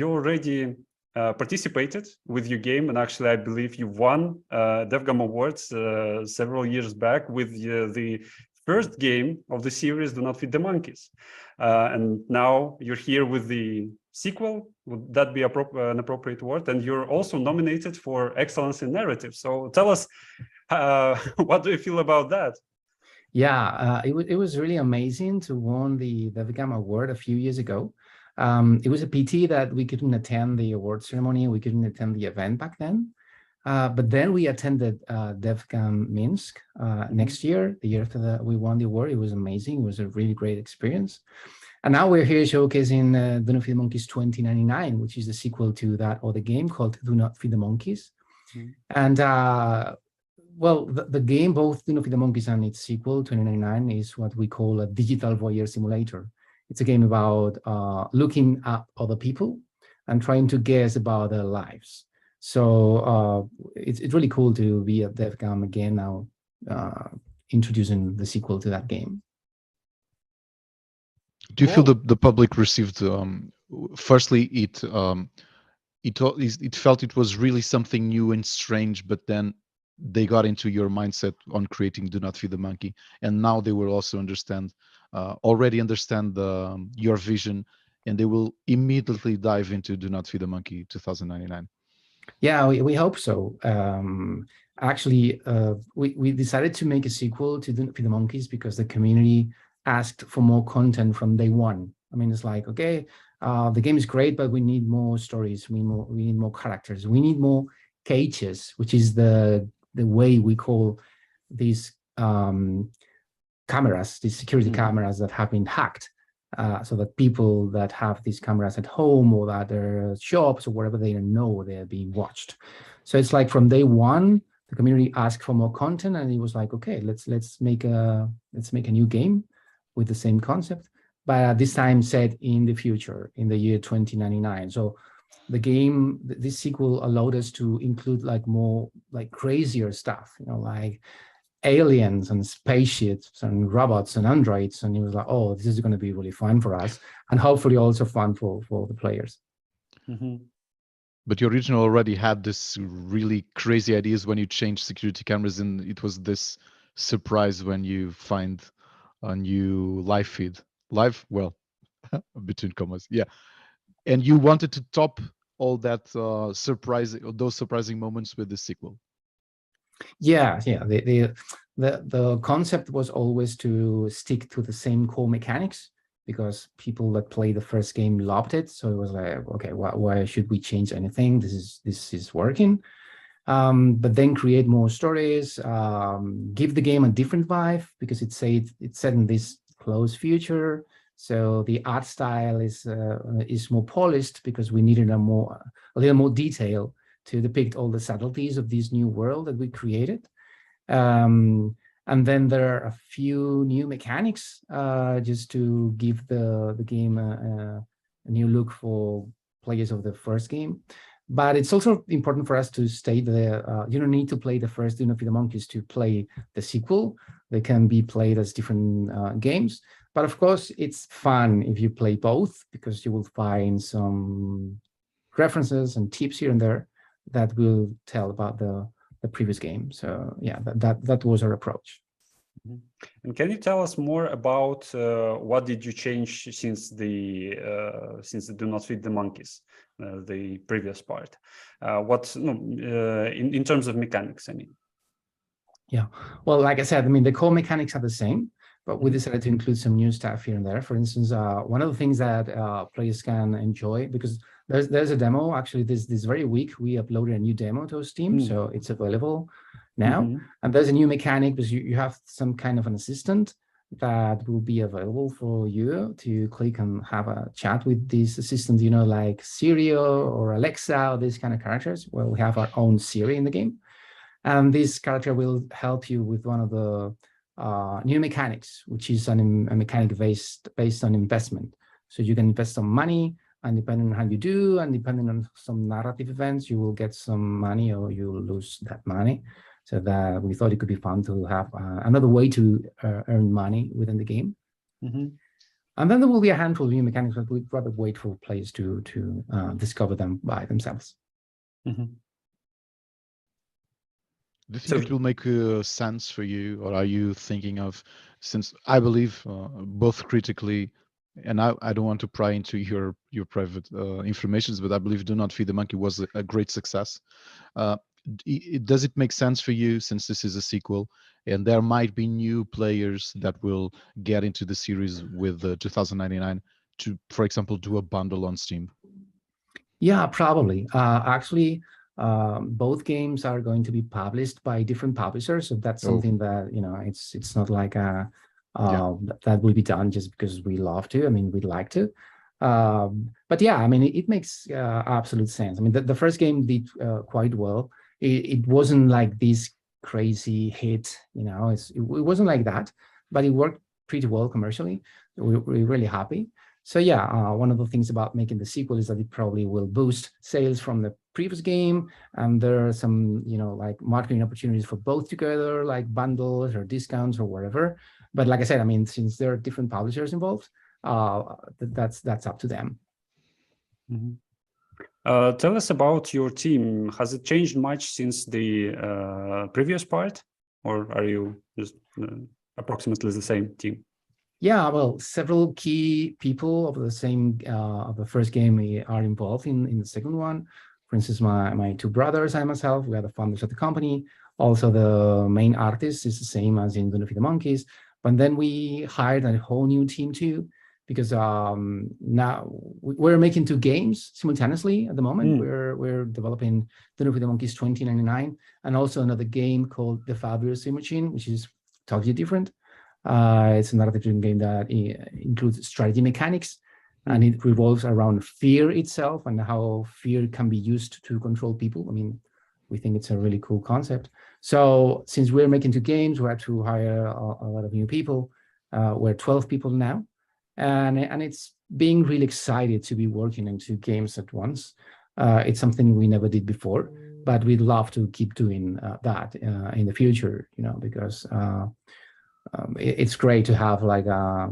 already participated with your game, and actually I believe you won DevGAMM Awards several years back with the first game of the series, Do Not Feed the Monkeys. And now you're here with the sequel. Would that be an appropriate word? And you're also nominated for Excellence in Narrative. So tell us, what do you feel about that? Yeah, it was really amazing to win the DevGAMM Award a few years ago. It was a pity that we couldn't attend the award ceremony. We couldn't attend the event back then. But then we attended DevGAMM Minsk next year, the year after we won the award. It was amazing. It was a really great experience. And now we're here showcasing Do Not Feed the Monkeys 2099, which is the sequel to that other game called Do Not Feed the Monkeys. And well, the game, both Do Not Feed the Monkeys and its sequel, 2099, is what we call a digital voyeur simulator. It's a game about looking at other people and trying to guess about their lives. So it's really cool to be at DevGAMM again now, introducing the sequel to that game. Do you feel the public received? Firstly, it felt it was really something new and strange, but then they got into your mindset on creating Do Not Feed the Monkey, and now they will also already understand your vision, and they will immediately dive into Do Not Feed the Monkey 2099. Yeah, we hope so. Actually, we decided to make a sequel to Do Not Feed the Monkeys because the community asked for more content from day one. I mean, it's like, okay, the game is great, but we need more stories. We need more characters. We need more cages, which is the way we call these cameras, these security cameras that have been hacked, so that people that have these cameras at home or at their shops or wherever, they don't know they're being watched. So it's like from day one, the community asked for more content, and it was like, okay, let's make a new game with the same concept, but this time set in the future, in the year 2099. So the game, this sequel allowed us to include like more like crazier stuff, like aliens and spaceships and robots and androids. And it was like, oh, this is going to be really fun for us, and hopefully also fun for the players. But your original already had this really crazy ideas when you changed security cameras, and it was this surprise when you find a new live feed. Live, well, between commas, yeah. And you wanted to top all that those surprising moments with the sequel. Yeah. The concept was always to stick to the same core mechanics, because people that played the first game loved it. So it was like, okay, why should we change anything? This is working. But then create more stories, give the game a different vibe, because it's set in this close future. So the art style is more polished, because we needed a little more detail to depict all the subtleties of this new world that we created. And then there are a few new mechanics, just to give the game a new look for players of the first game. But it's also important for us to state that you don't need to play the first Do Not Feed the Monkeys to play the sequel. They can be played as different games. But of course, it's fun if you play both, because you will find some references and tips here and there that will tell about the previous game. So yeah, that was our approach. And can you tell us more about what did you change since the Do Not Feed the Monkeys, the previous part? In terms of mechanics, I mean. Yeah, well, like I said, I mean, the core mechanics are the same, but we decided to include some new stuff here and there. For instance, one of the things that players can enjoy, because there's a demo, actually this very week, we uploaded a new demo to Steam, so it's available now. And there's a new mechanic, because you have some kind of an assistant that will be available for you to click and have a chat with this assistant, like Siri or Alexa, or these kind of characters. Well, we have our own Siri in the game. And this character will help you with one of the new mechanics, which is a mechanic based on investment. So you can invest some money, and depending on how you do, and depending on some narrative events, you will get some money or you will lose that money. So that we thought it could be fun to have another way to earn money within the game. And then there will be a handful of new mechanics, but we'd rather wait for players to discover them by themselves. Do you think it will make sense for you, or are you thinking of, since I believe both critically, and I don't want to pry into your private informations, but I believe Do Not Feed the Monkey was a great success. Does it make sense for you, since this is a sequel, and there might be new players that will get into the series with 2099 to, for example, do a bundle on Steam? Yeah, probably. Actually, Both games are going to be published by different publishers, so that's something that it's not like that will be done just because we love to. I mean, we'd like to. But yeah, I mean, it makes absolute sense. I mean, the first game did quite well. It wasn't like this crazy hit, it wasn't like that, but it worked pretty well commercially. We're really happy. So yeah, one of the things about making the sequel is that it probably will boost sales from the previous game, and there are some, like marketing opportunities for both together, like bundles or discounts or whatever. But like I said, I mean, since there are different publishers involved, that's up to them. Mm-hmm. Tell us about your team. Has it changed much since the previous part, or are you just approximately the same team? Yeah, well, several key people of the same of the first game are involved in the second one. For instance, my two brothers and myself, we are the founders of the company. Also, the main artist is the same as in Don't Feed the Monkeys. But then we hired a whole new team too, because now we're making two games simultaneously at the moment. We're developing Don't Feed the Monkeys 2099 and also another game called The Fabulous Machine, which is totally different. It's a narrative-driven game that includes strategy mechanics, and it revolves around fear itself and how fear can be used to control people. I mean, we think it's a really cool concept. So since we're making two games, we had to hire a lot of new people. We're 12 people now, and it's being really excited to be working on two games at once. It's something we never did before, but we'd love to keep doing that in the future, because it's great to have like a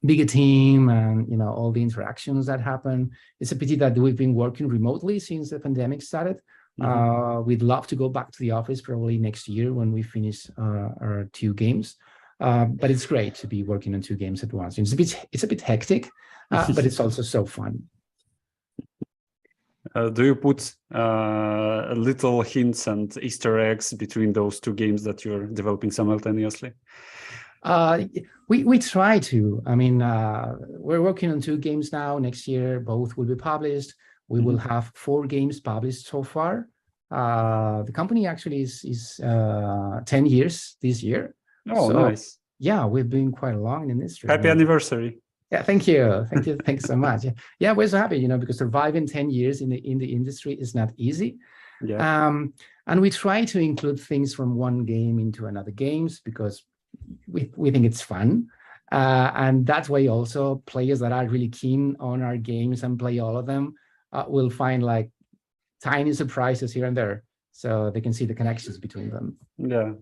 bigger team and all the interactions that happen. It's a pity that we've been working remotely since the pandemic started. We'd love to go back to the office probably next year when we finish our two games. But it's great to be working on two games at once. It's a bit hectic, but it's also so fun. Do you put little hints and Easter eggs between those two games that you're developing simultaneously? We try to. I mean, we're working on two games now. Next year, both will be published. We will have 4 games published so far. The company actually is 10 years this year. Oh, so, nice. Yeah, we've been quite long in the industry. Happy anniversary. Yeah, thank you. Thanks so much. Yeah, we're so happy, because surviving 10 years in the industry is not easy. Yeah. And we try to include things from one game into another games because we think it's fun. And that's why also players that are really keen on our games and play all of them will find like tiny surprises here and there, so they can see the connections between them. Yeah,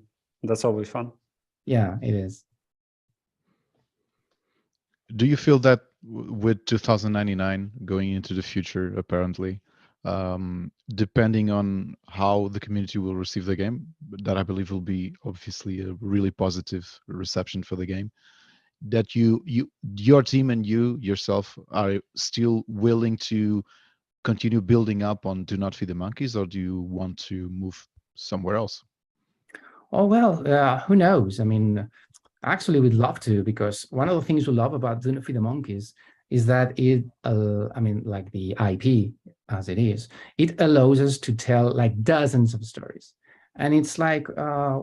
that's always fun. Yeah, it is. Do you feel that with 2099 going into the future, apparently, depending on how the community will receive the game, that I believe will be obviously a really positive reception for the game, that your team and you yourself are still willing to continue building up on Do Not Feed the Monkeys, or do you want to move somewhere else? Oh, well, who knows? I mean, actually, we'd love to, because one of the things we love about Do Not Feed the Monkeys is that it, I mean, like the IP as it is, it allows us to tell like dozens of stories. And it's like,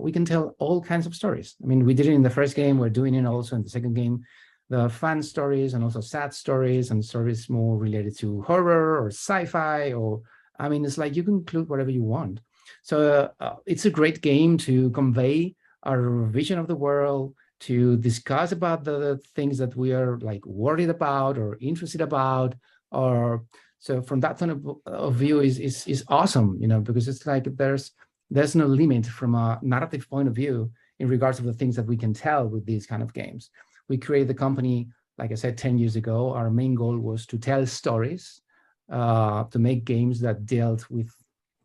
we can tell all kinds of stories. I mean, we did it in the first game, we're doing it also in the second game. The fun stories and also sad stories and stories more related to horror or sci-fi, or, I mean, it's like you can include whatever you want. So it's a great game to convey our vision of the world, to discuss about the things that we are like worried about or interested about, or so from that point of view is awesome, because it's like there's no limit from a narrative point of view in regards to the things that we can tell with these kind of games. We created the company, like I said, 10 years ago. Our main goal was to tell stories, to make games that dealt with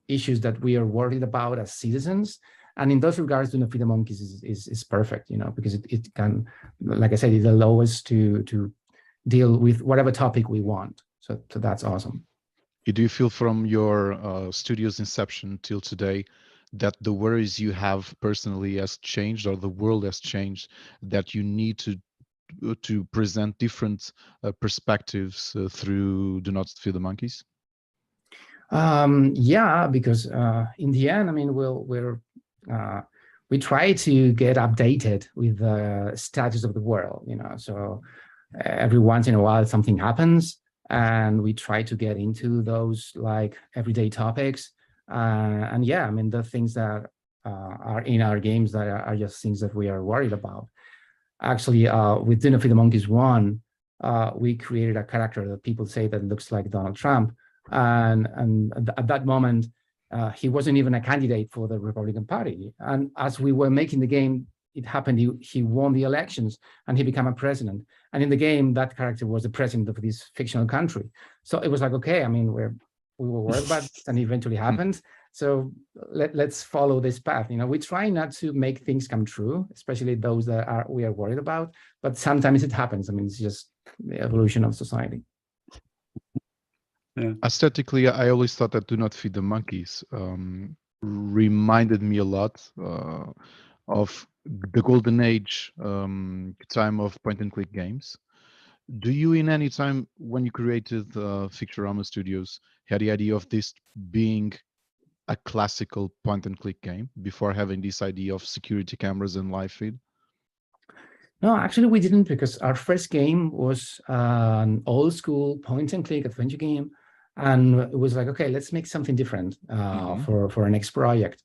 issues that we are worried about as citizens. And in those regards, Do Not Feed the Monkeys is perfect, because it can, like I said, it allows us to deal with whatever topic we want. So that's awesome. Do you feel from your studio's inception till today that the worries you have personally has changed, or the world has changed, that you need to present different perspectives through Do Not Feed the Monkeys? Yeah, because in the end, I mean, we try to get updated with the status of the world, so every once in a while something happens and we try to get into those like everyday topics. And yeah, I mean, the things that are in our games that are just things that we are worried about. Actually, with Dinner for the Monkeys 1, we created a character that people say that looks like Donald Trump. And at that moment, he wasn't even a candidate for the Republican Party. And as we were making the game, it happened, he won the elections and he became a president. And in the game, that character was the president of this fictional country. So it was like, okay, I mean, we were worried about it and it eventually happened. So let's follow this path. We try not to make things come true, especially those that we are worried about, but sometimes it happens. I mean, it's just the evolution of society. Yeah. Aesthetically, I always thought that Do Not Feed the Monkeys reminded me a lot of the golden age time of point-and-click games. Do you, in any time when you created Fictorama Studios, had the idea of this being a classical point-and-click game before having this idea of security cameras and live feed? No, actually we didn't, because our first game was an old-school point-and-click adventure game. And it was like, okay, let's make something different for our next project.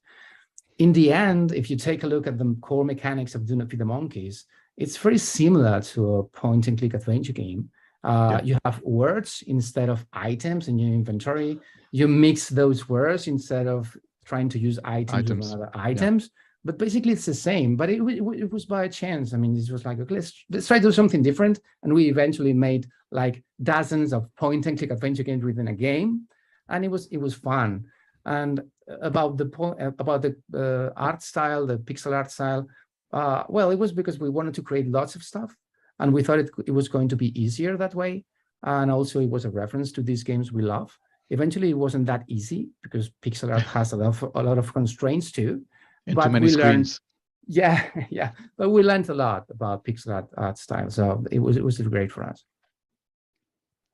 In the end, if you take a look at the core mechanics of Do Not Feed the Monkeys, it's very similar to a point-and-click adventure game. You have words instead of items in your inventory. You mix those words instead of trying to use items with other items. Yeah. But basically, it's the same. But it was by chance. I mean, this was like, okay, let's try to do something different. And we eventually made like dozens of point-and-click adventure games within a game, and it was fun. And about the art style, the pixel art style, well, it was because we wanted to create lots of stuff, and we thought it was going to be easier that way. And also, it was a reference to these games we love. Eventually, it wasn't that easy because pixel art has a lot of constraints too. And too many screens. Yeah. But we learned a lot about pixel art style, so it was great for us.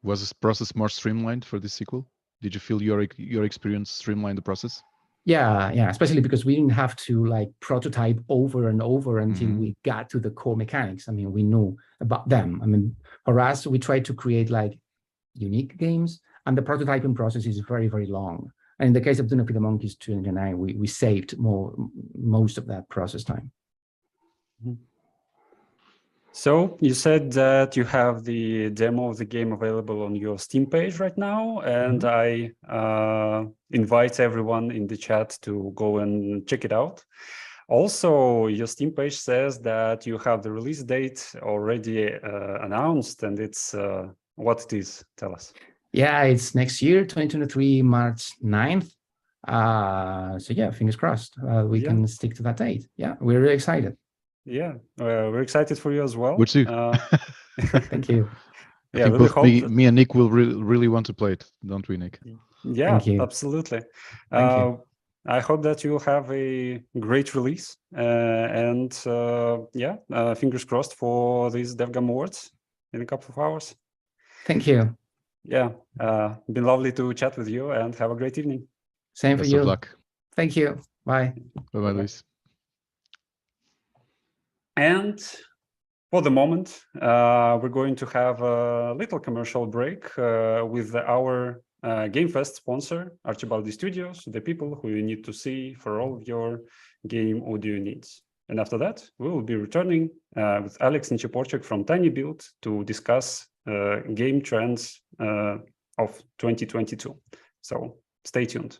Was this process more streamlined for the sequel? Did you feel your experience streamlined the process? Yeah, especially because we didn't have to like prototype over and over until we got to the core mechanics. I mean, we knew about them. I mean, for us, we tried to create like unique games, and the prototyping process is very, very long. And in the case of Do Not Feed the Monkeys 2 and 9, we saved most of that process time. So you said that you have the demo of the game available on your Steam page right now, and I invite everyone in the chat to go and check it out. Also, your Steam page says that you have the release date already announced, and it's what it is. Tell us. Yeah, it's next year, 2023, March 9th. So yeah, fingers crossed. We can stick to that date. Yeah, we're really excited. Yeah, we're excited for you as well. We're too. Thank you. I think both me and Nick will really want to play it, don't we, Nick? Yeah, absolutely. Thank you. I hope that you'll have a great release. And fingers crossed for these DevGAMM Awards in a couple of hours. Thank you. Yeah, been lovely to chat with you, and have a great evening. Same for you. Best of luck. Thank you. Bye. Bye-bye, Luis. And for the moment, we're going to have a little commercial break with our GameFest sponsor, Archibaldi Studios, the people who you need to see for all of your game audio needs. And after that, we will be returning with Alex Nichiporchuk from Tiny Build to discuss game trends of 2022. So stay tuned.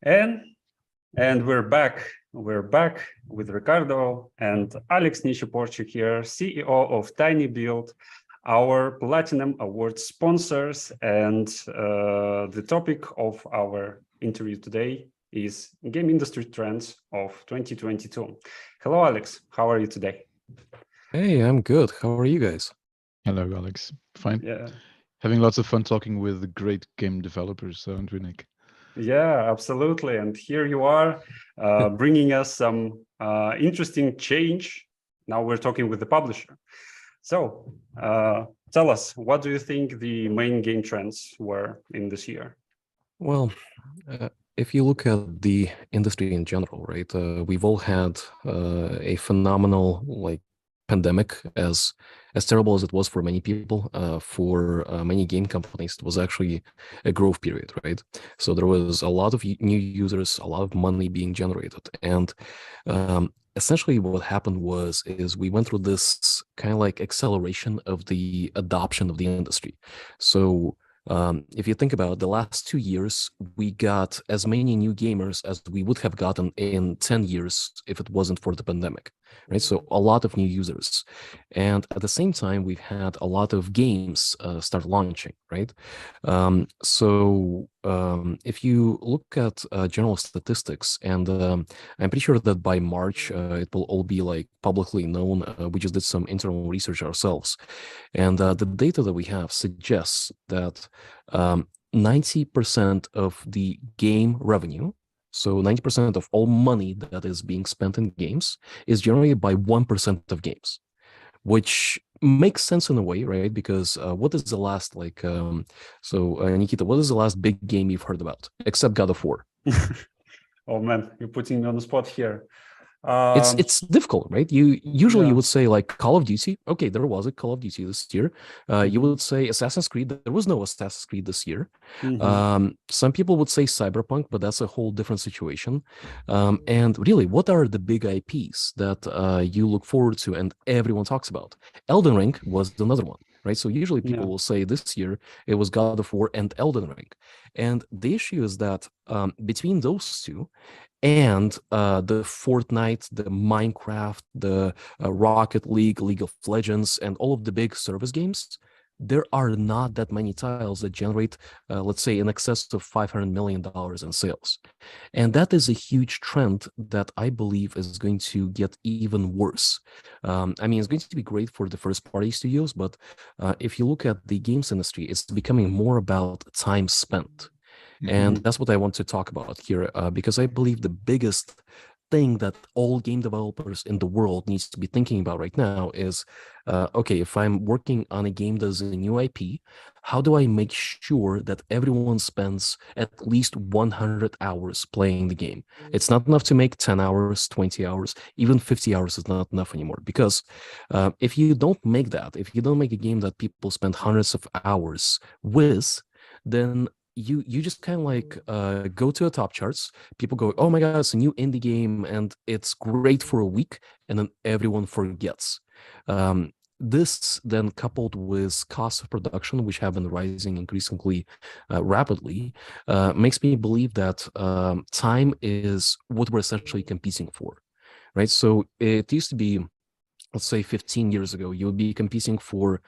And we're back. We're back with Ricardo and Alex Nishiporchi here, CEO of Tiny Build, our Platinum Awards sponsors. And the topic of our interview today is game industry trends of 2022. Hello, Alex. How are you today? Hey, I'm good. How are you guys? Hello, Alex. Fine. Yeah. Having lots of fun talking with great game developers, aren't we, Nick? Yeah, absolutely. And here you are bringing us some interesting change. Now we're talking with the publisher. So tell us, what do you think the main game trends were in this year? Well, if you look at the industry in general, right, we've all had a phenomenal pandemic, as terrible as it was for many people. For many game companies, it was actually a growth period, right? So there was a lot of new users, a lot of money being generated, and essentially what happened is we went through this kind of like acceleration of the adoption of the industry. So if you think about the last 2 years, we got as many new gamers as we would have gotten in 10 years if it wasn't for the pandemic, right? So a lot of new users. And at the same time, we've had a lot of games start launching, right? If you look at general statistics, and I'm pretty sure that by March, it will all be like publicly known. We just did some internal research ourselves. And the data that we have suggests that 90% of the game revenue, so 90% of all money that is being spent in games, is generated by 1% of games, which makes sense in a way, right? Because what is the last Nikita, what is the last big game you've heard about, except God of War? Oh man, you're putting me on the spot here. It's difficult, right? You usually you would say like Call of Duty. Okay, there was a Call of Duty this year. You would say Assassin's Creed. There was no Assassin's Creed this year. Some people would say Cyberpunk, but that's a whole different situation. And really, what are the big IPs that you look forward to and everyone talks about? Elden Ring was another one, right? So usually people will say this year it was God of War and Elden Ring. And the issue is that between those two, and the Fortnite, the Minecraft, the Rocket League, League of Legends, and all of the big service games, there are not that many titles that generate, let's say, in excess of $500 million in sales. And that is a huge trend that I believe is going to get even worse. I mean, it's going to be great for the first-party studios, but if you look at the games industry, it's becoming more about time spent. And that's what I want to talk about here, because I believe the biggest thing that all game developers in the world needs to be thinking about right now is, okay, if I'm working on a game that's a new IP, how do I make sure that everyone spends at least 100 hours playing the game? It's not enough to make 10 hours, 20 hours, even 50 hours is not enough anymore. Because if you don't make that, if you don't make a game that people spend hundreds of hours with, then you just kind of like go to the top charts. People go, oh my God, it's a new indie game and it's great for a week, and then everyone forgets. This then coupled with cost of production, which have been rising increasingly rapidly, makes me believe that time is what we're essentially competing for, right? So it used to be, let's say 15 years ago, you would be competing for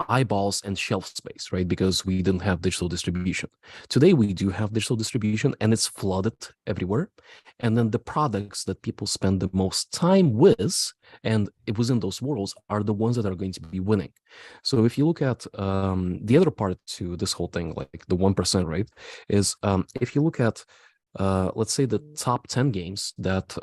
eyeballs and shelf space, right? Because we didn't have digital distribution. Today, we do have digital distribution and it's flooded everywhere. And then the products that people spend the most time with, and it was in those worlds, are the ones that are going to be winning. So if you look at the other part to this whole thing, like the 1%, right, is if you look at let's say the top 10 games that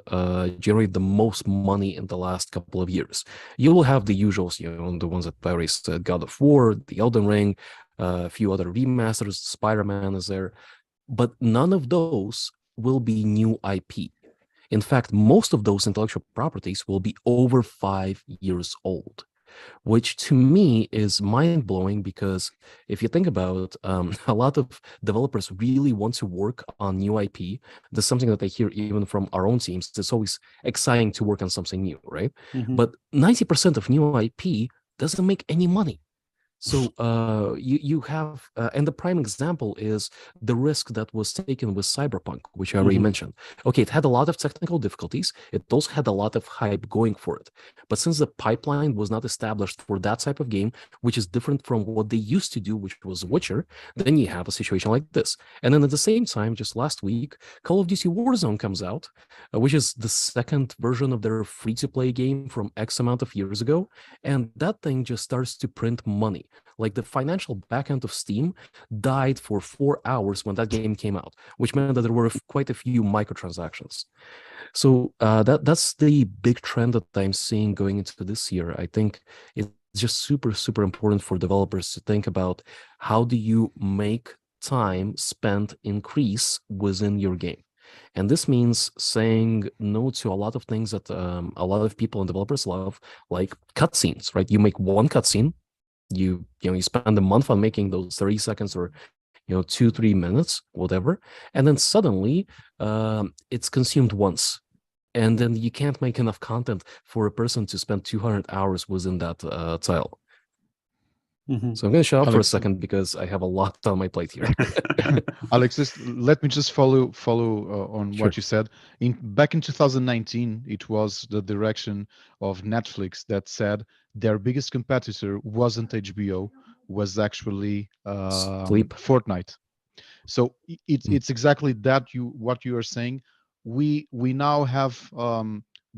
generate the most money in the last couple of years. You will have the usuals, you know, the ones that I already said, God of War, the Elden Ring, a few other remasters, Spider-Man is there, but none of those will be new IP. In fact, most of those intellectual properties will be over 5 years old, which to me is mind-blowing, because if you think about a lot of developers really want to work on new IP. That's something that I hear even from our own teams. It's always exciting to work on something new, right? But 90% of new IP doesn't make any money. So you have, and the prime example is the risk that was taken with Cyberpunk, which I already mentioned. Okay, it had a lot of technical difficulties. It also had a lot of hype going for it. But since the pipeline was not established for that type of game, which is different from what they used to do, which was Witcher, then you have a situation like this. And then at the same time, just last week, Call of Duty Warzone comes out, which is the second version of their free-to-play game from X amount of years ago. And that thing just starts to print money. Like the financial backend of Steam died for 4 hours when that game came out, which meant that there were quite a few microtransactions. So that's the big trend that I'm seeing going into this year. I think it's just super, super important for developers to think about how do you make time spent increase within your game. And this means saying no to a lot of things that a lot of people and developers love, like cutscenes, right? You make one cutscene, you spend a month on making those 30 seconds or 2-3 minutes, whatever, and then suddenly it's consumed once, and then you can't make enough content for a person to spend 200 hours within that tile. So I'm going to shut up for a second because I have a lot on my plate here. Alex, let me just follow on what you said. Back in 2019, it was the direction of Netflix that said their biggest competitor wasn't HBO, was actually Fortnite. So it's exactly that what you are saying. We now have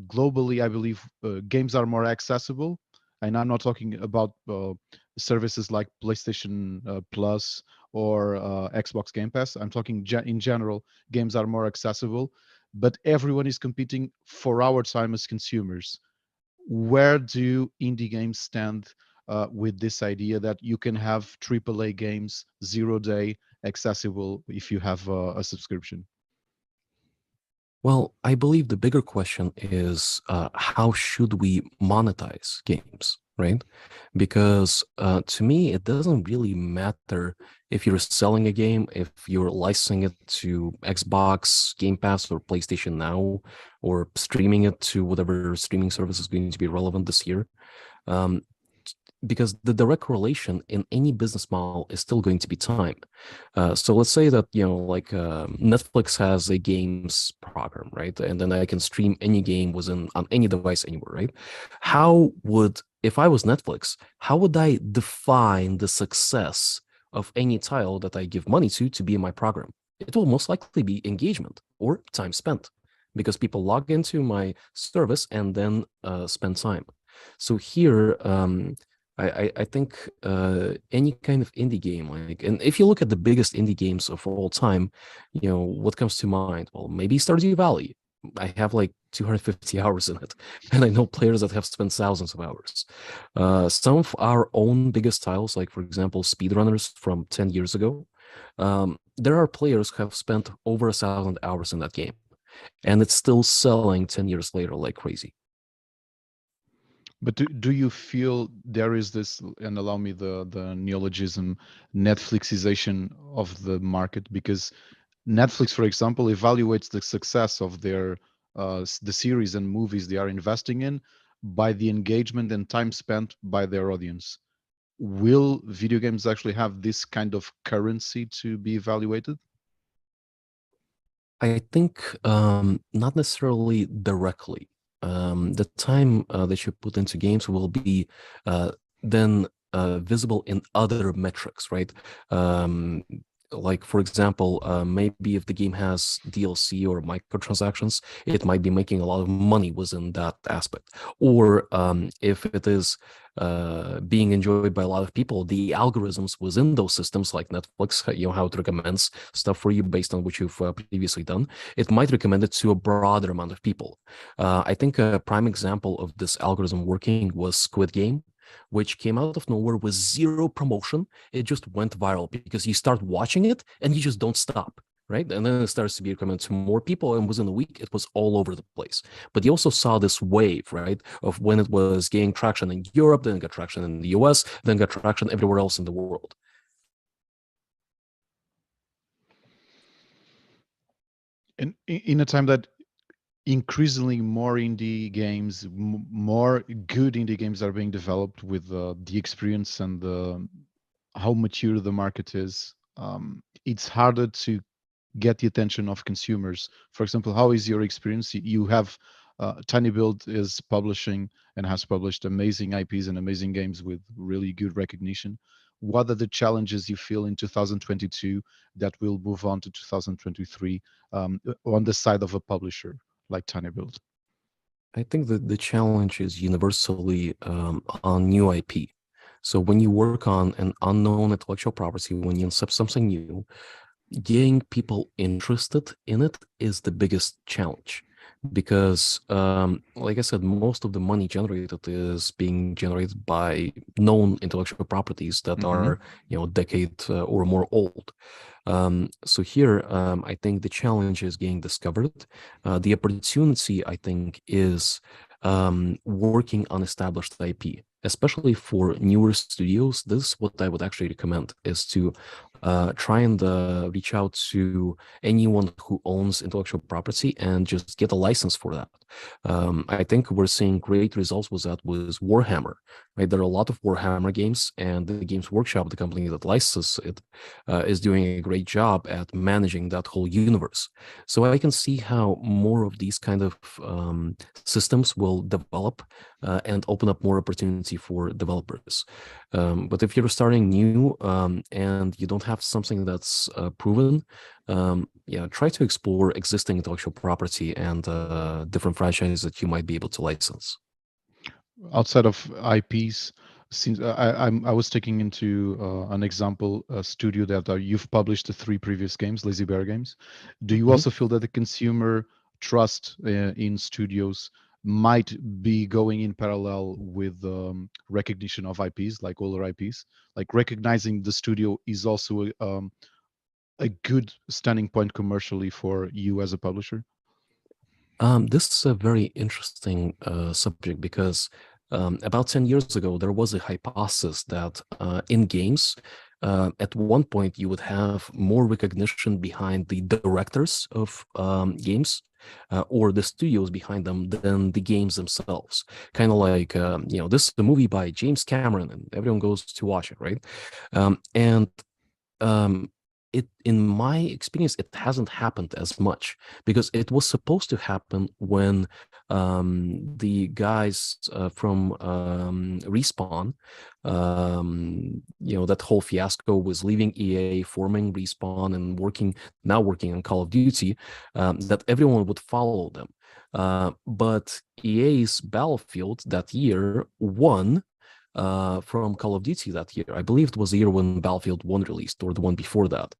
globally, I believe, games are more accessible. And I'm not talking about services like PlayStation Plus or Xbox Game Pass. I'm talking in general, games are more accessible, but everyone is competing for our time as consumers. Where do indie games stand with this idea that you can have AAA games 0-day accessible if you have a subscription? Well, I believe the bigger question is how should we monetize games, right? Because to me, it doesn't really matter if you're selling a game, if you're licensing it to Xbox, Game Pass, or PlayStation Now, or streaming it to whatever streaming service is going to be relevant this year. Because the direct correlation in any business model is still going to be time. So let's say that, Netflix has a games program, right? And then I can stream any game on any device anywhere, right? If I was Netflix, how would I define the success of any title that I give money to be in my program? It will most likely be engagement or time spent, because people log into my service and then spend time. So here, I think any kind of indie game, and if you look at the biggest indie games of all time, what comes to mind? Well, maybe Stardew Valley. I have like 250 hours in it, and I know players that have spent thousands of hours. Some of our own biggest titles, like for example, speedrunners from 10 years ago, there are players who have spent over 1,000 hours in that game, and it's still selling 10 years later like crazy. But do you feel there is this, and allow me the neologism, Netflixization of the market? Because Netflix, for example, evaluates the success of their the series and movies they are investing in by the engagement and time spent by their audience. Will video games actually have this kind of currency to be evaluated? I think not necessarily directly. The time that you put into games will be then visible in other metrics, right? Like, for example, maybe if the game has DLC or microtransactions, it might be making a lot of money within that aspect. Or if it is being enjoyed by a lot of people, the algorithms within those systems, like Netflix, how it recommends stuff for you based on what you've previously done, it might recommend it to a broader amount of people. I think a prime example of this algorithm working was Squid Game, which came out of nowhere with zero promotion. It just went viral because you start watching it and you just don't stop, right? And then it starts to be recommended to more people, and within a week, it was all over the place. But you also saw this wave, right, of when it was gaining traction in Europe, then it got traction in the US, then got traction everywhere else in the world. In a time that increasingly more indie games, more good indie games are being developed with the experience and how mature the market is. It's harder to get the attention of consumers. For example, how is your experience? You have Tiny Build is publishing and has published amazing IPs and amazing games with really good recognition. What are the challenges you feel in 2022 that will move on to 2023 on the side of a publisher like Tiny Build? I think that the challenge is universally on new IP. So when you work on an unknown intellectual property, when you incept something new, getting people interested in it is the biggest challenge, because like I said, most of the money generated is being generated by known intellectual properties that are a decade or more old. So here I think the challenge is getting discovered. The opportunity, I think, is working on established IP, especially for newer studios. This is what I would actually recommend, is to try and reach out to anyone who owns intellectual property and just get a license for that. I think we're seeing great results with that with Warhammer, right? There are a lot of Warhammer games, and the Games Workshop, the company that licenses it, is doing a great job at managing that whole universe. So I can see how more of these kind of systems will develop and open up more opportunity for developers. But if you're starting new and you don't have something that's proven, try to explore existing intellectual property and different franchises that you might be able to license. Outside of IPs, since I was taking into an example, a studio that you've published the 3 previous games, Lazy Bear games. Do you also feel that the consumer trust in studios might be going in parallel with recognition of IPs, like older IPs, like recognizing the studio is also a good standing point commercially for you as a publisher? This is a very interesting subject, because about 10 years ago, there was a hypothesis that in games, at one point, you would have more recognition behind the directors of games or the studios behind them than the games themselves. Kind of like, this is a movie by James Cameron, and everyone goes to watch it, right? In my experience, it hasn't happened as much, because it was supposed to happen when the guys from Respawn, that whole fiasco was leaving EA, forming Respawn, and working on Call of Duty, that everyone would follow them. But EA's Battlefield that year won from Call of Duty that year. I believe it was the year when Battlefield 1 released, or the one before that.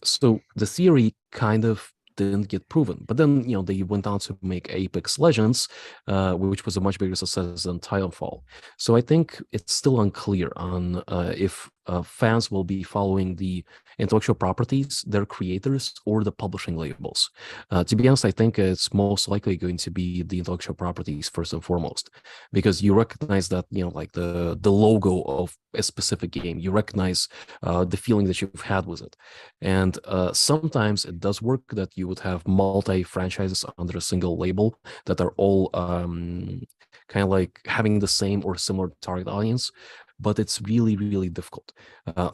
So the theory kind of didn't get proven. But then, they went on to make Apex Legends, which was a much bigger success than Titanfall. So I think it's still unclear on if fans will be following the intellectual properties, their creators, or the publishing labels. To be honest, I think it's most likely going to be the intellectual properties first and foremost, because you recognize that, like the logo of a specific game, you recognize the feeling that you've had with it. And sometimes it does work that you would have multi-franchises under a single label that are all kind of like having the same or similar target audience, but it's really, really difficult.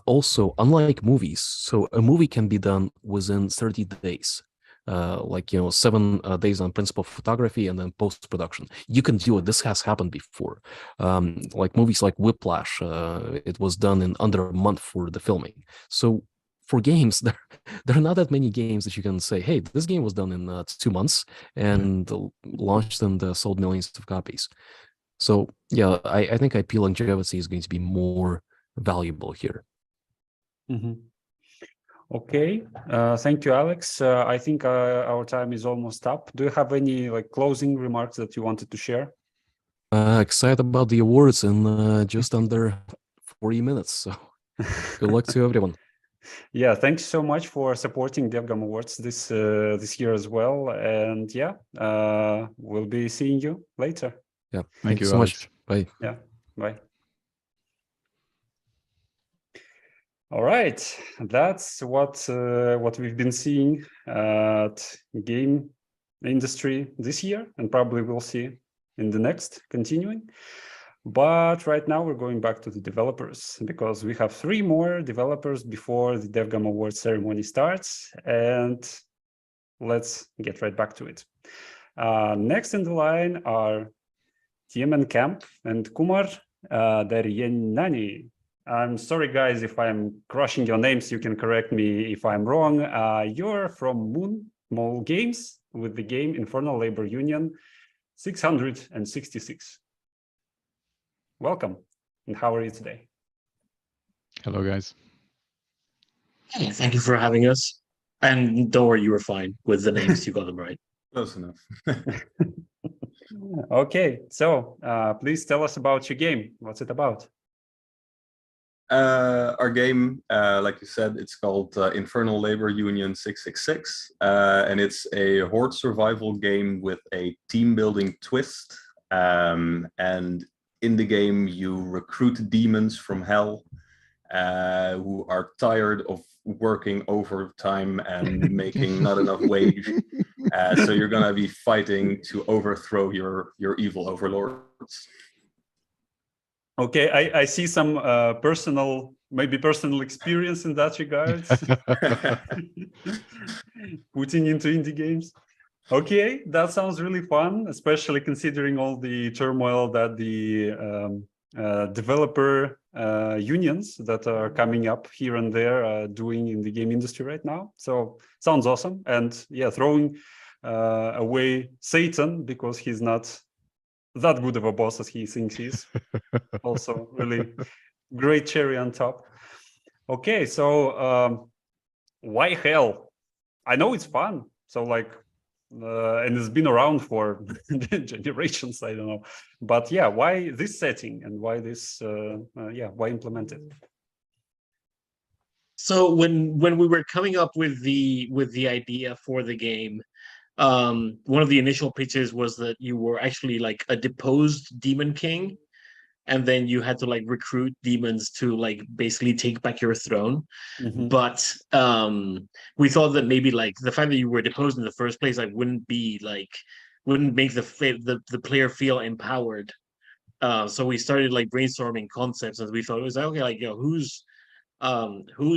Also, unlike movies, so a movie can be done within 30 days. 7 days on principal photography and then post-production. You can do it. This has happened before. Like movies like Whiplash, it was done in under a month for the filming. So for games, there are not that many games that you can say, hey, this game was done in 2 months and launched and sold millions of copies. So yeah, I think IP longevity is going to be more valuable here. Okay, thank you, Alex. I think our time is almost up. Do you have any closing remarks that you wanted to share? Excited about the awards in just under 40 minutes. So good luck to everyone. Yeah, thanks so much for supporting DevGAMM Awards this year as well. And yeah, we'll be seeing you later. Yeah, thank you so much. Bye. Yeah, bye. All right, that's what we've been seeing at Game industry this year, and probably we'll see in the next continuing. But right now we're going back to the developers because we have 3 more developers before the DevGAMM Awards ceremony starts, and let's get right back to it. Next in the line are Tiemen Camp and Kumar Daryenani. I'm sorry, guys, if I'm crushing your names. You can correct me if I'm wrong. You're from Moon Games with the game Infernal Labor Union 666. Welcome, and how are you today? Hello, guys. Hey, thank you for having us. And don't worry, you were fine with the names. You got them right. Close enough. Okay, so please tell us about your game. What's it about? Our game, like you said, it's called Infernal Labor Union 666, and it's a horde survival game with a team building twist. And in the game, you recruit demons from hell who are tired of working overtime and making not enough wage. So you're gonna be fighting to overthrow your evil overlords. Okay, I see some personal experience in that regard. Putting into indie games. Okay, that sounds really fun, especially considering all the turmoil that the developer unions that are coming up here and there doing in the game industry right now. So sounds awesome. And yeah, throwing away Satan because he's not that good of a boss as he thinks he is. Also really great cherry on top. Okay, so why hell? I know it's fun. So like, and it's been around for generations, I don't know. But yeah, why this setting and why this, why implement it? So when we were coming up with the idea for the game, one of the initial pitches was that you were actually like a deposed demon king, and then you had to like recruit demons to like basically take back your throne. Mm-hmm. But we thought that maybe like the fact that you were deposed in the first place like wouldn't make the player feel empowered. So we started like brainstorming concepts, and we thought it was like, okay, like, you know, who's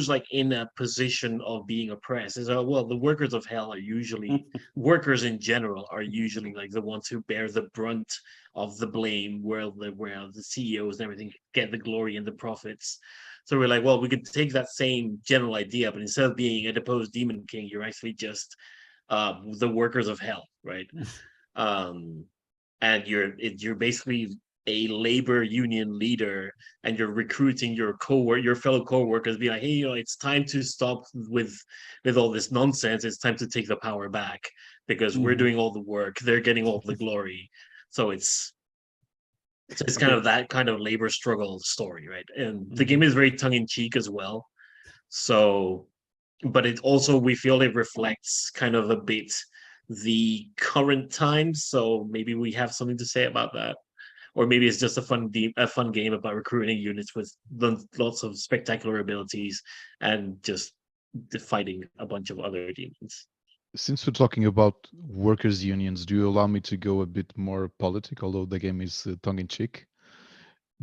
like in a position of being oppressed? Is well, the workers of hell are usually workers in general are usually like the ones who bear the brunt of the blame, where the CEOs and everything get the glory and the profits. So we're like, well, we could take that same general idea, but instead of being a deposed demon king, you're actually just the workers of hell, right? And you're basically a labor union leader, and you're recruiting your fellow co-workers, be like, hey, you know, it's time to stop with all this nonsense. It's time to take the power back because we're doing all the work. They're getting all the glory. So it's kind of that kind of labor struggle story, right? And the game is very tongue-in-cheek as well. So, but it also, we feel it reflects kind of a bit the current times. So maybe we have something to say about that. Or maybe it's just a fun game about recruiting units with lots of spectacular abilities and just fighting a bunch of other demons. Since we're talking about workers' unions, do you allow me to go a bit more politic, although the game is tongue-in-cheek?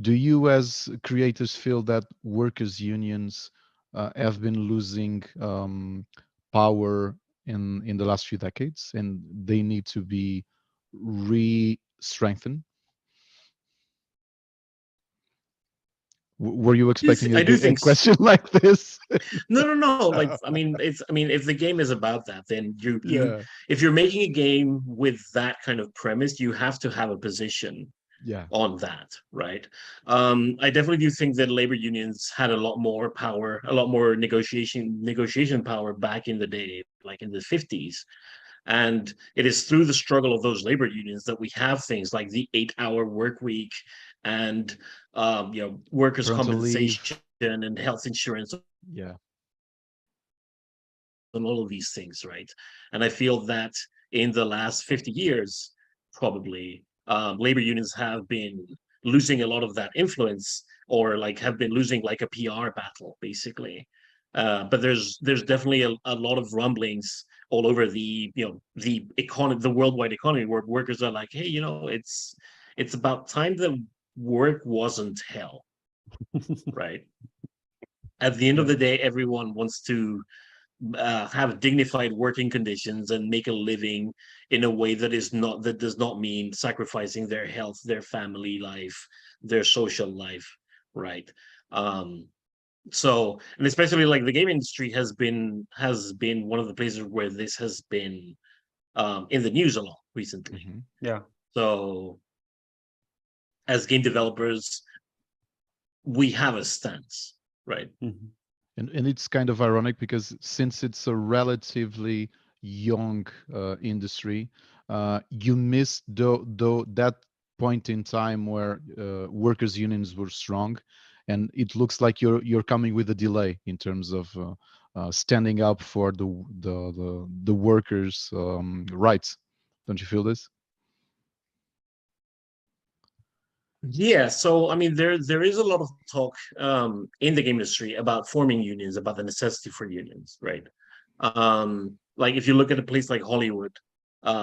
Do you as creators feel that workers' unions have been losing power in the last few decades and they need to be re-strengthened? Were you expecting a question like this? No. Like, I mean, if the game is about that, then if you're making a game with that kind of premise, you have to have a position on that, right? I definitely do think that labor unions had a lot more power, a lot more negotiation power back in the day, like in the 50s. And it is through the struggle of those labor unions that we have things like the 8-hour work week and workers' compensation and health insurance. Yeah. And all of these things, right? And I feel that in the last 50 years, probably, labor unions have been losing a lot of that influence, or like have been losing like a PR battle, basically. But there's definitely a lot of rumblings all over the the economy, the worldwide economy, where workers are like, hey, it's about time that work wasn't hell, right? At the end of the day, everyone wants to have dignified working conditions and make a living in a way that does not mean sacrificing their health, their family life, their social life, right? So, and especially like the game industry has been one of the places where this has been in the news a lot recently. Yeah. So as game developers, we have a stance, right? And it's kind of ironic because since it's a relatively young industry, you missed that point in time where workers' unions were strong, and it looks like you're coming with a delay in terms of standing up for the workers' rights. Don't you feel this? Yeah, so I mean, there is a lot of talk in the game industry about forming unions, about the necessity for unions, right? Like if you look at a place like Hollywood,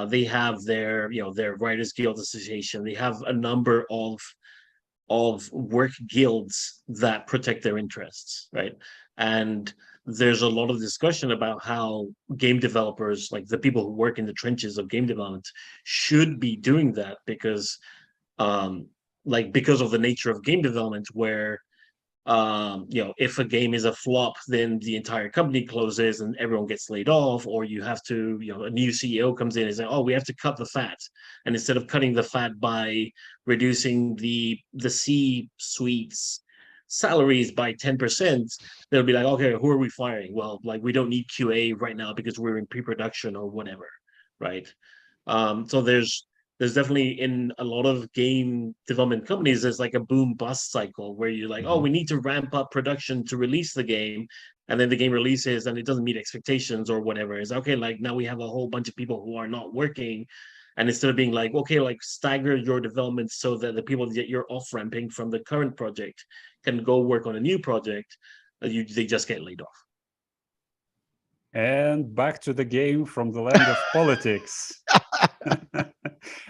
they have their their Writers Guild Association. They have a number of work guilds that protect their interests, right? And there's a lot of discussion about how game developers, like the people who work in the trenches of game development, should be doing that because because of the nature of game development, where if a game is a flop, then the entire company closes and everyone gets laid off, or you have to, a new CEO comes in and says, oh, we have to cut the fat. And instead of cutting the fat by reducing the C-suite's salaries by 10%, they'll be like, okay, who are we firing? Well, like, we don't need QA right now because we're in pre-production or whatever, right? So there's definitely, in a lot of game development companies, there's like a boom bust cycle where you're like, oh, we need to ramp up production to release the game. And then the game releases and it doesn't meet expectations or whatever. It's okay, like now we have a whole bunch of people who are not working. And instead of being like, okay, like stagger your development so that the people that you're off ramping from the current project can go work on a new project, they just get laid off. And back to the game from the land of politics.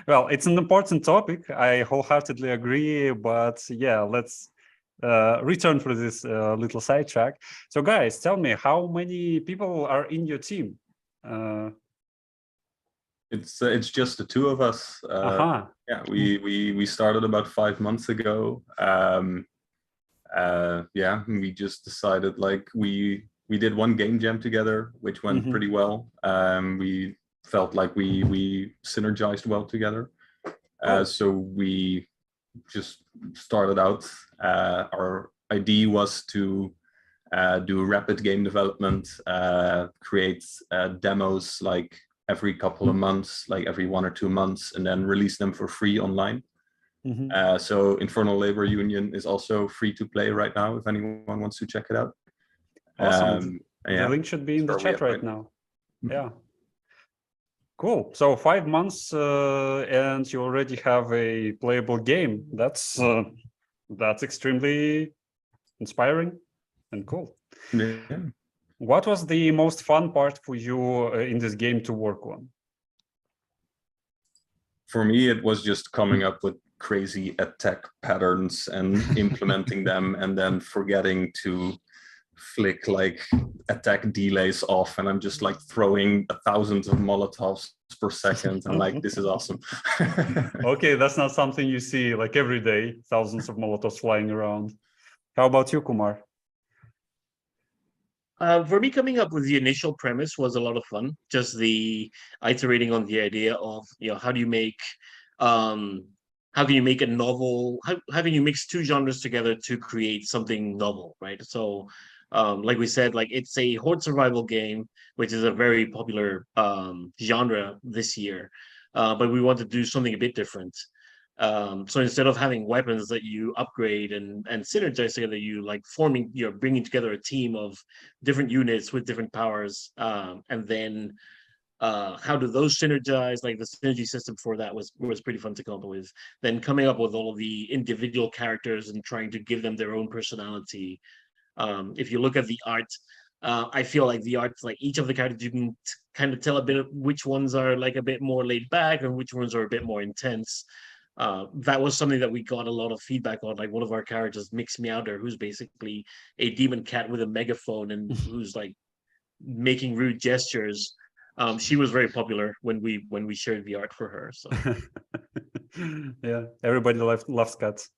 Well, it's an important topic. I wholeheartedly agree. But yeah, let's return for this little sidetrack. So guys, tell me, how many people are in your team? It's just the two of us. Yeah, we started about 5 months ago. Yeah, we just decided, like, we did one game jam together, which went pretty well. We felt like we synergized well together. So we just started out. Our idea was to do rapid game development, create demos like every couple of months, like every 1 or 2 months, and then release them for free online. So Infernal Labor Union is also free to play right now if anyone wants to check it out. Awesome. Yeah, the link should be in the chat right now. Yeah. Cool. So 5 months and you already have a playable game. That's extremely inspiring and cool. Yeah. What was the most fun part for you in this game to work on? For me, it was just coming up with crazy attack patterns and implementing them, and then forgetting to flick like attack delays off, and I'm just like throwing thousands of Molotovs per second. I'm like, this is awesome. Okay, that's not something you see like every day, thousands of Molotovs flying around. How about you, Kumar? For me, coming up with the initial premise was a lot of fun. Just the iterating on the idea of, how do you make, how can you make a novel? How can you mix two genres together to create something novel, right? So, like we said, like it's a horde survival game, which is a very popular genre this year, but we want to do something a bit different. So instead of having weapons that you upgrade and synergize together, you're bringing together a team of different units with different powers, and then how do those synergize? Like the synergy system for that was pretty fun to come up with. Then coming up with all of the individual characters and trying to give them their own personality. If you look at the art I feel like the art, like each of the characters, you can kind of tell a bit of which ones are like a bit more laid back and which ones are a bit more intense. That was something that we got a lot of feedback on. Like one of our characters, Mix Meowder, who's basically a demon cat with a megaphone and who's like making rude gestures. She was very popular when we shared the art for her. So yeah, everybody loves cats.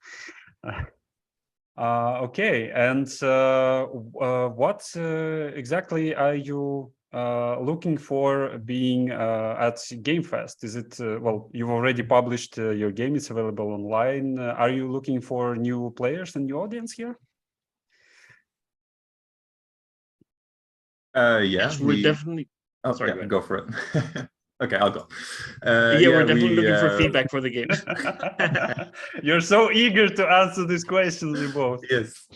Okay, and what exactly are you looking for being at GameFest? Is it, well, you've already published your game, it's available online. Are you looking for new players and new audience here? Yeah, yes, we're definitely. Oh, Sorry, yeah, go for it. Okay, I'll go. Yeah, we're definitely looking for feedback for the game. You're so eager to answer these questions, you both. Yes.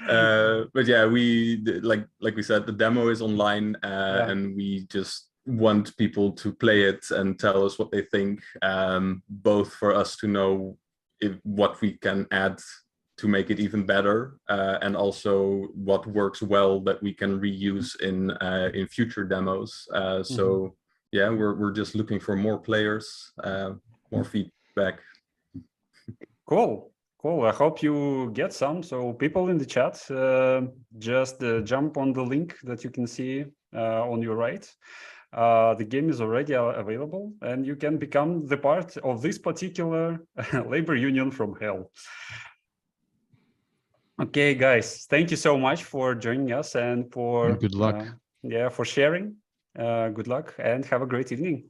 But yeah, we like we said, the demo is online, and we just want people to play it and tell us what they think, both for us to know what we can add to make it even better, and also what works well that we can reuse in future demos. So yeah, we're just looking for more players, more feedback. Cool. I hope you get some. So people in the chat, just jump on the link that you can see on your right. The game is already available, and you can become the part of this particular labor union from hell. Okay, guys, thank you so much for joining us and for good luck. Yeah, for sharing. Good luck and have a great evening.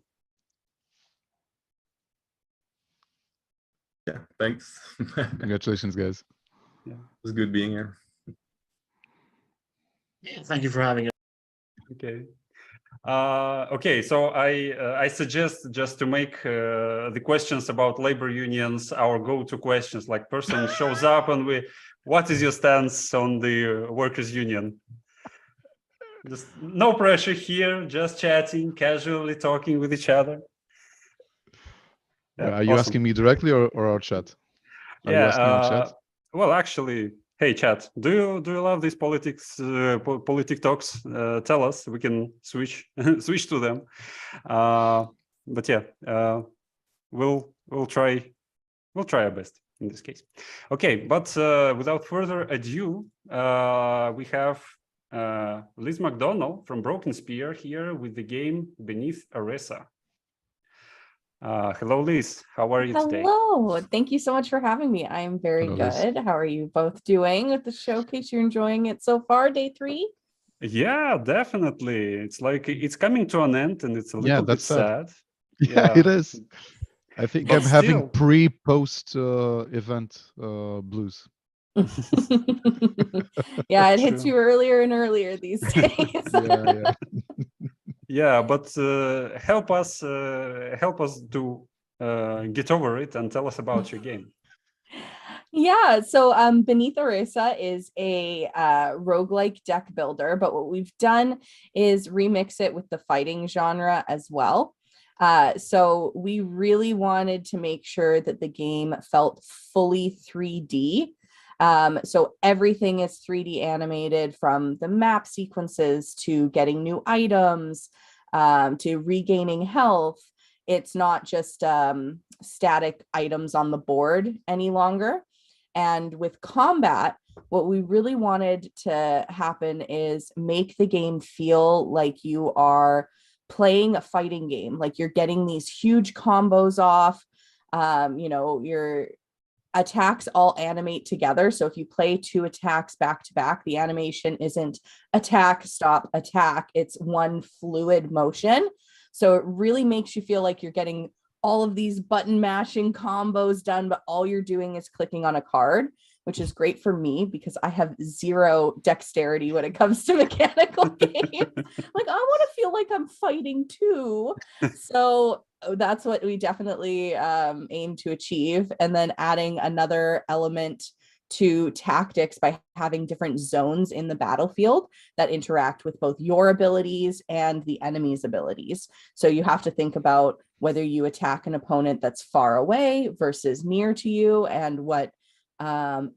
Yeah, thanks. Congratulations, guys. Yeah, it was good being here. Yeah, thank you for having us. Okay. Okay, so I suggest just to make the questions about labor unions our go-to questions. Like, person shows up and what is your stance on the workers' union? Just no pressure here, just chatting, casually talking with each other. Yeah, are you asking me directly or our chat? Are you asking our chat? Well, actually, hey chat, do you love these politics politic talks? Tell us, we can switch to them. But yeah, we'll try our best in this case. Okay, but without further ado, we have Liz McDonald from Broken Spear here with the game Beneath Aresa. Hello, Liz. How are you today? Hello. Thank you so much for having me. I'm very good. How are you both doing with the showcase? You're enjoying it so far, day 3? Yeah, definitely. It's like it's coming to an end, and it's a little bit sad. Yeah, it is. I think I'm having pre-post event blues. Yeah, it hits you earlier and earlier these days. Yeah, but help us to get over it and tell us about your game. Yeah, so Beneath Aresa is a roguelike deck builder, but what we've done is remix it with the fighting genre as well. So we really wanted to make sure that the game felt fully 3D. So everything is 3D animated, from the map sequences to getting new items, to regaining health. It's not just static items on the board any longer. And with combat, what we really wanted to happen is make the game feel like you are playing a fighting game, like you're getting these huge combos off. You know, your attacks all animate together. So if you play 2 attacks back to back, the animation isn't attack, stop, attack. It's one fluid motion. So it really makes you feel like you're getting all of these button mashing combos done, but all you're doing is clicking on a card, which is great for me because I have 0 dexterity when it comes to mechanical games. Like, I want to feel like I'm fighting too. So that's what we definitely aim to achieve. And then adding another element to tactics by having different zones in the battlefield that interact with both your abilities and the enemy's abilities. So you have to think about whether you attack an opponent that's far away versus near to you, and what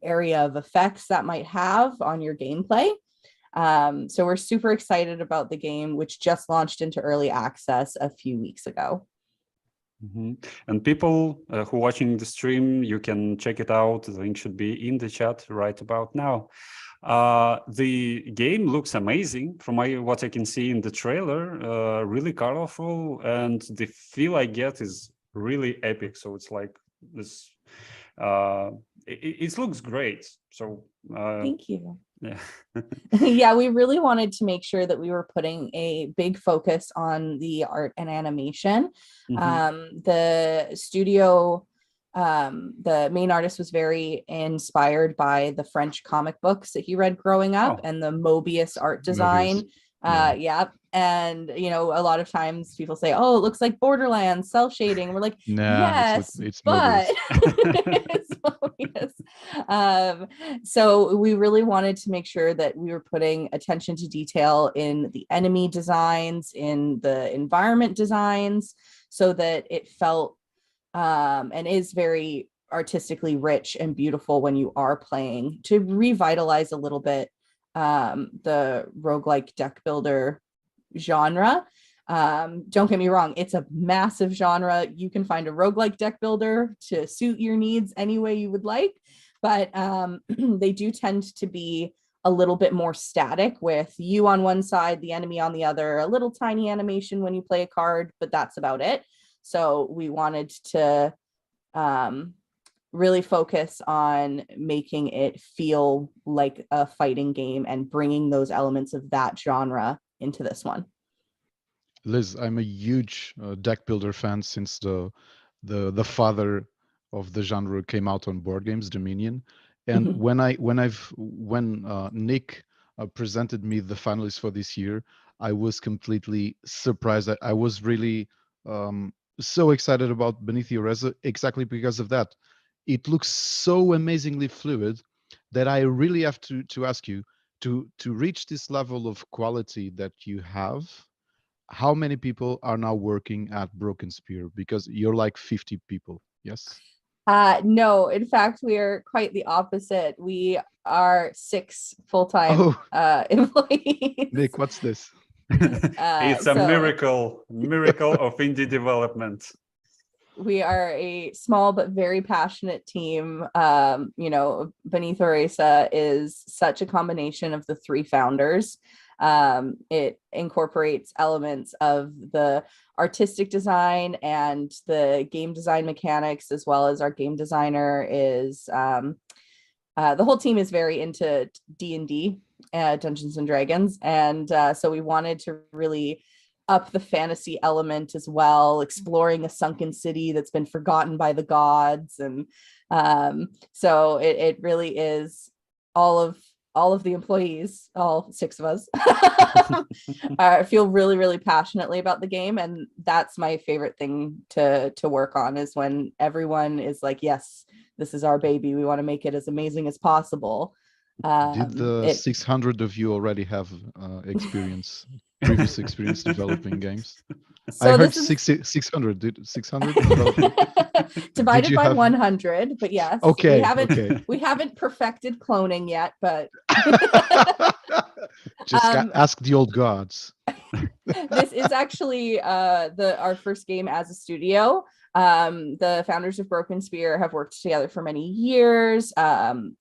area of effects that might have on your gameplay. So we're super excited about the game, which just launched into early access a few weeks ago. And people who are watching the stream, you can check it out. The link should be in the chat right about now. The game looks amazing from what I can see in the trailer, really colorful, and the feel I get is really epic. So it's like this, it looks great. So thank you. Yeah. Yeah, we really wanted to make sure that we were putting a big focus on the art and animation. The studio, the main artist was very inspired by the French comic books that he read growing up and the Mobius art design. Yeah. And, you know, a lot of times people say, oh, it looks like Borderlands, cell shading. We're like, yes, it's but it's Mobius. So we really wanted to make sure that we were putting attention to detail in the enemy designs, in the environment designs, so that it felt and is very artistically rich and beautiful when you are playing, to revitalize a little bit the roguelike deck builder genre. Don't get me wrong, it's a massive genre. You can find a roguelike deck builder to suit your needs any way you would like, but they do tend to be a little bit more static, with you on one side, the enemy on the other, a little tiny animation when you play a card, but that's about it. So we wanted to really focus on making it feel like a fighting game and bringing those elements of that genre into this one. Liz, I'm a huge deck builder fan since the father of the genre came out on board games, Dominion. And when Nick presented me the finalists for this year, I was completely surprised. I was really so excited about Beneath the Horizon exactly because of that. It looks so amazingly fluid that I really have to ask you, to reach this level of quality that you have, how many people are now working at Broken Spear? Because you're like 50 people, yes? No, in fact, we are quite the opposite. We are 6 full-time employees. Nick, what's this? It's a miracle of indie development. We are a small but very passionate team. You know, Beneath Oresa is such a combination of the 3 founders. It incorporates elements of the artistic design and the game design mechanics, as well as our game designer is, the whole team is very into D&D, Dungeons and Dragons. And so we wanted to really up the fantasy element as well, exploring a sunken city that's been forgotten by the gods. And so it really is all of the employees, all 6 of us, feel really, really passionately about the game. And that's my favorite thing to work on, is when everyone is like, yes, this is our baby. We want to make it as amazing as possible. Did the 600 of you already have previous experience developing games? So I heard 600. Did 600 divided by 100? But yes, okay, we haven't perfected cloning yet, but just ask the old gods. This is actually our first game as a studio. The founders of Broken Spear have worked together for many years,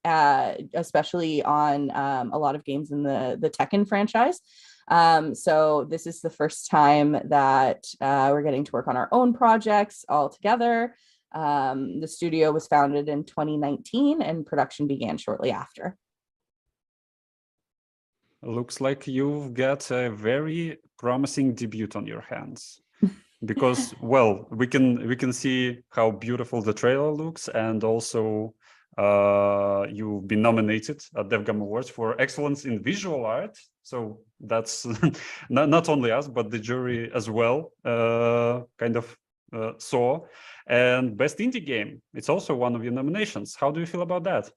especially on a lot of games in the Tekken franchise. So this is the first time that we're getting to work on our own projects all together. The studio was founded in 2019 and production began shortly after. Looks like you've got a very promising debut on your hands. Because, well, we can see how beautiful the trailer looks, and also you've been nominated at DevGAMM Awards for excellence in visual art. So that's not only us, but the jury as well kind of saw. And Best Indie Game, it's also one of your nominations. How do you feel about that?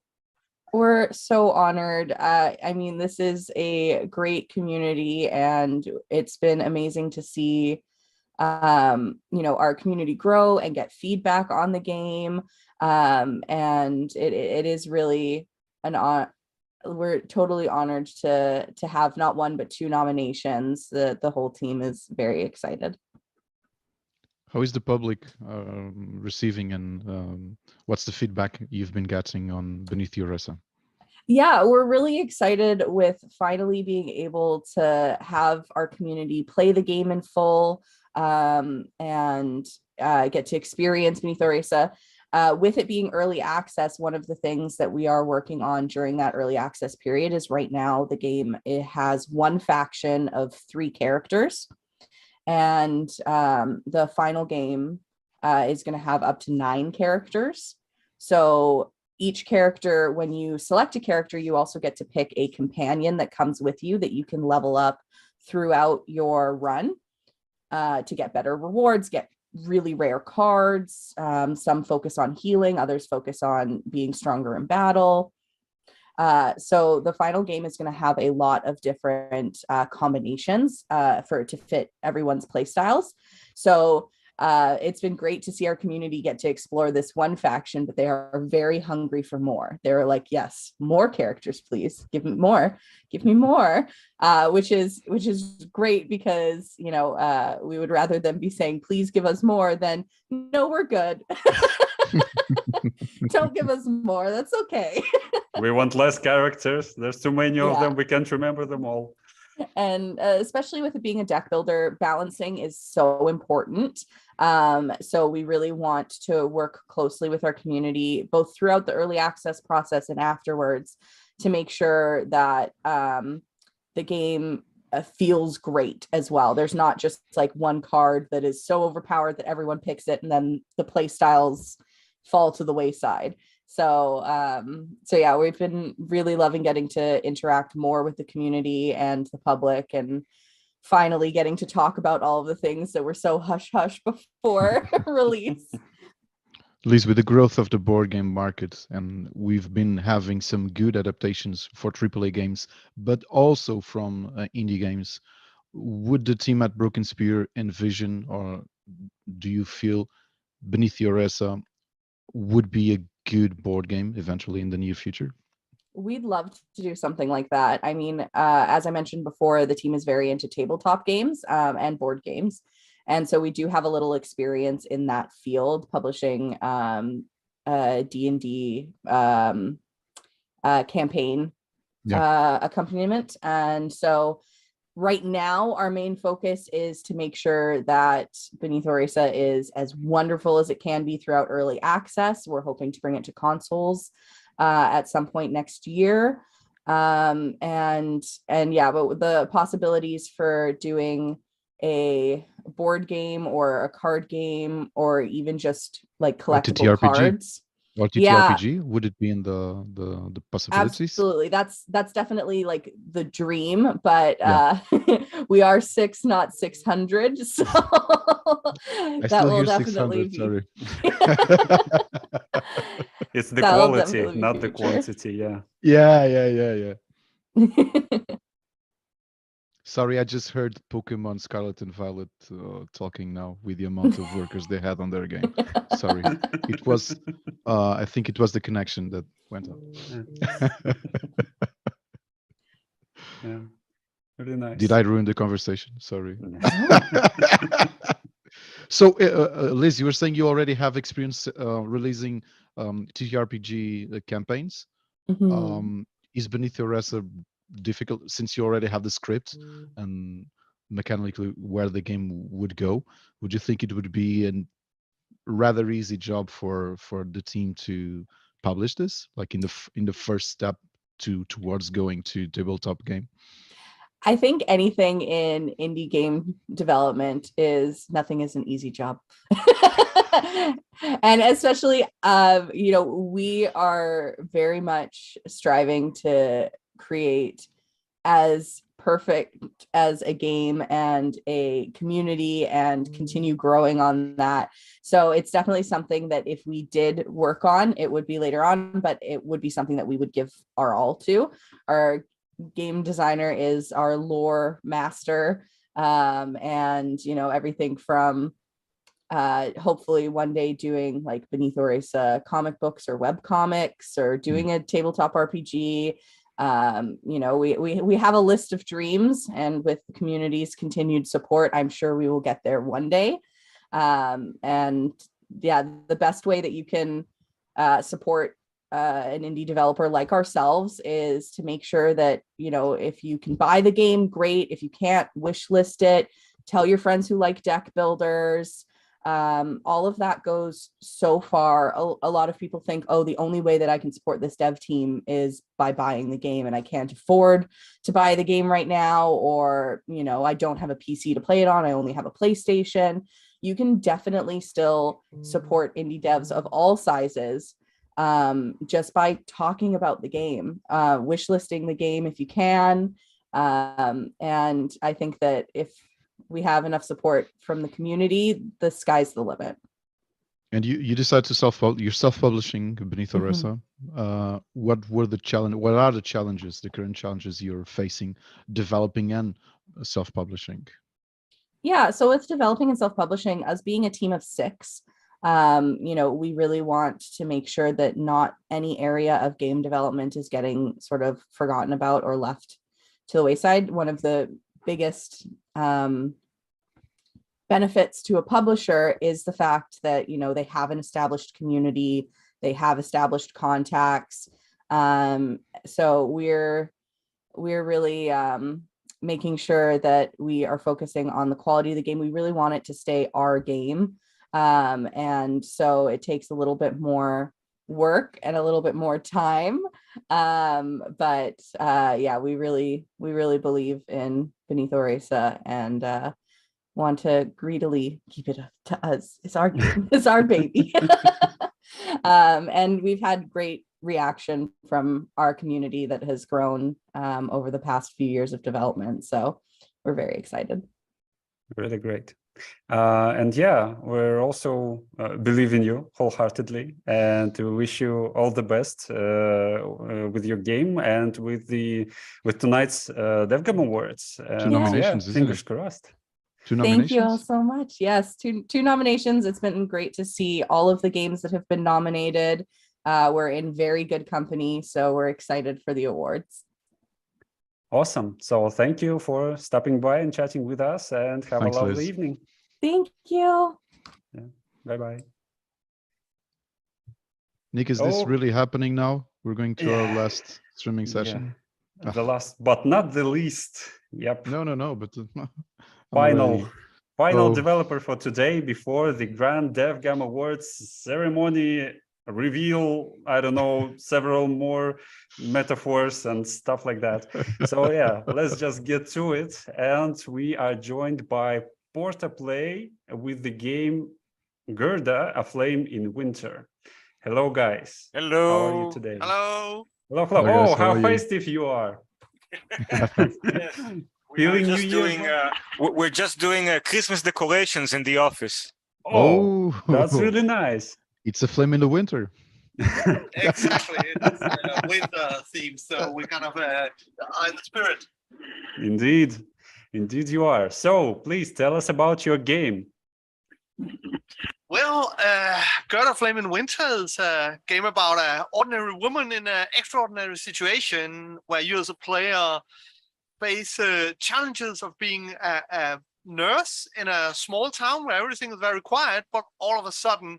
We're so honored. I mean, this is a great community, and it's been amazing to see you know, our community grow and get feedback on the game. And it is really an we're totally honored to have not one but 2 nominations. The whole team is very excited. How is the public receiving, and what's the feedback you've been getting on Beneath Your Resa? Yeah, we're really excited with finally being able to have our community play the game in full, and get to experience Beneath Your Resa. With it being early access, one of the things that we are working on during that early access period is right now the game, it has 1 faction of 3 characters. And the final game is going to have up to 9 characters. So each character, when you select a character, you also get to pick a companion that comes with you that you can level up throughout your run to get better rewards, get really rare cards. Some focus on healing, others focus on being stronger in battle. So the final game is going to have a lot of different combinations to fit everyone's play styles. So it's been great to see our community get to explore this 1 faction, but they are very hungry for more. They're like, yes, more characters, please. Give me more, which is great, because, you know, we would rather them be saying, please give us more, than no, we're good. Don't give us more. That's okay. We want less characters. There's too many of them. We can't remember them all. And especially with it being a deck builder, balancing is so important. So we really want to work closely with our community, both throughout the early access process and afterwards, to make sure that the game feels great as well. There's not just like 1 card that is so overpowered that everyone picks it and then the play styles fall to the wayside. So yeah, we've been really loving getting to interact more with the community and the public, and finally getting to talk about all of the things that were so hush-hush before release. Liz, with the growth of the board game market, and we've been having some good adaptations for AAA games, but also from indie games, would the team at Broken Spear envision, or do you feel Beneath Your Resa would be a good board game eventually in the near future? We'd love to do something like that. I mean, as I mentioned before, the team is very into tabletop games and board games. And so we do have a little experience in that field, publishing D&D campaign accompaniment. And so right now, our main focus is to make sure that Beneath Your Resa is as wonderful as it can be throughout early access. We're hoping to bring it to consoles at some point next year. And yeah, but the possibilities for doing a board game or a card game, or even just like collectible cards. Or TTRPG, would it be in the possibilities? Absolutely, that's definitely like the dream, but we are 6, not 600, so that will definitely be. Sorry. It's the quality, not the quantity. Yeah. Sorry, I just heard Pokemon Scarlet and Violet talking now with the amount of workers they had on their game. Sorry. It was, I think it was the connection that went on. Yeah, really nice. Did I ruin the conversation? Sorry. So, Liz, you were saying you already have experience releasing TTRPG campaigns. Mm-hmm. Is Beneath Your Resa difficult, since you already have the script and mechanically where the game would go? Would you think it would be a rather easy job for the team to publish this, like in the first step towards going to tabletop game? I think anything in indie game development nothing is an easy job. And especially, we are very much striving to create as perfect as a game and a community and continue growing on that. So it's definitely something that if we did work on, it would be later on, but it would be something that we would give our all to. Our game designer is our lore master, and everything from hopefully one day doing like Beneath Your Resa comic books or web comics, or doing a tabletop RPG, We have a list of dreams, and with the community's continued support, I'm sure we will get there one day. And yeah, the best way that you can support an indie developer like ourselves is to make sure that, if you can buy the game, great. If you can't, wish list it, tell your friends who like deck builders. All of that goes so far. A lot of people think, oh, the only way that I can support this dev team is by buying the game, and I can't afford to buy the game right now, or, I don't have a PC to play it on. I only have a PlayStation. You can definitely still support indie devs of all sizes, just by talking about the game, wish listing the game if you can. And I think that if we have enough support from the community, the sky's the limit. And you decide to you're self-publishing beneath Oresa. What are the challenges, the current challenges you're facing developing and self-publishing? Yeah, so with developing and self-publishing, as being a team of 6, we really want to make sure that not any area of game development is getting sort of forgotten about or left to the wayside. One of the biggest benefits to a publisher is the fact that, they have an established community, they have established contacts. So we're really making sure that we are focusing on the quality of the game. We really want it to stay our game. And so it takes a little bit more work and a little bit more time. But we really believe in Beneath Oresa, and want to greedily keep it up to us. It's our it's our baby. And we've had great reaction from our community that has grown over the past few years of development. So we're very excited. Really great. And yeah, we're also believe in you wholeheartedly, and to wish you all the best with your game and with tonight's DevGAMM Awards. Two nominations, fingers crossed. 2 nominations. Thank you all so much. Yes, two nominations. It's been great to see all of the games that have been nominated. We're in very good company, so we're excited for the awards. Awesome. So thank you for stopping by and chatting with us, and have a lovely evening. Thank you. Yeah. Bye-bye. Nick, is this really happening now? We're going to our last streaming session. Yeah. The last, but not the least. Yep. No, but final developer for today before the Grand DevGAMM Awards ceremony. Reveal, I don't know, several more metaphors and stuff like that. So yeah, let's just get to it. And we are joined by Portaplay with the game Gerda, A Flame in Winter. Hello, guys. Hello. How are you today? Hello. Hello. Oh, how festive you are. We're just doing Christmas decorations in the office. Oh, that's really nice. It's a flame in the winter. Exactly. It's a winter theme, so we kind of in the spirit. Indeed you are. So please tell us about your game. Well, Gerda, Flame in Winter is a game about an ordinary woman in an extraordinary situation where you as a player face challenges of being a nurse in a small town where everything is very quiet, but all of a sudden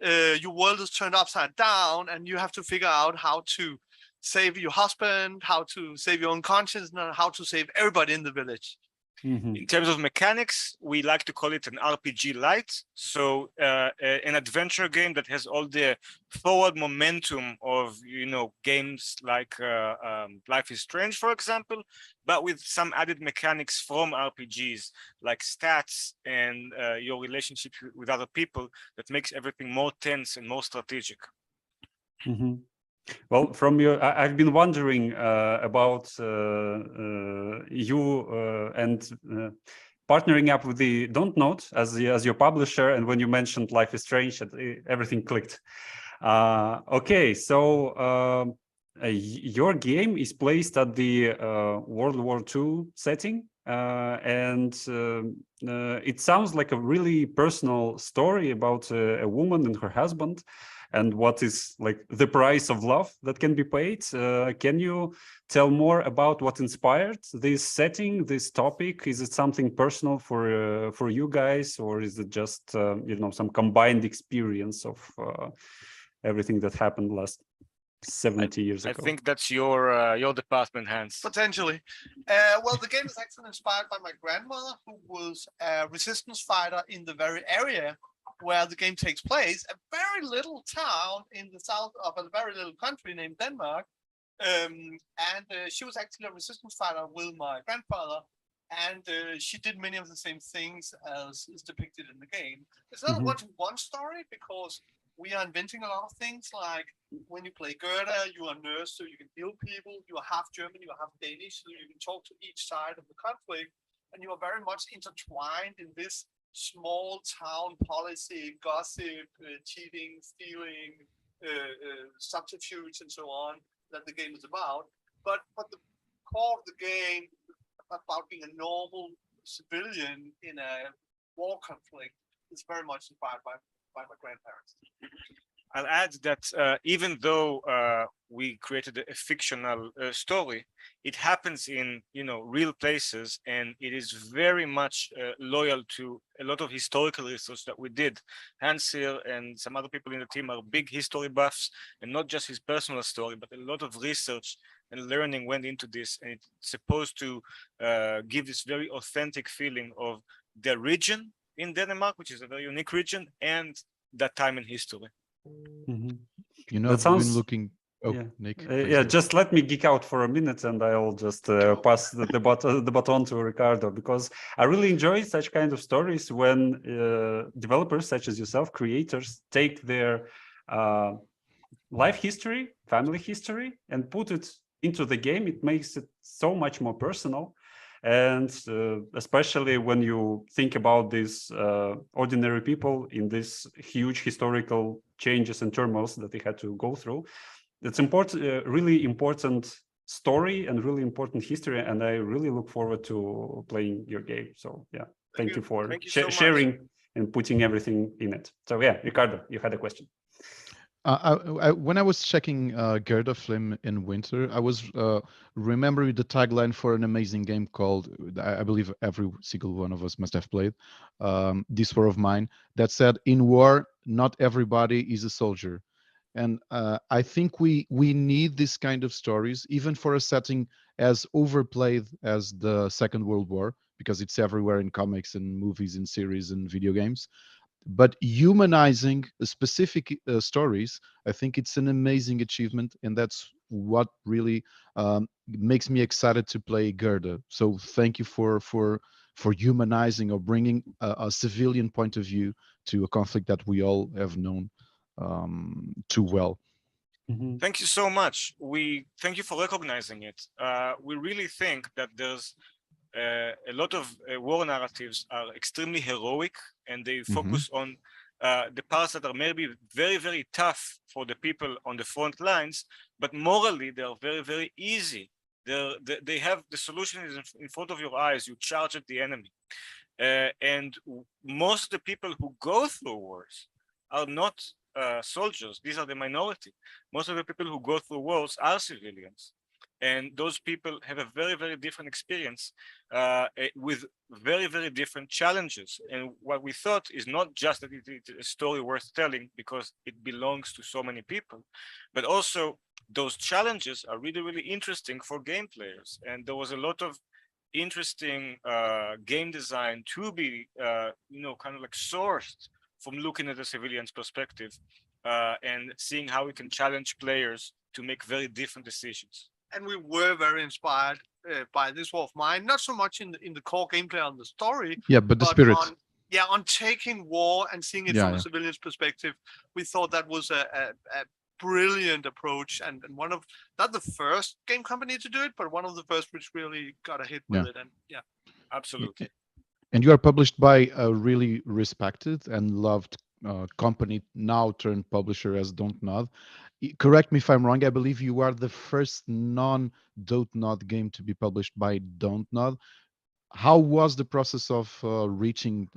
your world is turned upside down, and you have to figure out how to save your husband, how to save your own conscience, and how to save everybody in the village. Mm-hmm. In terms of mechanics, we like to call it an RPG light. So an adventure game that has all the forward momentum of, games like Life is Strange, for example, but with some added mechanics from RPGs like stats and your relationship with other people that makes everything more tense and more strategic. Mm-hmm. Well, from your, I've been wondering about you and partnering up with the Don't Note as your publisher, and when you mentioned Life is Strange, everything clicked. Okay, so your game is placed at the World War II setting, and it sounds like a really personal story about a woman and her husband, and what is like the price of love that can be paid. Can you tell more about what inspired this setting, this topic? Is it something personal for you guys, or is it just some combined experience of everything that happened last 70 years ago? I think that's your department, Hans. Potentially. Well, the game is actually inspired by my grandmother, who was a resistance fighter in the very area where the game takes place, a very little town in the south of a very little country named Denmark. She was actually a resistance fighter with my grandfather, and she did many of the same things as is depicted in the game. It's not a one-to-one story, because we are inventing a lot of things, like when you play Gerda, you are a nurse, so you can heal people. You are half German, you are half Danish, so you can talk to each side of the conflict, and you are very much intertwined in this small town policy, gossip, cheating, stealing, subterfuge, and so on that the game is about. But the core of the game about being a normal civilian in a war conflict is very much inspired by my grandparents. I'll add that even though we created a fictional story, it happens in real places, and it is very much loyal to a lot of historical research that we did. Hans here and some other people in the team are big history buffs, and not just his personal story, but a lot of research and learning went into this, and it's supposed to give this very authentic feeling of the region in Denmark, which is a very unique region, and that time in history. I've been looking. Oh, yeah. Nick. Just let me geek out for a minute, and I'll just pass the baton to Ricardo, because I really enjoy such kind of stories when developers such as yourself, creators, take their life history, family history, and put it into the game. It makes it so much more personal. And especially when you think about these ordinary people in this huge historical changes and turmoils that they had to go through, it's important, really important story and really important history. And I really look forward to playing your game. So yeah, thank you for sharing and putting everything in it. So yeah, Ricardo, you had a question. When I was checking Gerda Flame in Winter, I was remembering the tagline for an amazing game called, I believe every single one of us must have played, This War of Mine, that said, in war, not everybody is a soldier. And I think we need this kind of stories, even for a setting as overplayed as the Second World War, because it's everywhere in comics and movies and series and video games. But humanizing specific stories, I think it's an amazing achievement, and that's what really makes me excited to play Gerda. So thank you for humanizing or bringing a civilian point of view to a conflict that we all have known too well. Thank you so much. We thank you for recognizing it. We really think that there's a lot of war narratives are extremely heroic, and they focus on the parts that are maybe very, very tough for the people on the front lines, but morally they are very, very easy. They have the solution is in front of your eyes. You charge at the enemy, and most of the people who go through wars are not soldiers. These are the minority. Most of the people who go through wars are civilians. And those people have a very, very different experience with very, very different challenges. And what we thought is not just that it's a story worth telling because it belongs to so many people, but also those challenges are really, really interesting for game players. And there was a lot of interesting game design to be, kind of like sourced from looking at a civilian's perspective and seeing how we can challenge players to make very different decisions. And we were very inspired by This War of Mine, not so much in the core gameplay on the story. Yeah, but the spirit. On taking war and seeing it from a civilian's perspective. We thought that was a brilliant approach, and one of, not the first game company to do it, but one of the first which really got a hit with it. And yeah, absolutely. And you are published by a really respected and loved company, now turned publisher as Dontnod. Correct me if I'm wrong, I believe you are the first non-Dontnod game to be published by Dontnod. how was the process of reaching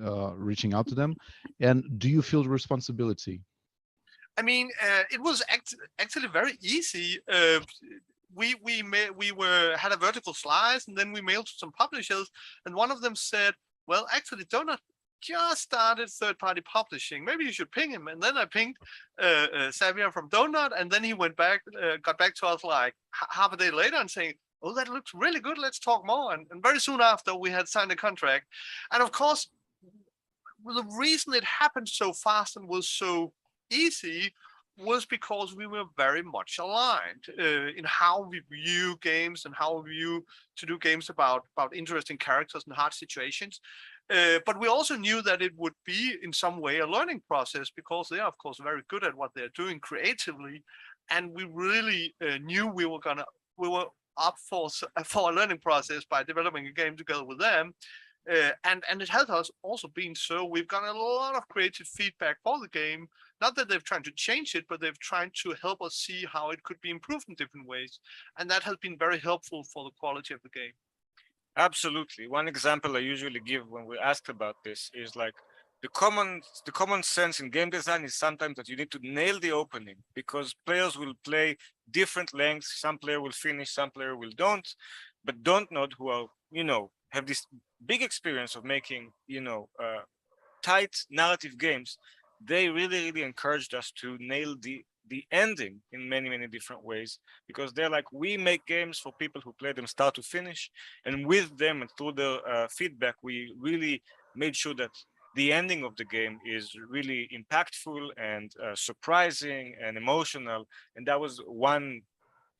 out to them, and do you feel the responsibility? I mean, it was actually very easy. We had a vertical slice, and then we mailed to some publishers, and one of them said, "Well, actually, Donut just started third-party publishing. Maybe you should ping him." And then I pinged Xavier from Donut, and then he got back to us like half a day later and saying, "Oh, that looks really good. Let's talk more." And very soon after, we had signed a contract. And of course, the reason it happened so fast and was so easy was because we were very much aligned in how we view games and how we view to do games about interesting characters and hard situations. But we also knew that it would be in some way a learning process, because they are of course very good at what they're doing creatively, and we really knew we were up for a learning process by developing a game together with them. And it has us also been so. We've gotten a lot of creative feedback for the game. Not that they've tried to change it, but they've tried to help us see how it could be improved in different ways. And that has been very helpful for the quality of the game. Absolutely. One example I usually give when we're asked about this is like the common sense in game design is sometimes that you need to nail the opening, because players will play different lengths. Some player will finish, some player will don't. But Dontnod, who are, have this big experience of making, tight narrative games, they really, really encouraged us to nail the ending in many, many different ways, because they're like, we make games for people who play them start to finish, and with them and through the feedback, we really made sure that the ending of the game is really impactful and surprising and emotional. And that was one,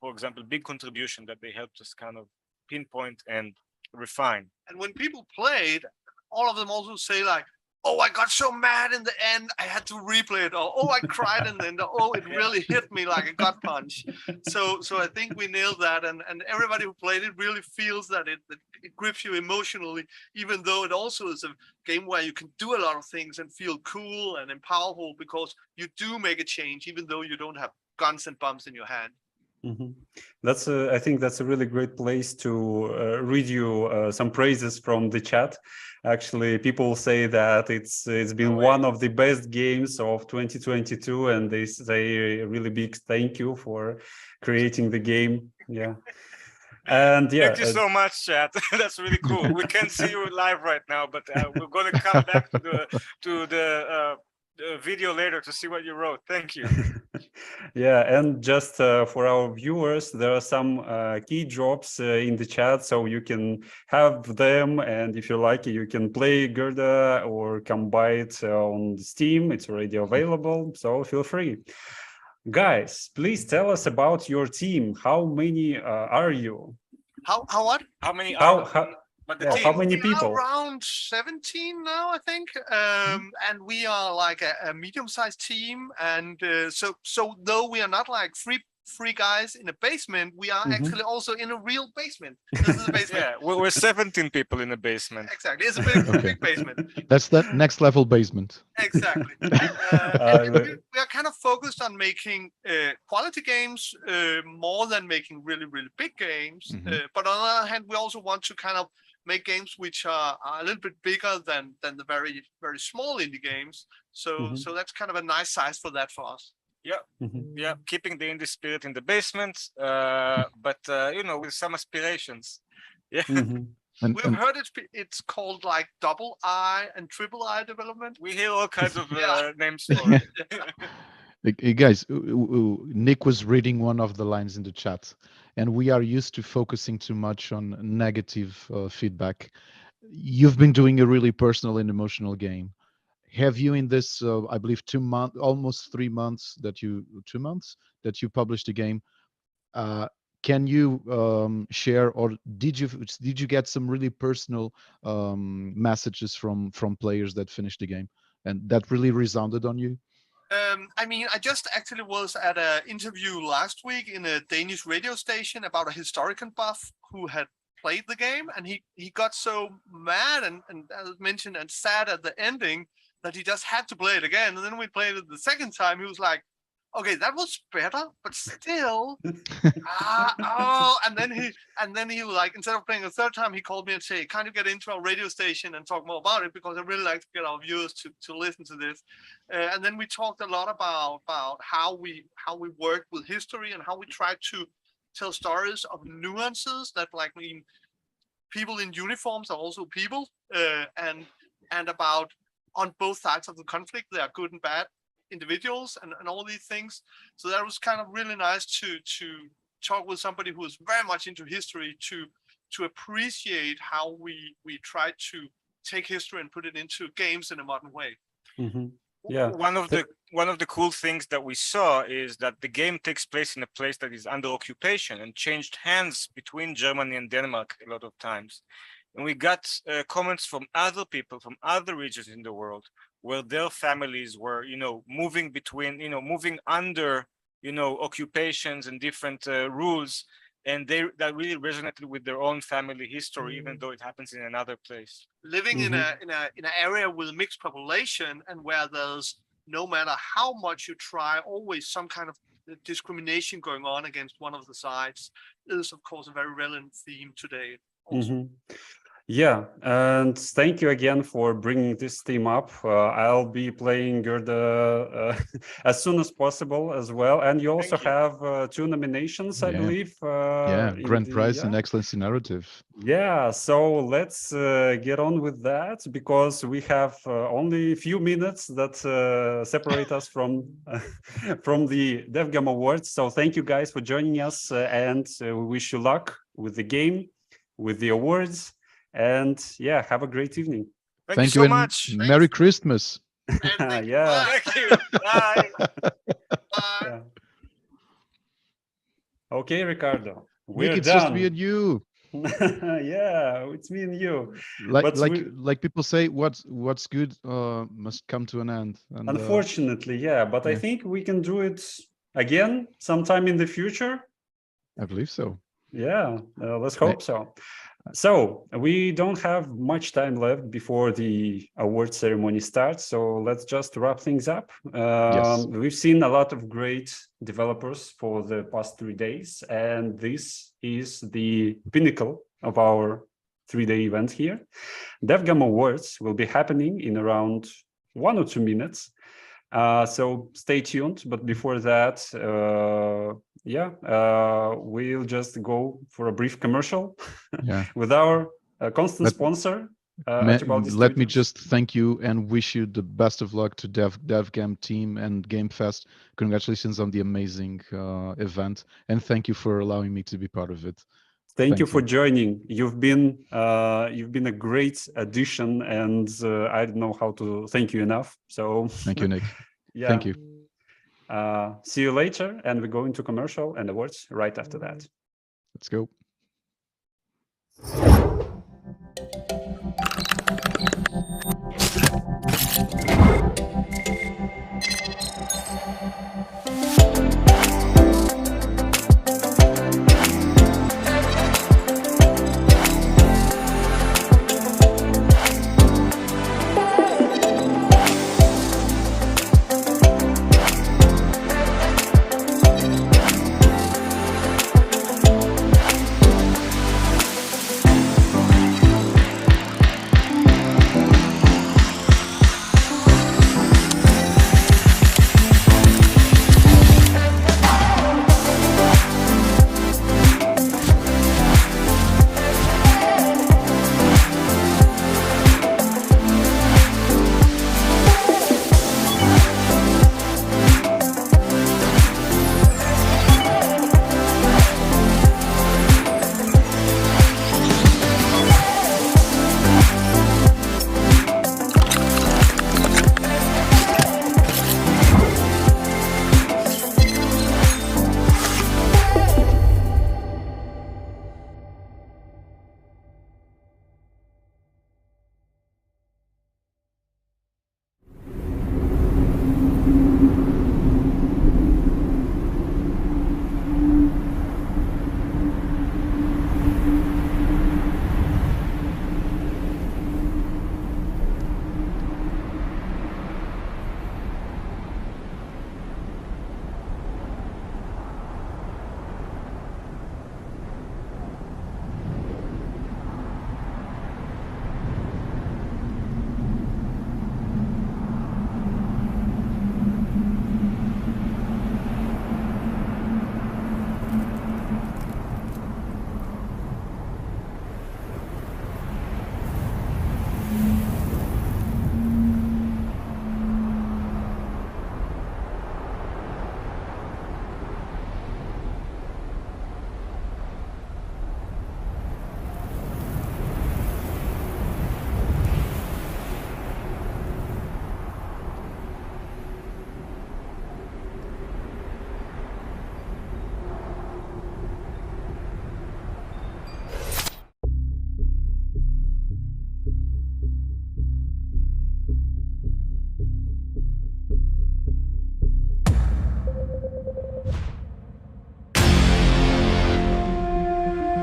for example, big contribution that they helped us kind of pinpoint and refine. And when people played, all of them also say like, "Oh, I got so mad in the end, I had to replay it," or "Oh, I cried in the end," or "Oh, it really hit me like a gut punch." So I think we nailed that, and everybody who played it really feels that it grips you emotionally, even though it also is a game where you can do a lot of things and feel cool and powerful, because you do make a change, even though you don't have guns and bombs in your hand. Mm-hmm. I think that's a really great place to read you some praises from the chat. Actually, people say that it's been one of the best games of 2022, and they say a really big thank you for creating the game. Yeah. And yeah, thank you so much, chat. That's really cool. We can't see you live right now, but we're going to come back to the video later to see what you wrote. Thank you. Yeah, and just for our viewers, there are some key drops in the chat, so you can have them, and if you like it, you can play Gerda or come buy it on Steam. It's already available, so feel free. Guys, please tell us about your team. How many are you? How what? How many how many people? Around 17 now, I think. And we are like a medium-sized team. And so though we are not like three guys in a basement, we are actually also in a real basement. This is a basement. Yeah, we're 17 people in a basement. Exactly, it's a big basement. That's that next level basement. Exactly. And we are kind of focused on making quality games more than making really, really big games. But on the other hand, we also want to kind of make games which are a little bit bigger than the very, very small indie games. So that's kind of a nice size for that for us. Yeah, yeah, keeping the indie spirit in the basement, but with some aspirations. Yeah. We've heard it's called like double I and triple I development. We hear all kinds of names for it. Hey guys, Nick was reading one of the lines in the chat, and we are used to focusing too much on negative feedback. You've been doing a really personal and emotional game. Have you in this, I believe, almost 3 months that you published the game? Can you share, or did you get some really personal messages from players that finished the game and that really resounded on you? I mean, I just actually was at an interview last week in a Danish radio station about a historian buff who had played the game, and he got so mad and as mentioned and sad at the ending that he just had to play it again. And then we played it the second time. He was like, okay, that was better, but still, and then he was like, instead of playing a third time, he called me and said, "Can you get into our radio station and talk more about it? Because I really like to get our viewers to listen to this." And then we talked a lot about how we work with history and how we try to tell stories of nuances that, like, I mean, people in uniforms are also people, and about on both sides of the conflict, there are good and bad individuals and all these things. So that was kind of really nice to talk with somebody who is very much into history to appreciate how we try to take history and put it into games in a modern way. Mm-hmm. Yeah. One of the cool things that we saw is that the game takes place in a place that is under occupation and changed hands between Germany and Denmark a lot of times. And we got comments from other people from other regions in the world where their families were, moving between, moving under, occupations and different rules. And that really resonated with their own family history, even though it happens in another place. Living in an area with a mixed population, and where there's, no matter how much you try, always some kind of discrimination going on against one of the sides, is of course a very relevant theme today also. Mm-hmm. Yeah, and thank you again for bringing this theme up. I'll be playing Gerda as soon as possible as well. And you also have 2 nominations, I believe. Grand Prize and Excellency Narrative. Yeah, so let's get on with that, because we have only a few minutes that separate us from the DevGAMM Awards. So thank you guys for joining us, and we wish you luck with the game, with the awards. And yeah, have a great evening. Thank you so much. Merry Christmas. Yeah. Thank you. Bye. Yeah. Okay, Ricardo. Nick, it's just me and you. Yeah, it's me and you. Like people say, what's good must come to an end. And, unfortunately, yeah. But I think we can do it again sometime in the future. I believe so. Yeah, let's hope so. So we don't have much time left before the award ceremony starts. So let's just wrap things up. Yes. We've seen a lot of great developers for the past 3 days, and this is the pinnacle of our 3-day event here. DevGAMM Awards will be happening in around 1 or 2 minutes. So stay tuned. But before that, we'll just go for a brief commercial with our constant sponsor. Let me just thank you and wish you the best of luck to DevGAMM team and GameFest. Congratulations on the amazing event, and thank you for allowing me to be part of it. Thank you for joining. You've been a great addition, and I don't know how to thank you enough. So thank you, Nick. Yeah. Thank you. See you later, and we go into commercial and awards right after that. Let's go.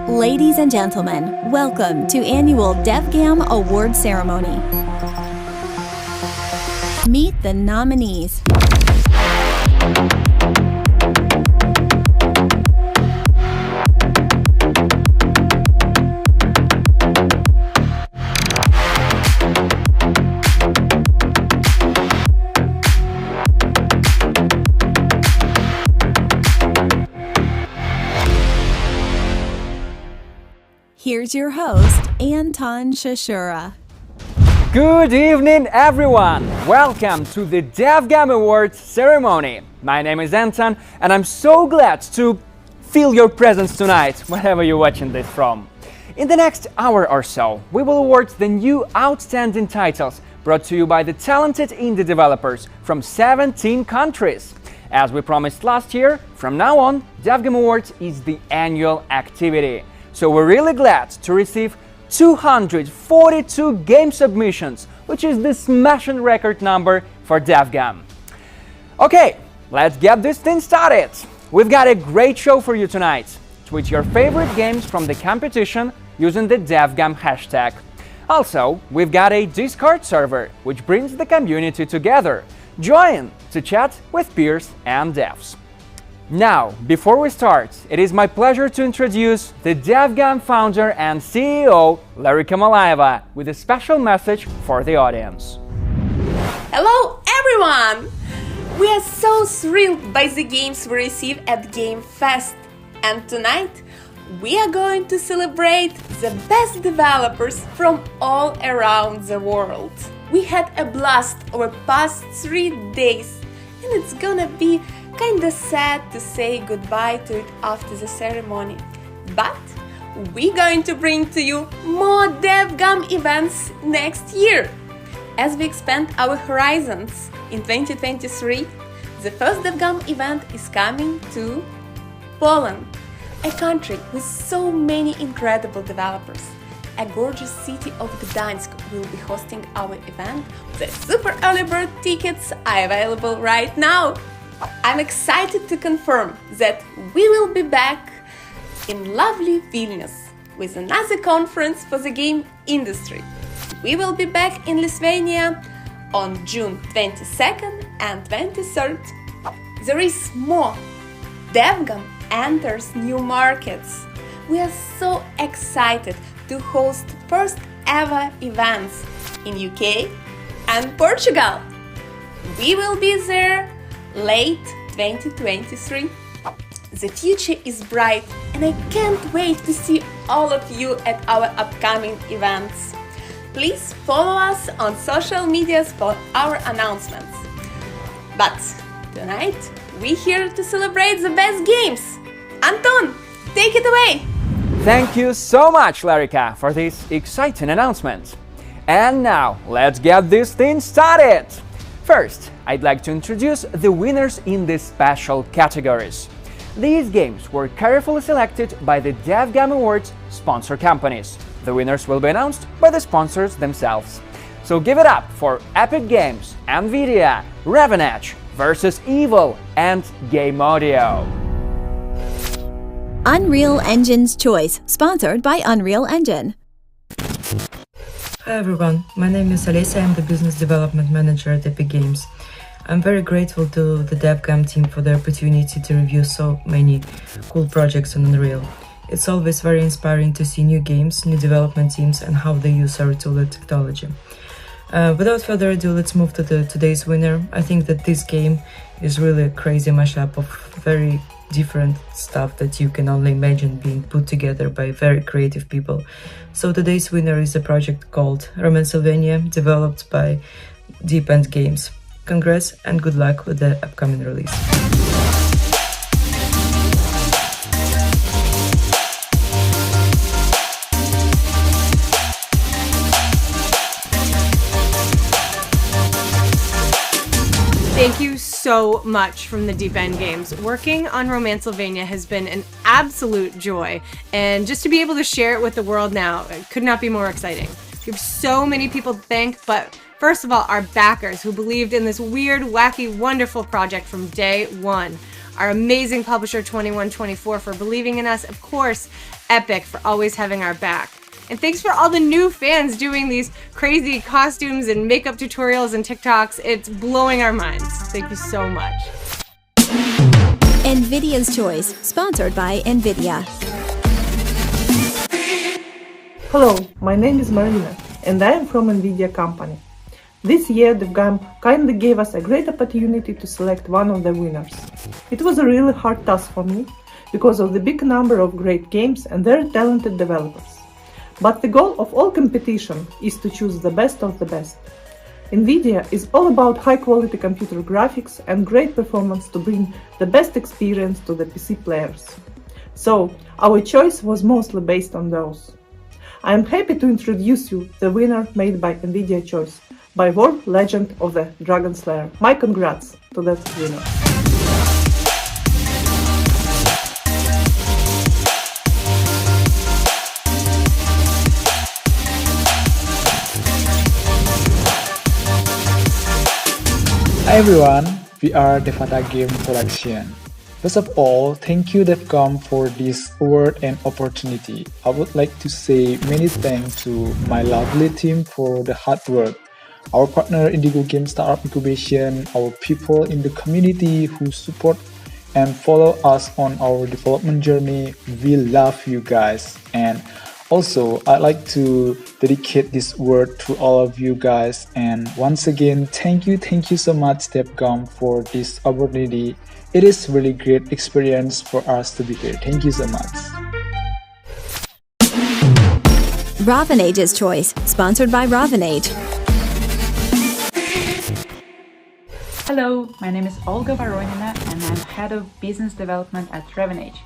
Ladies and gentlemen, welcome to annual DevGAMM Awards ceremony. Meet the nominees. Here's your host, Anton Shashura. Good evening, everyone! Welcome to the DevGAMM Awards ceremony. My name is Anton, and I'm so glad to feel your presence tonight, wherever you're watching this from. In the next hour or so, we will award the new outstanding titles brought to you by the talented indie developers from 17 countries. As we promised last year, from now on, DevGAMM Awards is the annual activity. So we're really glad to receive 242 game submissions, which is the smashing record number for DevGAMM. Okay, let's get this thing started. We've got a great show for you tonight. Tweet your favorite games from the competition using the DevGAMM hashtag. Also, we've got a Discord server, which brings the community together. Join to chat with peers and devs. Now, before we start, it is my pleasure to introduce the DevGAMM founder and CEO, Larry Kamalaeva, with a special message for the audience. Hello, everyone! We are so thrilled by the games we receive at Game Fest. And tonight, we are going to celebrate the best developers from all around the world. We had a blast over past 3 days, and it's gonna be kinda sad to say goodbye to it after the ceremony. But we're going to bring to you more DevGAMM events next year. As we expand our horizons in 2023, the first DevGAMM event is coming to Poland, a country with so many incredible developers. A gorgeous city of Gdańsk will be hosting our event. The super early bird tickets are available right now. I'm excited to confirm that we will be back in lovely Vilnius with another conference for the game industry. We will be back in Lithuania on June 22nd and 23rd. There is more. DevGAMM enters new markets. We are so excited to host first ever events in UK and Portugal. We will be there late 2023. The future is bright, and I can't wait to see all of you at our upcoming events. Please follow us on social medias for our announcements. But tonight, we're here to celebrate the best games. Anton, take it away! Thank you so much, Larika, for this exciting announcement. And now, let's get this thing started! First, I'd like to introduce the winners in the special categories. These games were carefully selected by the DevGAMM Awards sponsor companies. The winners will be announced by the sponsors themselves. So give it up for Epic Games, NVIDIA, Ravenage versus Evil, and Game Audio. Unreal Engine's Choice, sponsored by Unreal Engine. Hi everyone, my name is Alessia. I'm the Business Development Manager at Epic Games. I'm very grateful to the DevGAMM team for the opportunity to review so many cool projects on Unreal. It's always very inspiring to see new games, new development teams, and how they use our tool and technology. Without further ado, let's move to today's winner. I think that this game is really a crazy mashup of very different stuff that you can only imagine being put together by very creative people. So today's winner is a project called Romansylvania, developed by Deep End Games. Congrats and good luck with the upcoming release. Thank you so much from the Deep End Games. Working on Romansylvania has been an absolute joy, and just to be able to share it with the world now, it could not be more exciting. We have so many people to thank, but first of all, our backers who believed in this weird, wacky, wonderful project from day one. our amazing publisher 2124 for believing in us, of course, Epic for always having our back. And thanks for all the new fans doing these crazy costumes and makeup tutorials and TikToks. It's blowing our minds. Thank you so much. NVIDIA's Choice, sponsored by NVIDIA. Hello, my name is Marina, and I am from NVIDIA company. This year, DevGAMM kindly gave us a great opportunity to select one of the winners. It was a really hard task for me, because of the big number of great games and very talented developers. But the goal of all competition is to choose the best of the best. NVIDIA is all about high-quality computer graphics and great performance to bring the best experience to the PC players. So, our choice was mostly based on those. I am happy to introduce you the winner made by NVIDIA Choice, by World Legend of the Dragon Slayer. My congrats to that winner. Hi everyone, we are Devata Game Production. First of all, thank you DevGAMM for this award and opportunity. I would like to say many thanks to my lovely team for the hard work, our partner Indigo Game Startup Incubation, our people in the community who support and follow us on our development journey. We love you guys. And also, I'd like to dedicate this word to all of you guys. And once again, thank you so much DevGAMM for this opportunity. It is really great experience for us to be here. Thank you so much. Ravanage's Choice, sponsored by Ravanage. Hello, my name is Olga Voronina and I'm Head of Business Development at Ravanage.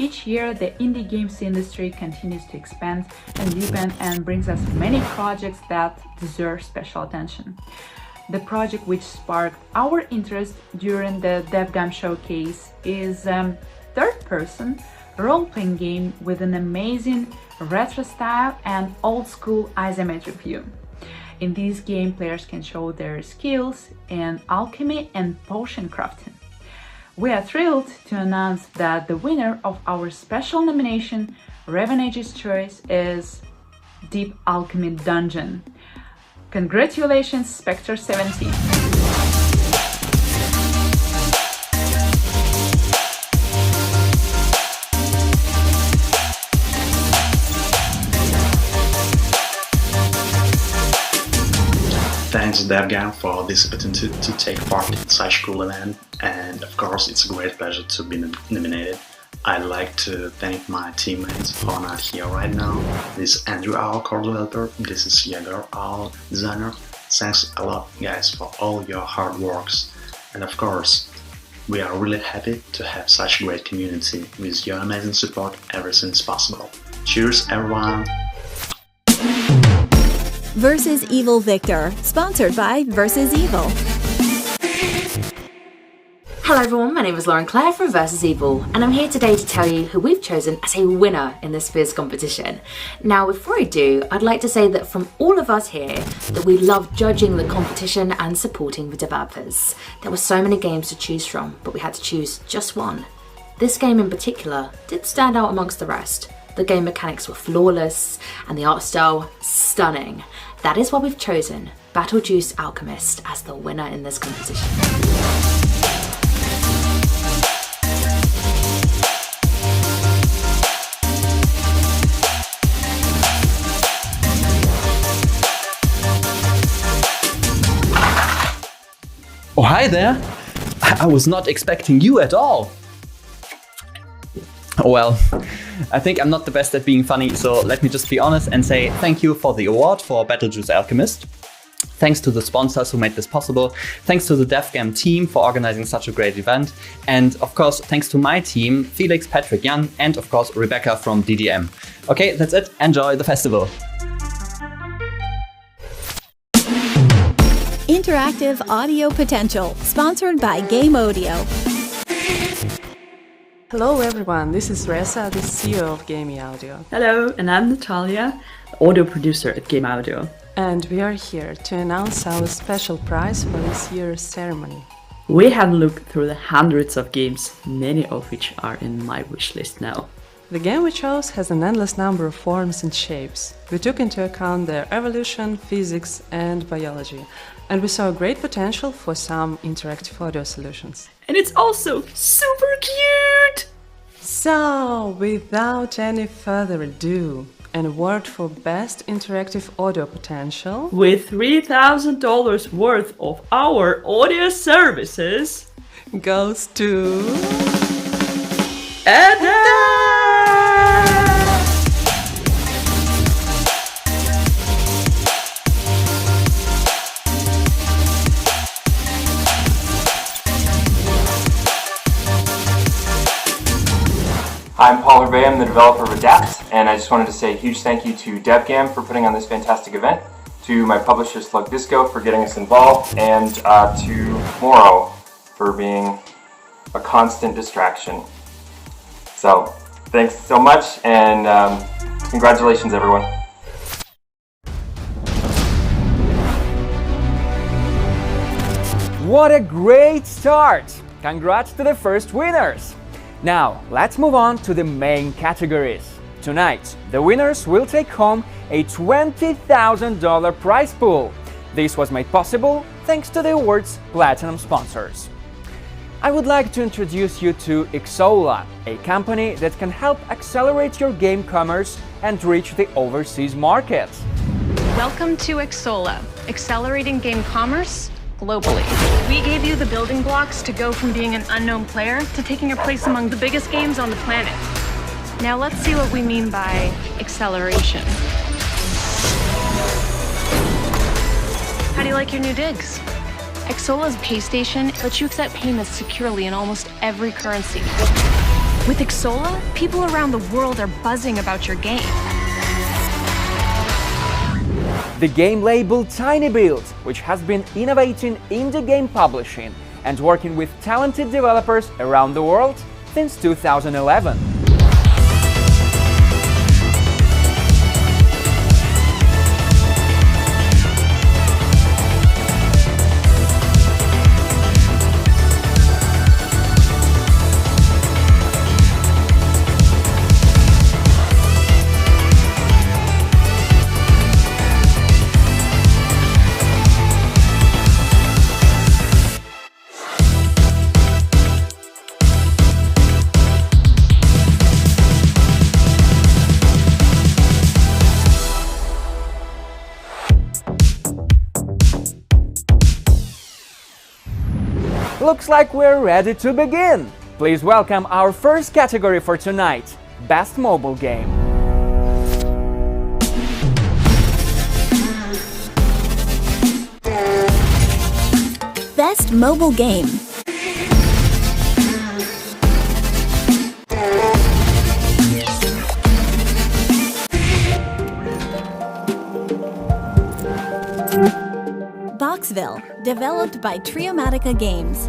Each year, the indie games industry continues to expand and deepen and brings us many projects that deserve special attention. The project which sparked our interest during the DevGAMM showcase is a third-person role-playing game with an amazing retro style and old-school isometric view. In this game, players can show their skills in alchemy and potion crafting. We are thrilled to announce that the winner of our special nomination, Ravanage's Choice, is Deep Alchemy Dungeon. Congratulations, Spectre 17. Thanks DevGAMM for this opportunity to take part in such a cool event, and of course it's a great pleasure to be nominated. I'd like to thank my teammates who are not here right now. This is Andrew, our core developer. This is Jager, our designer. Thanks a lot guys for all your hard works. And of course, we are really happy to have such a great community. With your amazing support, everything is possible. Cheers everyone! Versus Evil Victor, sponsored by Versus Evil. Hello everyone, my name is Lauren Clare from Versus Evil, and I'm here today to tell you who we've chosen as a winner in this fierce competition. Now, before I do, I'd like to say that from all of us here, that we love judging the competition and supporting the developers. There were so many games to choose from, but we had to choose just one. This game in particular did stand out amongst the rest. The game mechanics were flawless, and the art style stunning. That is why we've chosen Battlejuice Alchemist as the winner in this competition. Oh, hi there! I was not expecting you at all! Well, I think I'm not the best at being funny, so let me just be honest and say thank you for the award for Battlejuice Alchemist. Thanks to the sponsors who made this possible. Thanks to the DevGAMM team for organizing such a great event. And of course, thanks to my team, Felix, Patrick, Jan, and of course, Rebecca from DDM. Okay, that's it. Enjoy the festival. Interactive Audio Potential, sponsored by Game Audio. Hello everyone, this is Reza, the CEO of Game Audio. Hello, and I'm Natalia, audio producer at Game Audio. And we are here to announce our special prize for this year's ceremony. We have looked through the hundreds of games, many of which are in my wishlist now. The game we chose has an endless number of forms and shapes. We took into account their evolution, physics, and biology, and we saw great potential for some interactive audio solutions. And it's also super cute! So, without any further ado, an award for Best Interactive Audio Potential, with $3,000 worth of our audio services, goes to... Adam! I'm Paul Correia, I'm the developer of Adapt, and I just wanted to say a huge thank you to DevGAMM for putting on this fantastic event, to my publisher Slug Disco for getting us involved, and to Moro for being a constant distraction. So, thanks so much, and congratulations everyone. What a great start! Congrats to the first winners! Now, let's move on to the main categories. Tonight, the winners will take home a $20,000 prize pool. This was made possible thanks to the award's platinum sponsors. I would like to introduce you to Xsolla, a company that can help accelerate your game commerce and reach the overseas market. Welcome to Xsolla, accelerating game commerce globally. We gave you the building blocks to go from being an unknown player to taking your place among the biggest games on the planet. Now let's see what we mean by acceleration. How do you like your new digs? Xsolla's PayStation lets you accept payments securely in almost every currency. With Xsolla, people around the world are buzzing about your game. The game label TinyBuild, which has been innovating indie game publishing and working with talented developers around the world since 2011. Looks like we're ready to begin! Please welcome our first category for tonight, Best Mobile Game. Best Mobile Game. Boxville, developed by Triomatica Games.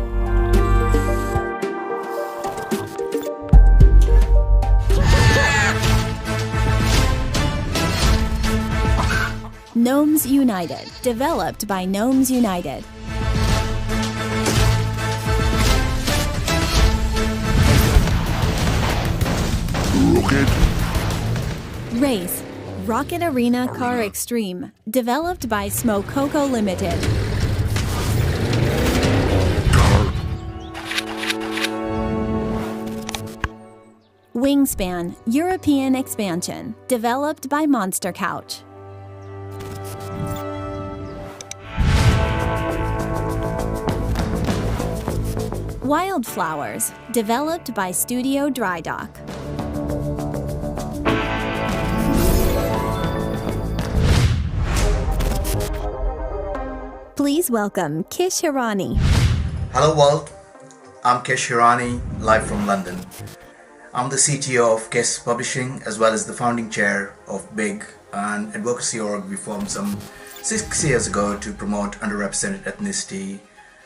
Gnomes United, developed by Gnomes United. Rocket. Race, Rocket Arena Car Extreme, developed by Smokoko Limited. Wingspan, European Expansion, developed by Monster Couch. Wildflowers, developed by Studio Dry Dock. Please welcome Kish Hirani. Hello world, I'm Kish Hirani, live from London. I'm the CTO of Kiss Publishing as well as the founding chair of BIG, an advocacy org we formed some 6 years ago to promote underrepresented ethnicity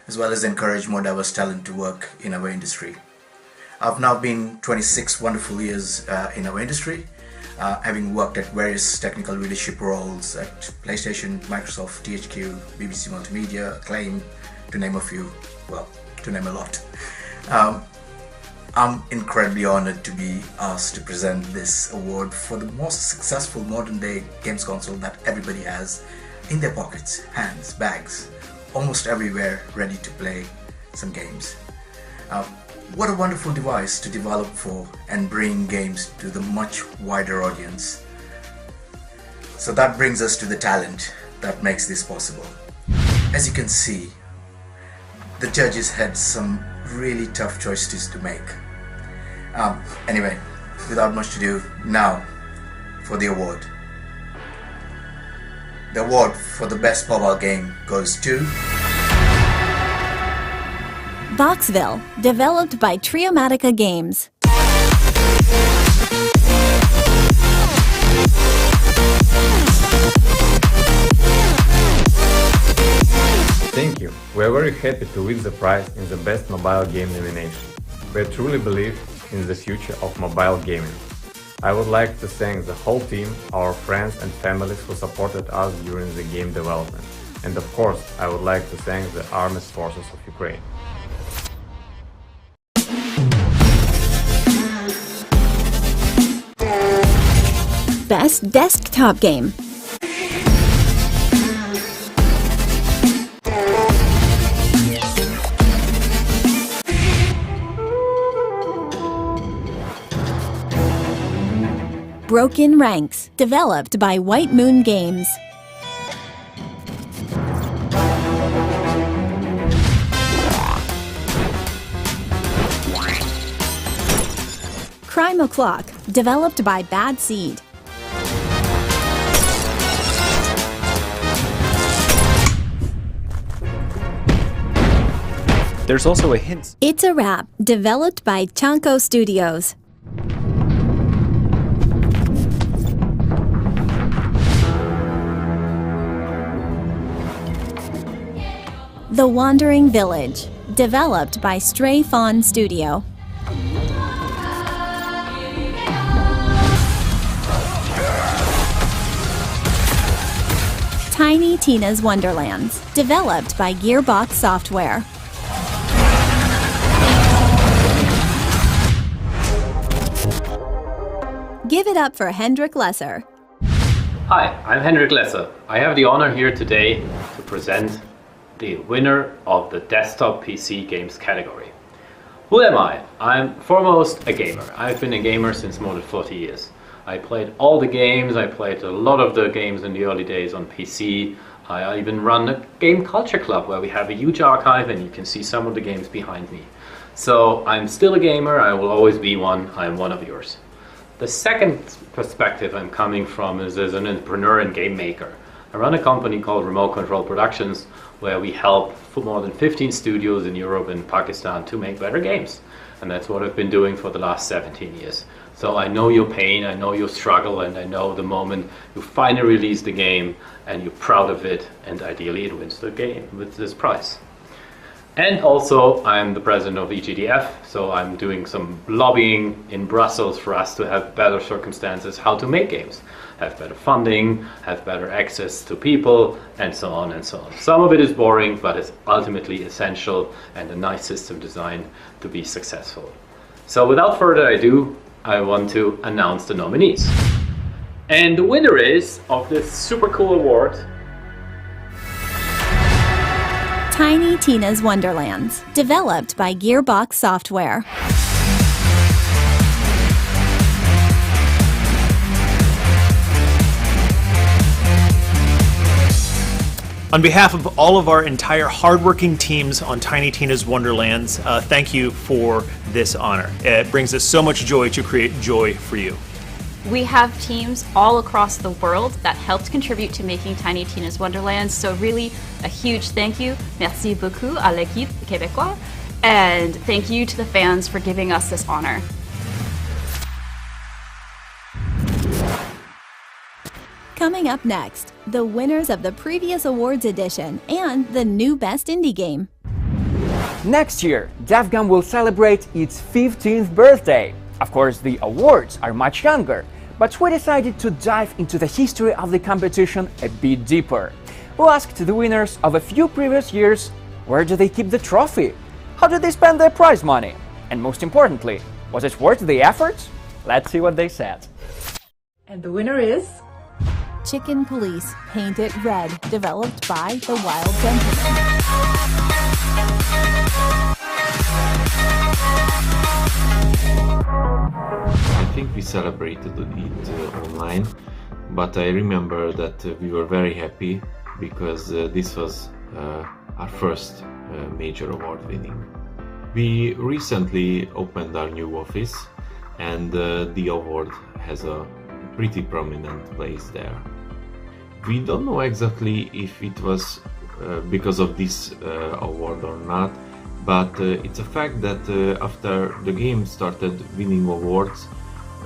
as well as encourage more diverse talent to work in our industry. I've now been 26 wonderful years in our industry, having worked at various technical leadership roles at PlayStation, Microsoft, THQ, BBC Multimedia, Acclaim, to name a few. Well, to name a lot. I'm incredibly honored to be asked to present this award for the most successful modern day games console that everybody has in their pockets, hands, bags, almost everywhere, ready to play some games. What a wonderful device to develop for and bring games to the much wider audience. So that brings us to the talent that makes this possible. As you can see, the judges had some really tough choices to make. Anyway, without much ado, now for the award. The award for the best mobile game goes to Boxville, developed by Triomatica Games. Thank you. We are very happy to win the prize in the Best Mobile Game nomination. We truly believe in the future of mobile gaming. I would like to thank the whole team, our friends and families who supported us during the game development. And of course, I would like to thank the Armed Forces of Ukraine. Best Desktop Game. Broken Ranks, developed by White Moon Games. Crime O'Clock, developed by Bad Seed. There's also a hint. It's a Wrap, developed by Chanko Studios. The Wandering Village, developed by Stray Fawn Studio. Tiny Tina's Wonderlands, developed by Gearbox Software. Give it up for Hendrik Lesser. Hi, I'm Hendrik Lesser. I have the honor here today to present the winner of the desktop PC games category. Who am I? I'm foremost a gamer. I've been a gamer since more than 40 years. I played all the games, I played a lot of the games in the early days on PC. I even run a game culture club where we have a huge archive and you can see some of the games behind me. So I'm still a gamer, I will always be one, I'm one of yours. The second perspective I'm coming from is as an entrepreneur and game maker. I run a company called Remote Control Productions where we help more than 15 studios in Europe and Pakistan to make better games. And that's what I've been doing for the last 17 years. So I know your pain, I know your struggle, and I know the moment you finally release the game and you're proud of it, and ideally it wins the game with this prize. And also I'm the president of EGDF, so I'm doing some lobbying in Brussels for us to have better circumstances how to make games. Have better funding, have better access to people, and so on and so on. Some of it is boring, but it's ultimately essential and a nice system design to be successful. So without further ado, I want to announce the nominees. And the winner is of this super cool award, Tiny Tina's Wonderlands, developed by Gearbox Software. On behalf of all of our entire hardworking teams on Tiny Tina's Wonderlands, thank you for this honor. It brings us so much joy to create joy for you. We have teams all across the world that helped contribute to making Tiny Tina's Wonderlands, so really a huge thank you. Merci beaucoup à l'équipe québécoise, and thank you to the fans for giving us this honor. Coming up next, the winners of the previous awards edition and the new Best Indie Game. Next year, DevGAMM will celebrate its 15th birthday. Of course, the awards are much younger, but we decided to dive into the history of the competition a bit deeper. We asked the winners of a few previous years, where do they keep the trophy? How did they spend their prize money? And most importantly, was it worth the effort? Let's see what they said. And the winner is... Chicken Police Paint It Red, developed by The Wild Gentleman. I think we celebrated it online, but I remember that we were very happy because this was our first major award winning. We recently opened our new office, and the award has a pretty prominent place there. We don't know exactly if it was because of this award or not, but it's a fact that after the game started winning awards,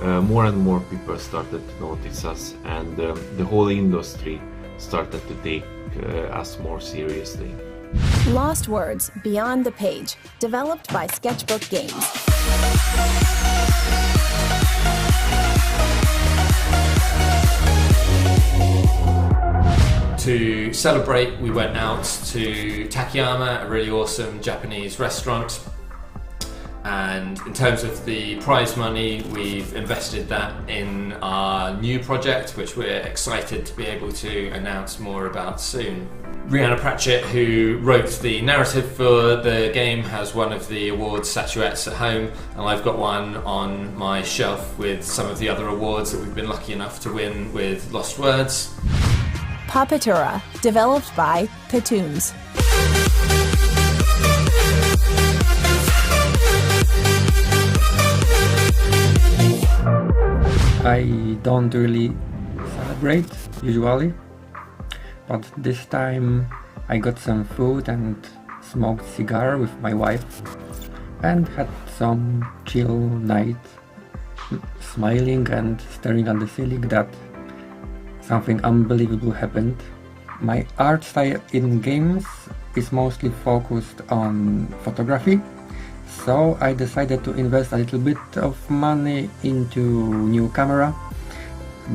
more and more people started to notice us, and the whole industry started to take us more seriously. Lost Words Beyond the Page, developed by Sketchbook Games. To celebrate, we went out to Takayama, a really awesome Japanese restaurant. And in terms of the prize money, we've invested that in our new project, which we're excited to be able to announce more about soon. Rhianna Pratchett, who wrote the narrative for the game, has one of the awards statuettes at home, and I've got one on my shelf with some of the other awards that we've been lucky enough to win with Lost Words. Papatura, developed by Patoons. I don't really celebrate usually, but this time I got some food and smoked cigar with my wife and had some chill night, smiling and staring at the ceiling that something unbelievable happened. My art style in games is mostly focused on photography, so I decided to invest a little bit of money into new camera,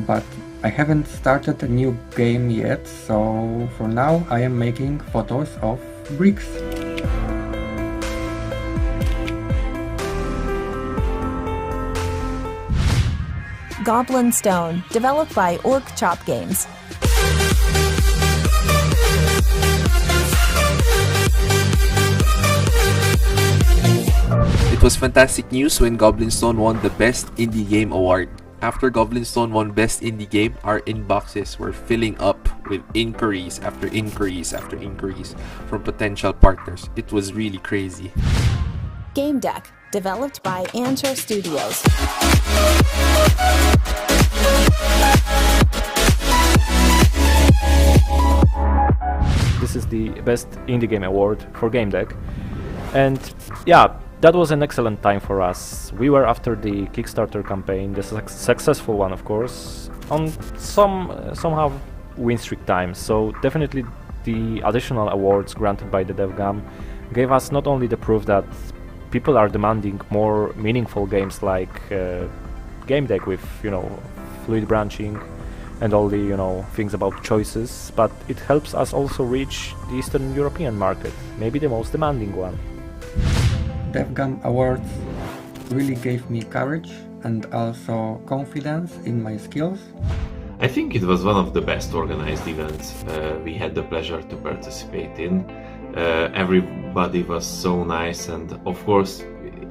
but I haven't started a new game yet, so for now I am making photos of bricks. Goblin Stone, developed by Orc Chop Games. It was fantastic news when Goblin Stone won the Best Indie Game Award. After Goblin Stone won Best Indie Game, our inboxes were filling up with inquiries after inquiries after inquiries from potential partners. It was really crazy. Game Deck, developed by Anchor Studios. This is the Best Indie Game Award for Game Deck, and yeah, that was an excellent time for us. We were after the Kickstarter campaign, the successful one of course, on somehow win streak times, so definitely the additional awards granted by the DevGAMM gave us not only the proof that people are demanding more meaningful games like Game Deck with, fluid branching and all the, things about choices, but it helps us also reach the Eastern European market, maybe the most demanding one. DevGAMM Awards really gave me courage and also confidence in my skills. I think it was one of the best organized events we had the pleasure to participate in. Everybody was so nice, and of course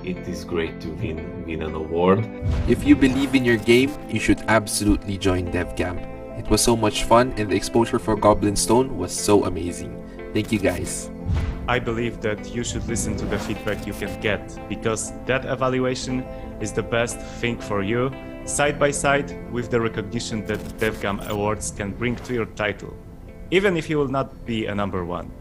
it is great to win an award. If you believe in your game, you should absolutely join DevGAMM. It was so much fun and the exposure for Goblin Stone was so amazing. Thank you guys. I believe that you should listen to the feedback you can get, because that evaluation is the best thing for you, side by side with the recognition that DevGAMM Awards can bring to your title, even if you will not be a number one.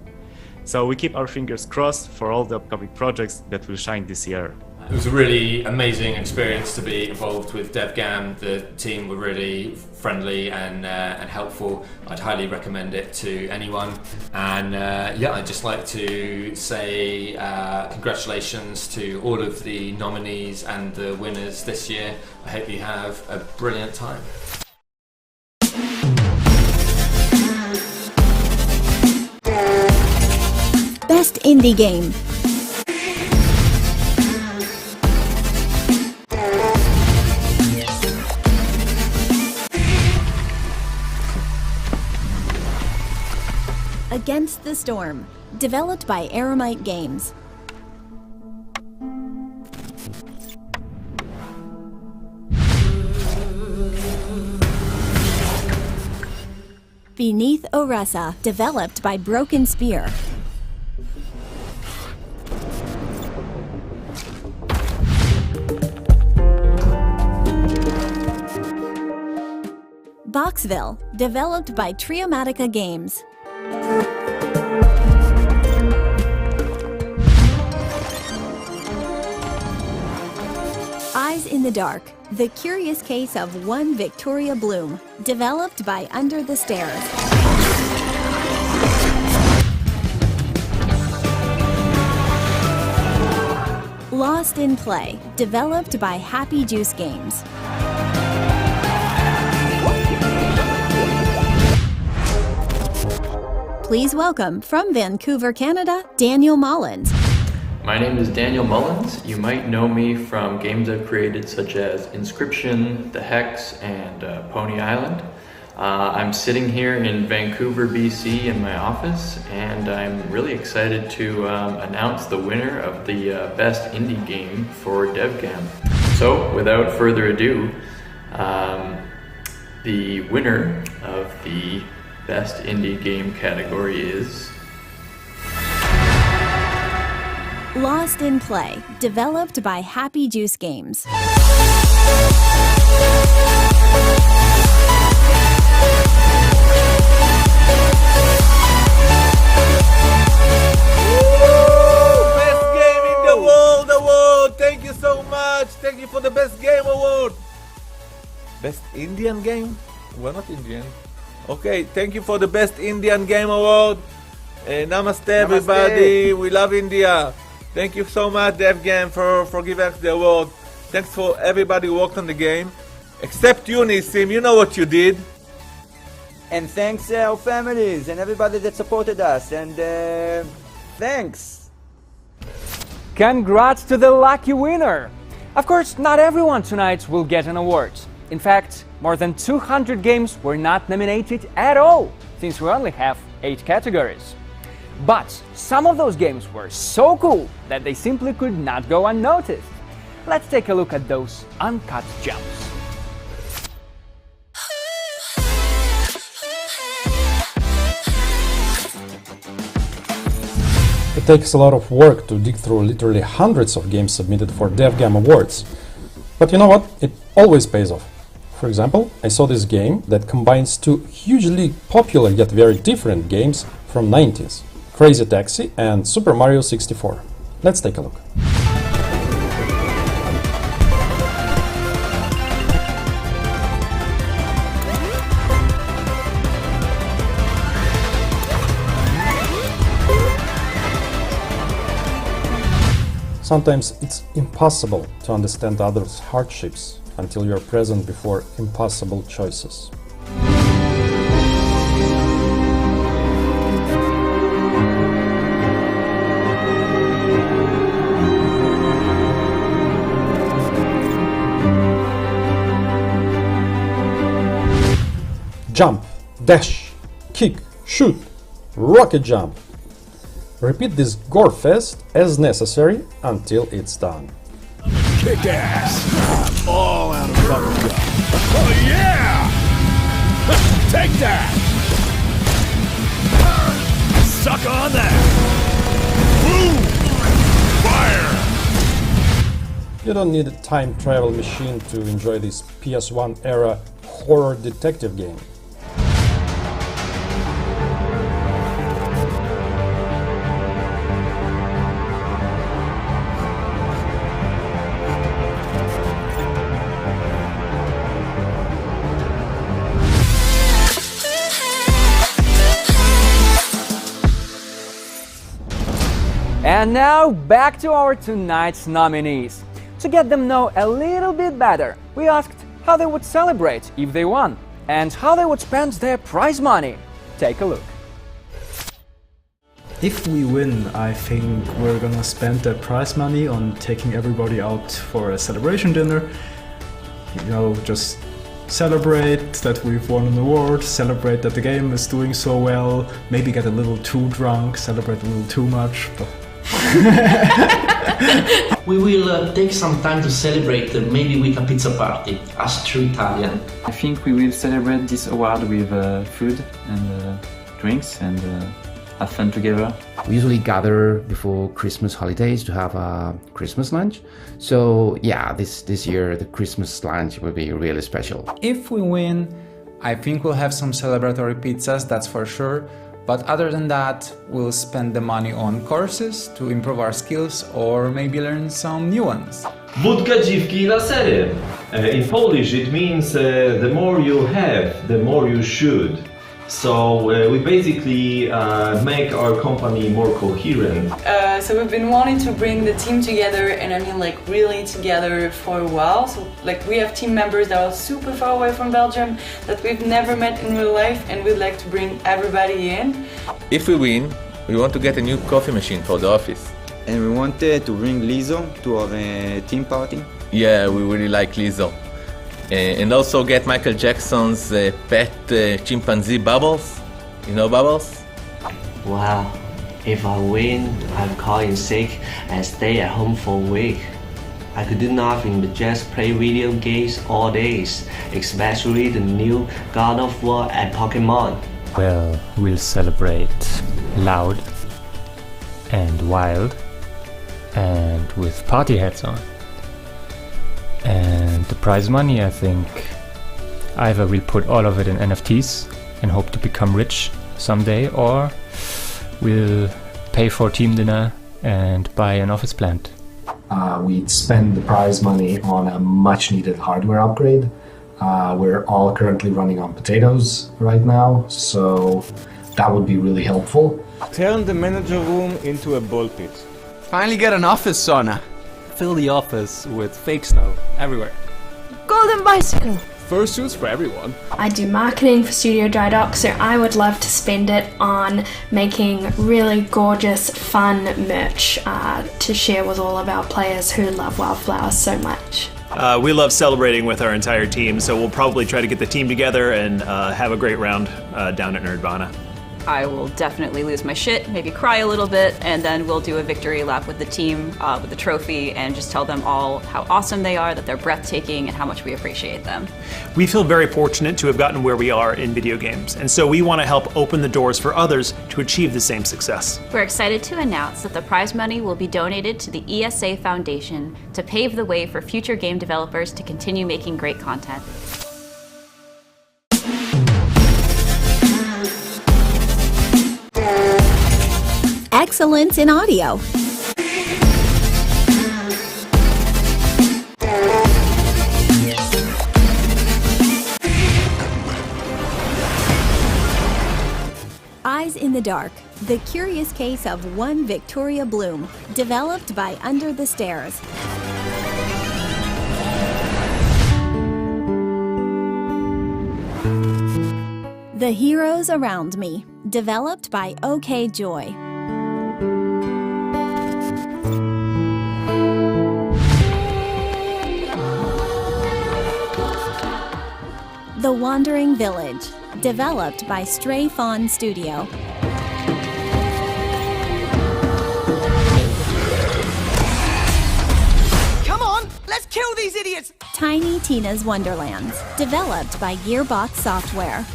So we keep our fingers crossed for all the upcoming projects that will shine this year. It was a really amazing experience to be involved with DevGAMM. The team were really friendly and helpful. I'd highly recommend it to anyone. And I'd just like to say congratulations to all of the nominees and the winners this year. I hope you have a brilliant time. Best Indie Game. Against the Storm, developed by Aramite Games. Beneath Oresa, developed by Broken Spear. Boxville, developed by Triomatica Games. Eyes in the Dark, The Curious Case of One Victoria Bloom, developed by Under the Stairs. Lost in Play, developed by Happy Juice Games. Please welcome, from Vancouver, Canada, Daniel Mullins. My name is Daniel Mullins. You might know me from games I've created such as Inscription, The Hex, and Pony Island. I'm sitting here in Vancouver, BC in my office, and I'm really excited to announce the winner of the Best Indie Game for DevGAMM. So, without further ado, the winner of the Best Indie Game category is... Lost in Play, developed by Happy Juice Games. Best game in the world award! Thank you so much! Thank you for the Best Game Award! Best Indian Game? We're not Indian. Okay, thank you for the Best Indian Game Award. Namaste everybody, we love India. Thank you so much DevGAMM for giving us the award. Thanks for everybody who worked on the game. Except you, Nissim, you know what you did. And thanks our families and everybody that supported us. And thanks. Congrats to the lucky winner! Of course, not everyone tonight will get an award. In fact, more than 200 games were not nominated at all, since we only have 8 categories. But some of those games were so cool that they simply could not go unnoticed. Let's take a look at those uncut gems. It takes a lot of work to dig through literally hundreds of games submitted for DevGAMM Awards. But you know what? It always pays off. For example, I saw this game that combines 2 hugely popular yet very different games from 90s, Crazy Taxi and Super Mario 64. Let's take a look. Sometimes it's impossible to understand others' hardships until you're present before impossible choices. Jump, dash, kick, shoot, rocket jump. Repeat this gore fest as necessary until it's done. Kick ass! All out of bubble gum. Oh yeah! Take that! Suck on that! Boom! Fire! You don't need a time travel machine to enjoy this PS1 era horror detective game. And now back to our tonight's nominees. To get them know a little bit better, we asked how they would celebrate if they won and how they would spend their prize money. Take a look. If we win, I think we're gonna spend the prize money on taking everybody out for a celebration dinner. You know, just celebrate that we've won an award, celebrate that the game is doing so well, maybe get a little too drunk, celebrate a little too much. We will take some time to celebrate, maybe with a pizza party, as true Italian. I think we will celebrate this award with food and drinks and have fun together. We usually gather before Christmas holidays to have a Christmas lunch. So yeah, this year the Christmas lunch will be really special. If we win, I think we'll have some celebratory pizzas, that's for sure. But other than that, we'll spend the money on courses to improve our skills or maybe learn some new ones. Wódka dziwki laserem. In Polish it means the more you have, the more you should. So we basically make our company more coherent. So we've been wanting to bring the team together, and I mean like really together for a while. So like we have team members that are super far away from Belgium that we've never met in real life, and we'd like to bring everybody in. If we win, we want to get a new coffee machine for the office. And we wanted to bring Lizzo to our team party. Yeah, we really like Lizzo. And also get Michael Jackson's pet chimpanzee Bubbles. You know Bubbles? Wow, if I win, I'm calling sick and stay at home for a week. I could do nothing but just play video games all days, especially the new God of War and Pokemon. Well, we'll celebrate loud and wild and with party hats on. And the prize money, I think, either we'll put all of it in NFTs and hope to become rich someday, or we'll pay for team dinner and buy an office plant. We'd spend the prize money on a much needed hardware upgrade. We're all currently running on potatoes right now, so that would be really helpful. Turn the manager room into a ball pit. Finally get an office sauna. Fill the office with fake snow everywhere. Golden bicycle. Fursuits for everyone. I do marketing for Studio Dry Dock, so I would love to spend it on making really gorgeous, fun merch to share with all of our players who love Wildflowers so much. We love celebrating with our entire team, so we'll probably try to get the team together and have a great round down at Nerdvana. I will definitely lose my shit, maybe cry a little bit, and then we'll do a victory lap with the team, with the trophy, and just tell them all how awesome they are, that they're breathtaking, and how much we appreciate them. We feel very fortunate to have gotten where we are in video games, and so we want to help open the doors for others to achieve the same success. We're excited to announce that the prize money will be donated to the ESA Foundation to pave the way for future game developers to continue making great content. Excellence in audio. Eyes in the Dark, the curious case of one Victoria Bloom, developed by Under the Stairs. The Heroes Around Me, developed by OK Joy. The Wandering Village, developed by Stray Fawn Studio. Come on, let's kill these idiots! Tiny Tina's Wonderlands, developed by Gearbox Software.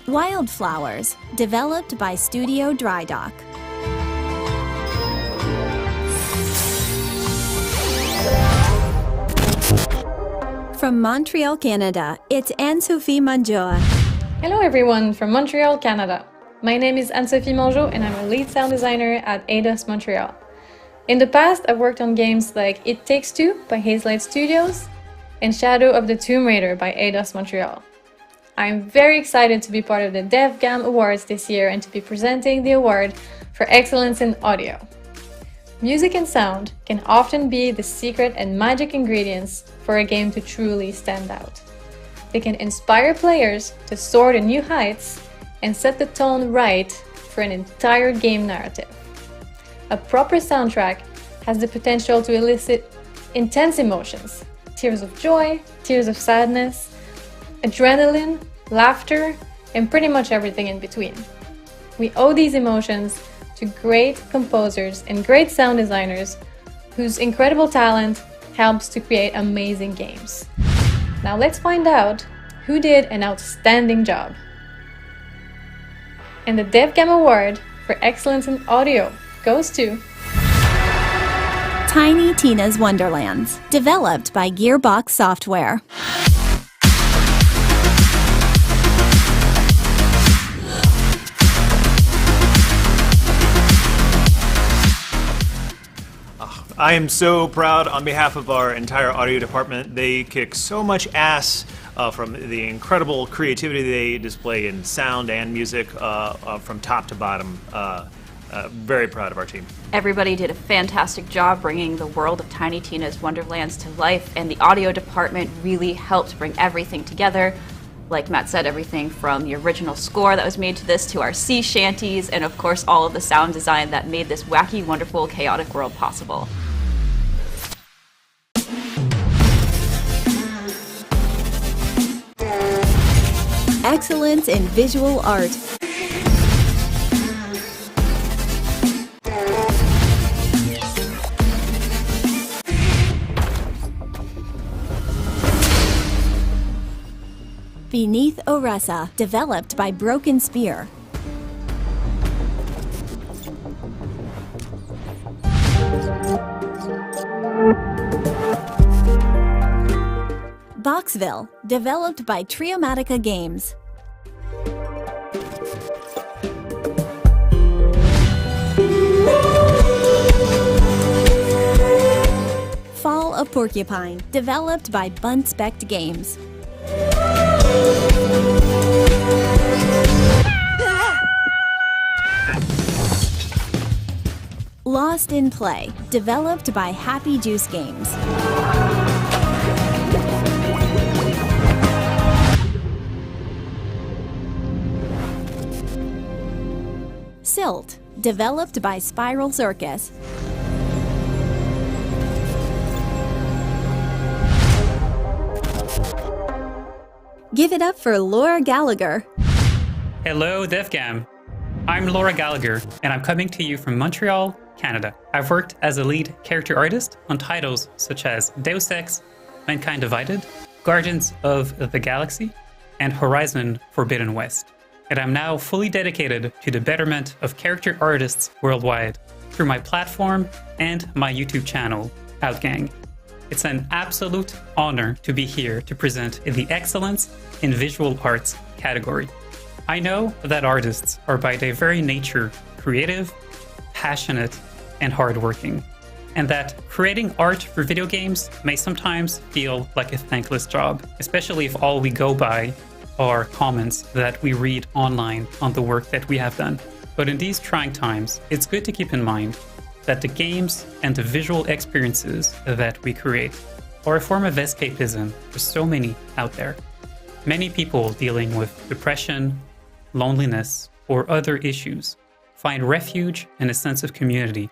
Wildflowers, developed by Studio Dry Dock. From Montreal, Canada, it's Anne-Sophie Manjoa. Hello everyone from Montreal, Canada. My name is Anne-Sophie Manjoa and I'm a lead sound designer at Eidos Montreal. In the past, I've worked on games like It Takes Two by Hazelight Studios and Shadow of the Tomb Raider by Eidos Montreal. I'm very excited to be part of the DevGAMM Awards this year and to be presenting the award for excellence in audio. Music and sound can often be the secret and magic ingredients for a game to truly stand out. They can inspire players to soar to new heights and set the tone right for an entire game narrative. A proper soundtrack has the potential to elicit intense emotions, tears of joy, tears of sadness, adrenaline, laughter, and pretty much everything in between. We owe these emotions to great composers and great sound designers whose incredible talent helps to create amazing games. Now let's find out who did an outstanding job. And the DevGAMM Award for Excellence in Audio goes to Tiny Tina's Wonderlands, developed by Gearbox Software. I am so proud on behalf of our entire audio department. They kick so much ass from the incredible creativity they display in sound and music from top to bottom. Very proud of our team. Everybody did a fantastic job bringing the world of Tiny Tina's Wonderlands to life, and the audio department really helped bring everything together. Like Matt said, everything from the original score that was made to this to our sea shanties, and of course all of the sound design that made this wacky, wonderful, chaotic world possible. Excellence in visual art. Beneath Oresa, developed by Broken Spear. Boxville, developed by Triomatica Games. Fall of Porcupine, developed by Bunspect Games. Lost in Play, developed by Happy Juice Games. Silt, developed by Spiral Circus. Give it up for Laura Gallagher. Hello, DevGAMM. I'm Laura Gallagher, and I'm coming to you from Montreal, Canada. I've worked as a lead character artist on titles such as Deus Ex, Mankind Divided, Guardians of the Galaxy, and Horizon Forbidden West. And I'm now fully dedicated to the betterment of character artists worldwide through my platform and my YouTube channel, Outgang. It's an absolute honor to be here to present the Excellence in Visual Arts category. I know that artists are by their very nature creative, passionate, and hardworking, and that creating art for video games may sometimes feel like a thankless job, especially if all we go by are comments that we read online on the work that we have done. But in these trying times, it's good to keep in mind that the games and the visual experiences that we create are a form of escapism for so many out there. Many people dealing with depression, loneliness, or other issues find refuge and a sense of community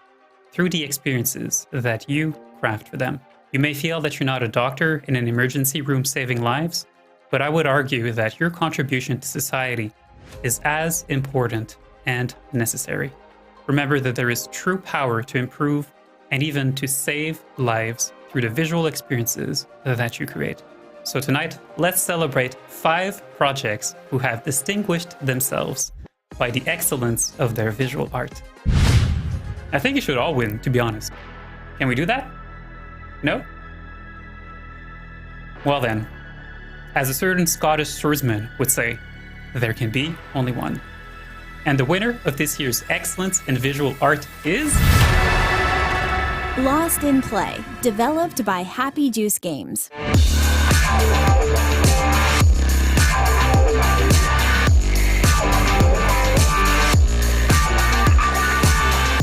through the experiences that you craft for them. You may feel that you're not a doctor in an emergency room saving lives, but I would argue that your contribution to society is as important and necessary. Remember that there is true power to improve and even to save lives through the visual experiences that you create. So tonight, let's celebrate 5 projects who have distinguished themselves by the excellence of their visual art. I think you should all win, to be honest. Can we do that? No? Well then, as a certain Scottish swordsman would say, there can be only one. And the winner of this year's Excellence in Visual Art is... Lost in Play, developed by Happy Juice Games.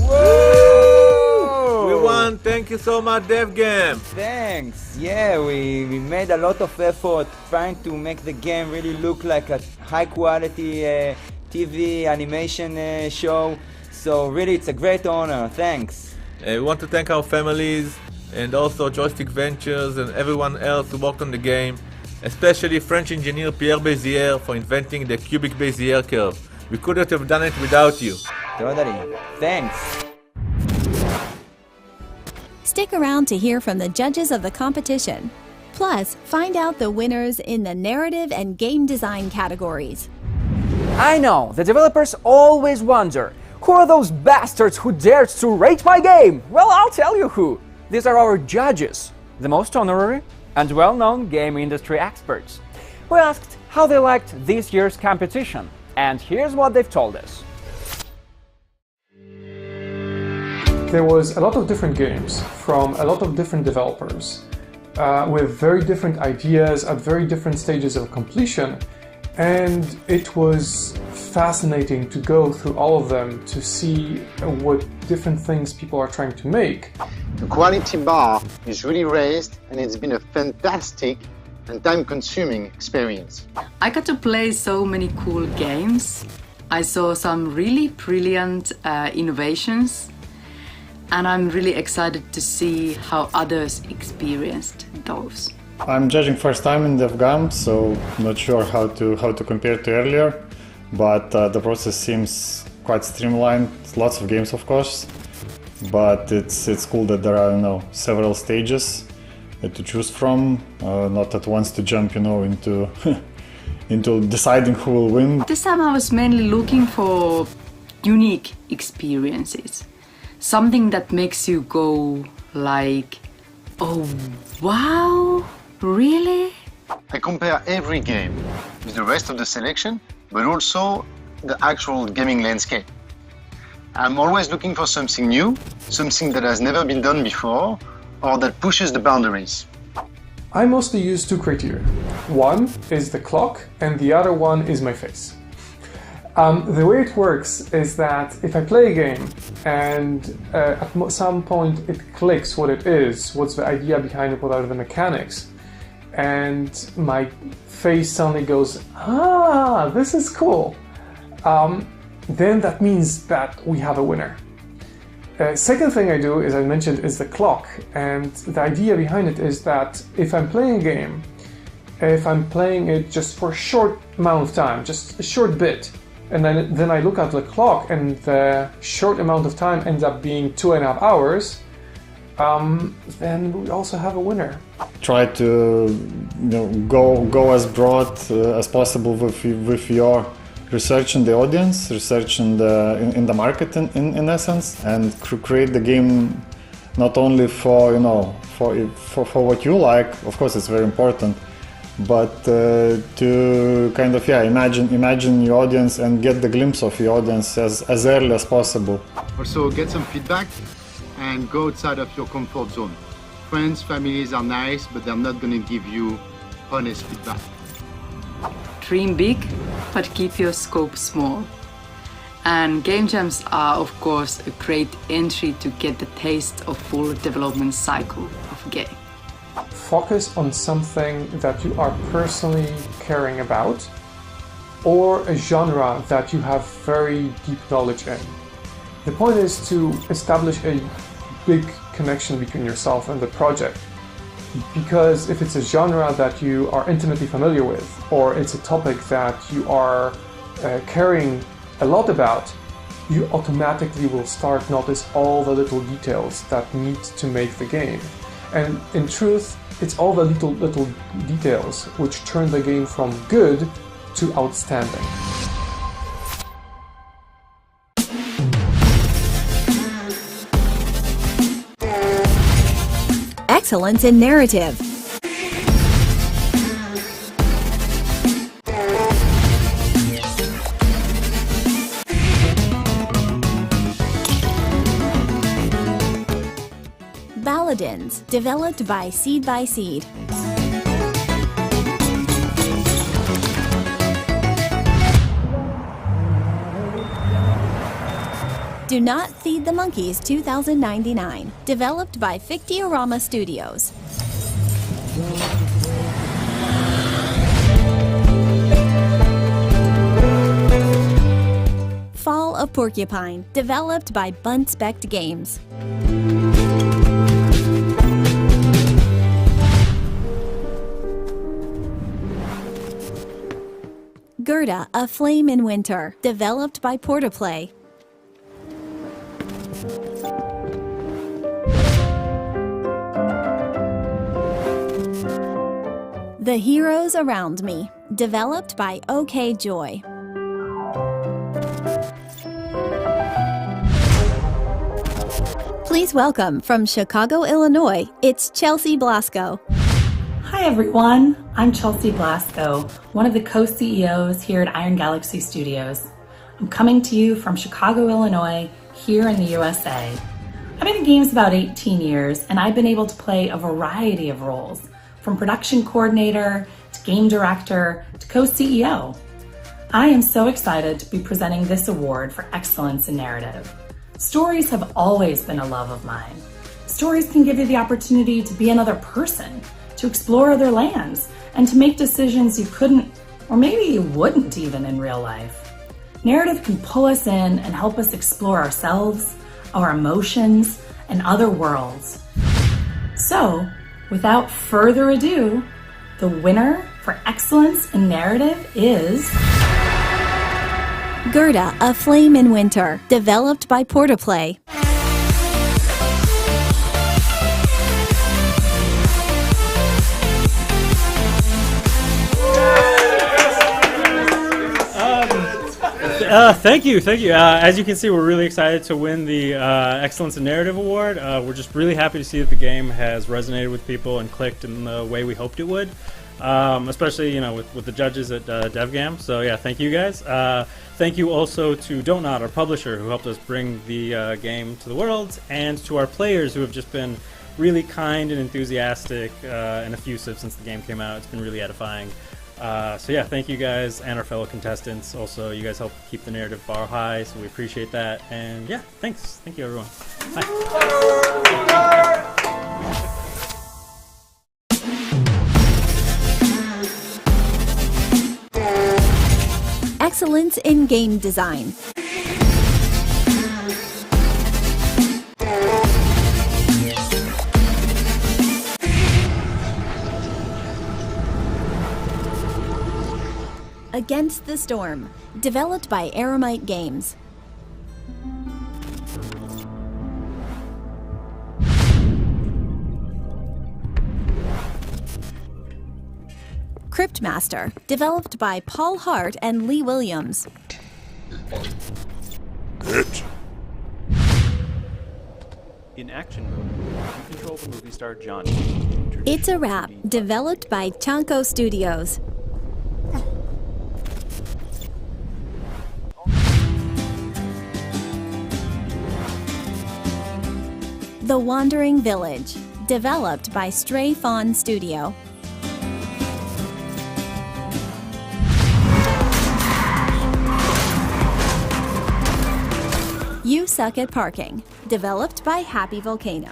Woo! We won. Thank you so much, DevGAMM. Thanks. Yeah, we made a lot of effort trying to make the game really look like a high quality TV animation show. So really, it's a great honor. Thanks. We want to thank our families and also Joystick Ventures and everyone else who worked on the game, especially French engineer Pierre Bézière for inventing the cubic Bézière curve. We couldn't have done it without you. Totally. Thanks. Stick around to hear from the judges of the competition. Plus, find out the winners in the narrative and game design categories. I know, the developers always wonder, who are those bastards who dared to rate my game? Well, I'll tell you who. These are our judges, the most honorary and well-known game industry experts. We asked how they liked this year's competition, and here's what they've told us. There was a lot of different games from a lot of different developers with very different ideas at very different stages of completion, and it was fascinating to go through all of them to see what different things people are trying to make. The quality bar is really raised, and it's been a fantastic and time-consuming experience. I got to play so many cool games. I saw some really brilliant innovations, and I'm really excited to see how others experienced those. I'm judging first time in DevGAMM, so not sure how to compare to earlier, but the process seems quite streamlined. Lots of games, of course, but it's cool that there are several stages to choose from, not at once to jump into into deciding who will win. This time I was mainly looking for unique experiences, something that makes you go like, oh wow, really? I compare every game with the rest of the selection, but also the actual gaming landscape. I'm always looking for something new, something that has never been done before, or that pushes the boundaries. I mostly use two criteria. One is the clock, and the other one is my face. The way it works is that if I play a game and at some point it clicks what it is, what's the idea behind it, what are the mechanics, and my face suddenly goes, ah, this is cool, then that means that we have a winner. Second thing I do, as I mentioned, is the clock, and the idea behind it is that if I'm playing a game, if I'm playing it just for a short amount of time, just a short bit, and then I look at the clock and the short amount of time ends up being 2.5 hours, then we also have a winner. Try to go as broad as possible with your research in the audience, research in the market in essence, and create the game not only for what you like. Of course, it's very important, but to kind of imagine your audience and get the glimpse of your audience as early as possible. Also, get some feedback and go outside of your comfort zone. Friends, families are nice, but they're not going to give you honest feedback. Dream big, but keep your scope small. And game jams are, of course, a great entry to get the taste of full development cycle of a game. Focus on something that you are personally caring about, or a genre that you have very deep knowledge in. The point is to establish a big connection between yourself and the project. Because if it's a genre that you are intimately familiar with, or it's a topic that you are caring a lot about, you automatically will start notice all the little details that need to make the game. And in truth, it's all the little details which turn the game from good to outstanding. Excellence in narrative. Paladins, developed by Seed by Seed. Do Not Feed the Monkeys 2099, developed by Fictiorama Studios. Fall of Porcupine, developed by Bunspect Games. Gerda, A Flame in Winter, developed by Portaplay. The Heroes Around Me, developed by OK Joy. Please welcome from Chicago, Illinois, it's Chelsea Blasco. Hi everyone, I'm Chelsea Blasco, one of the co-CEOs here at Iron Galaxy Studios. I'm coming to you from Chicago, Illinois, here in the USA. I've been in games about 18 years, and I've been able to play a variety of roles, from production coordinator to game director to co-CEO. I am so excited to be presenting this award for excellence in narrative. Stories have always been a love of mine. Stories can give you the opportunity to be another person, to explore other lands, and to make decisions you couldn't, or maybe you wouldn't even in real life. Narrative can pull us in and help us explore ourselves, our emotions, and other worlds. So, without further ado, the winner for excellence in narrative is... Gerda, A Flame in Winter, developed by Portaplay. Thank you. As you can see, we're really excited to win the Excellence in Narrative Award. We're just really happy to see that the game has resonated with people and clicked in the way we hoped it would, especially with the judges at DevGAMM. So yeah, thank you guys. Thank you also to Don't Nod, our publisher, who helped us bring the game to the world, and to our players who have just been really kind and enthusiastic and effusive since the game came out. It's been really edifying. So yeah, thank you guys and our fellow contestants. Also, you guys help keep the narrative bar high, so we appreciate that. And yeah, thanks. Thank you, everyone. Bye. Excellence in Game Design. Against the Storm, developed by Aramite Games. Cryptmaster, developed by Paul Hart and Lee Williams. Crypt. In action mode, you control the movie star Johnny. It's a Wrap, developed by Chanko Studios. The Wandering Village, developed by Stray Fawn Studio. You Suck at Parking, developed by Happy Volcano.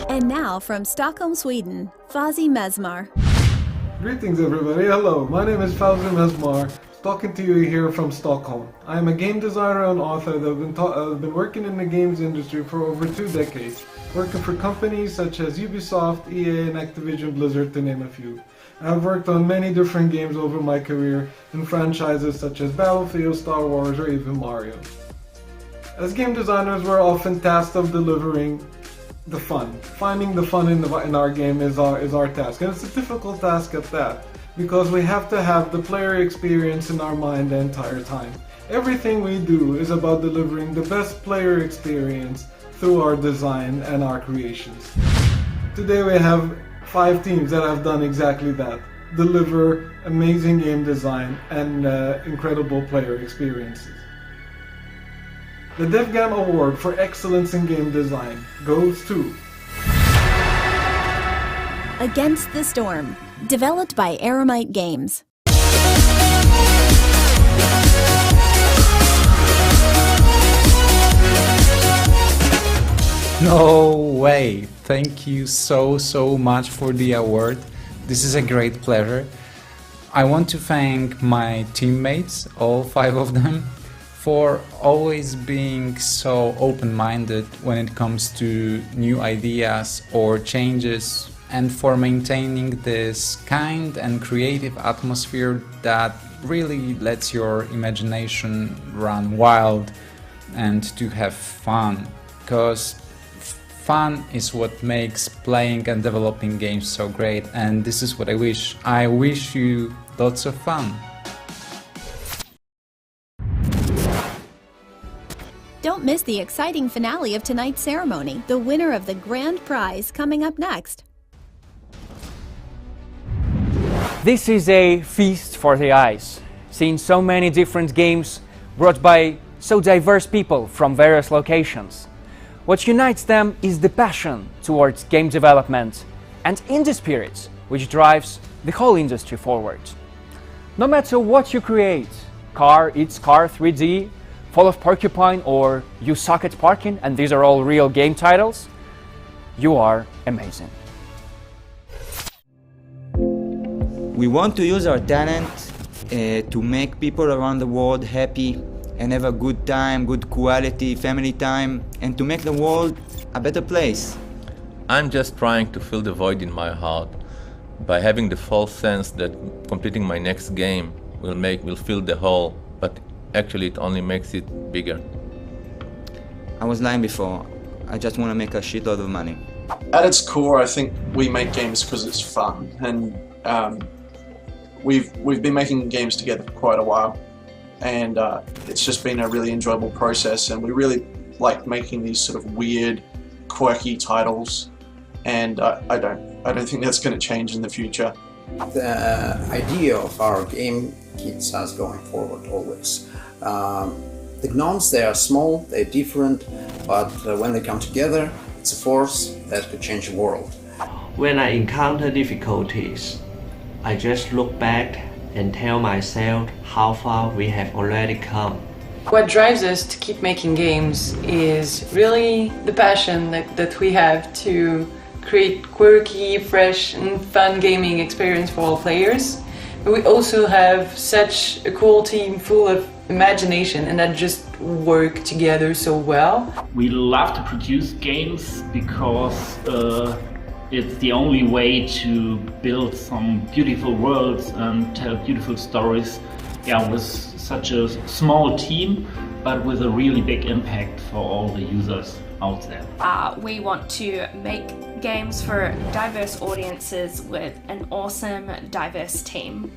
And now from Stockholm, Sweden, Fawzi Mesmar. Greetings everybody, hello, my name is Fawzi Mesmar, talking to you here from Stockholm. I am a game designer and author that have been working in the games industry for over 2 decades, working for companies such as Ubisoft, EA and Activision Blizzard to name a few. I've worked on many different games over my career in franchises such as Battlefield, Star Wars or even Mario. As game designers, we're often tasked of delivering the fun. Finding the fun in our game is our task, and it's a difficult task at that, because we have to have the player experience in our mind the entire time. Everything we do is about delivering the best player experience through our design and our creations. Today we have 5 teams that have done exactly that. Deliver amazing game design and incredible player experiences. The DevGAMM Award for Excellence in Game Design goes to Against the Storm, developed by Aramite Games. No way! Thank you so much for the award. This is a great pleasure. I want to thank my teammates, all 5 of them, for always being so open-minded when it comes to new ideas or changes, and for maintaining this kind and creative atmosphere that really lets your imagination run wild and to have fun, because fun is what makes playing and developing games so great, and this is what I wish. I wish you lots of fun. Don't miss the exciting finale of tonight's ceremony, the winner of the grand prize coming up next. This is a feast for the eyes, seeing so many different games brought by so diverse people from various locations. What unites them is the passion towards game development and indie spirit, which drives the whole industry forward. No matter what you create, It's Car 3D, Fall of Porcupine, or You Suck at Parking, and these are all real game titles, you are amazing. We want to use our talent to make people around the world happy and have a good time, good quality family time, and to make the world a better place. I'm just trying to fill the void in my heart by having the false sense that completing my next game will fill the hole, but actually it only makes it bigger. I was lying before. I just want to make a shitload of money. At its core, I think we make games because it's fun, and we've been making games together for quite a while, and it's just been a really enjoyable process, and we really like making these sort of weird, quirky titles, and I don't think that's going to change in the future. The idea of our game keeps us going forward always. The gnomes, they are small, they're different, but when they come together, it's a force that could change the world. When I encounter difficulties, I just look back and tell myself how far we have already come. What drives us to keep making games is really the passion that we have to create quirky, fresh and fun gaming experience for all players. But we also have such a cool team full of imagination and that just work together so well. We love to produce games because it's the only way to build some beautiful worlds and tell beautiful stories, with such a small team, but with a really big impact for all the users out there. We want to make games for diverse audiences with an awesome, diverse team.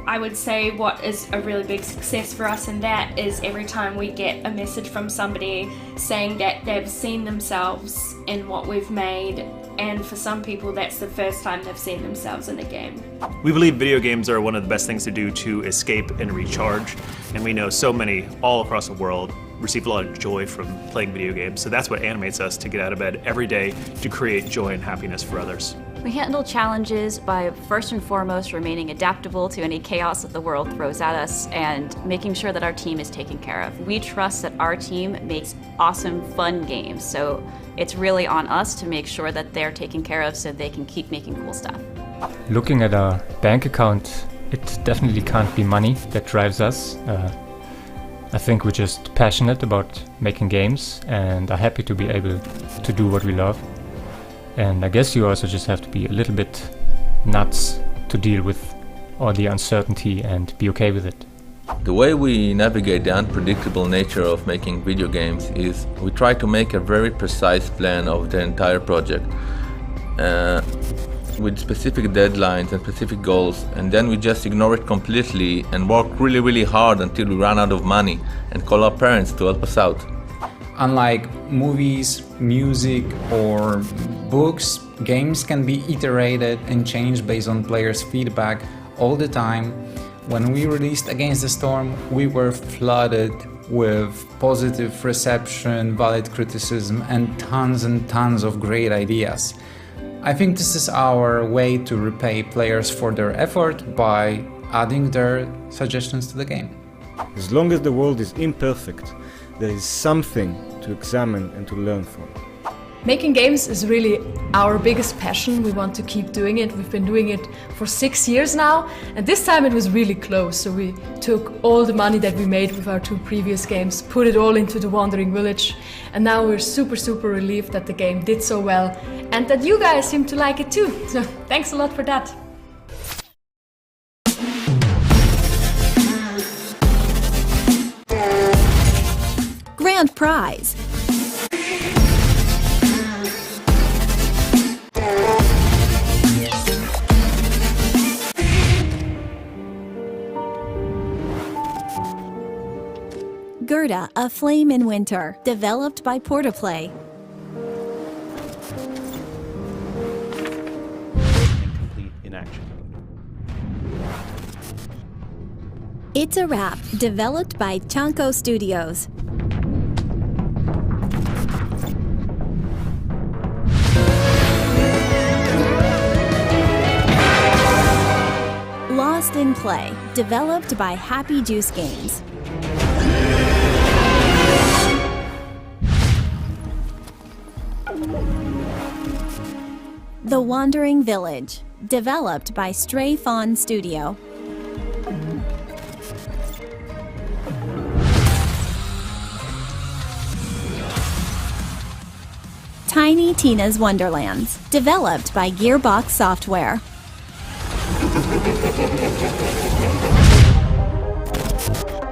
I would say what is a really big success for us in that is every time we get a message from somebody saying that they've seen themselves in what we've made, and for some people that's the first time they've seen themselves in a game. We believe video games are one of the best things to do to escape and recharge, and we know so many all across the world receive a lot of joy from playing video games, so that's what animates us to get out of bed every day to create joy and happiness for others. We handle challenges by first and foremost remaining adaptable to any chaos that the world throws at us and making sure that our team is taken care of. We trust that our team makes awesome, fun games, so it's really on us to make sure that they're taken care of so they can keep making cool stuff. Looking at our bank account, it definitely can't be money that drives us. I think we're just passionate about making games and are happy to be able to do what we love. And I guess you also just have to be a little bit nuts to deal with all the uncertainty and be okay with it. The way we navigate the unpredictable nature of making video games is we try to make a very precise plan of the entire project with specific deadlines and specific goals, and then we just ignore it completely and work really, really hard until we run out of money and call our parents to help us out. Unlike movies, music, or books, games can be iterated and changed based on players' feedback all the time. When we released Against the Storm, we were flooded with positive reception, valid criticism, and tons of great ideas. I think this is our way to repay players for their effort by adding their suggestions to the game. As long as the world is imperfect, there is something to examine and to learn from. Making games is really our biggest passion. We want to keep doing it. We've been doing it for 6 years now, and this time it was really close. So we took all the money that we made with our 2 previous games, put it all into The Wandering Village, and now we're super relieved that the game did so well and that you guys seem to like it too. So thanks a lot for that. Grand prize. Gerda, A Flame in Winter, developed by Portaplay. Complete in action. It's a Wrap, developed by Chanko Studios. Lost in Play, developed by Happy Juice Games. The Wandering Village, developed by Stray Fawn Studio. Tiny Tina's Wonderlands, developed by Gearbox Software.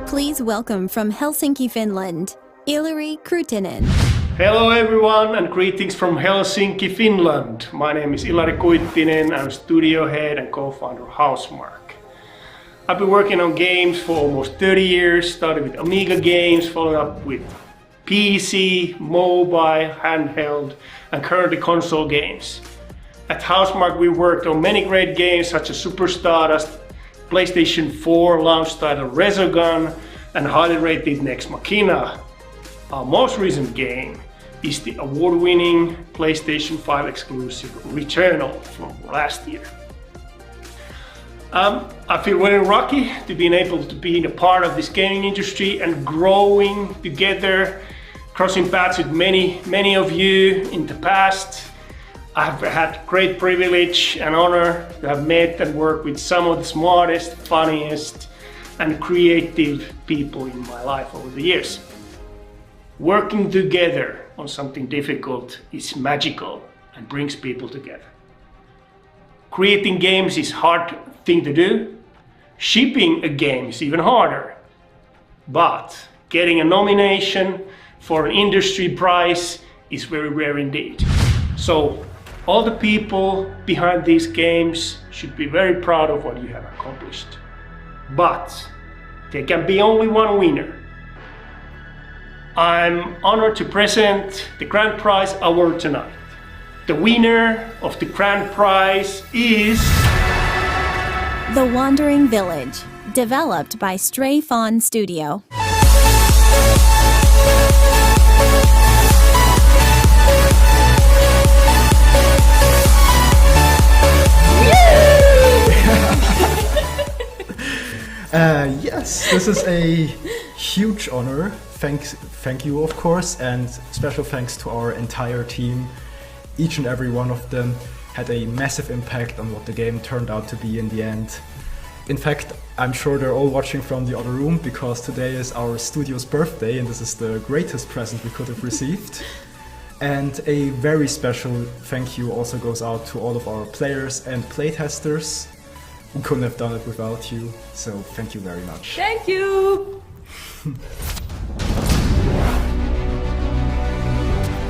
Please welcome from Helsinki, Finland, Ilari Krutinen. Hello everyone and greetings from Helsinki, Finland. My name is Ilari Kuittinen. I'm studio head and co-founder of Housemarque. I've been working on games for almost 30 years, started with Amiga games, followed up with PC, mobile, handheld, and currently console games. At Housemarque we worked on many great games such as Super Stardust, PlayStation 4 launch title Resogun, and highly rated Nex Machina. Our most recent game is the award-winning PlayStation 5 exclusive Returnal from last year. I feel very lucky to be able to be a part of this gaming industry and growing together, crossing paths with many of you in the past. I've had great privilege and honor to have met and worked with some of the smartest, funniest, and creative people in my life over the years. Working together on something difficult is magical and brings people together. Creating games is a hard thing to do. Shipping a game is even harder. But getting a nomination for an industry prize is very rare indeed. So all the people behind these games should be very proud of what you have accomplished. But there can be only one winner. I'm honored to present the Grand Prize Award tonight. The winner of the Grand Prize is... The Wandering Village, developed by Stray Fawn Studio. Yes, this is a huge honor. Thank you, of course, and special thanks to our entire team. Each and every one of them had a massive impact on what the game turned out to be in the end. In fact, I'm sure they're all watching from the other room because today is our studio's birthday and this is the greatest present we could have received. And a very special thank you also goes out to all of our players and playtesters. We couldn't have done it without you, so thank you very much. Thank you!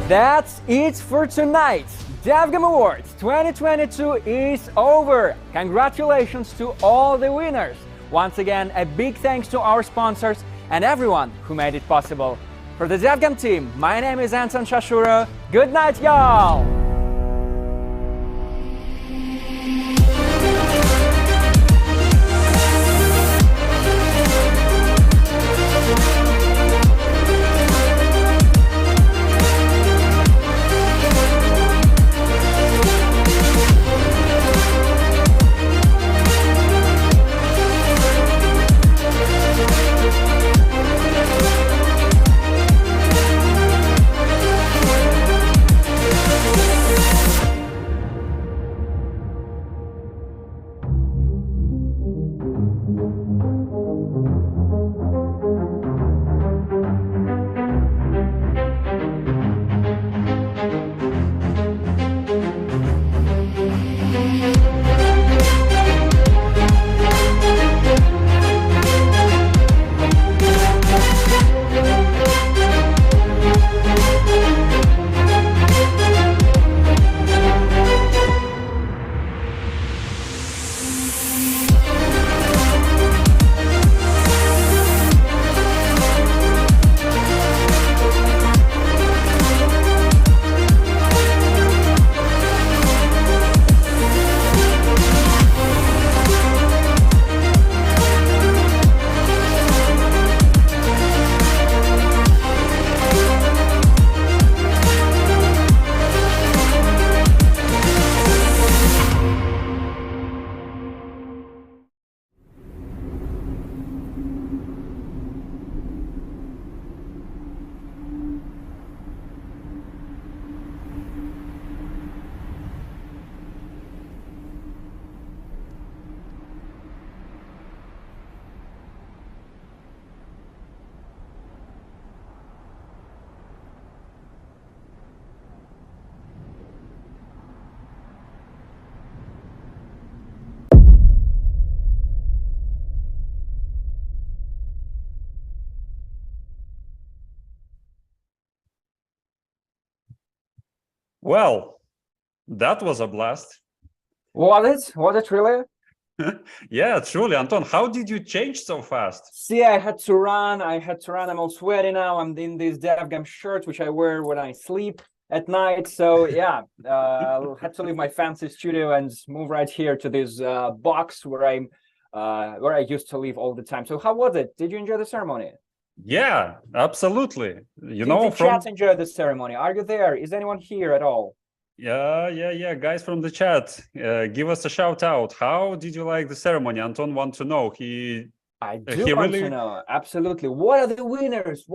That's it for tonight. DevGAMM Awards 2022 is over. Congratulations to all the winners. Once again, a big thanks to our sponsors and everyone who made it possible. For the DevGAMM team, my name is Anton Shashura. Good night, y'all! Well, that was a blast. Was it really? Yeah, truly, Anton. How did you change so fast? See, I had to run. I'm all sweaty now. I'm in this DevGAMM shirt, which I wear when I sleep at night. So yeah, had to leave my fancy studio and move right here to this box where I used to live all the time. So how was it? Did you enjoy the ceremony? Yeah, absolutely. You Did know, the chat enjoy the ceremony? Are you there? Is anyone here at all? Yeah. Guys from the chat, give us a shout out. How did you like the ceremony? Anton wants to know. I do want to know. Absolutely. What are the winners?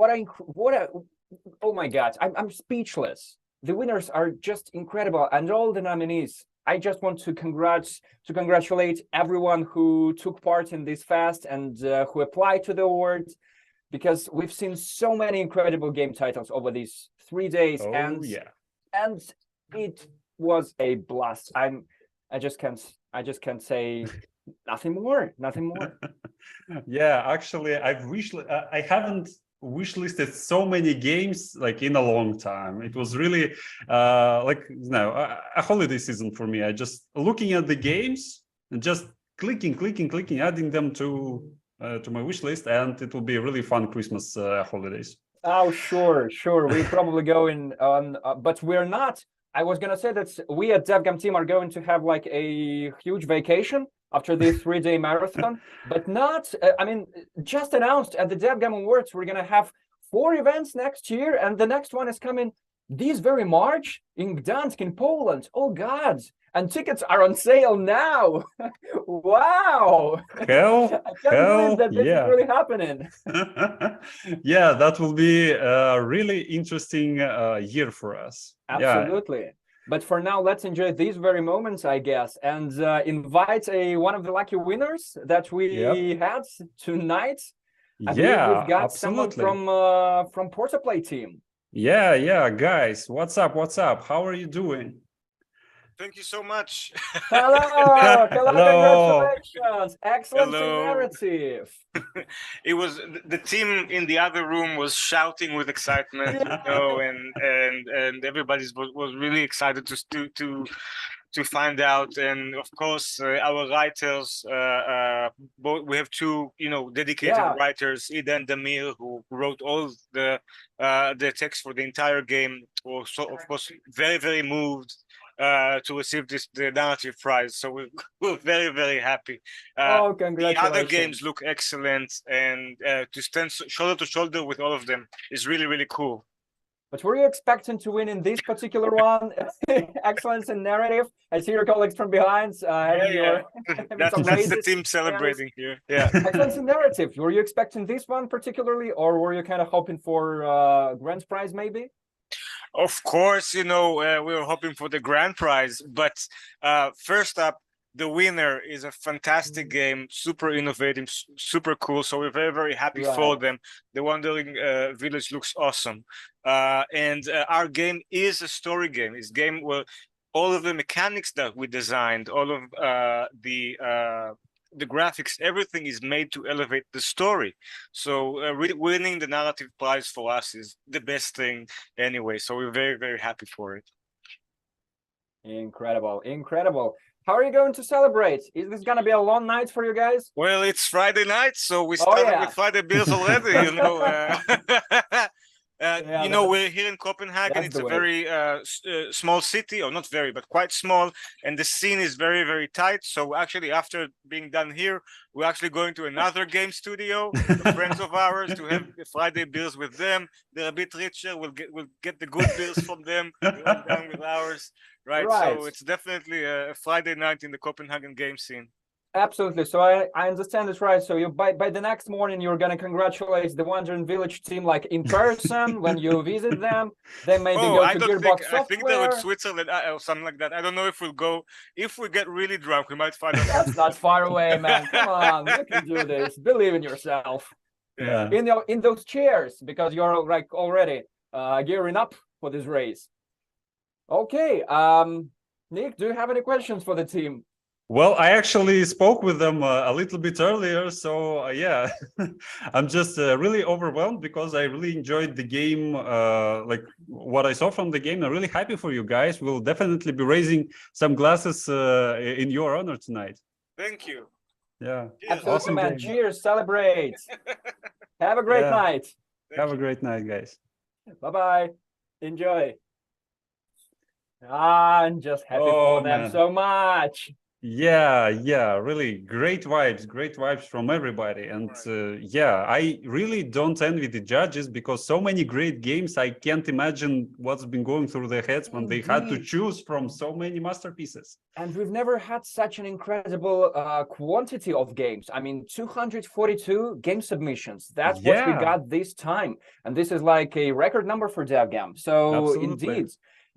Oh my God, I'm speechless. The winners are just incredible, and all the nominees. I just want to congratulate everyone who took part in this fest and who applied to the awards, because we've seen so many incredible game titles over these 3 days, and it was a blast. I just can't say nothing more. Yeah, actually, I haven't wishlisted so many games like in a long time. It was really a holiday season for me. I just looking at the games and just clicking, adding them to my wish list, and it will be a really fun Christmas holidays. Oh, sure. We probably go in on, but we're not. I was gonna say that we at DevGAMM team are going to have like a huge vacation after this 3-day marathon, but not. Just announced at the DevGAMM Awards, we're gonna have 4 events next year, and the next one is coming this very March in Gdansk in Poland. Oh God! And tickets are on sale now. Wow! I can't believe that this is really happening. Yeah, that will be a really interesting year for us. Absolutely. Yeah. But for now, let's enjoy these very moments, I guess, and invite one of the lucky winners that we had tonight. I believe we've got someone from Portaplay team. Yeah, guys, what's up? How are you doing? Thank you so much. Hello, congratulations. Excellent narrative. It was the team in the other room was shouting with excitement, and everybody was really excited to find out. And of course, our writers, we have 2, dedicated writers, Ida and Damir, who wrote all the text for the entire game. Also, of course, very, very moved to receive the narrative prize, so we're very, very happy. Congratulations. The other games look excellent, and to stand shoulder to shoulder with all of them is really, really cool. But were you expecting to win in this particular one? Excellence in narrative. I see your colleagues from behind. That's the team celebrating here. Yeah. Excellence in narrative. Were you expecting this one particularly, or were you kind of hoping for grand prize maybe? Of course, we were hoping for the grand prize, but first up, the winner is a fantastic game, super innovative, super cool. So we're very, very happy for them. The Wandering Village looks awesome. And our game is a story game. It's a game where all of the mechanics that we designed, all of the graphics, everything is made to elevate the story. So winning the narrative prize for us is the best thing anyway. So we're very, very happy for it. Incredible. How are you going to celebrate? Is this going to be a long night for you guys? Well, it's Friday night, so we started with Friday beers already, we're here in Copenhagen. It's a very small city, or not very, but quite small, and the scene is very, very tight. So actually, after being done here, we're actually going to another game studio, friends of ours, to have Friday beers with them. They're a bit richer. We'll get the good beers from them. We're done with ours, right? So it's definitely a Friday night in the Copenhagen game scene. Absolutely. So I understand this right. So you by the next morning you're gonna congratulate the Wandering Village team like in person when you visit them. Then maybe go to Gearbox Software. I think they're in Switzerland or something like that. I don't know if we'll go. If we get really drunk, we might find out. That's not far away, man. Come on, you can do this. Believe in yourself. Yeah. In those chairs, because you're like already gearing up for this race. Okay. Nick, do you have any questions for the team? Well, I actually spoke with them a little bit earlier, so yeah, I'm just really overwhelmed because I really enjoyed the game, like what I saw from the game. I'm really happy for you guys. We'll definitely be raising some glasses in your honor tonight. Thank you. Yeah, Absolutely, awesome man. game. Cheers, celebrate. Have a great Yeah. night. Have a great night, guys. Bye-bye. Enjoy. I'm just happy Oh, for them man. so much. Yeah, really great vibes from everybody. And yeah, I really don't envy the judges because so many great games, I can't imagine what's been going through their heads when they had to Indeed. choose from so many masterpieces. And we've never had such an incredible quantity of games. I mean, 242 game submissions. That's what we Yeah. got this time. And this is like a record number for DevGAMM. So Absolutely.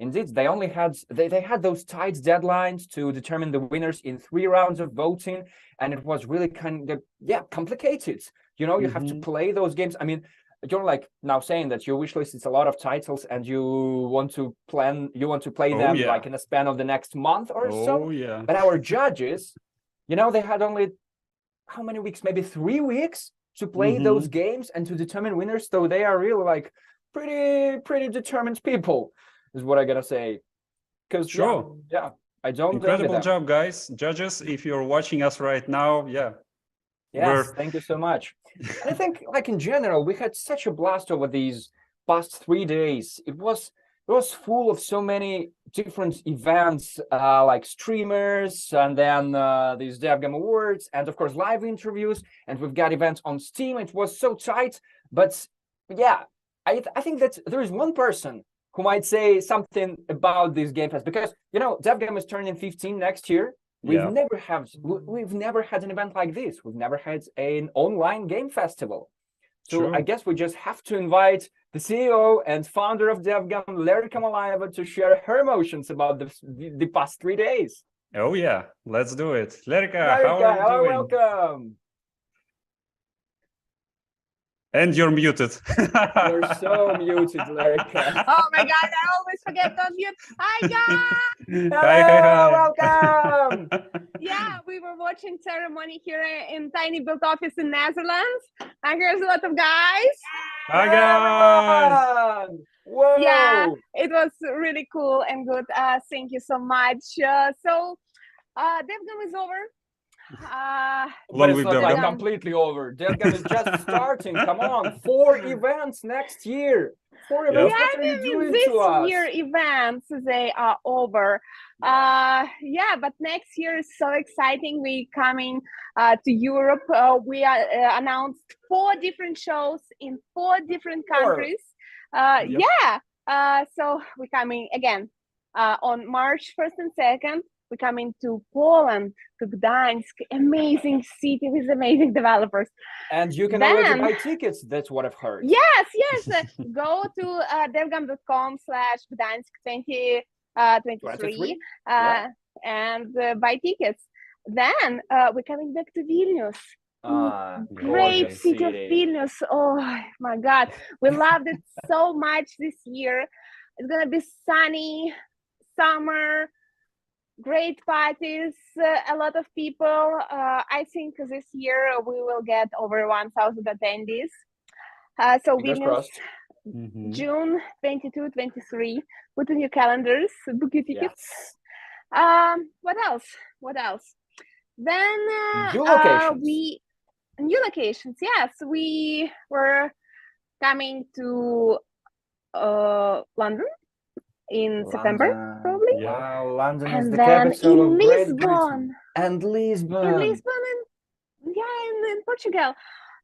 indeed, they only had they had those tight deadlines to determine the winners in 3 rounds of voting. And it was really kind of, yeah, complicated. You know, you have to play those games. I mean, you're like now saying that your wish list is a lot of titles and you want to play them yeah. like in a span of the next month or so. Oh, yeah. But our judges, you know, they had only how many weeks? Maybe 3 weeks to play those games and to determine winners. So they are really like pretty determined people, is what I gotta say. Because Sure. yeah, I don't envy Incredible them. job, guys. Judges, if you're watching us right now, yeah. Yes, thank you so much. And I think, like in general, we had such a blast over these past 3 days. It was full of so many different events, like streamers, and then these DevGAMM Awards, and of course live interviews. And we've got events on Steam. It was so tight, but yeah, I think that there is one person who might say something about this Game Fest, because you know DevGAMM is turning 15 next year. We've Yeah. never had an event like this. We've never had an online game festival. So True. I guess we just have to invite the CEO and founder of DevGAMM, Lerika Malayeva, to share her emotions about the past 3 days. Oh, yeah. Let's do it. Lerika, how Lerika, are you hello, doing? welcome. And you're muted. You're so muted, Lerika. Oh my God, I always forget to unmute. Hi guys! Hi. Welcome! Yeah, we were watching ceremony here in Tiny Built Office in Netherlands. And here's a lot of guys. Hi, guys! Whoa! Yeah, it was really cool and good. Thank you so much. DevGAMM is over. But it's not like completely over. DevGAMM is just starting. Come on, 4 events next year. 4 events. Yeah, What are you doing this to us? year events, they are over. Yeah, but next year is so exciting. We coming to Europe. We announced 4 different shows in 4 different countries. Yeah. So we're coming again on March 1st and 2nd. We're coming to Poland, to Gdańsk, amazing city with amazing developers. And you can already buy tickets, that's what I've heard. Yes. Go to devgam.com/Gdańsk 2023 and buy tickets. Then we're coming back to Vilnius. Great city of Vilnius. Oh my God. We loved it so much this year. It's going to be sunny, summer, great parties, a lot of people. I think this year we will get over 1,000 attendees. So Vilnius, June 22, 23. Put in your calendars, book your tickets. What else? Then new locations. Yes, we were coming to London in September, probably. Wow, London and is the then capital in of Great Lisbon. Britain. And Lisbon. In Lisbon and in Portugal.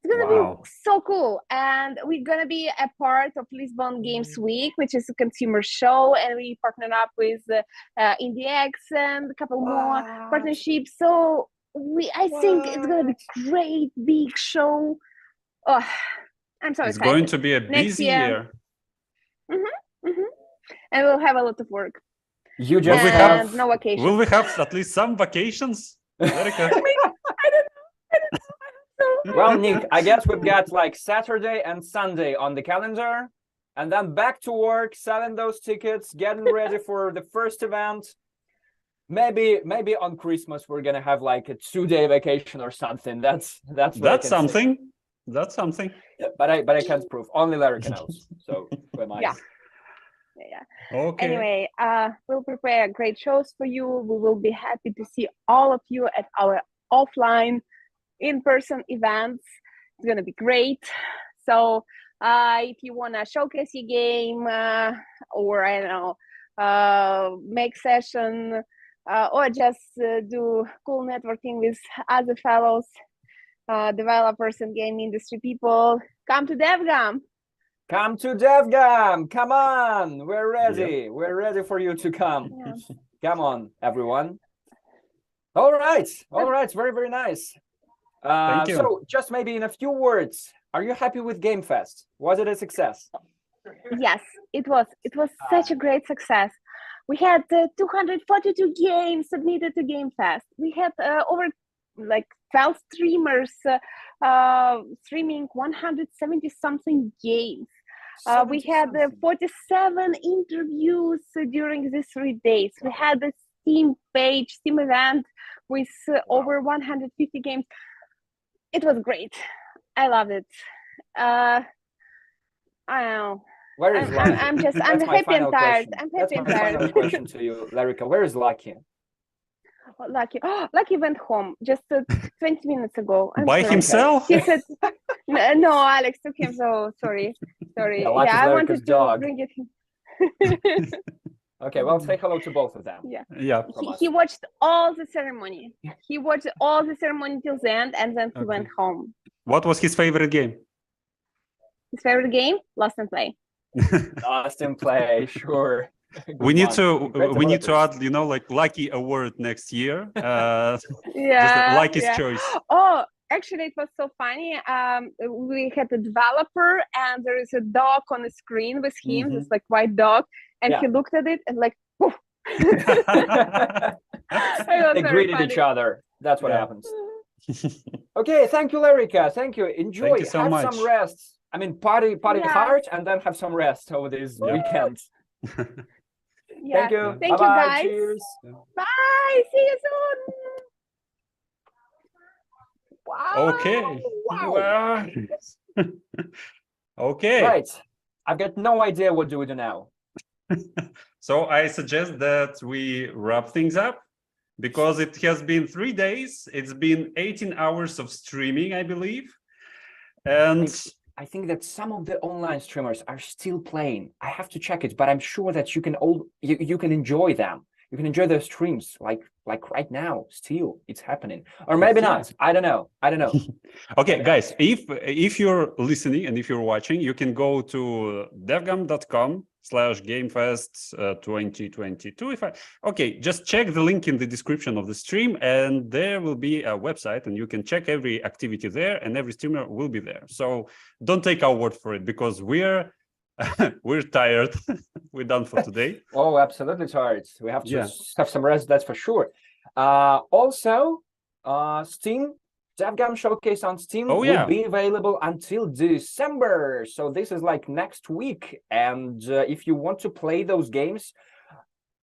It's gonna be so cool. And we're gonna be a part of Lisbon Games Week, which is a consumer show, and we partnered up with IndieX and a couple more partnerships. So I think it's gonna be a great big show. Oh, I'm so excited. It's going to be a busy year. And we'll have a lot of work. You just no vacation. Will we have at least some vacations? Erica? Well, Nick, I guess we've got like Saturday and Sunday on the calendar, and then back to work, selling those tickets, getting ready for the first event. maybe on Christmas we're gonna have like a 2-day vacation or something. That's something. That's something. Yeah, but I can't prove. Only Larry knows. So who am I? Yeah. Okay. Anyway, we'll prepare great shows for you. We will be happy to see all of you at our offline, in-person events. It's gonna be great. So if you wanna showcase your game, or I don't know, make session, or just do cool networking with other fellows, developers and game industry people, come to DevGAMM. Come to DevGAMM. Come on, we're ready. Yep. We're ready for you to come. Come on, everyone. All right. Very, very nice. Thank you. So just maybe in a few words, are you happy with Game Fest? Was it a success? Yes, it was. It was such a great success. We had 242 games submitted to Game Fest. We had over like 12 streamers streaming 170 something games. We had 47 interviews during these 3 days. We had a Steam page, Steam event with over 150 games. It was great. I loved it. I don't know. Where is Lucky? I'm That's my happy and final tired. question. I'm That's happy and my final tired. question to you, Larika. Where is Lucky? Lucky went home just 20 minutes ago. I'm By sorry. himself? He said, no, Alex took him. So sorry. Yeah, Lucky's I Larika's wanted to dog. bring it. Okay, well, say hello to both of them. Yeah. He watched all the ceremony. He watched all the ceremony till the end, and then he went home. What was his favorite game? His favorite game? Lost and Play. Lost and Play, sure. We need to add, you know, like Lucky Award next year. Just Lucky's choice. Oh, actually, it was so funny. We had a developer, and there is a dog on the screen with him, this like white dog, and he looked at it and like, poof. They greeted each other. That's what happens. Okay, thank you, Larika. Thank you. Enjoy. Thank you so have much. some rest. I mean, party hard, and then have some rest over this weekend. Thank you. Thank Bye-bye. you, guys. Cheers. Bye. See you soon. Wow. Okay. Wow. Okay. Right. I've got no idea what do we do now. So I suggest that we wrap things up because it has been 3 days. It's been 18 hours of streaming, I believe. And I think that some of the online streamers are still playing. I have to check it, but I'm sure that you can enjoy them. You can enjoy their streams like right now. Still, it's happening, or maybe not. I don't know. Okay, guys, if you're listening and if you're watching, you can go to devgamm.com/gamefest2022. Just check the link in the description of the stream, and there will be a website, and you can check every activity there, and every streamer will be there. So don't take our word for it, because we're tired. We're done for today. Oh, absolutely tired. We have to have some rest, that's for sure. Also, Steam, DevGAMM Showcase on Steam will be available until December. So this is like next week. And if you want to play those games,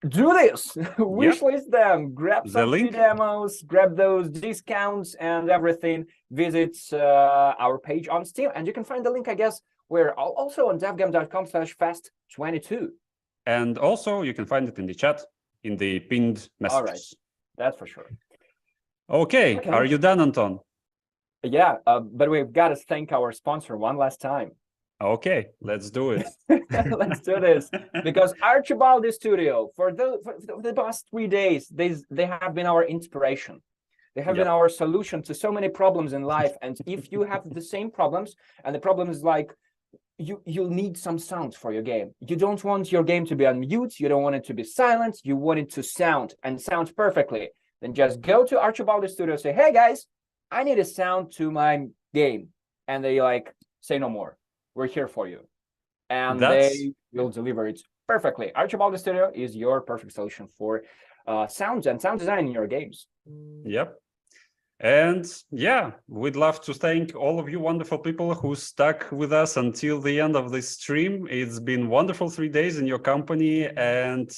do this. Wishlist them. Grab some free demos, grab those discounts and everything. Visit our page on Steam. And you can find the link, I guess, we're also on devgamm.com/fest22. And also you can find it in the chat, in the pinned messages. All right, that's for sure. Okay, are you done, Anton? Yeah, but we've got to thank our sponsor one last time. Okay, let's do it. Let's do this. Because Archibald Studio, for the past 3 days, they have been our inspiration. They have been our solution to so many problems in life. And if you have the same problems, and the problem is like, you'll need some sound for your game. You don't want your game to be on mute. You don't want it to be silent. You want it to sound perfectly. Then just go to Archibald Studio, say, hey guys, I need a sound to my game. And they like, say no more. We're here for you. And they will deliver it perfectly. Archibald Studio is your perfect solution for sounds and sound design in your games. Yep. And we'd love to thank all of you wonderful people who stuck with us until the end of this stream. It's been wonderful 3 days in your company. And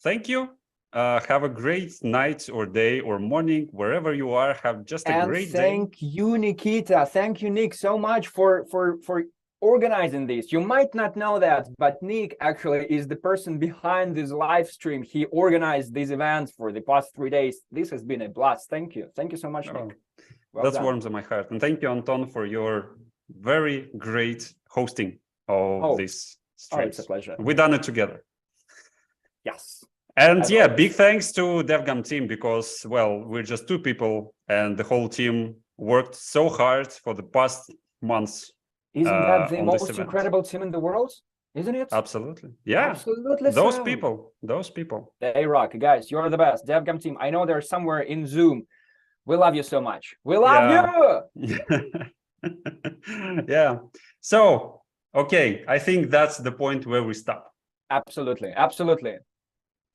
thank you. Have a great night or day or morning, wherever you are. Have just a great day. Thank you, Nikita. Thank you, Nick, so much for organizing this. You might not know that, but Nick actually is the person behind this live stream. He organized these events for the past 3 days. This has been a blast. Thank you. Thank you so much, Nick. Well That's done. warms my heart. And thank you, Anton, for your very great hosting of this stream. It's a pleasure. We done it together. Yes. And As yeah, always. big thanks to DevGAMM team, because, well, we're just 2 people and the whole team worked so hard for the past months. Isn't that the on this most event. incredible team in the world? Isn't it? Absolutely. Yeah. Absolutely. Those so. people. They rock. Guys, you're the best. DevGAMM team. I know they're somewhere in Zoom. We love you so much. We love you. Yeah. So, okay, I think that's the point where we stop. Absolutely. Absolutely.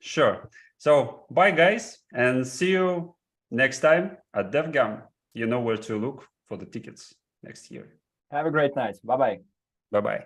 Sure. So, bye, guys, and see you next time at DevGAMM. You know where to look for the tickets next year. Have a great night. Bye-bye. Bye-bye.